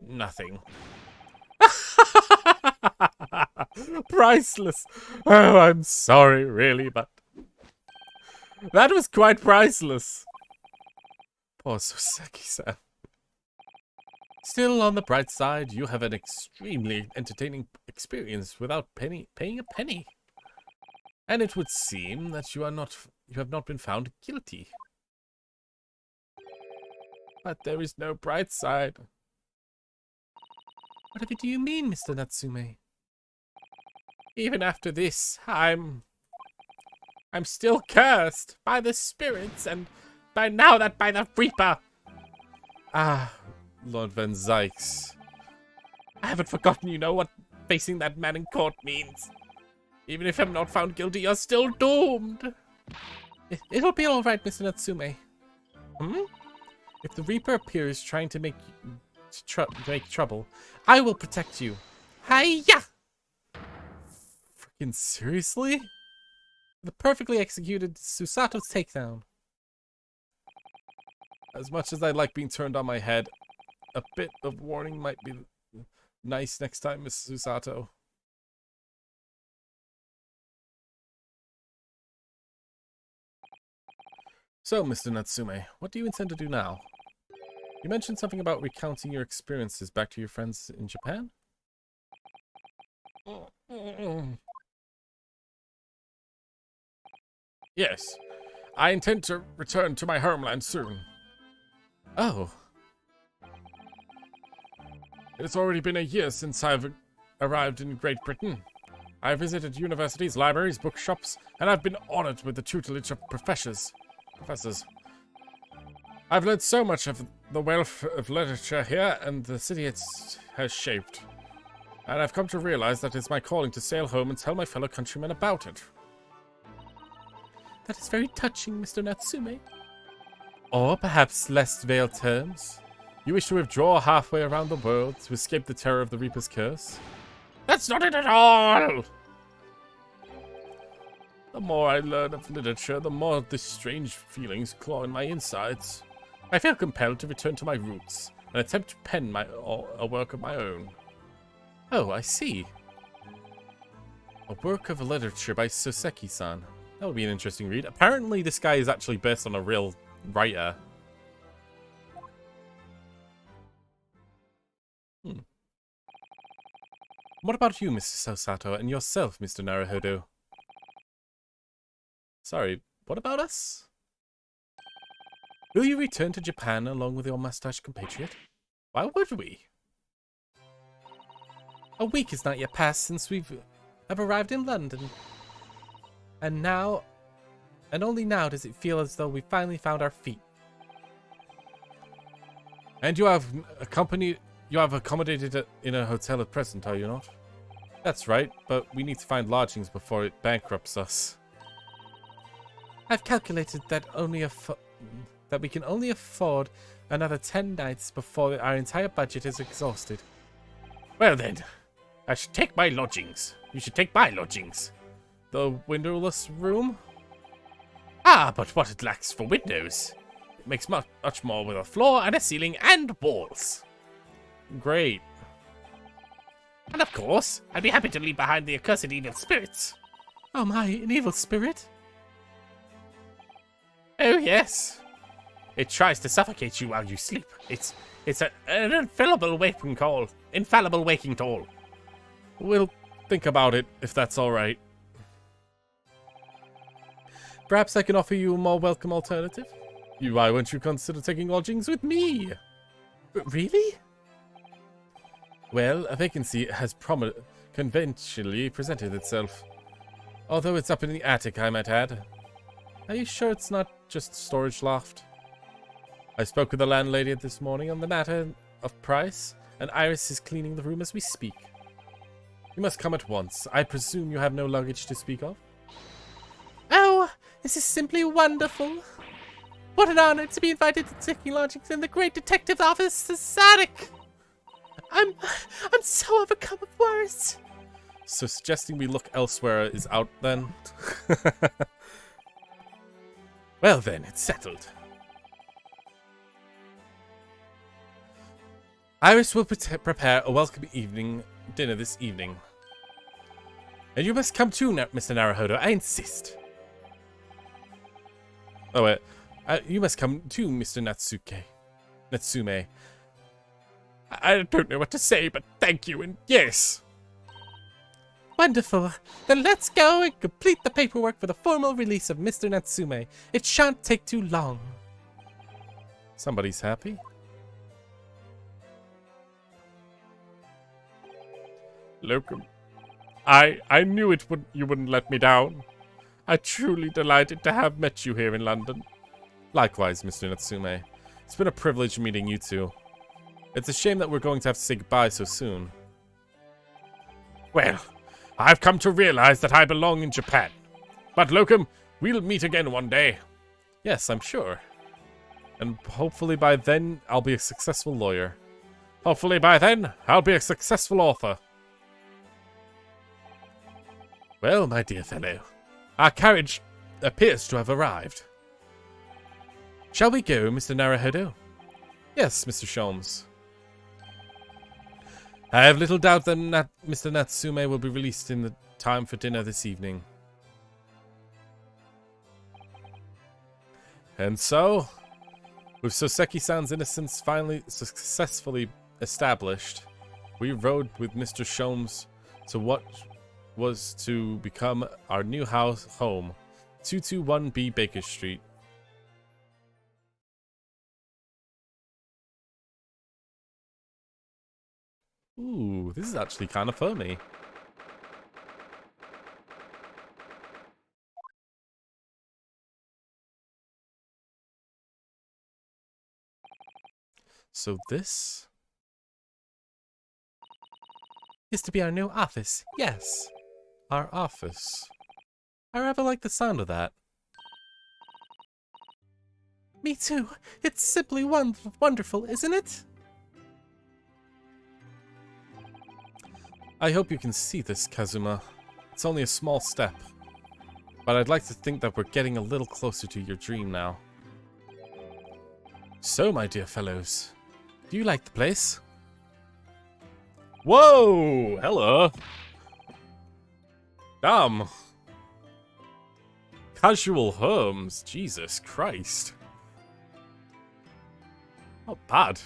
Nothing. Priceless. Oh, I'm sorry, really, but that was quite priceless. Poor Soseki-san. Still, on the bright side, you have an extremely entertaining experience without paying a penny. And it would seem that you have not been found guilty. But there is no bright side. Whatever do you mean, Mr. Natsume? Even after this, I'm still cursed by the spirits and by the Reaper. Ah, Lord Van Zykes. I haven't forgotten, you know, what facing that man in court means. Even if I'm not found guilty, you're still doomed. It'll be all right, Mr. Natsume. If the Reaper appears trying to make trouble, I will protect you. Hiya! Freaking seriously? The perfectly executed Susato's takedown. As much as I like being turned on my head, a bit of warning might be nice next time, Miss Susato. So, Mr. Natsume, what do you intend to do now? You mentioned something about recounting your experiences back to your friends in Japan? Yes, I intend to return to my homeland soon. Oh. It's already been a year since I've arrived in Great Britain. I visited universities, libraries, bookshops, and I've been honored with the tutelage of professors. I've learned so much of the wealth of literature here and the city it has shaped. And I've come to realize that it's my calling to sail home and tell my fellow countrymen about it. That is very touching, Mr. Natsume. Or perhaps less veiled terms. You wish to withdraw halfway around the world to escape the terror of the Reaper's curse? That's not it at all! The more I learn of literature, the more these strange feelings claw in my insides. I feel compelled to return to my roots and attempt to pen a work of my own. Oh, I see. A work of literature by Soseki-san. That would be an interesting read. Apparently, this guy is actually based on a real writer. What about you, Mr. Sosato, and yourself, Mr. Naruhodo? Sorry, what about us? Will you return to Japan along with your mustached compatriot? Why would we? A week has not yet passed since have arrived in London. And only now does it feel as though we finally found our feet. And you have accommodated in a hotel at present, are you not? That's right, but we need to find lodgings before it bankrupts us. I've calculated that that we can only afford another 10 nights before our entire budget is exhausted. Well then, I should take my lodgings. You should take my lodgings. The windowless room? Ah, but what it lacks for windows. It makes much more with a floor and a ceiling and walls. Great. And of course, I'd be happy to leave behind the accursed evil spirits. Oh my, an evil spirit? Oh yes. It tries to suffocate you while you sleep. It's an infallible waking call. Infallible waking toll. We'll think about it, if that's alright. Perhaps I can offer you a more welcome alternative? Why won't you consider taking lodgings with me? Really? Well, a vacancy has conventionally presented itself. Although it's up in the attic, I might add. Are you sure it's not just storage loft? I spoke with the landlady this morning on the matter of price, and Iris is cleaning the room as we speak. You must come at once. I presume you have no luggage to speak of? Oh, this is simply wonderful. What an honor to be invited to taking lodgings in the great detective office's attic. I'm so overcome with words. So suggesting we look elsewhere is out then? Well then, it's settled. Iris will prepare a welcome dinner this evening. And you must come too, Mr. Naruhodo. I insist. Oh wait, you must come too, Mr. Natsume. I don't know what to say, but thank you and yes. Wonderful. Then let's go and complete the paperwork for the formal release of Mr. Natsume. It shan't take too long. Somebody's happy. Locum, I knew you wouldn't let me down. I'm truly delighted to have met you here in London. Likewise, Mr. Natsume. It's been a privilege meeting you two. It's a shame that we're going to have to say goodbye so soon. Well, I've come to realize that I belong in Japan. But Locum, we'll meet again one day. Yes, I'm sure. And hopefully by then, I'll be a successful lawyer. Hopefully by then, I'll be a successful author. Well, my dear fellow, our carriage appears to have arrived. Shall we go, Mr. Naruhodo? Yes, Mr. Sholmes. I have little doubt that Mr. Natsume will be released in the time for dinner this evening. And so, with Soseki-san's innocence finally successfully established, we rode with Mr. Sholmes to what was to become our new home, 221B Baker Street. Ooh, this is actually kind of funny. So this is to be our new office. Yes, our office. I rather like the sound of that. Me too. It's simply wonderful, isn't it? I hope you can see this, Kazuma. It's only a small step. But I'd like to think that we're getting a little closer to your dream now. So, my dear fellows, do you like the place? Whoa! Hello! Damn! Casual homes, Jesus Christ. Not bad.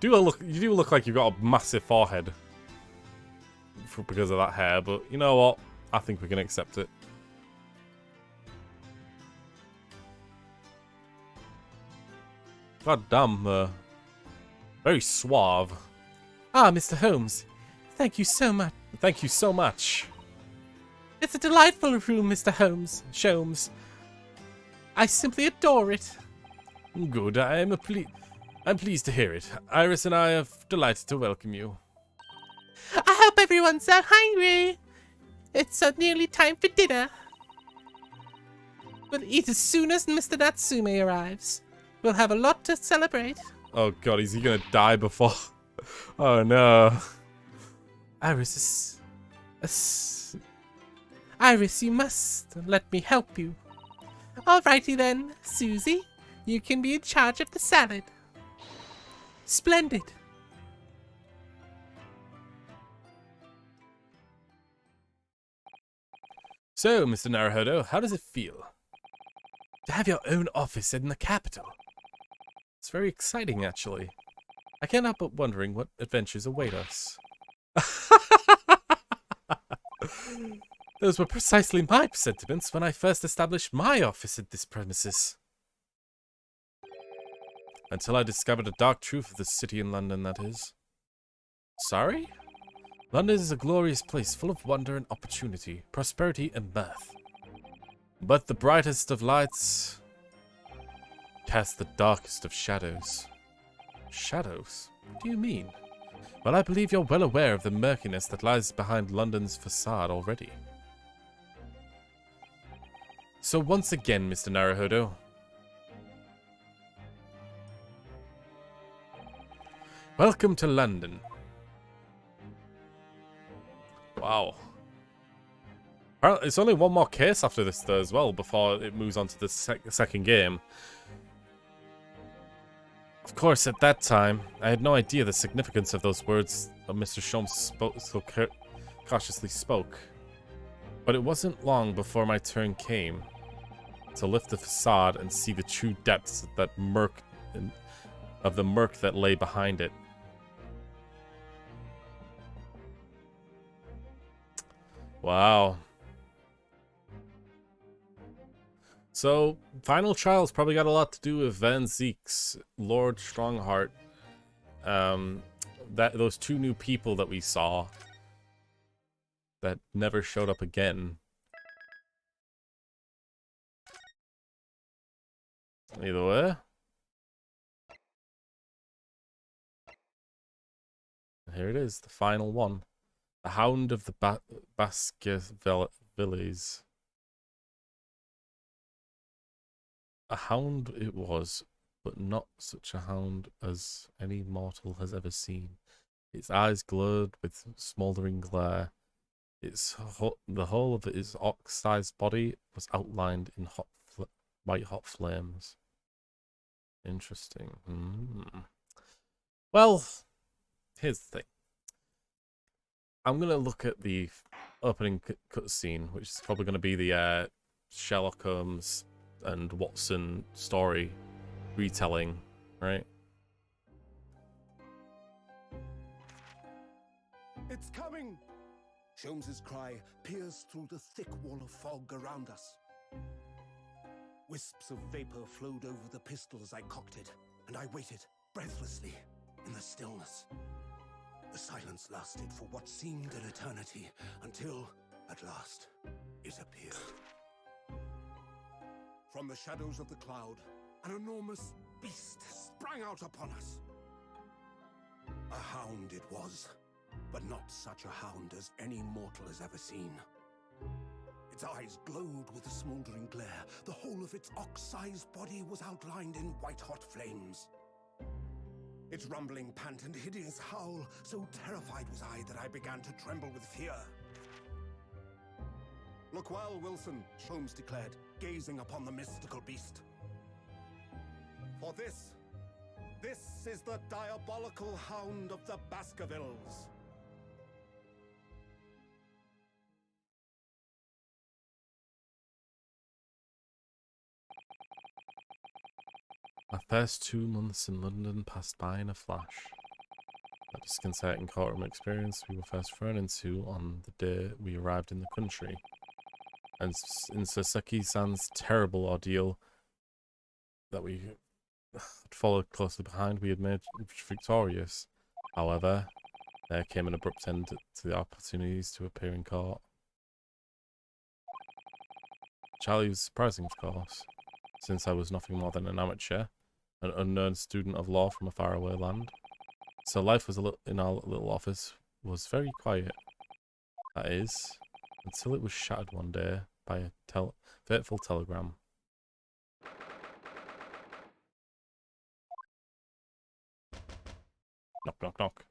You do look like you've got a massive forehead. Because of that hair, but you know what? I think we can accept it. God damn, very suave. Ah, Mr. Holmes. Thank you so much. Thank you so much. It's a delightful room, Mr. Sholmes. I simply adore it. Good. I'm pleased to hear it. Iris and I are delighted to welcome you. I hope everyone's so hungry. It's nearly time for dinner. We'll eat as soon as Mr. Natsume arrives. We'll have a lot to celebrate. Oh god, is he gonna die before? Oh no. Iris, Iris, you must let me help you. Alrighty then, Susie. You can be in charge of the salad. Splendid. So, Mr. Naruhodo, how does it feel to have your own office in the capital? It's very exciting, actually. I can't help but wondering what adventures await us. Those were precisely my sentiments when I first established my office at this premises. Until I discovered a dark truth of the city in London, that is. Sorry? London is a glorious place full of wonder and opportunity, prosperity and mirth. But the brightest of lights cast the darkest of shadows. Shadows? What do you mean? Well, I believe you're well aware of the murkiness that lies behind London's facade already. So once again, Mr. Naruhodo, welcome to London. Wow. Apparently, it's only one more case after this, though, as well, before it moves on to the second game. Of course, at that time, I had no idea the significance of those words that Mr. Sholmes so cautiously spoke. But it wasn't long before my turn came to lift the facade and see the true depths of that murk that lay behind it. Wow. So, Final Trials probably got a lot to do with Van Zeke's Lord Strongheart. Those two new people that we saw that never showed up again. Either way. Here it is, the final one. The Hound of the Baskervilles. A hound it was, but not such a hound as any mortal has ever seen. Its eyes glowed with smouldering glare. The whole of its ox-sized body was outlined in white-hot flames. Interesting. Well, here's the thing. I'm going to look at the opening cutscene, which is probably going to be the Sherlock Holmes and Watson story retelling, right? It's coming! Sholmes's cry pierced through the thick wall of fog around us. Wisps of vapor flowed over the pistol as I cocked it, and I waited, breathlessly, in the stillness. The silence lasted for what seemed an eternity, until, at last, it appeared. From the shadows of the cloud, an enormous beast sprang out upon us. A hound it was, but not such a hound as any mortal has ever seen. Its eyes glowed with a smoldering glare. The whole of its ox-sized body was outlined in white-hot flames. Its rumbling pant and hideous howl, so terrified was I that I began to tremble with fear. "Look well, Wilson," Sholmes declared, gazing upon the mystical beast. "For this is the diabolical Hound of the Baskervilles." My first 2 months in London passed by in a flash. That disconcerting courtroom experience we were first thrown into on the day we arrived in the country. And in Sasaki-san's terrible ordeal that we had followed closely behind, we had made victorious. However, there came an abrupt end to the opportunities to appear in court. Charlie was surprising, of course, since I was nothing more than an amateur, an unknown student of law from a faraway land. So life was in our little office was very quiet. That is, until it was shattered one day by a fateful telegram Knock, knock, knock.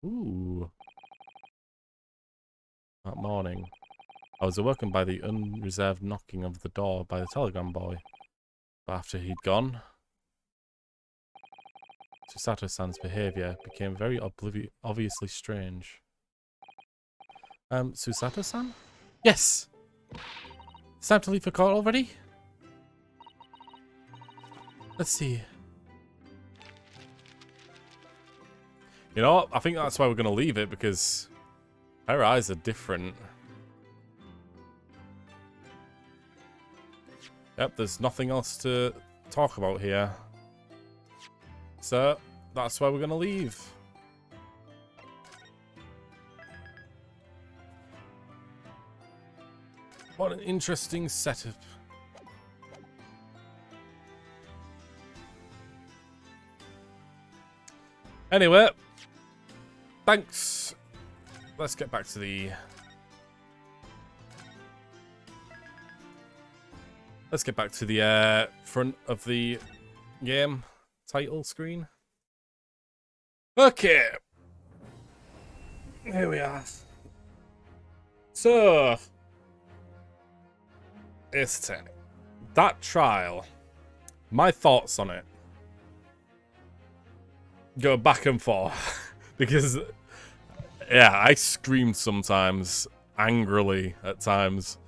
Ooh. That morning, I was awoken by the unreserved knocking of the door by the telegram boy. But after he'd gone, Susato-san's behavior became very obviously strange. Susato-san? Yes! It's time to leave for court already? Let's see. You know what? I think that's why we're going to leave it, because her eyes are different. Yep, there's nothing else to talk about here. So, that's why we're going to leave. What an interesting setup. Anyway, thanks. Let's get back to the... Let's get back to the front of the game title screen. Okay. Here we are. So, it's 10. That trial. My thoughts on it go back and forth. Because, yeah, I screamed sometimes, angrily at times.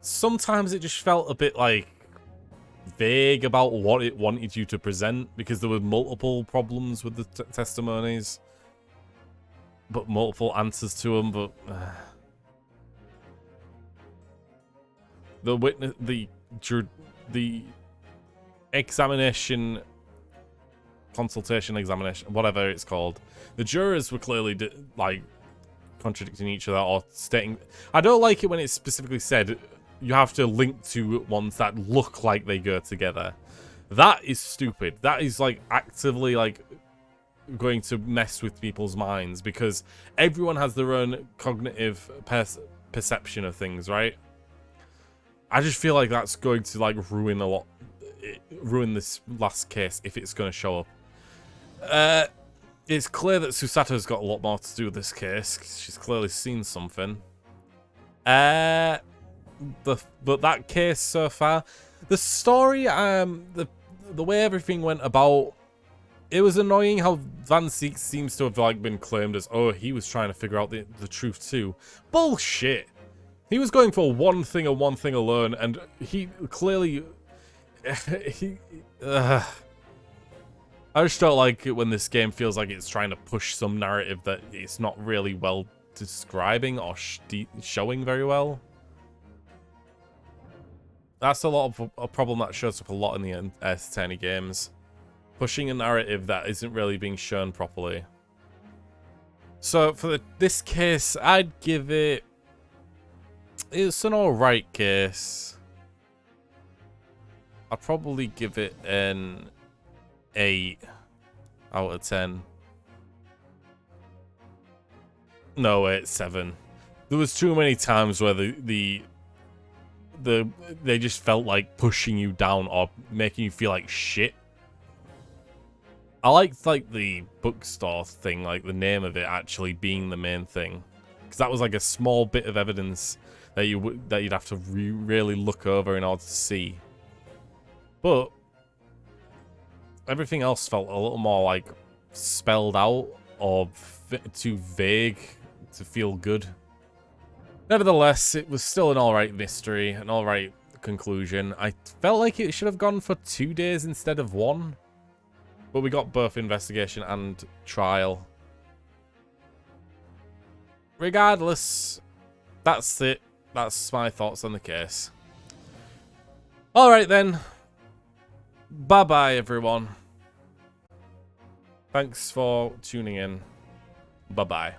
Sometimes it just felt a bit like vague about what it wanted you to present, because there were multiple problems with the testimonies, but multiple answers to them. But the witness, the examination, consultation examination, whatever it's called, the jurors were clearly like contradicting each other or stating. I don't like it when it's specifically said you have to link to ones that look like they go together. That is stupid. That is like actively like going to mess with people's minds, because everyone has their own cognitive perception of things, right? I just feel like that's going to like ruin this last case if it's going to show up. It's clear that Susato's got a lot more to do with this case. She's clearly seen something. But that case so far, the story, the way everything went about, it was annoying how Van Seek seems to have like been claimed as, oh, he was trying to figure out the truth too. Bullshit. He was going for one thing and one thing alone, and he clearly I just don't like it when this game feels like it's trying to push some narrative that it's not really well describing or showing very well. That's a problem that shows up a lot in the S10 games. Pushing a narrative that isn't really being shown properly. So for this case, I'd give it... It's an alright case. I'd probably give it an 8 out of 10. No, wait, 7. There was too many times where they just felt like pushing you down or making you feel like shit. I liked like the bookstore thing, like the name of it actually being the main thing, because that was like a small bit of evidence that you'd have to really look over in order to see. But everything else felt a little more like spelled out or too vague to feel good. Nevertheless, it was still an alright mystery, an alright conclusion. I felt like it should have gone for 2 days instead of 1. But we got both investigation and trial. Regardless, that's it. That's my thoughts on the case. Alright then. Bye-bye, everyone. Thanks for tuning in. Bye-bye.